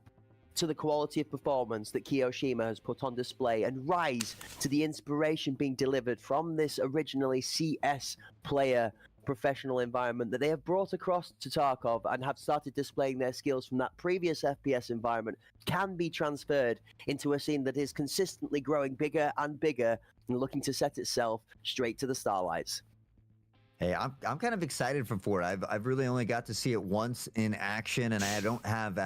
to the quality of performance that Kiyoshima has put on display and rise to the inspiration being delivered from this originally CS player professional environment that they have brought across to Tarkov and have started displaying their skills from that previous FPS environment can be transferred into a scene that is consistently growing bigger and bigger and looking to set itself straight to the starlights? Hey, I'm kind of excited for Fort. I've really only got to see it once in action, and I don't have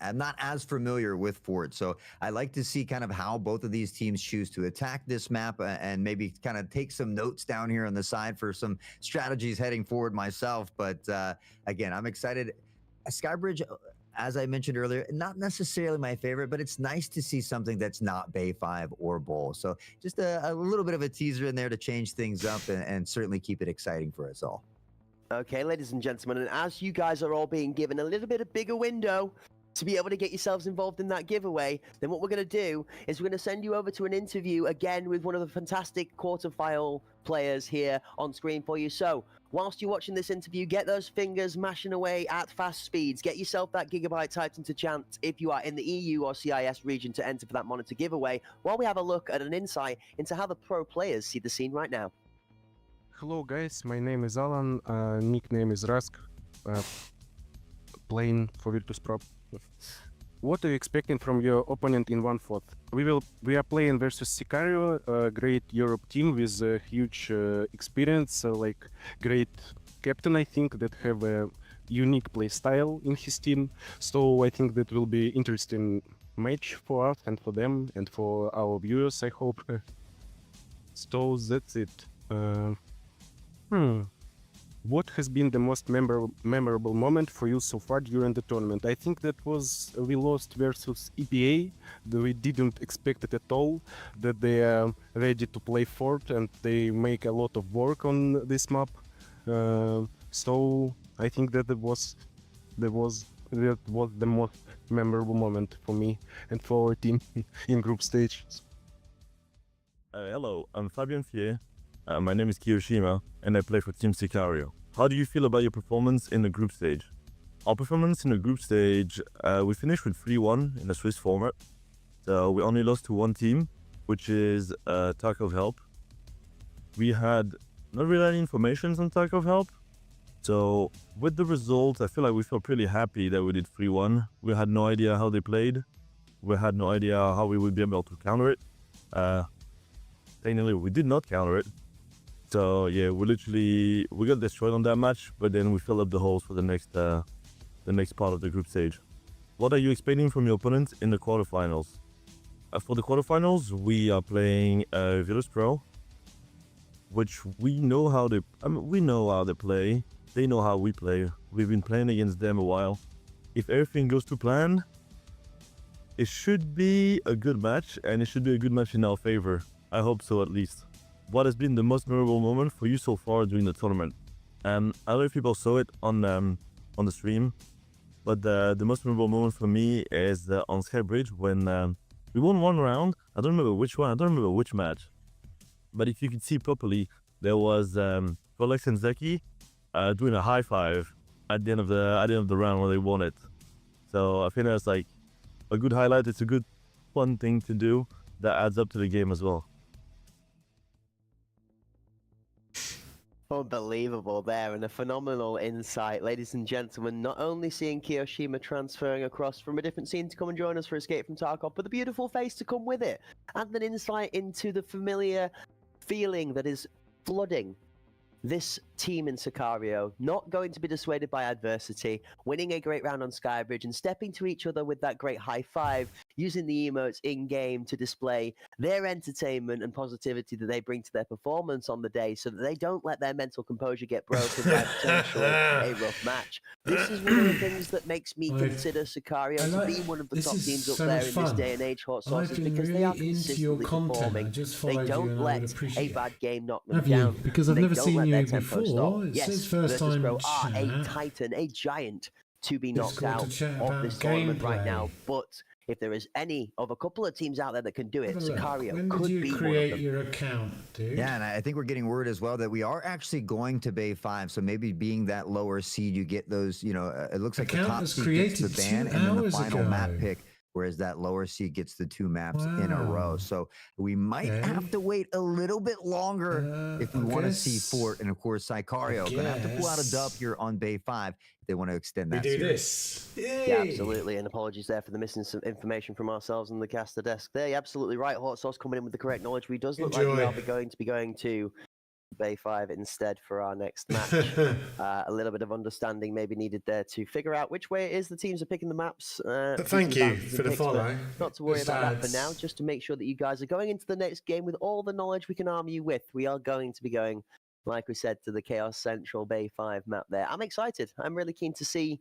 I'm not as familiar with Fort. So I like to see kind of how both of these teams choose to attack this map, and maybe kind of take some notes down here on the side for some strategies heading forward myself. But again, I'm excited. Skybridge, as I mentioned earlier, not necessarily my favorite, but it's nice to see something that's not Bay 5 or Bull. So just a little bit of a teaser in there to change things up and certainly keep it exciting for us all. Okay, ladies and gentlemen, and as you guys are all being given a little bit of bigger window to be able to get yourselves involved in that giveaway, then what we're going to do is we're going to send you over to an interview again with one of the fantastic quarterfinal players here on screen for you. So whilst you're watching this interview, get those fingers mashing away at fast speeds. Get yourself that gigabyte typed into chat if you are in the EU or CIS region to enter for that monitor giveaway, while we have a look at an insight into how the pro players see the scene right now. Hello guys, my name is Alan, nickname is Rask, playing for Virtus Pro. What are you expecting from your opponent in 1/4? We are playing versus Sicario, a great Europe team with a huge experience, like great captain, I think, that have a unique play style in his team. So I think that will be interesting match for us and for them and for our viewers, I hope. So that's it. What has been the most memorable moment for you so far during the tournament? I think that was we lost versus EPA. We didn't expect it at all, that they are ready to play Fort and they make a lot of work on this map. So I think that was the most memorable moment for me and for our team in group stage. Hello, I'm Fabien Fier. My name is Kiyoshima, and I play for Team Sicario. How do you feel about your performance in the group stage? Our performance in the group stage, we finished with 3-1 in the Swiss format. So we only lost to one team, which is Tarkov Help. We had not really any information on Tarkov Help. So with the result, I feel like we felt pretty happy that we did 3-1. We had no idea how they played. We had no idea how we would be able to counter it. Technically, we did not counter it. So yeah, we got destroyed on that match, but then we filled up the holes for the next part of the group stage. What are you expecting from your opponent in the quarterfinals? For the quarterfinals, we are playing Virtus Pro, which we know how they play. They know how we play. We've been playing against them a while. If everything goes to plan, it should be a good match, and it should be a good match in our favor. I hope so, at least. What has been the most memorable moment for you so far during the tournament? I don't know if people saw it on the stream, but the most memorable moment for me is on Skybridge when we won one round. I don't remember which one. I don't remember which match. But if you could see properly, there was Rolex and Zeki doing a high five at the end of the round where they won it. So I think that's like a good highlight. It's a good fun thing to do that adds up to the game as well. Unbelievable there, and a phenomenal insight, ladies and gentlemen. Not only seeing Kiyoshima transferring across from a different scene to come and join us for Escape from Tarkov, but the beautiful face to come with it, and an insight into the familiar feeling that is flooding this team in Sicario, not going to be dissuaded by adversity, winning a great round on Skybridge and stepping to each other with that great high five. using the emotes in game to display their entertainment and positivity that they bring to their performance on the day, so that they don't let their mental composure get broken by potentially a rough match. This is one of the things that makes me consider Sicario to be one of the top teams up there in this day and age, Hot Sauce, is because they are consistently performing. They don't let a bad game knock them down. Because I've They never don't seen let you their tempo before. stop. It Yes, says first Virtus time Pro are a chat. titan, a giant to be knocked Discord out to chat of about this tournament right gameplay. now. But if there is any of a couple of teams out there that can do it, Have a look. Sicario When could did you be one of create them. your account, dude? Yeah, and I think we're getting word as well that we are actually going to Bay 5. So maybe being that lower seed, you get those, it looks like the Account top was seed gets the created ban 2 and then the hours final map ago. pick, whereas that lower seed gets the 2 maps in a row. Wow. So we might Okay. have to wait a little bit longer if we I want to see guess- Fort and, of course, Sicario. Going to have to pull out a dub guess. here on Bay 5 if they want to extend We that do series. this. Yeah, Yay. absolutely. And apologies there for the missing some information from ourselves on the caster desk there. You're absolutely right. Hot Sauce coming in with the correct knowledge. We does look like we Enjoy. are going to be going to Bay 5 instead for our next match. A little bit of understanding maybe needed there to figure out which way it is the teams are picking the maps. But thank you balances and for the picks, but follow. Not to worry Good about that for lads. now, just to make sure that you guys are going into the next game with all the knowledge we can arm you with. We are going to be going, like we said, to the Chaos Central Bay 5 map there. I'm excited. I'm really keen to see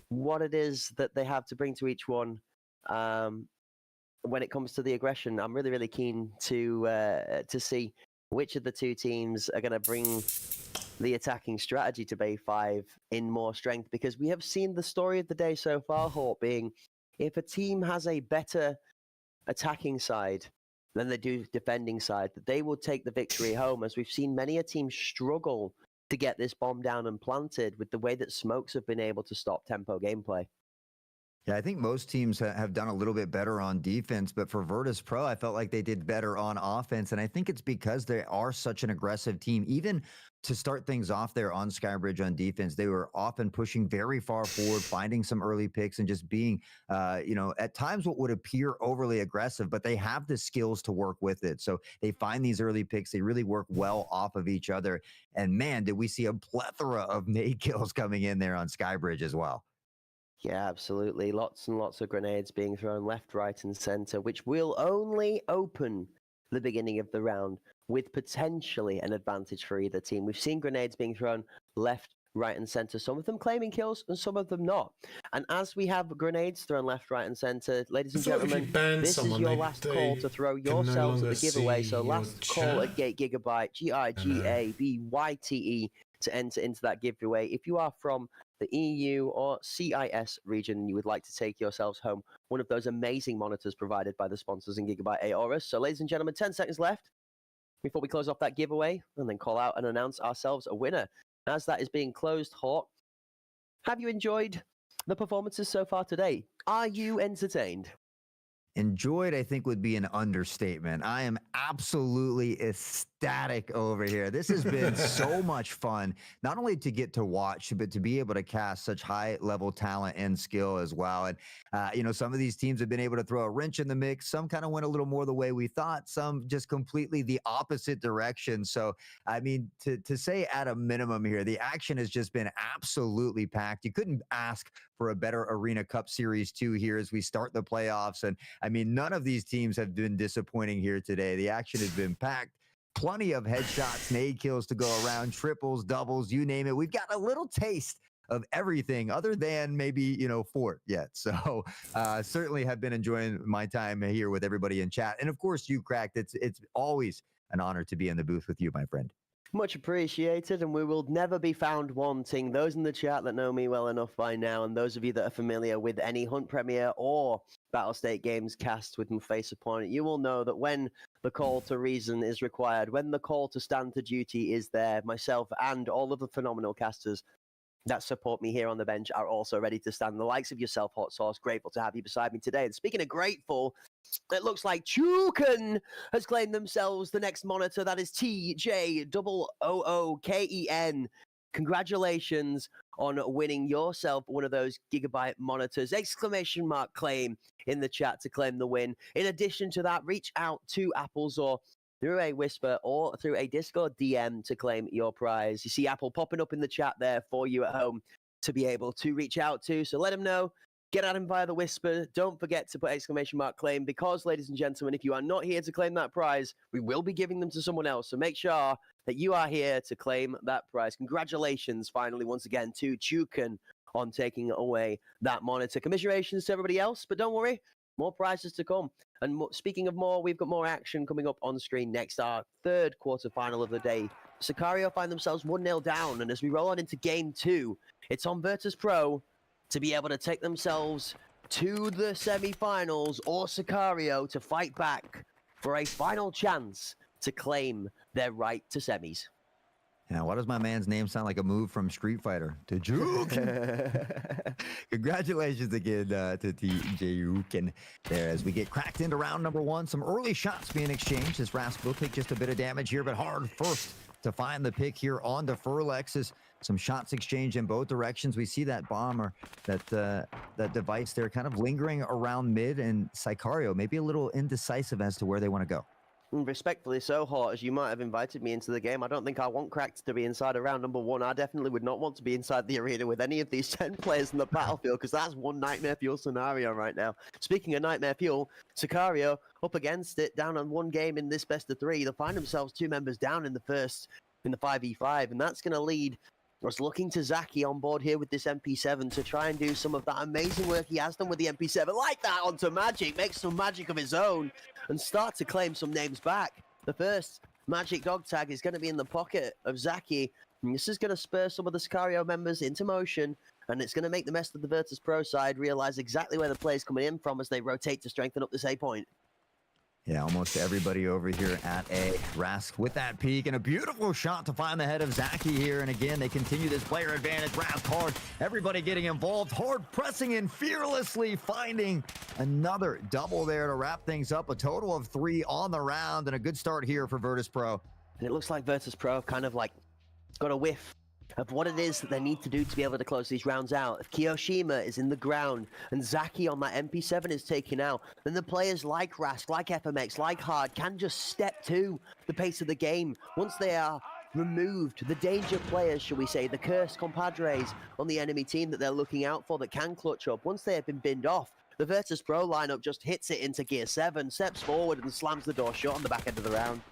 what it is that they have to bring to each one. When it comes to the aggression, I'm really, really keen to see which of the two teams are going to bring the attacking strategy to Bay 5 in more strength, because we have seen the story of the day so far, Hawk, being if a team has a better attacking side than they do defending side, that they will take the victory home, as we've seen many a team struggle to get this bomb down and planted with the way that Smokes have been able to stop tempo gameplay. Yeah, I think most teams have done a little bit better on defense, but for Virtus Pro, I felt like they did better on offense. And I think it's because they are such an aggressive team. Even to start things off there on Skybridge on defense, they were often pushing very far forward, finding some early picks and just being, at times what would appear overly aggressive, but they have the skills to work with it. So they find these early picks. They really work well off of each other. And man, did we see a plethora of nade kills coming in there on Skybridge as well. Yeah, absolutely. Lots and lots of grenades being thrown left, right, and center, which will only open the beginning of the round with potentially an advantage for either team. We've seen grenades being thrown left, right, and center, some of them claiming kills and some of them not. And as we have grenades thrown left, right, and center, ladies and I thought if you gentlemen, banned this is someone, your they- last they call to throw can no yourselves at longer the giveaway. see So your last call at chat. Gate Gigabyte, GIGABYTE, to enter into that giveaway. If you are from the EU or CIS region and you would like to take yourselves home one of those amazing monitors provided by the sponsors in Gigabyte Aorus. So ladies and gentlemen, 10 seconds left before we close off that giveaway and then call out and announce ourselves a winner. As that is being closed, Hawk, have you enjoyed the performances so far today? Are you entertained? Enjoyed, I think, would be an understatement. I am absolutely ecstatic over here. This has been so much fun, not only to get to watch, but to be able to cast such high level talent and skill as well. And, some of these teams have been able to throw a wrench in the mix. Some kind of went a little more the way we thought, some just completely the opposite direction. So, I mean, to say at a minimum here, the action has just been absolutely packed. You couldn't ask for a better Arena Cup Series 2 here as we start the playoffs. And I mean, none of these teams have been disappointing here today. The action has been packed. Plenty of headshots, nade kills to go around, triples, doubles, you name it. We've got a little taste of everything other than maybe, Fort yet. So certainly have been enjoying my time here with everybody in chat. And of course, you, Cracked. It's always an honor to be in the booth with you, my friend. Much appreciated, and we will never be found wanting. Those in the chat that know me well enough by now, and those of you that are familiar with any Hunt Premier or Battlestate Games cast with Face Opponent, you will know that when the call to reason is required, when the call to stand to duty is there, myself and all of the phenomenal casters that support me here on the bench are also ready to stand. The likes of yourself, Hot Sauce, grateful to have you beside me today. And speaking of grateful, it looks like Chuken has claimed themselves the next monitor. That is TJOOOKEN. Congratulations on winning yourself one of those Gigabyte monitors. Exclamation mark claim in the chat to claim the win. In addition to that, reach out to Applezor through a whisper or through a Discord DM to claim your prize. You see Apple popping up in the chat there for you at home to be able to reach out to. So let them know Get at him via the whisper. Don't forget to put exclamation mark claim because, ladies and gentlemen, if you are not here to claim that prize, we will be giving them to someone else. So make sure that you are here to claim that prize. Congratulations, finally, once again, to Chukin on taking away that monitor. Commiserations to everybody else, but don't worry, more prizes to come. And speaking of more, we've got more action coming up on screen next. Our third quarterfinal of the day. Sicario find themselves 1-0 down, and as we roll on into game 2, it's on Virtus Pro to be able to take themselves to the semi-finals, or Sicario to fight back for a final chance to claim their right to semis. Now, why does my man's name sound like a move from Street Fighter? To Juke! Congratulations again to TJ Juken there as we get cracked into round number 1. Some early shots being exchanged as Rask will take just a bit of damage here, but hard first to find the pick here on the Furlexes. Some shots exchanged in both directions. We see that bomb or that device there kind of lingering around mid, and Sicario maybe a little indecisive as to where they want to go. Respectfully so, Hort, as you might have invited me into the game, I don't think I want Cracked to be inside of round number 1. I definitely would not want to be inside the arena with any of these 10 players in the battlefield, because that's one Nightmare Fuel scenario right now. Speaking of Nightmare Fuel, Sicario up against it, down on 1 game in this best of 3. They'll find themselves 2 members down in the 5v5, and that's going to lead us looking to Zaki on board here with this MP7 to try and do some of that amazing work he has done with the MP7, like that onto Magic, make some magic of his own, and start to claim some names back. The first Magic dog tag is going to be in the pocket of Zaki, and this is going to spur some of the Sicario members into motion, and it's going to make the rest of the Virtus Pro side realize exactly where the play's coming in from as they rotate to strengthen up this A point. Yeah, almost everybody over here at A. Rask with that peek and a beautiful shot to find the head of Zaki here. And again, they continue this player advantage. Rask hard, everybody getting involved, hard pressing in, fearlessly finding another double there to wrap things up. A total of 3 on the round and a good start here for Virtus Pro. And it looks like Virtus Pro have kind of like got a whiff of what it is that they need to do to be able to close these rounds out. If Kiyoshima is in the ground and Zaki on that MP7 is taken out, then the players like Rask, like FMX, like Hard can just step to the pace of the game. Once they are removed, the danger players, shall we say, the cursed compadres on the enemy team that they're looking out for that can clutch up, once they have been binned off, the Virtus Pro lineup just hits it into gear 7, steps forward and slams the door shut on the back end of the round.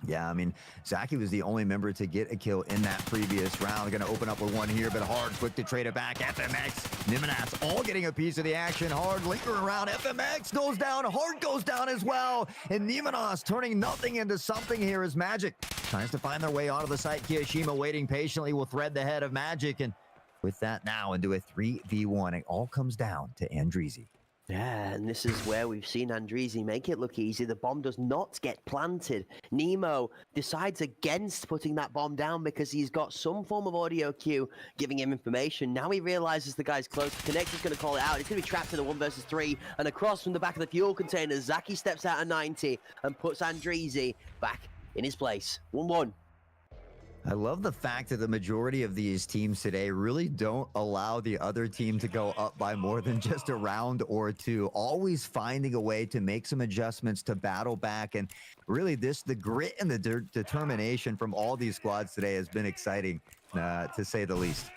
Yeah, I mean, Zaki was the only member to get a kill in that previous round. Going to open up with one here, but Hard quick to trade it back. FMX, Niminas all getting a piece of the action. Hard lingering around. FMX goes down. Hard goes down as well. And Niminas turning nothing into something here as Magic tries to find their way onto the site. Kiyoshima waiting patiently will thread the head of Magic. And with that now into a 3v1, it all comes down to Andreezy. Yeah, and this is where we've seen Andreezy make it look easy. The bomb does not get planted. Nemo decides against putting that bomb down because he's got some form of audio cue giving him information. Now he realizes the guy's close. The Connector's going to call it out. He's going to be trapped in a 1 versus 3. And across from the back of the fuel container, Zaki steps out of 90 and puts Andreezy back in his place. 1-1. I love the fact that the majority of these teams today really don't allow the other team to go up by more than just a round or 2, always finding a way to make some adjustments to battle back. And really the grit and the determination from all these squads today has been exciting, to say the least.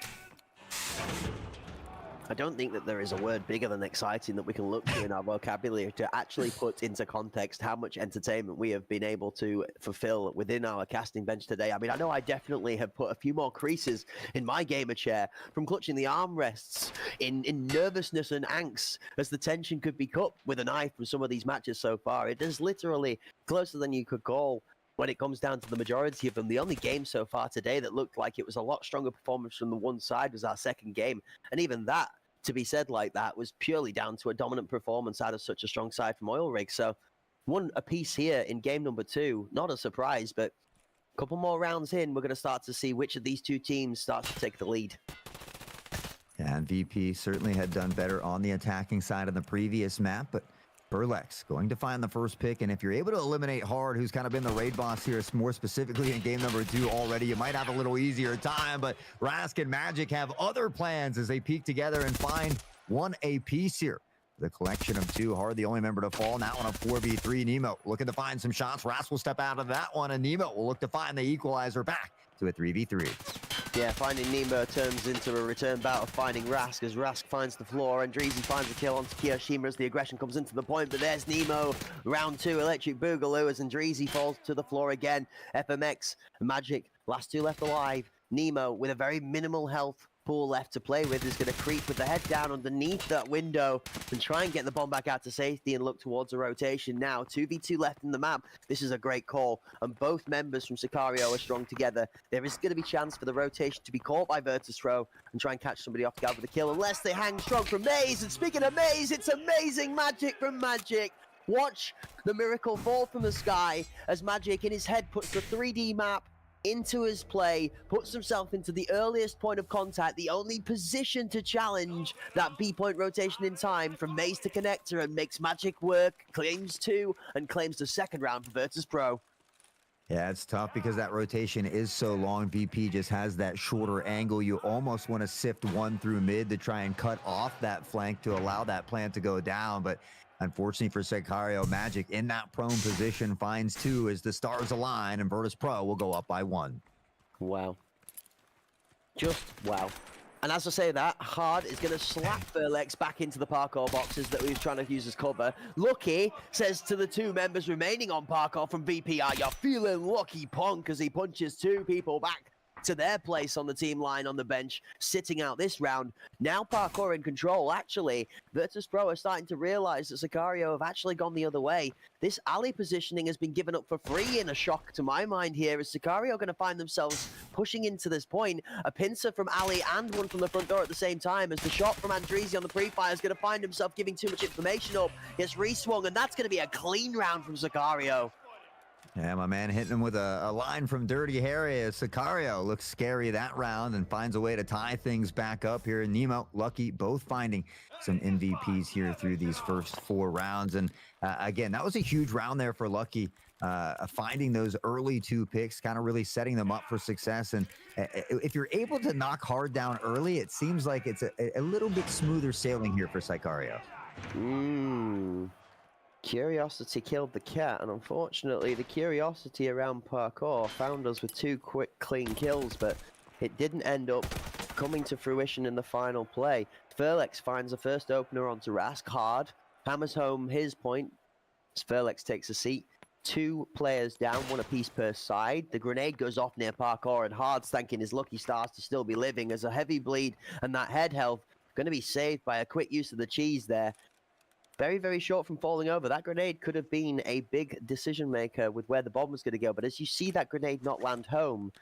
I don't think that there is a word bigger than exciting that we can look to in our vocabulary to actually put into context how much entertainment we have been able to fulfill within our casting bench today. I mean, I know I definitely have put a few more creases in my gamer chair from clutching the armrests in nervousness and angst as the tension could be cut with a knife from some of these matches so far. It is literally closer than you could call when it comes down to the majority of them. The only game so far today that looked like it was a lot stronger performance from the one side was our second game. And even that, to be said like that, was purely down to a dominant performance out of such a strong side from Oil Rig. So 1 apiece here in game number 2. Not a surprise, but a couple more rounds in, we're going to start to see which of these 2 teams starts to take the lead. Yeah, and VP certainly had done better on the attacking side of the previous map, but Burlex going to find the first pick, and if you're able to eliminate Hard, who's kind of been the raid boss here, more specifically in game number 2 already, you might have a little easier time, but Rask and Magic have other plans as they peek together and find 1 apiece here. The collection of 2, Hard the only member to fall, now on a 4v3. Nemo looking to find some shots. Rask will step out of that one, and Nemo will look to find the equalizer back to a 3v3. Yeah, finding Nemo turns into a return bout of finding Rask as Rask finds the floor. Andreezy finds a kill onto Kiyoshima as the aggression comes into the point, but there's Nemo. Round 2, Electric Boogaloo as Andreezy falls to the floor again. FMX, Magic, last 2 left alive. Nemo with a very minimal health pool left to play with is going to creep with the head down underneath that window and try and get the bomb back out to safety and look towards a rotation now. 2v2 left in the map. This is a great call, and both members from Sicario are strong together. There is going to be chance for the rotation to be caught by Virtus.pro and try and catch somebody off guard with a kill, unless they hang strong from Maze. And speaking of Maze, it's amazing magic from Magic. Watch the miracle fall from the sky as Magic in his head puts the 3D map into his play, puts himself into the earliest point of contact, the only position to challenge that B-point rotation in time from Maze to Connector, and makes Magic work, claims 2, and claims the second round for Virtus.pro. Yeah, it's tough because that rotation is so long. VP just has that shorter angle. You almost want to sift one through mid to try and cut off that flank to allow that plant to go down, but unfortunately for Sicario, Magic in that prone position finds 2 as the stars align, and Virtus.pro will go up by 1. Wow. Just wow. And as I say that, Hard is going to slap Furlex back into the parkour boxes that we was trying to use as cover. Lucky says to the 2 members remaining on parkour from VPR, you're feeling lucky, punk, as he punches 2 people back to their place on the team line on the bench, sitting out this round. Now Parkour in control. Actually, Virtus.pro are starting to realize that Sicario have actually gone the other way. This alley positioning has been given up for free in a shock to my mind here, as Sicario are going to find themselves pushing into this point. A pincer from alley and one from the front door at the same time, as the shot from Andreezy on the pre-fire is going to find himself giving too much information up. Gets re-swung, and that's going to be a clean round from Sicario. Yeah, my man hitting him with a line from Dirty Harry as Sicario looks scary that round and finds a way to tie things back up here. Nemo, Lucky, both finding some MVPs here through these first 4 rounds. And again, that was a huge round there for Lucky, finding those early 2 picks, kind of really setting them up for success. And if you're able to knock Hard down early, it seems like it's a little bit smoother sailing here for Sicario. Curiosity killed the cat, and unfortunately the curiosity around parkour found us with 2 quick clean kills, but it didn't end up coming to fruition in the final play. Furlex finds a first opener onto Rask. Hard hammers home his point as Furlex takes a seat. 2 players down, 1 apiece per side. The grenade goes off near parkour, and Hard's thanking his lucky stars to still be living, as a heavy bleed and that head health going to be saved by a quick use of the cheese there. Very, very short from falling over. That grenade could have been a big decision maker with where the bomb was going to go. But as you see that grenade not land home,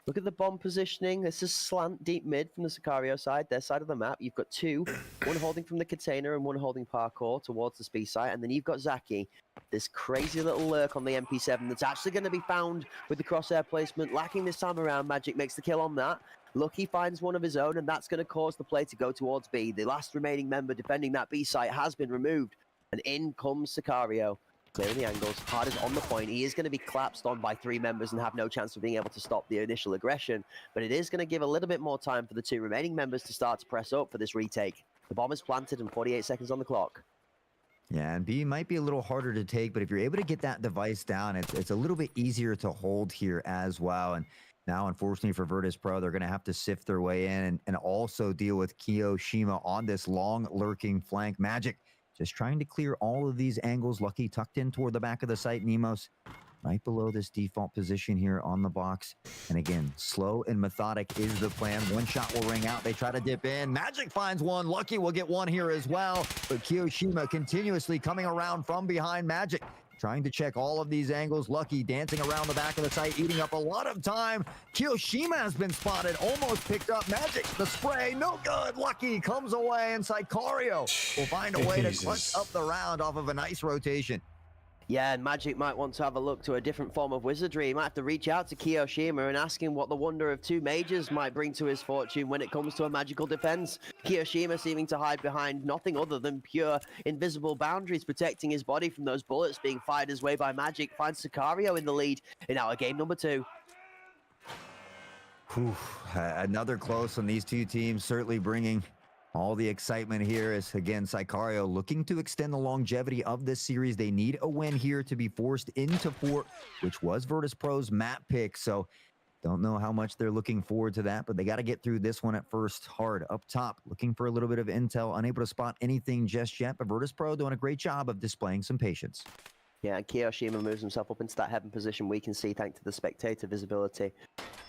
look at the bomb positioning. This is slant deep mid from the Sicario side, their side of the map. You've got 2, 1 holding from the container and 1 holding parkour towards the speed site. And then you've got Zaki, this crazy little lurk on the MP7 that's actually going to be found with the crosshair placement. Lacking this time around, Magic makes the kill on that. Lucky finds one of his own, and that's going to cause the play to go towards B. The last remaining member defending that B site has been removed, and in comes Sicario, clearing the angles. Hard is on the point. He is going to be collapsed on by 3 members and have no chance of being able to stop the initial aggression, but it is going to give a little bit more time for the 2 remaining members to start to press up for this retake. The bomb is planted and 48 seconds on the clock. Yeah, and B might be a little harder to take, but if you're able to get that device down, it's a little bit easier to hold here as well. And now, unfortunately for Virtus.pro, they're going to have to sift their way in and also deal with Kiyoshima on this long lurking flank. Magic just trying to clear all of these angles. Lucky tucked in toward the back of the site. Nemos right below this default position here on the box. And again, slow and methodic is the plan. 1 shot will ring out. They try to dip in. Magic finds 1. Lucky will get 1 here as well. But Kiyoshima continuously coming around from behind Magic, trying to check all of these angles. Lucky dancing around the back of the site, eating up a lot of time. Kiyoshima has been spotted, almost picked up. Magic, the spray, no good. Lucky comes away, and Sicario will find a way to clutch up the round off of a nice rotation. Yeah, and Magic might want to have a look to a different form of wizardry. He might have to reach out to Kiyoshima and ask him what the wonder of 2 majors might bring to his fortune when it comes to a magical defense. Kiyoshima seeming to hide behind nothing other than pure invisible boundaries, protecting his body from those bullets being fired his way by Magic. Finds Sicario in the lead in our game number 2. Another close on these 2 teams, certainly bringing all the excitement here. Is again Sicario looking to extend the longevity of this series. They need a win here to be forced into 4, which was Virtus.pro's map pick. So Don't know how much they're looking forward to that, but they got to get through this one at first hard. Up top, looking for a little bit of intel, unable to spot anything just yet, but Virtus Pro doing a great job of displaying some patience. Yeah, and Kiyoshima moves himself up into that heaven position we can see thanks to the spectator visibility.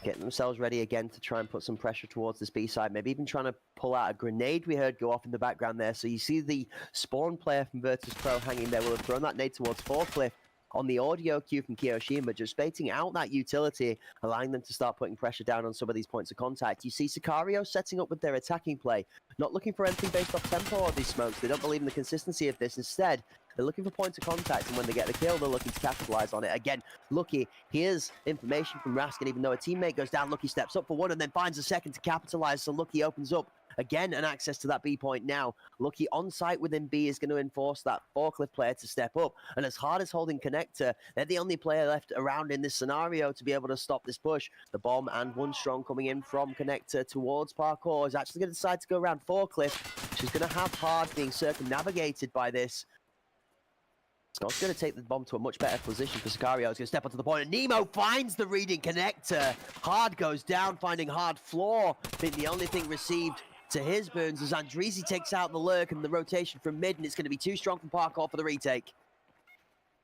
Getting themselves ready again to try and put some pressure towards this B side, maybe even trying to pull out a grenade we heard go off in the background there. So you see the spawn player from Virtus Pro hanging there will have thrown that nade towards Forklift on the audio cue from Kiyoshima, just baiting out that utility, allowing them to start putting pressure down on some of these points of contact. You see Sicario setting up with their attacking play, not looking for anything based off tempo or these smokes. They don't believe in the consistency of this. Instead, they're looking for points of contact, and when they get the kill, they're looking to capitalize on it. Again, Lucky here's information from Rask, and even though a teammate goes down, Lucky steps up for one and then finds a second to capitalize, so Lucky opens up again and access to that B point now. Lucky on site within B is going to enforce that Forklift player to step up, and as hard as holding Connector, they're the only player left around in this scenario to be able to stop this push. The bomb and one strong coming in from Connector towards Parkour is actually going to decide to go around Forklift. She's going to have Hard being circumnavigated by this. Scott's going to take the bomb to a much better position for Sicario. He's going to step onto the point, and Nemo finds the reading Connector. Hard goes down, finding Hard floor. I think the only thing received to his burns as Andreezy takes out the lurk and the rotation from mid, and it's going to be too strong from Parkour for the retake.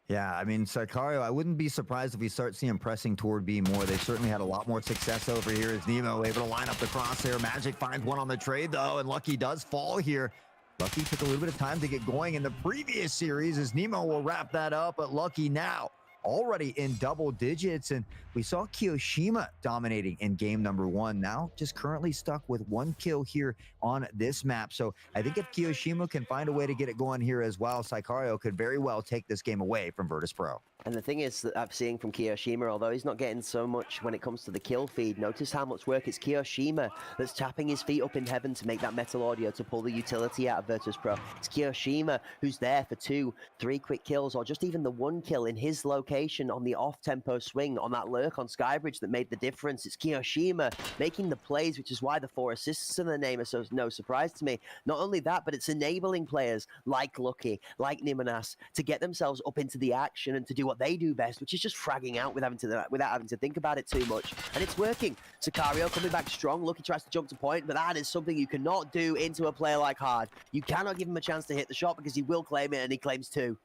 Yeah, I mean, Sicario, I wouldn't be surprised if we start seeing pressing toward B more. They've certainly had a lot more success over here as Nemo able to line up the crosshair. Magic finds one on the trade, though, and Lucky does fall here. Lucky took a little bit of time to get going in the previous series as Nemo will wrap that up, but Lucky now already in double digits, and we saw Kiyoshima dominating in game number 1. Now just currently stuck with 1 kill here on this map. So I think if Kiyoshima can find a way to get it going here as well, Sicario could very well take this game away from Virtus Pro. And the thing is that I'm seeing from Kiyoshima, although he's not getting so much when it comes to the kill feed, notice how much work it's Kiyoshima that's tapping his feet up in heaven to make that metal audio to pull the utility out of Virtus Pro. It's Kiyoshima who's there for 2, 3 quick kills, or just even the 1 kill in his location on the off-tempo swing on that lurk on Skybridge that made the difference. It's Kiyoshima making the plays, which is why the 4 assists in the name are so no surprise to me. Not only that, but it's enabling players like Lucky, like Nimonas, to get themselves up into the action and to do what they do best, which is just fragging out without having to think about it too much. And it's working. Sicario coming back strong. Lucky tries to jump to point, but that is something you cannot do into a player like Hard. You cannot give him a chance to hit the shot because he will claim it, and he claims 2.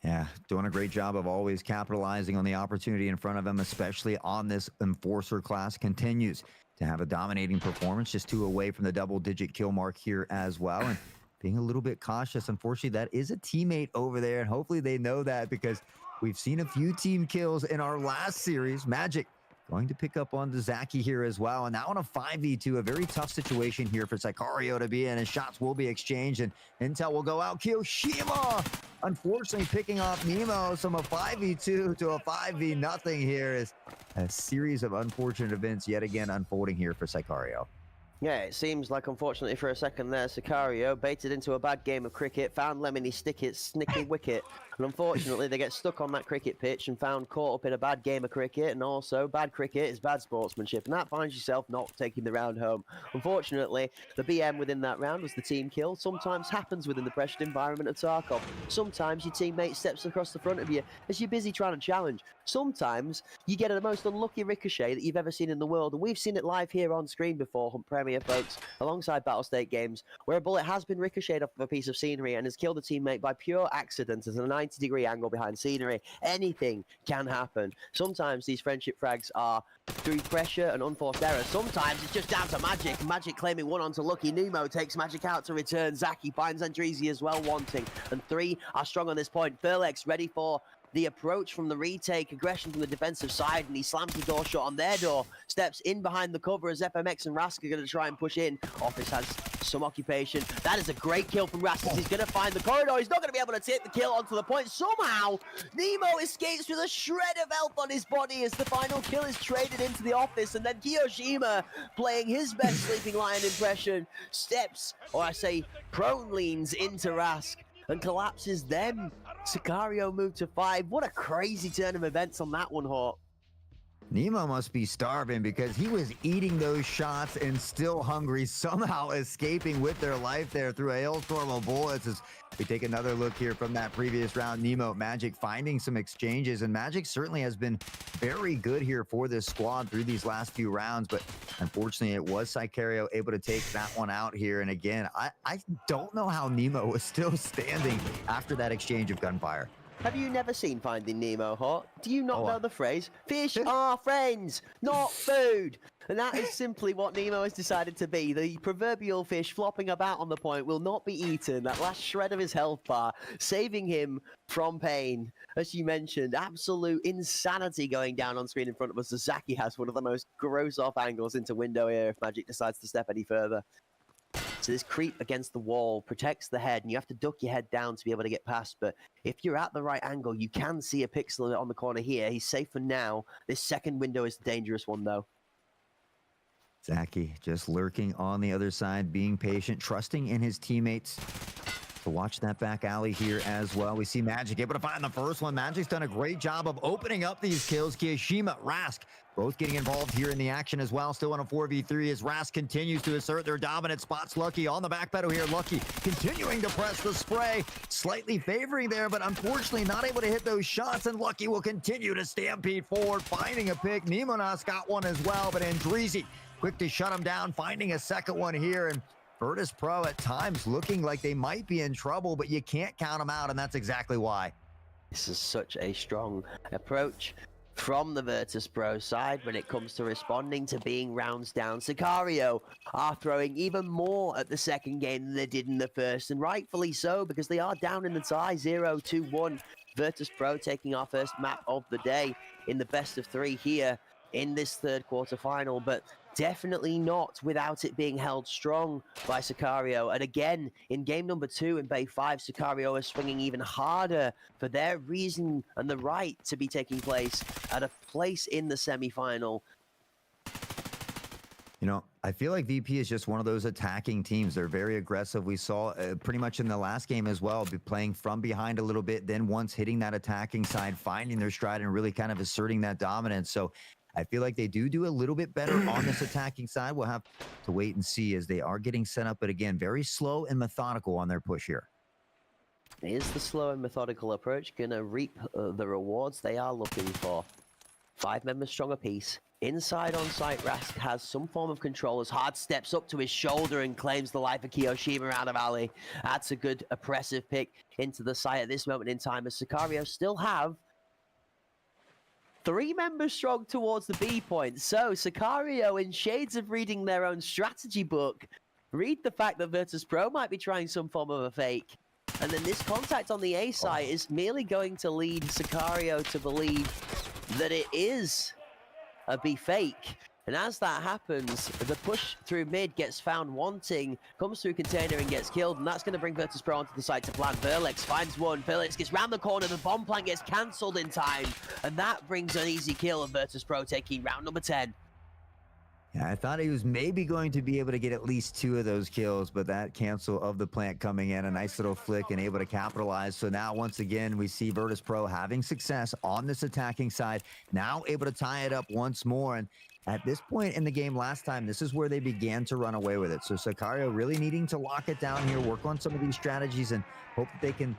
Yeah, doing a great job of always capitalizing on the opportunity in front of him, especially on this Enforcer class. Continues to have a dominating performance, just 2 away from the double-digit kill mark here as well. And being a little bit cautious. Unfortunately, that is a teammate over there, and hopefully they know that because we've seen a few team kills in our last series. Magic going to pick up on the Zaki here as well. And now on a 5v2, a very tough situation here for Sicario to be in, and shots will be exchanged, and intel will go out. Kiyoshima, unfortunately, picking off Nemo. From a 5v2 to a 5v0 here is a series of unfortunate events yet again unfolding here for Sicario. Yeah, it seems like, unfortunately, for a second there, Sicario baited into a bad game of cricket, found Lemony Snicky wicket, and unfortunately they get stuck on that cricket pitch and found caught up in a bad game of cricket, and also bad cricket is bad sportsmanship, and that finds yourself not taking the round home. Unfortunately, the BM within that round was the team kill. Sometimes happens within the pressured environment of Tarkov. Sometimes your teammate steps across the front of you as you're busy trying to challenge. Sometimes you get the most unlucky ricochet that you've ever seen in the world, and we've seen it live here on screen before, Hunt Premier folks, alongside Battlestate Games, where a bullet has been ricocheted off of a piece of scenery and has killed a teammate by pure accident at a 90-degree angle behind scenery. Anything can happen. Sometimes these friendship frags are through pressure and unforced error. Sometimes it's just down to Magic. Magic claiming 1 onto Lucky. Nemo takes Magic out to return. Zaki finds Andreezy as well wanting. And 3 are strong on this point. Furlex ready for the approach from the retake, aggression from the defensive side, and he slams the door shut on their door, steps in behind the cover as FMX and Rask are going to try and push in. Office has some occupation. That is a great kill from Rask. He's going to find the corridor. He's not going to be able to take the kill onto the point. Somehow, Nemo escapes with a shred of health on his body as the final kill is traded into the Office, and then Kiyoshima, playing his best Sleeping Lion impression, steps, or I say prone leans into Rask and collapses them. Sicario moved to 5. What a crazy turn of events on that one, Hawk. Nemo must be starving because he was eating those shots and still hungry, somehow escaping with their life there through a hailstorm of bullets. As we take another look here from that previous round, Nemo, Magic finding some exchanges, and Magic certainly has been very good here for this squad through these last few rounds, but unfortunately it was Sicario able to take that one out here. And again, I don't know how Nemo was still standing after that exchange of gunfire. Have you never seen Finding Nemo, Hot? Do you not Oh, know the phrase, fish are friends, not food? And that is simply what Nemo has decided to be. The proverbial fish flopping about on the point will not be eaten. That last shred of his health bar, saving him from pain. As you mentioned, absolute insanity going down on screen in front of us. Zaki has one of the most gross off angles into window here if Magic decides to step any further. So this creep against the wall protects the head, and you have to duck your head down to be able to get past. But if you're at the right angle, you can see a pixel on the corner here. He's safe for now. This second window is the dangerous one, though. Zaki just lurking on the other side, being patient, trusting in his teammates to watch that back alley here as well. We see Magic able to find the first one. Magic's done a great job of opening up these kills. Kiyoshima, Rask, both getting involved here in the action as well. Still on a 4v3 as Rask continues to assert their dominant spots. Lucky on the back pedal here. Lucky continuing to press the spray. Slightly favoring there, but unfortunately not able to hit those shots. And Lucky will continue to stampede forward, finding a pick. Nemonas got one as well, but Andreezy quick to shut him down, finding a second one here. And Virtus Pro at times looking like they might be in trouble, but you can't count them out, and that's exactly why. This is such a strong approach from the Virtus Pro side when it comes to responding to being rounds down. Sicario are throwing even more at the second game than they did in the first, and rightfully so, because they are down in the tie, 0-2-1. Virtus Pro taking our first map of the day in the best of three here in this third quarter final, but definitely not without it being held strong by Sicario. And again, in game number 2 in Bay 5, Sicario is swinging even harder for their reason and the right to be taking place at a place in the semi-final. You know, I feel like VP is just one of those attacking teams. They're very aggressive. We saw pretty much in the last game as well, be playing from behind a little bit, then once hitting that attacking side, finding their stride and really kind of asserting that dominance. So I feel like they do a little bit better on this attacking side. We'll have to wait and see as they are getting set up, but again, very slow and methodical on their push here. Is the slow and methodical approach going to reap the rewards they are looking for? 5 members strong apiece. Inside on site, Rask has some form of control as Hard steps up to his shoulder and claims the life of Kiyoshima out of alley. That's a good oppressive pick into the site at this moment in time, as Sicario still have 3 members strong towards the B point. So Sicario, in shades of reading their own strategy book, read the fact that Virtus Pro might be trying some form of a fake. And then this contact on the A site is merely going to lead Sicario to believe that it is a B fake. And as that happens, the push through mid gets found wanting, comes through container and gets killed, and that's going to bring Virtus Pro onto the site to plan. Verlex finds one, Verlex gets round the corner, the bomb plant gets cancelled in time, and that brings an easy kill of Virtus Pro taking round number 10. Yeah, I thought he was maybe going to be able to get at least 2 of those kills, but that cancel of the plant coming in, a nice little flick and able to capitalize. So now once again, we see Virtus Pro having success on this attacking side, now able to tie it up once more. And at this point in the game last time, this is where they began to run away with it. So Sicario really needing to lock it down here, work on some of these strategies, and hope that they can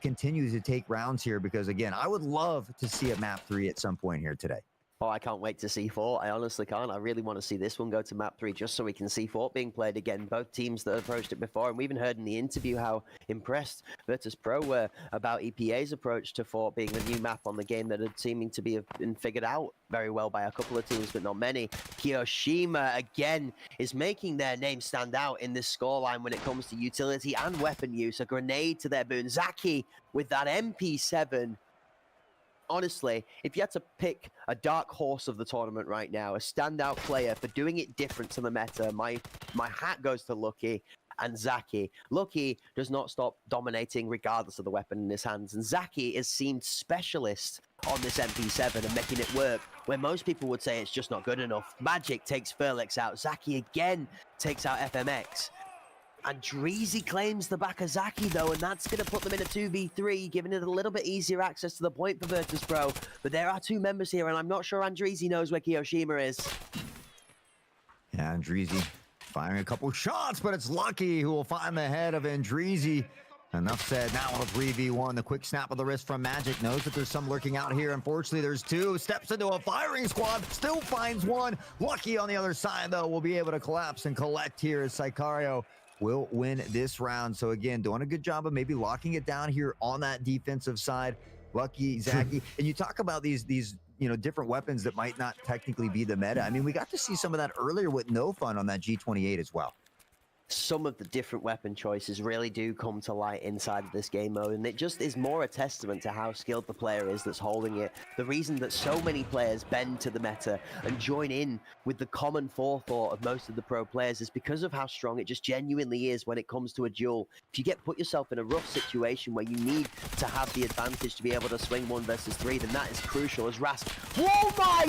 continue to take rounds here. Because again, I would love to see a map 3 at some point here today. Oh, I can't wait to see Fort. I honestly can't. I really want to see this one go to map 3 just so we can see Fort being played again. Both teams that approached it before, and we even heard in the interview how impressed Virtus Pro were about EPA's approach to Fort being the new map on the game that had seeming to be been figured out very well by a couple of teams, but not many. Kiyoshima, again, is making their name stand out in this scoreline when it comes to utility and weapon use. A grenade to their boon. Zaki with that MP7. Honestly, if you had to pick a dark horse of the tournament right now, a standout player for doing it different to the meta, my hat goes to Lucky and Zaki. Lucky does not stop dominating regardless of the weapon in his hands, and Zaki is seemed specialist on this MP7 and making it work where most people would say it's just not good enough. Magic takes Verlex out. Zaki again takes out FMX. Andreezy claims the back of Zaki though, and that's going to put them in a 2v3, giving it a little bit easier access to the point for Virtus.pro. But there are two members here, and I'm not sure Andreezy knows where Kiyoshima is. Yeah, Andreezy firing a couple shots, but it's Lucky who will find the head of Andreezy. Enough said. Now on a 3v1, the quick snap of the wrist from Magic. Knows that there's some lurking out here. Unfortunately, there's two. Steps into a firing squad. Still finds one. Lucky on the other side, though, will be able to collapse and collect here as Sicario will win this round. So again, doing a good job of maybe locking it down here on that defensive side. Lucky, Zaki. And you talk about these different weapons that might not technically be the meta. I mean, we got to see some of that earlier with No Fun on that G28 as well. Some of the different weapon choices really do come to light inside of this game mode, and it just is more a testament to how skilled the player is that's holding it. The reason that so many players bend to the meta and join in with the common forethought of most of the pro players is because of how strong it just genuinely is when it comes to a duel. If you put yourself in a rough situation where you need to have the advantage to be able to swing 1 versus 3, then that is crucial as Rask. Oh my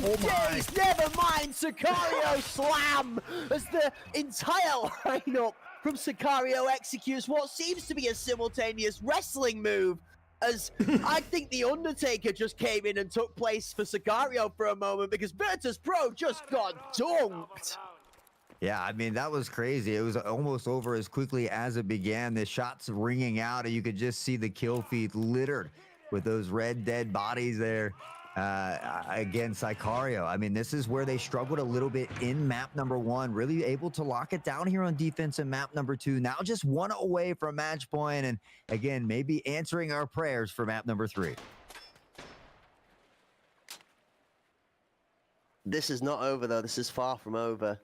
days! Never mind! Sicario slam as the entire lineup from Sicario executes what seems to be a simultaneous wrestling move, as I think the Undertaker just came in and took place for Sicario for a moment, because Virtus.pro just got dunked. Yeah, I mean, that was crazy. It was almost over as quickly as it began. The shots ringing out, and you could just see the kill feed littered with those red dead bodies there against Sicario. I mean, this is where they struggled a little bit in map number 1, really able to lock it down here on defense in map number 2. Now just 1 away from match point, and again, maybe answering our prayers for map number 3. This is not over, though. This is far from over.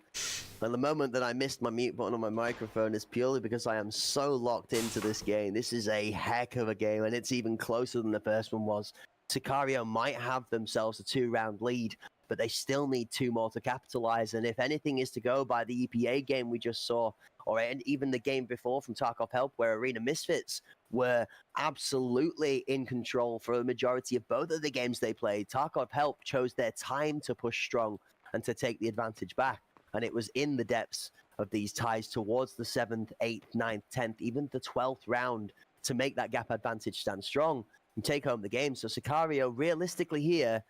And the moment that I missed my mute button on my microphone is purely because I am so locked into this game. This is a heck of a game, and it's even closer than the first one was. Sicario might have themselves a 2-round lead, but they still need 2 more to capitalize. And if anything is to go by the EPA game we just saw, or even the game before from Tarkov Help, where Arena Misfits were absolutely in control for the majority of both of the games they played, Tarkov Help chose their time to push strong and to take the advantage back. And it was in the depths of these ties towards the 7th, 8th, 9th, 10th, even the 12th round to make that gap advantage stand strong and take home the game. So Sicario, realistically here,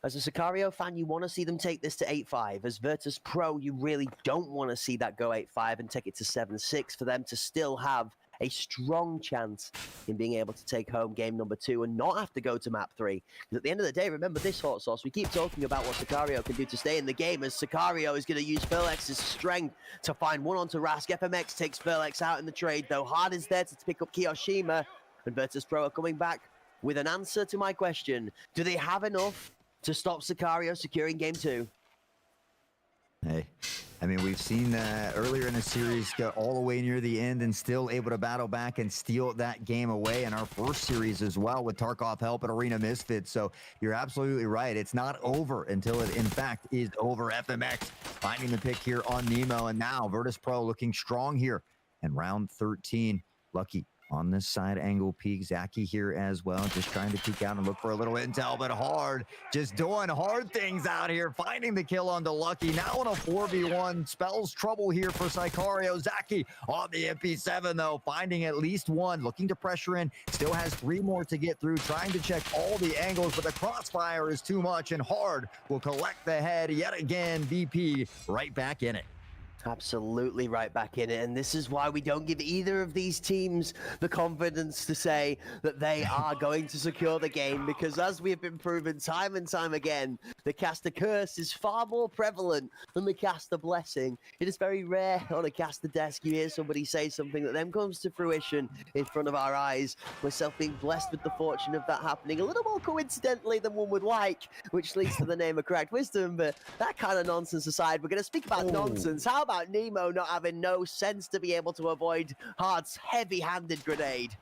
as a Sicario fan, you want to see them take this to 8-5. As Virtus.pro, you really don't want to see that go 8-5 and take it to 7-6 for them to still have a strong chance in being able to take home game number 2 and not have to go to map 3. Because at the end of the day, remember this, Hot Sauce, we keep talking about what Sicario can do to stay in the game, as Sicario is going to use Furlex's strength to find one onto Rask. FMX takes Furlex out in the trade, though Hard is there to pick up Kiyoshima. And Virtus.pro are coming back with an answer to my question. Do they have enough to stop Sicario securing game 2? Hey, I mean, we've seen earlier in the series go all the way near the end and still able to battle back and steal that game away in our first series as well with Tarkov Help and Arena Misfits. So you're absolutely right. It's not over until it, in fact, is over. FMX finding the pick here on Nemo, and now Virtus.pro looking strong here in round 13. Lucky on this side angle peek. Zaki here as well, just trying to peek out and look for a little intel, but Hard just doing hard things out here, finding the kill onto Lucky. Now on a 4v1, spells trouble here for Sicario. Zaki on the MP7 though, finding at least one, looking to pressure in, still has 3 more to get through, trying to check all the angles, but the crossfire is too much, and Hard will collect the head yet again. VP right back in it. Absolutely right back in it, and this is why we don't give either of these teams the confidence to say that they are going to secure the game, because as we have been proven time and time again, the caster curse is far more prevalent than the caster blessing. It is very rare on a caster desk you hear somebody say something that then comes to fruition in front of our eyes. Myself being blessed with the fortune of that happening a little more coincidentally than one would like, which leads to the name of Cracked Wisdom. But that kind of nonsense aside, we're going to speak about nonsense. How about Nemo not having no sense to be able to avoid Hard's heavy-handed grenade?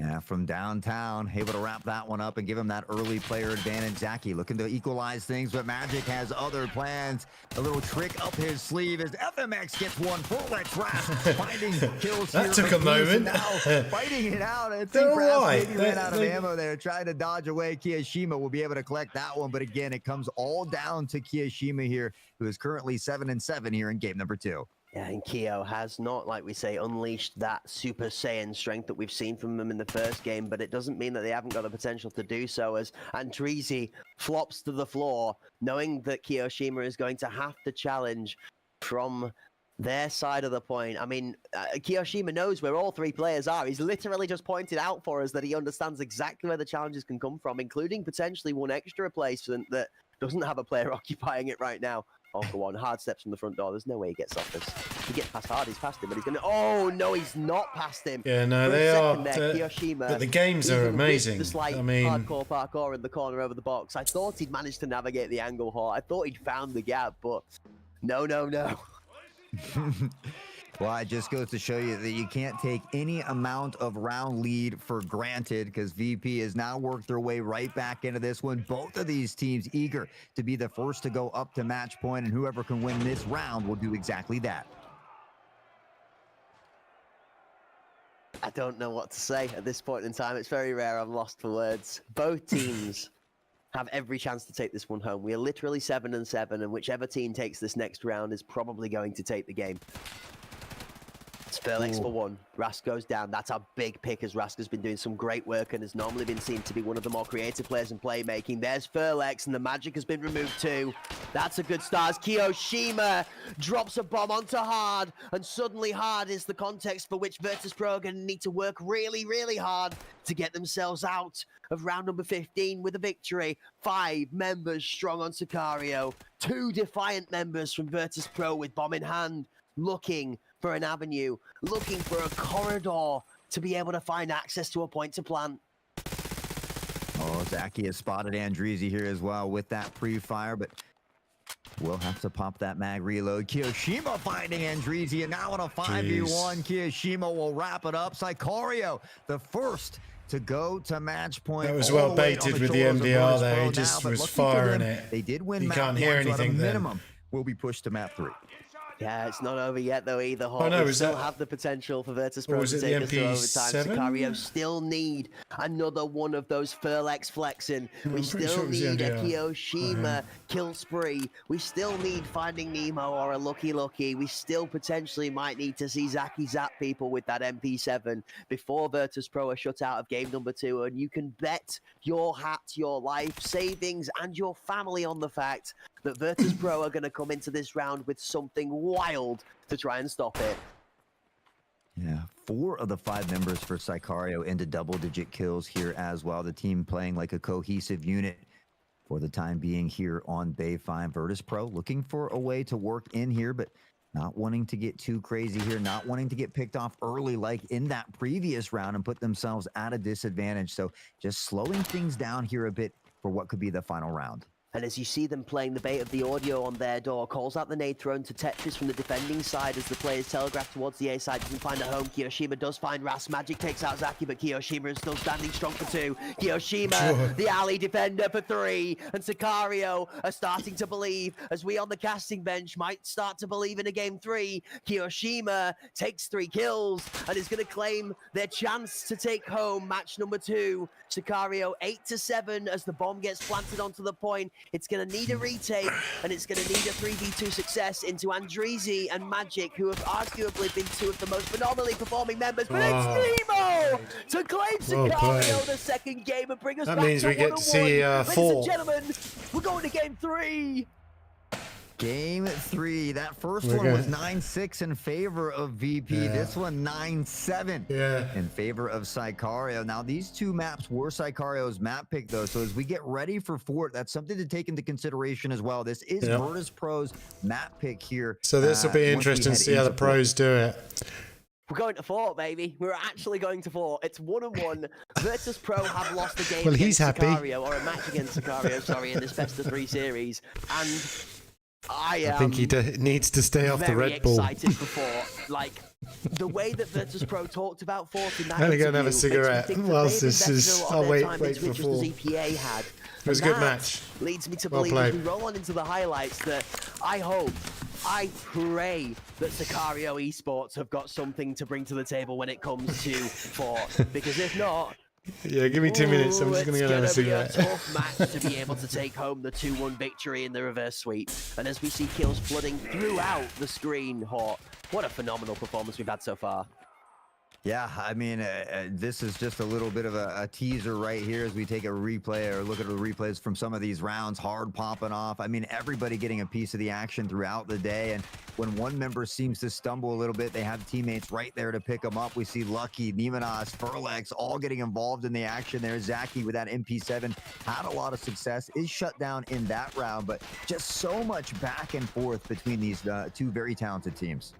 Yeah, from downtown, able to wrap that one up and give him that early player advantage. Zaki looking to equalize things, but Magic has other plans. A little trick up his sleeve as FMX gets one. Furlex Rask finding kills here. That took a moment. Now fighting it out. I think They're maybe ran out of ammo there, trying to dodge away. Kiyoshima will be able to collect that one, but again, it comes all down to Kiyoshima here, who is currently 7-7 here in game number 2. Yeah, and Keo has not, like we say, unleashed that Super Saiyan strength that we've seen from them in the first game, but it doesn't mean that they haven't got the potential to do so as Andreezy flops to the floor, knowing that Kiyoshima is going to have to challenge from their side of the point. I mean, Kiyoshima knows where all three players are. He's literally just pointed out for us that he understands exactly where the challenges can come from, including potentially one extra replacement that doesn't have a player occupying it right now. Oh, go on. Hard steps from the front door. There's no way he gets off this. He gets past Hard. He's past him, but he's going to... Oh, no, he's not past him. Yeah, no, For a they are. second there, Kiyoshima, But the games are even with amazing. The slight I mean, hardcore parkour in the corner over the box. I thought he'd managed to navigate the angle hole. I thought he'd found the gap, but no. Well, it just goes to show you that you can't take any amount of round lead for granted, because VP has now worked their way right back into this one. Both of these teams eager to be the first to go up to match point, and whoever can win this round will do exactly that. I don't know what to say at this point in time. It's very rare. I'm lost for words. Both teams have every chance to take this one home. We are literally 7-7, and whichever team takes this next round is probably going to take the game. It's Furlex for one. Rask goes down. That's a big pick, as Rask has been doing some great work and has normally been seen to be one of the more creative players in playmaking. There's Furlex, and the magic has been removed too. That's a good start as Kiyoshima drops a bomb onto Hard, and suddenly Hard is the context for which Virtus.pro are going to need to work really, really hard to get themselves out of round number 15 with a victory. 5 members strong on Sicario. 2 defiant members from Virtus.pro with bomb in hand, looking for an avenue, looking for a corridor to be able to find access to a point to plant. Oh, Zaki has spotted Andreezy here as well with that pre-fire, but we'll have to pop that mag reload. Kiyoshima finding Andreezy, and now on a 5v1, Kiyoshima will wrap it up. Sicario, the first to go to match point. That was all well the way on baited the with the shoulders of MDR Virtus there. Pro He just now, but was lucky for firing them, it. They did win You map can't hear one, so at a anything then. minimum will be pushed to map 3. Yeah, it's not over yet though either. Oh, no, we is still that- have the potential for Or Virtus.pro was to it the take us to overtime. MP7? Sicario still need another one of those Furlex flexing. I'm We pretty still sure it was the need a MDR. Kiyoshima kill spree. We still need finding Nemo or a Lucky. We still potentially might need to see Zaki zap people with that MP7 before Virtus.pro are shut out of game number 2. And you can bet your hat, your life savings, and your family on the fact that Virtus.pro are going to come into this round with something wild to try and stop it. Yeah, 4 of the 5 members for Sicario into double-digit kills here as well. The team playing like a cohesive unit for the time being here on Bay 5. Virtus.pro looking for a way to work in here, but not wanting to get too crazy here, not wanting to get picked off early like in that previous round and put themselves at a disadvantage. So just slowing things down here a bit for what could be the final round. And as you see them playing the bait of the audio on their door, calls out the nade thrown to Tetris from the defending side as the players telegraph towards the A side, doesn't find a home. Kiyoshima does find Ras. Magic takes out Zaki, but Kiyoshima is still standing strong for 2. Kiyoshima, the alley defender for 3. And Sicario are starting to believe, as we on the casting bench might start to believe in a game 3. Kiyoshima takes 3 kills and is going to claim their chance to take home match number 2. Sicario 8-7 as the bomb gets planted onto the point. It's going to need a retake, and it's going to need a 3v2 success into Andreezy and Magic, who have arguably been 2 of the most phenomenally performing members. But it's Nemo to claim Well Sicario played. the second game and bring us That back means to we get to 1-1. see, Ladies 4. and gentlemen, we're going to game 3. Game 3. That first We're one good. was 9-6 in favor of VP. Yeah. This one 9-7 Yeah. in favor of Sicario. Now, these 2 maps were Sicario's map pick, though. So as we get ready for Fort, that's something to take into consideration as well. This is Yeah. Virtus.pro's map pick here. So this will be once we interesting to head see how the into Fort. pros do it. We're going to 4, baby. We're actually going to 4. It's 1-1. Virtus.pro have lost a game Well, he's against happy. Sicario, or a match against Sicario, sorry, in this best of 3 series. And I I think he needs to stay off the very Red Bull. excited for 4. Like, the way that Virtus.pro talked about 4 in that I'm gonna go and have a interview makes me cigarette think that whilst they've this invested is- a lot of I'll their wait- time wait into for it just as 4. EPA had. It was a And good that match. leads me to Well believe, as we played. roll on into the highlights, that I hope, I pray that Sicario Esports have got something to bring to the table when it comes to 4. Because if not, Yeah, give me 2 minutes. I'm just going to go and have a It's gonna be a cigarette. tough match to be able to take home the 2-1 victory in the reverse sweep. And as we see kills flooding throughout the screen, Hort, what a phenomenal performance we've had so far. Yeah, I mean, this is just a little bit of a teaser right here as we take a replay or look at the replays from some of these rounds, hard popping off. I mean, everybody getting a piece of the action throughout the day. And when one member seems to stumble a little bit, they have teammates right there to pick them up. We see Lucky, Nemenos, Furlex all getting involved in the action there. Zaki with that MP7 had a lot of success, is shut down in that round, but just so much back and forth between these two very talented teams.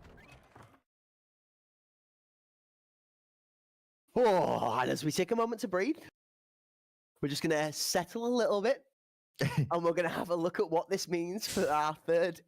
Oh, and as we take a moment to breathe, we're just going to settle a little bit and we're going to have a look at what this means for our third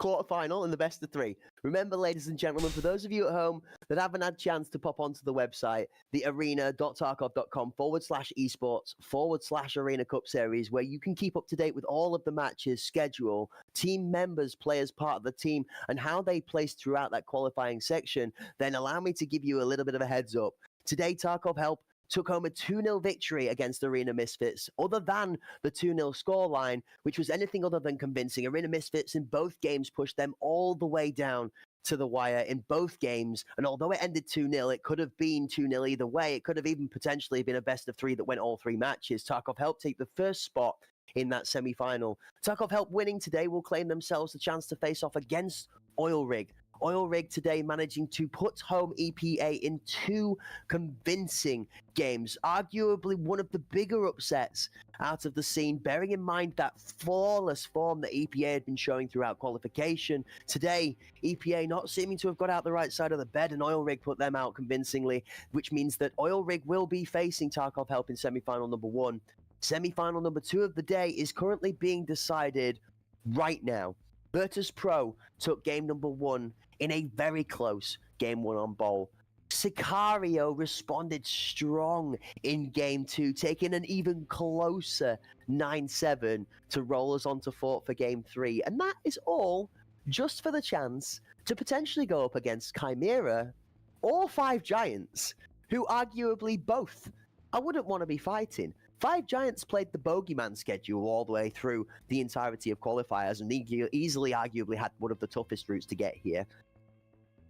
quarterfinal and the best of three. Remember, ladies and gentlemen, for those of you at home that haven't had a chance to pop onto the website, the arena.tarkov.com/esports/Arena Cup Series, where you can keep up to date with all of the matches, schedule, team members, players part of the team, and how they place throughout that qualifying section, then allow me to give you a little bit of a heads up. Today, Tarkov Help took home a 2-0 victory against Arena Misfits, other than the 2-0 scoreline, which was anything other than convincing. Arena Misfits in both games pushed them all the way down to the wire in both games, and although it ended 2-0, it could have been 2-0 either way. It could have even potentially been a best of three that went all three matches. Tarkov helped take the first spot in that semi-final. Tarkov Help winning today will claim themselves the chance to face off against Oil Rig. Oil Rig today managing to put home EPA in 2 convincing games, arguably one of the bigger upsets out of the scene, bearing in mind that flawless form that EPA had been showing throughout qualification. Today, EPA not seeming to have got out the right side of the bed, and Oil Rig put them out convincingly, which means that Oil Rig will be facing Tarkov Help in semi-final number 1. Semi-final number 2 of the day is currently being decided right now. Virtus Pro took game number 1 in a very close game 1 on Bowl. Sicario responded strong in game 2, taking an even closer 9-7 to roll us onto Fort for game 3. And that is all just for the chance to potentially go up against Chimera or 5 Giants, who arguably both I wouldn't want to be fighting. 5 Giants played the bogeyman schedule all the way through the entirety of qualifiers and easily arguably had one of the toughest routes to get here.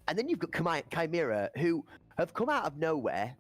And then you've got Chimera, who have come out of nowhere,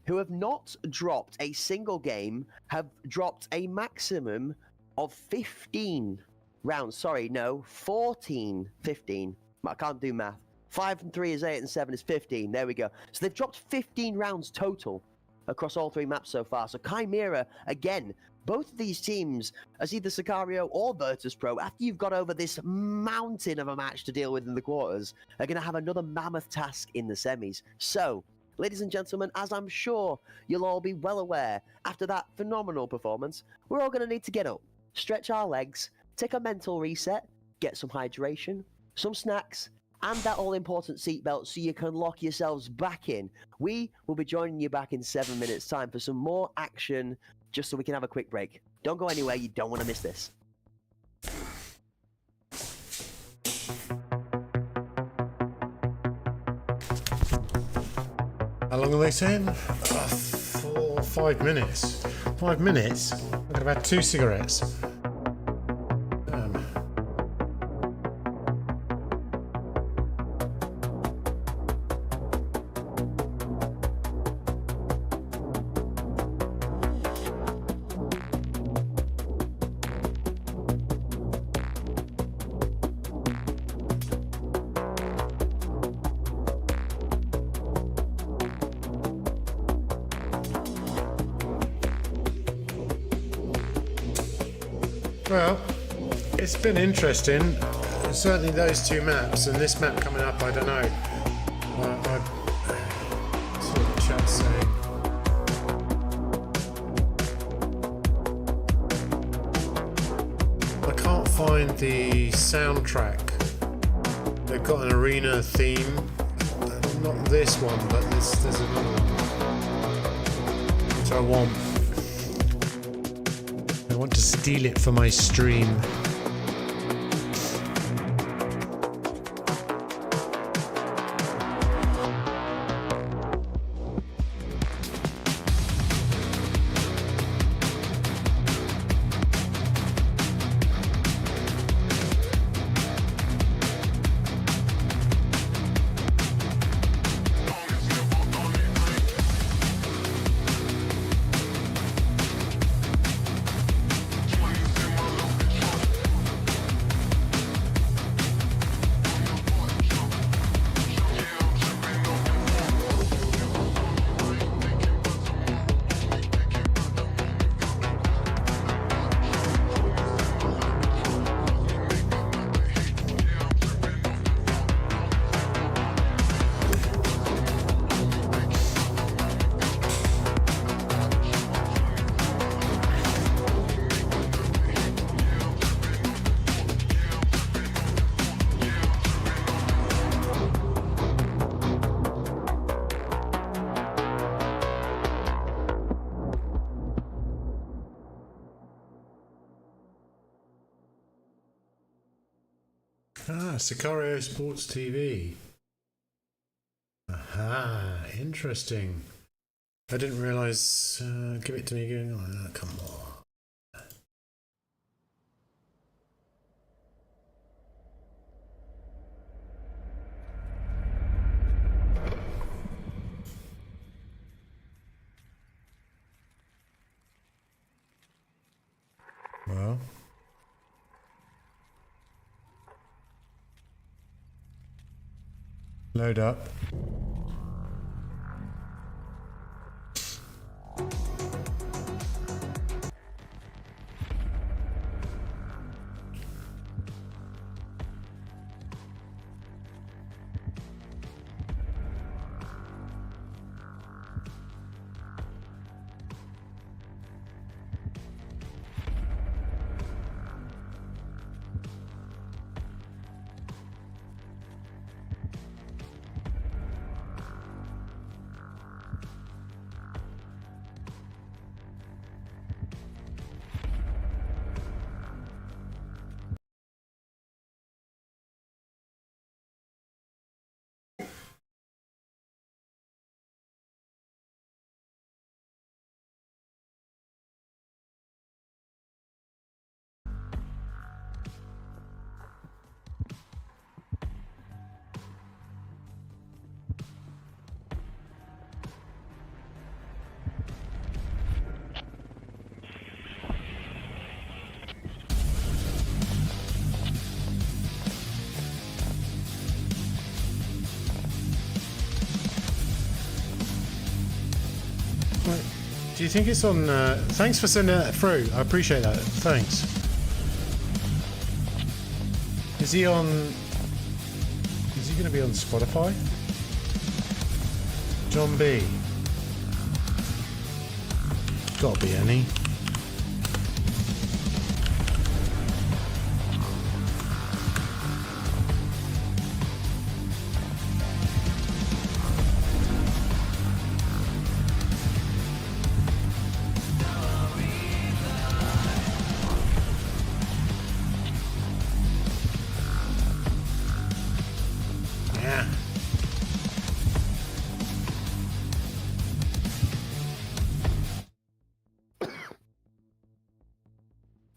who have not dropped a single game, have dropped a maximum of 15 rounds. Sorry, no, 14, 15. I can't do math. 5 and 3 is 8 and 7 is 15. There we go. So they've dropped 15 rounds total across all 3 maps so far. So Chimera, again, both of these teams, as either Sicario or Virtus Pro, after you've got over this mountain of a match to deal with in the quarters, are going to have another mammoth task in the semis. So, ladies and gentlemen, as I'm sure you'll all be well aware, after that phenomenal performance, we're all going to need to get up, stretch our legs, take a mental reset, get some hydration, some snacks, and that all-important seatbelt so you can lock yourselves back in. We will be joining you back in 7 minutes' time for some more action, just so we can have a quick break. Don't go anywhere, you don't want to miss this. How long are they saying? 4 or 5 minutes. 5 minutes? I could have had 2 cigarettes. Well, it's been interesting. Certainly those 2 maps, and this map coming up, I don't know. I see what the chat's saying. I can't find the soundtrack. They've got an arena theme. Not this one, but there's another one. So I want to steal it for my stream. Sicario Sports TV. Aha, interesting. I didn't realise. Give it to me again. Oh, come on. Well. Load up. Do you think it's on? Thanks for sending that through. I appreciate that. Thanks. Is he on? Is he going to be on Spotify? John B. Gotta be any.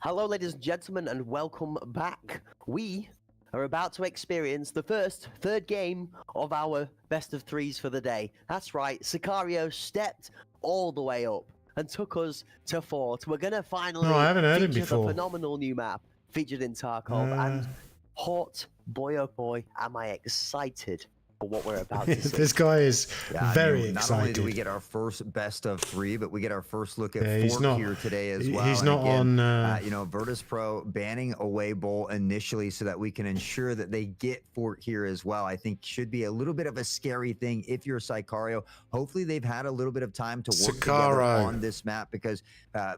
Hello, ladies and gentlemen, and welcome back. We are about to experience the third game of our best of threes for the day. That's right, Sicario stepped all the way up and took us to fourth. We're going to finally I haven't heard him feature the before. phenomenal new map featured in Tarkov. And hot boy, oh boy, am I excited for what we're about to see. This guy is very excited. Not only do we get our first best of three, but we get our first look at he's Fort not, here today as well. He's And not again, on. you know, Virtus Pro banning Away Bowl initially so that we can ensure that they get Fort here as well. I think should be a little bit of a scary thing if you're Sicario. Hopefully they've had a little bit of time to work together on this map because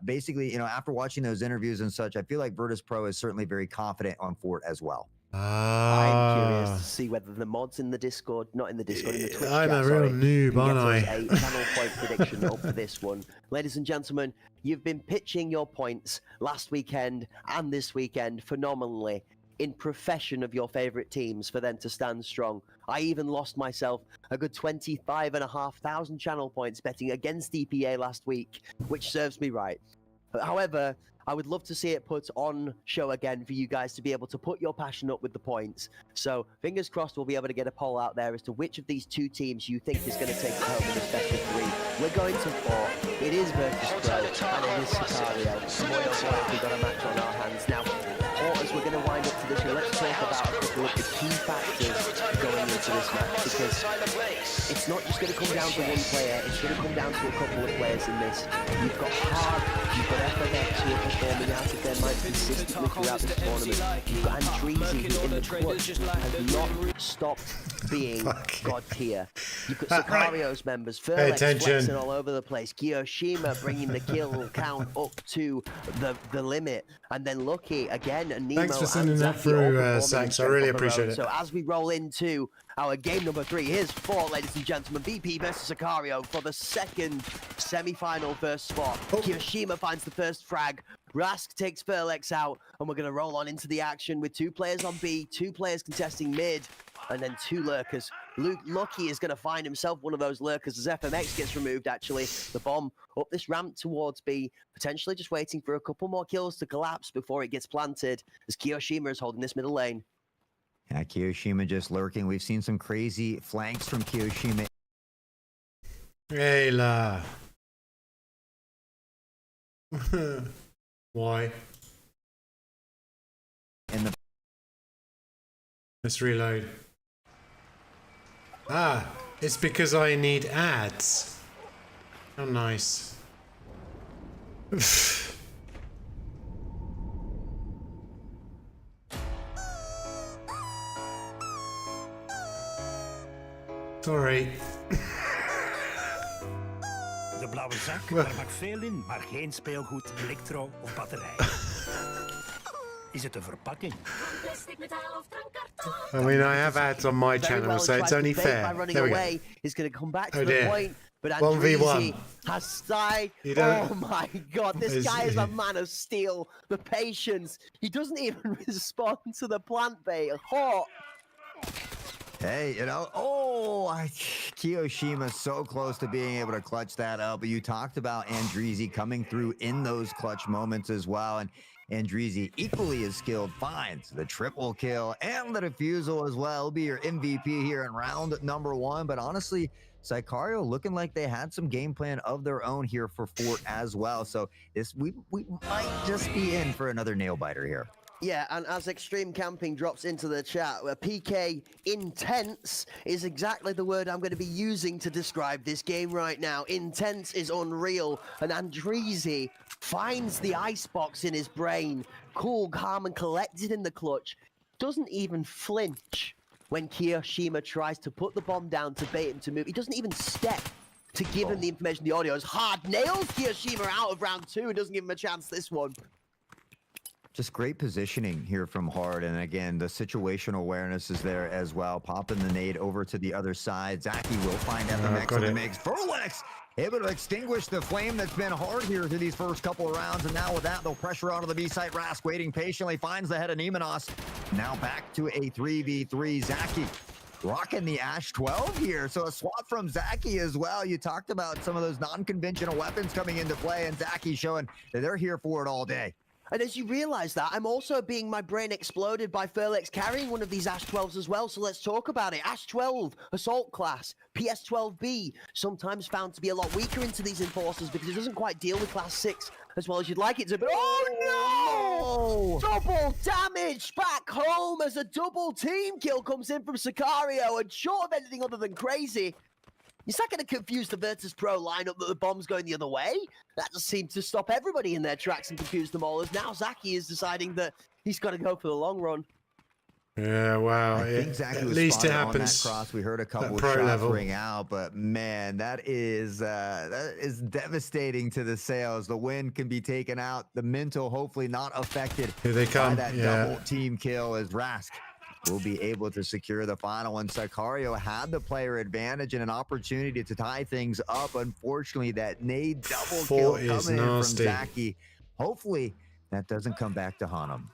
basically, you know, after watching those interviews and such, I feel like Virtus Pro is certainly very confident on Fort as well. I'm curious to see whether the mods in the Discord, not in the Discord, in the Twitch I'm chat, a real noob, can aren't get I? us a channel point prediction up for this one. Ladies and gentlemen, you've been pitching your points last weekend and this weekend phenomenally in profession of your favorite teams for them to stand strong. I even lost myself a good 25,500 channel points betting against EPA last week, which serves me right. However, I would love to see it put on show again for you guys to be able to put your passion up with the points. So fingers crossed we'll be able to get a poll out there as to which of these two teams you think is going to take it home in this best of three. We're going to four. It is Virtus Pro and it is Sicario. Boy, oh boy, we've got a match on our hands. Now, as we're going to wind up to this, let's talk about a couple of the key factors going into this match, because it's not just going to come down to one player, it's going to come down to a couple of players in this. You've got Hard, you've got FNX who are performing out of their minds consistently throughout this tournament. You've got Andreezy who in the clutch has not stopped being god tier. You've got Sicario's members, Furlex flexing all over the place, Kiyoshima bringing the kill count up to the limit, and then Lucky again, and Nemo Thanks for sending that through, overperforming Sax. I in strength really on the road. appreciate it. So as we roll into our game number 3, here's 4, ladies and gentlemen. VP versus Sicario for the second semi-final first spot. Kiyoshima finds the first frag. Rask takes Furlex out, and we're going to roll on into the action with 2 players on B, 2 players contesting mid, and then 2 lurkers. Lucky is going to find himself one of those lurkers as FMX gets removed, actually. The bomb up this ramp towards B, potentially just waiting for a couple more kills to collapse before it gets planted, as Kiyoshima is holding this middle lane. Yeah, Kiyoshima just lurking. We've seen some crazy flanks from Kiyoshima. Ayla. Why? In the Let's reload. Ah, it's because I need ads. How nice. Sorry. De blauwe zak, daar mag veel in, maar geen speelgoed, elektro of batterij. Is het een verpakking? I mean, I have ads on my channel, so it's only fair. There we go. He's going to come back to Oh the dear. point, but 1v1. Andreezy has died. You don't- Oh my god, this Is- guy is a man of steel. The patience. He doesn't even respond to the plant bait. Hot. Hey, you know, Kiyoshima so close to being able to clutch that up. But you talked about Andreezy coming through in those clutch moments as well. And Andreezy, equally as skilled, finds the triple kill and the defusal as well. He'll be your MVP here in round number 1. But honestly, Sicario looking like they had some game plan of their own here for Fort as well. So this we might just be in for another nail biter here. Yeah, and as Extreme Camping drops into the chat, PK intense is exactly the word I'm going to be using to describe this game right now. Intense is unreal, and Andreezy finds the icebox in his brain, cool, calm, and collected in the clutch, doesn't even flinch when Kiyoshima tries to put the bomb down to bait him to move. He doesn't even step to give him the information the audio is. Hard nails Kiyoshima out of round 2 and doesn't give him a chance this one. Just great positioning here from Hard, and again, the situational awareness is there as well. Popping the nade over to the other side. Zaki will find FMX got in the it. mix. Furlex able to extinguish the flame that's been Hard here through these first couple of rounds, and now with that, they'll pressure onto the B site. Rask waiting patiently, finds the head of Nemenos. Now back to a 3v3. Zaki rocking the Ash 12 here, so a swap from Zaki as well. You talked about some of those non-conventional weapons coming into play, and Zaki showing that they're here for it all day. And as you realize that, I'm also being my brain exploded by Furlex carrying one of these Ash 12s as well, so let's talk about it. Ash 12, Assault class, PS12B, sometimes found to be a lot weaker into these Enforcers because it doesn't quite deal with Class 6 as well as you'd like it to. But oh no! Double damage back home as a double team kill comes in from Sicario, and short of anything other than crazy, is that going to confuse the Virtus Pro lineup that the bomb's going the other way? That just seemed to stop everybody in their tracks and confuse them all, as now Zaki is deciding that he's got to go for the long run. Yeah, wow. I think Zaki At was least it spotted on that happens. cross. We heard a couple at of pro shots level. ring out, but man, that is devastating to the sales. The win can be taken out. The mental, hopefully not affected Here they by come. that Yeah. double team kill as Rask will be able to secure the final one. Sicario had the player advantage and an opportunity to tie things up. Unfortunately, that nade double kill Fort is coming in from nasty. Zaki. Hopefully, that doesn't come back to haunt him.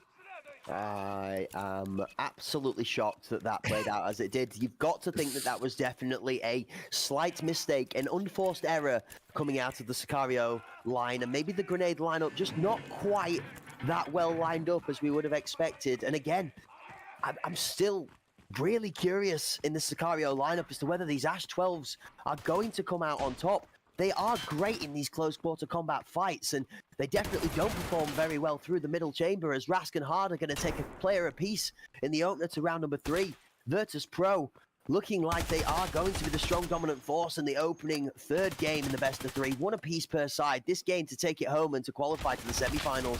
I am absolutely shocked that that played out as it did. You've got to think that that was definitely a slight mistake, an unforced error coming out of the Sicario line, and maybe the grenade lineup just not quite that well lined up as we would have expected. And again, I'm still really curious in the Sicario lineup as to whether these Ash 12s are going to come out on top. They are great in these close quarter combat fights, and they definitely don't perform very well through the middle chamber, as Rask and Hard are going to take a player apiece in the opener to round number 3. Virtus Pro looking like they are going to be the strong dominant force in the opening third game in the best of 3. One apiece per side. This game to take it home and to qualify to the semifinals.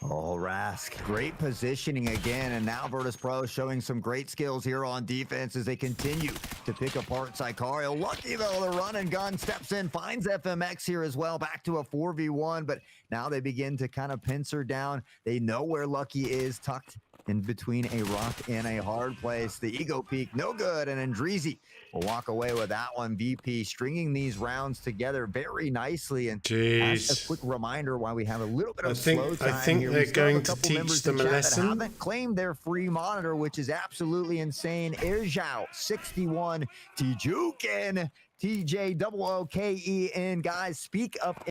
Oh, Rask, great positioning again, and now Virtus Pro showing some great skills here on defense as they continue to pick apart Sicario. Lucky though, the run and gun steps in, finds FMX here as well, back to a 4v1, but now they begin to kind of pincer down. They know where Lucky is, tucked in between a rock and a hard place. The ego peak, no good, and Andreezy will walk away with that one. VP stringing these rounds together very nicely. And as a quick reminder, why we have a little bit of slow time I think here, they're we still have going a to couple teach members them in a chat that lesson. haven't claimed their free monitor, which is absolutely insane. Irjao 61, Tijuken, TJOOKEN. Guys, speak up.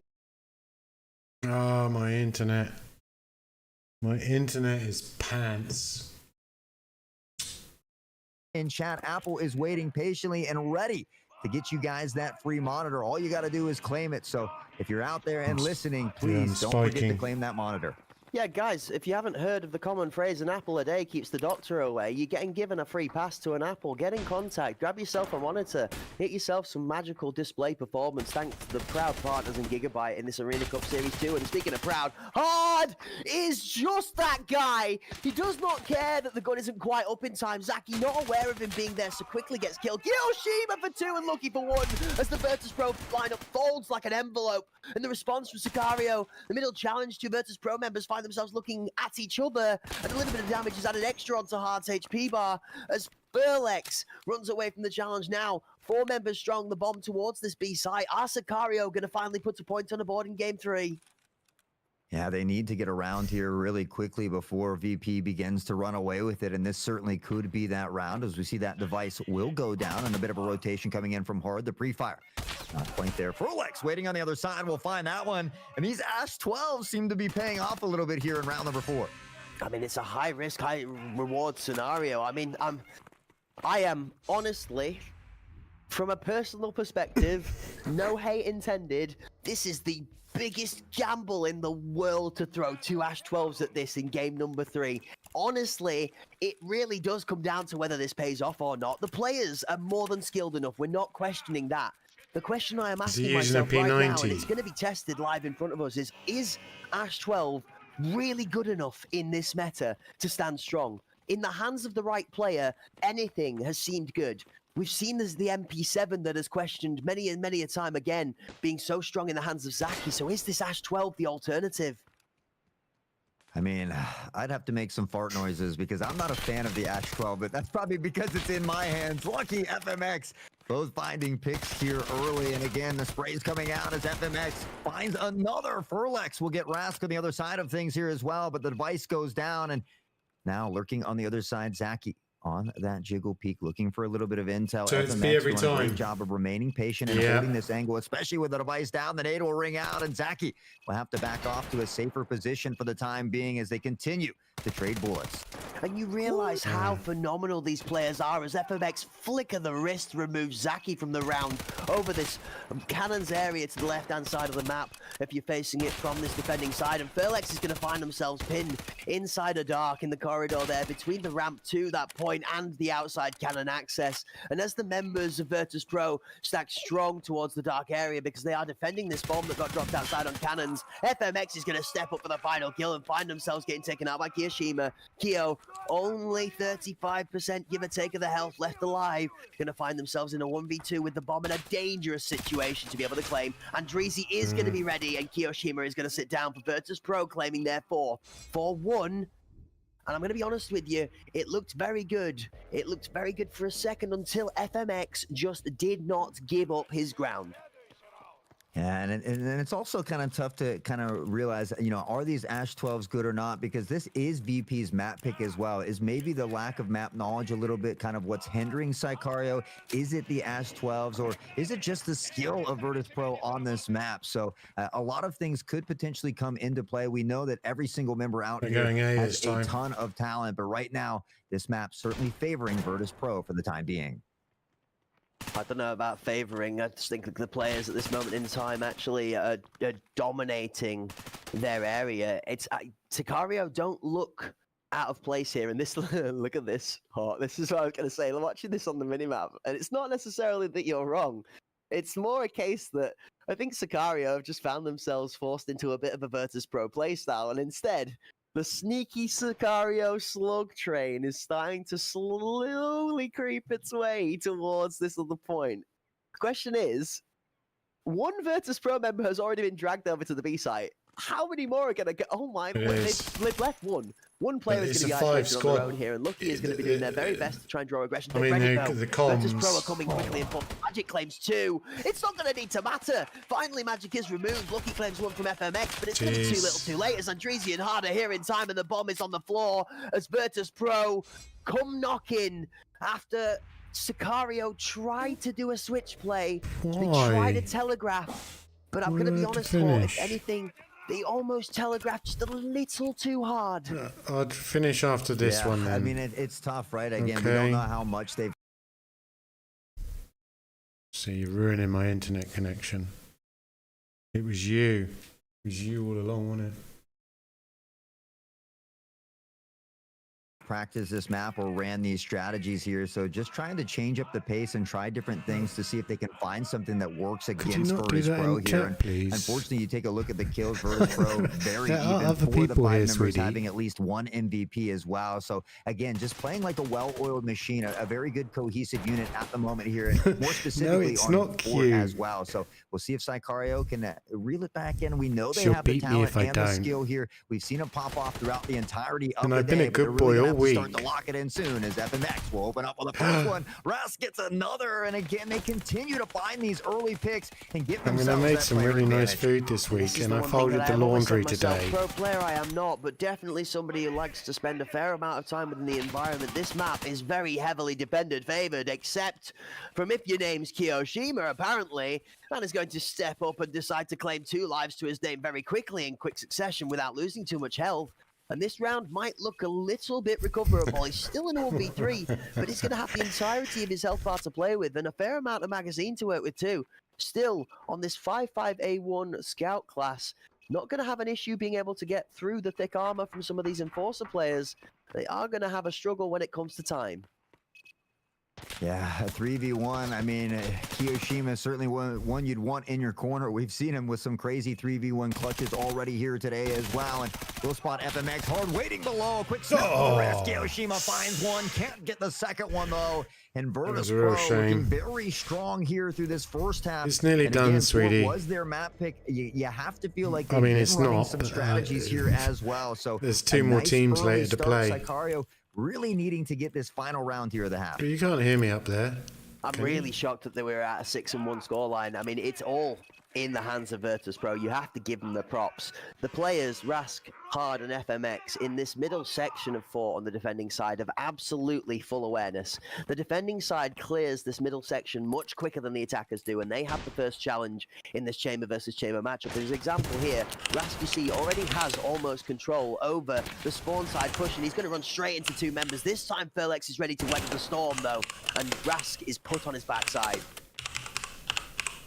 Oh, my internet. My internet is pants. In chat, Apple is waiting patiently and ready to get you guys that free monitor. All you got to do is claim it. So if you're out there and listening, please don't forget to spiking. claim that monitor. Yeah, guys, if you haven't heard of the common phrase, an apple a day keeps the doctor away, you're getting given a free pass to an apple. Get in contact, grab yourself a monitor, hit yourself some magical display performance thanks to the proud partners in Gigabyte in this Arena Cup Series 2. And speaking of proud, Hard is just that guy. He does not care that the gun isn't quite up in time. Zaki, not aware of him being there, so quickly gets killed. Kyoshima for 2 and Lucky for 1 as the Virtus Pro lineup folds like an envelope. And the response from Sicario, the middle challenge, 2 Virtus Pro members find themselves looking at each other, and a little bit of damage is added extra onto Hard's HP bar as Furlex runs away from the challenge now. 4 members strong, the bomb towards this B site. Are Sicario going to finally put a point on the board in game 3? Yeah, they need to get around here really quickly before VP begins to run away with it, and this certainly could be that round as we see that device will go down and a bit of a rotation coming in from Hard, the pre-fire. Point there. Furlex waiting on the other side. We'll find that one. And these Ash 12 seem to be paying off a little bit here in round number 4. I mean, it's a high-risk, high-reward scenario. I mean, I am honestly, from a personal perspective, no hate intended, this is the biggest gamble in the world to throw 2 Ash 12s at this in game number 3. Honestly, it really does come down to whether this pays off or not. The players are more than skilled enough. We're not questioning that. The question I am asking myself right now, and it's going to be tested live in front of us, is Ash 12 really good enough in this meta to stand strong? In the hands of the right player, anything has seemed good. We've seen this, the MP7 that has questioned many and many a time again, being so strong in the hands of Zaki. So is this Ash 12 the alternative? I mean, I'd have to make some fart noises because I'm not a fan of the Ash 12, but that's probably because it's in my hands. Lucky FMX, both finding picks here early. And again, the spray's coming out as FMX finds another. Furlex will get Rask on the other side of things here as well, but the device goes down. And now lurking on the other side, Zaki on that jiggle peak, looking for a little bit of intel. So it's me every doing a great time. job of remaining patient and holding this angle, especially with the device down. The nade will ring out, and Zaki will have to back off to a safer position for the time being as they continue to trade bullets. And you realize how phenomenal these players are as FMX flicker the wrist removes Zaki from the round over this cannons area to the left-hand side of the map if you're facing it from this defending side. And Furlex is going to find themselves pinned inside a dark in the corridor there between the ramp to that point and the outside cannon access. And as the members of Virtus Pro stack strong towards the dark area because they are defending this bomb that got dropped outside on cannons, FMX is going to step up for the final kill and find themselves getting taken out by Kyoshima. Kyo, only 35% give or take of the health left alive, going to find themselves in a 1v2 with the bomb in a dangerous situation to be able to claim. Andreezy is going to be ready, and Kyoshima is going to sit down for Virtus Pro, claiming their 4-4-1. And I'm going to be honest with you, it looked very good. It looked very good for a second until FMX just did not give up his ground. Yeah, and it's also kind of tough to kind of realize, you know, are these Ash 12s good or not? Because this is VP's map pick as well. Is maybe the lack of map knowledge a little bit kind of what's hindering Sicario? Is it the Ash 12s, or is it just the skill of Virtus Pro on this map? So a lot of things could potentially come into play. We know that every single member out here has a ton of talent, but right now, this map certainly favoring Virtus Pro for the time being. I don't know about favoring. I just think that the players at this moment in time actually are dominating their area. It's Sicario don't look out of place here. And this, look at this. Oh, this is what I was going to say. I'm watching this on the minimap, and it's not necessarily that you're wrong. It's more a case that I think Sicario have just found themselves forced into a bit of a Virtus Pro playstyle, and instead, the sneaky Sicario slug train is starting to slowly creep its way towards this other point. The question is, one Virtus Pro member has already been dragged over to the B site. how many more are going to go? Oh my, is. they've left one. One player But is it's going to a be five isolated on squad. their own here, and Lucky is going to be doing their very best to try and draw aggression. I They're mean, ready, the though. Virtus Pro comms. are coming quickly in. Magic claims 2. It's not going to need to matter. Finally, Magic is removed. Lucky claims 1 from FMX, but it's going to be too little too late as Andreezy and Harder here in time, and the bomb is on the floor as Virtus Pro come knocking after Sicario tried to do a switch play. They tried to telegraph, but I'm going to be honest, Paul, if finish. anything, they almost telegraphed just a little too hard. I'd finish after this one then. I mean, it's tough, right? Again, we Okay. don't know how much they've. So you're ruining my internet connection. It was you. It was you all along, wasn't it? Practice this map or ran these strategies here, so just trying to change up the pace and try different things to see if they can find something that works Could you against not do Virtus that Pro in here. chat, please? Unfortunately, you take a look at the kills. Virtus Pro very There are even. other 4 of the people 5 here, members sweetie. having at least one MVP as well. So again, just playing like a well-oiled machine, a very good cohesive unit at the moment here, and more specifically it's on not the board cute. as well. So we'll see if Sicario can reel it back in. We know they She'll have the beat me talent if I and the don't. skill here. We've seen them pop off throughout the entirety of And the I've been day, a but they're good boy really all gonna have to start week. to lock it in soon as FMX will open up with the first one. Ras gets another, and again, they continue to find these early picks and get I mean, I themselves made that some player really nice advantage. food this This week, is and the I one thing folded that the I've always laundry said myself. today. Pro player I am not, but definitely somebody who likes to spend a fair amount of time within the environment. This map is very heavily defended, favored, except from if your name's Kiyoshima, apparently, that is going to step up and decide to claim 2 lives to his name very quickly in quick succession without losing too much health. And this round might look a little bit recoverable. He's still in 1v3, but he's going to have the entirety of his health bar to play with and a fair amount of magazine to work with too. Still, on this 5.5A1 scout class, not going to have an issue being able to get through the thick armor from some of these enforcer players. They are going to have a struggle when it comes to time. Yeah, a 3v1. I mean, Kiyoshima is certainly one you'd want in your corner. We've seen him with some crazy 3v1 clutches already here today as well. And we'll spot FMX hard waiting below. Quick snap on the wrist. Kiyoshima finds one. Can't get the second one, though. And Virtus a real Pro looking shame. very strong here through this first half. It's nearly And done, again, sweetie. what was their map pick? You have to feel like I they've mean, been it's running not, some but, strategies here as well. So there's a 2 more nice teams early later to start. play. Sicario really needing to get this final round here of the half. But you can't hear me up there. I'm really shocked that they were at a 6-1 scoreline. I mean, it's all in the hands of Virtus Pro. You have to give them the props. The players, Rask, Hard, and FMX, in this middle section of 4 on the defending side, have absolutely full awareness. The defending side clears this middle section much quicker than the attackers do, and they have the first challenge in this chamber versus chamber matchup. There's an example here. Rask, you see, already has almost control over the spawn side push, and he's going to run straight into 2 members. This time, Furlex is ready to weather the storm, though, and Rask is put on his backside.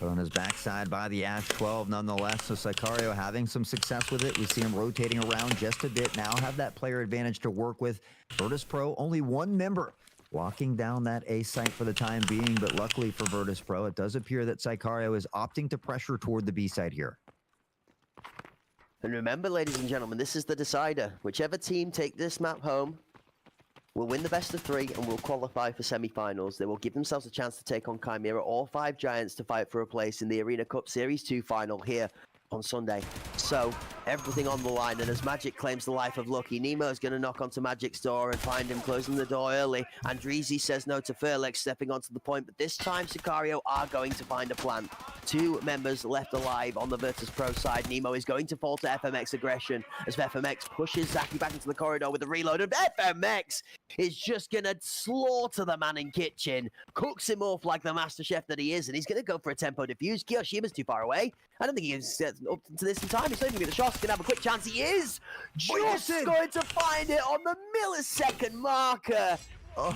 On his backside by the Ash 12 nonetheless, so Sicario having some success with it. We see him rotating around just a bit now, have that player advantage to work with. Virtus Pro, only 1 member walking down that A site for the time being, but luckily for Virtus Pro, it does appear that Sicario is opting to pressure toward the B site here. And remember, ladies and gentlemen, this is the decider. Whichever team take this map home will win the best of 3 and will qualify for semi-finals. They will give themselves a chance to take on Chimera or 5 Giants to fight for a place in the Arena Cup Series 2 final here on Sunday. So, everything on the line, and as Magic claims the life of Lucky, Nemo's going to knock onto Magic's door and find him closing the door early. Andreezy says no to Furlex stepping onto the point, but this time Sicario are going to find a plant. 2 members left alive on the Virtus Pro side. Nemo is going to fall to FMX aggression as FMX pushes Zaki back into the corridor with a reload, and FMX is just going to slaughter the man in kitchen, cooks him off like the master chef that he is, and he's going to go for a tempo defuse. Kiyoshima's too far away. I don't think he can get up to this in time. He's not even going to shot. He's going to have a quick chance. He is just going to find it on the millisecond marker. Oh,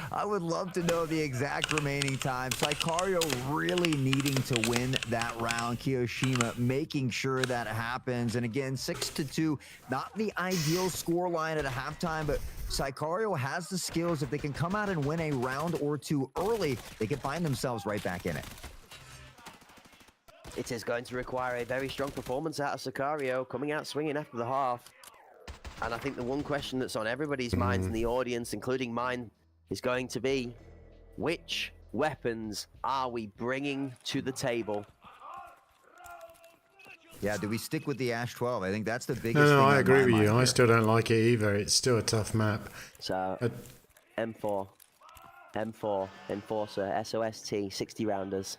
I would love to know the exact remaining time. Sicario really needing to win that round. Kiyoshima making sure that happens. And again, 6-2, not the ideal score line at a halftime, but Sicario has the skills. If they can come out and win a round or 2 early, they can find themselves right back in it. It is going to require a very strong performance out of Sicario, coming out swinging after the half. And I think the one question that's on everybody's minds in the audience, including mine, is going to be, which weapons are we bringing to the table? Yeah, do we stick with the Ash 12? I think that's the biggest No, thing. I on agree my with you. mind I here. still don't like it either. It's still a tough map. So, M4, M4, Enforcer, SOST, 60 rounders.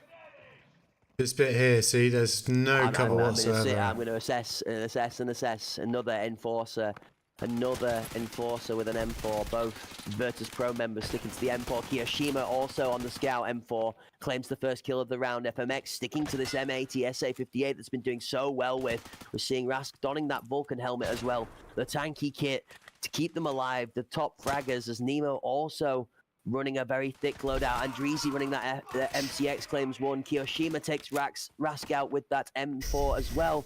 This bit here, see, there's no cover I'm whatsoever. going to assess and assess and assess. Another Enforcer with an M4. Both Virtus Pro members sticking to the M4. Kiyoshima also on the scout. M4 claims the first kill of the round. FMX sticking to this M80 SA58 that's been doing so well with. We're seeing Rask donning that Vulcan helmet as well. The tanky kit to keep them alive. The top fraggers as Nemo also running a very thick loadout. Andreezy running that MCX claims one. Kiyoshima takes Rask out with that M4 as well.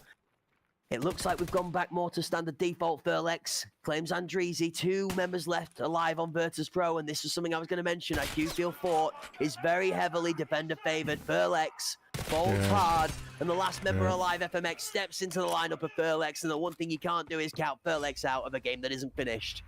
It looks like we've gone back more to standard default. Furlex claims Andreezy. 2 members left alive on Virtus Pro, and this is something I was going to mention. I do feel Fort is very heavily defender favored. Furlex bolts hard, and the last member alive, FMX, steps into the lineup of Furlex, and the one thing you can't do is count Furlex out of a game that isn't finished.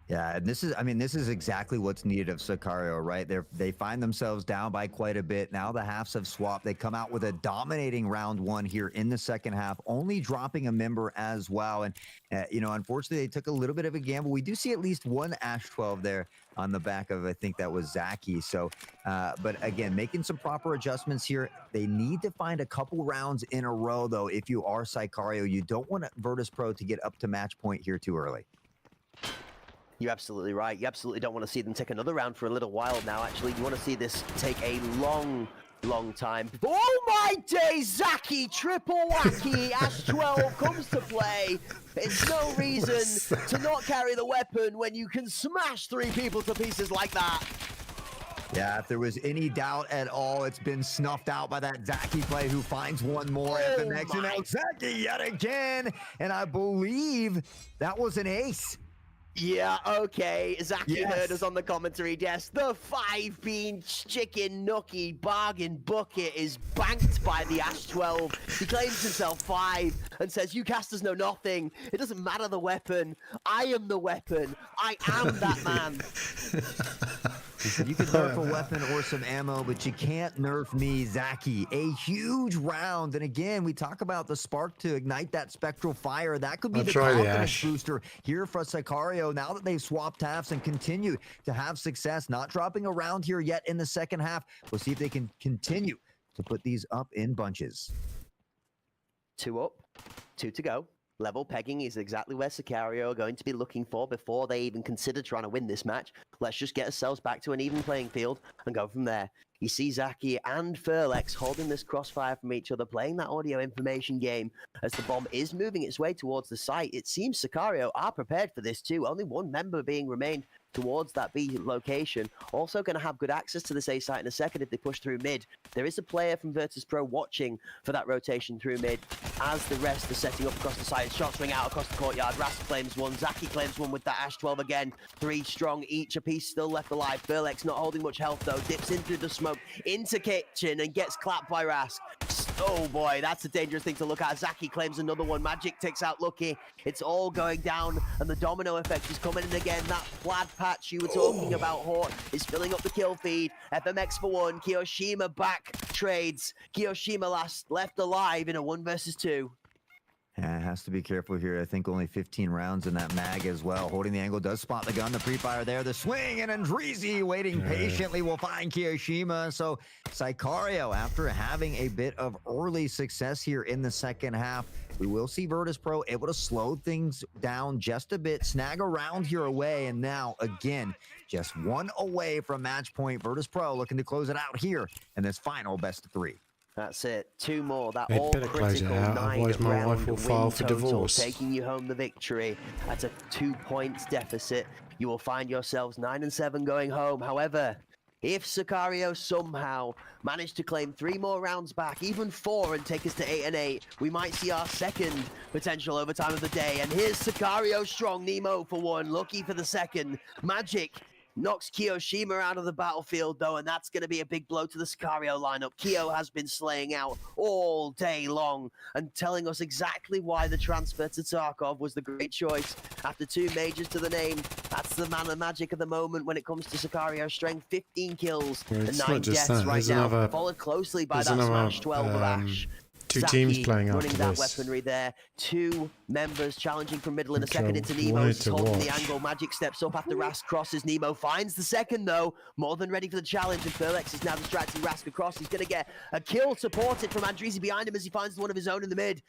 Yeah, and this is exactly what's needed of Sicario, right? They find themselves down by quite a bit. Now the halves have swapped. They come out with a dominating round 1 here in the second half, only dropping a member as well. And, unfortunately, they took a little bit of a gamble. We do see at least one Ash 12 there on the back of, I think that was Zaki. So, but again, making some proper adjustments here. They need to find a couple rounds in a row, though, if you are Sicario. You don't want Virtus Pro to get up to match point here too early. You're absolutely right. You absolutely don't want to see them take another round for a little while now. Actually, you want to see this take a long time. Oh my days, Zaki, triple wacky, Ash 12 comes to play. It's no reason to not carry the weapon when you can smash 3 people to pieces like that. Yeah, if there was any doubt at all, it's been snuffed out by that Zaki play, who finds one more at the next. And now Zaki yet again, and I believe that was an ace. Yeah, okay. Zaki heard us on the commentary desk. The 5-bean chicken nookie bargain bucket is banked by the Ash 12. He claims himself 5 and says, "You casters know nothing. It doesn't matter the weapon. I am the weapon. I am that man." He said, "You can nerf a weapon or some ammo, but you can't nerf me, Zaki." A huge round. And again, we talk about the spark to ignite that spectral fire. That could be the confidence booster here for Sicario now that they've swapped halves and continue to have success. Not dropping a round here yet in the second half. We'll see if they can continue to put these up in bunches. 2 up, 2 to go. Level pegging is exactly where Sicario are going to be looking for before they even consider trying to win this match. Let's just get ourselves back to an even playing field and go from there. You see Zaki and Furlex holding this crossfire from each other, playing that audio information game as the bomb is moving its way towards the site. It seems Sicario are prepared for this too. Only 1 member being remained towards that B location. Also going to have good access to this A site in a second if they push through mid. There is a player from Virtus Pro watching for that rotation through mid as the rest are setting up across the site. Shots ring out across the courtyard. Rask claims 1. Zaki claims 1 with that Ash 12 again. 3 strong each. A piece still left alive. Furlex not holding much health though. Dips in through the smoke into kitchen and gets clapped by Rask. Oh boy, that's a dangerous thing to look at. Zaki claims another one. Magic takes out Lucky. It's all going down and the domino effect is coming in again. That plaid patch you were talking about, Hort, is filling up the kill feed. FMX for 1. Kiyoshima back trades. Kiyoshima left alive in a 1 versus 2. Yeah, has to be careful here. I think only 15 rounds in that mag as well. Holding the angle, does spot the gun. The pre-fire there. The swing, and Andreezy waiting patiently will find Kiyoshima. So Sicario, after having a bit of early success here in the second half, we will see Virtus Pro able to slow things down just a bit, snag a round here away, and now, again, just 1 away from match point. Virtus Pro looking to close it out here in this final best of 3. That's it. 2 more. That They'd all better close it critical out, 9 otherwise my round wife will file win for total, divorce. taking you home the victory at a 2 points deficit. You will find yourselves 9 and 7 going home. However, if Sicario somehow managed to claim 3 more rounds back, even 4, and take us to 8 and 8, we might see our second potential overtime of the day. And here's Sicario strong. Nemo for 1, Lucky for the second. Magic knocks Kiyoshima out of the battlefield, though, and that's going to be a big blow to the Sicario lineup. Kyo has been slaying out all day long and telling us exactly why the transfer to Tarkov was the great choice. After 2 majors to the name, that's the man of magic at the moment when it comes to Sicario strength. 15 kills and 9 deaths right now, followed closely by that Smash 12 of Ash. two teams Zaki playing running after that this. weaponry there. 2 members challenging from middle in a Which second I into Nemo. wanted He's to holding the watch. angle. Magic steps up after Rask crosses. Nemo finds the second though. More than ready for the challenge, and Furlex is now distracting Rask across. He's going to get a kill supported from Andreezy behind him as he finds one of his own in the mid.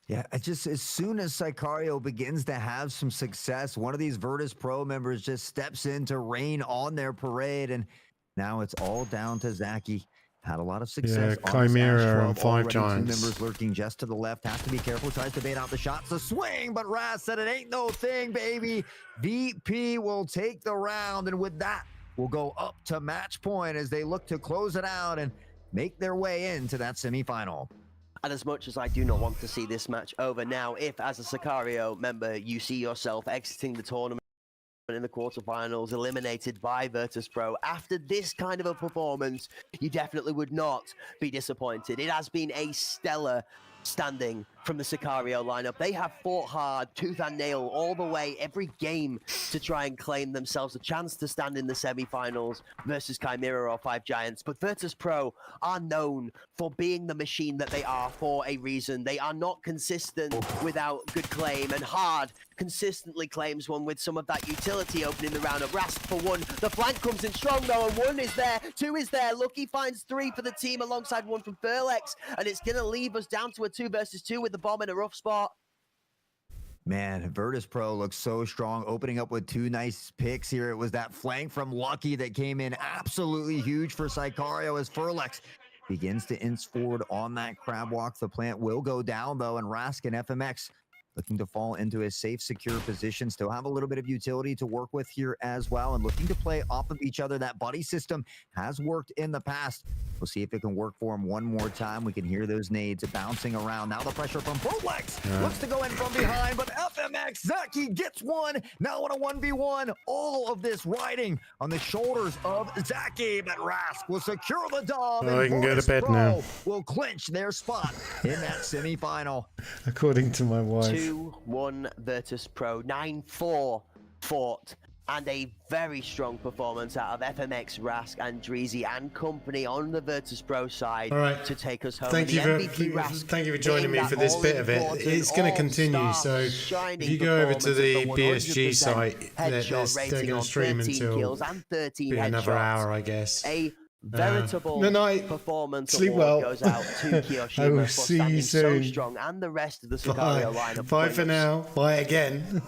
Yeah, just as soon as Sicario begins to have some success, one of these Virtus Pro members just steps in to rain on their parade, and now it's all down to Zaki. Had a lot of success. Yeah, on this Chimera Ash and 12 5 already. Giants. 2 members lurking just to the left. Has to be careful. Tries to bait out the shots. The swing, but Raz said it ain't no thing, baby. VP will take the round, and with that, we'll go up to match point as they look to close it out and make their way into that semifinal. And as much as I do not want to see this match over now, if as a Sicario member you see yourself exiting the tournament in the quarterfinals, eliminated by Virtus Pro, after this kind of a performance, you definitely would not be disappointed. It has been a stellar standing from the Sicario lineup. They have fought hard, tooth and nail, all the way, every game, to try and claim themselves a chance to stand in the semi-finals versus Chimera or 5 Giants. But Virtus Pro are known for being the machine that they are for a reason. They are not consistent without good claim, and Hard consistently claims one with some of that utility opening the round up. Rask for 1. The flank comes in strong though, and 1 is there, 2 is there. Lucky finds 3 for the team alongside 1 from Furlex, and it's going to leave us down to a 2 versus 2 with the bomb in a rough spot. Man, Virtus Pro looks so strong, opening up with 2 nice picks here. It was that flank from Lucky that came in absolutely huge for Sicario as Furlex begins to inch forward on that crab walk. The plant will go down though, and Rask and FMX looking to fall into a safe, secure position. Still have a little bit of utility to work with here as well, and looking to play off of each other. That buddy system has worked in the past. We'll see if it can work for him one more time. We can hear those nades bouncing around. Now the pressure from Furlex looks to go in from behind, but FMX, Zaki gets 1. Now on a 1v1. All of this riding on the shoulders of Zaki, but Rask will secure the dom. Oh, I can go to Virtus bed Pro now. will clinch their spot in that semifinal. According to my wife. 2-1 Virtus Pro, 9-4 fought, and a very strong performance out of FMX, Rask, Andreezy and company on the Virtus Pro side. All right. To take us home. Thank you, thank you for joining me for this bit of it. It's going to continue, so if you go over to the BSG site, they're going to stream until be another hour, I guess. A veritable Good night. performance Sleep award well. goes out to Kiyoshima I will for see standing you so soon. strong, and the rest of the Sicario lineup. Bye for now. Bye again.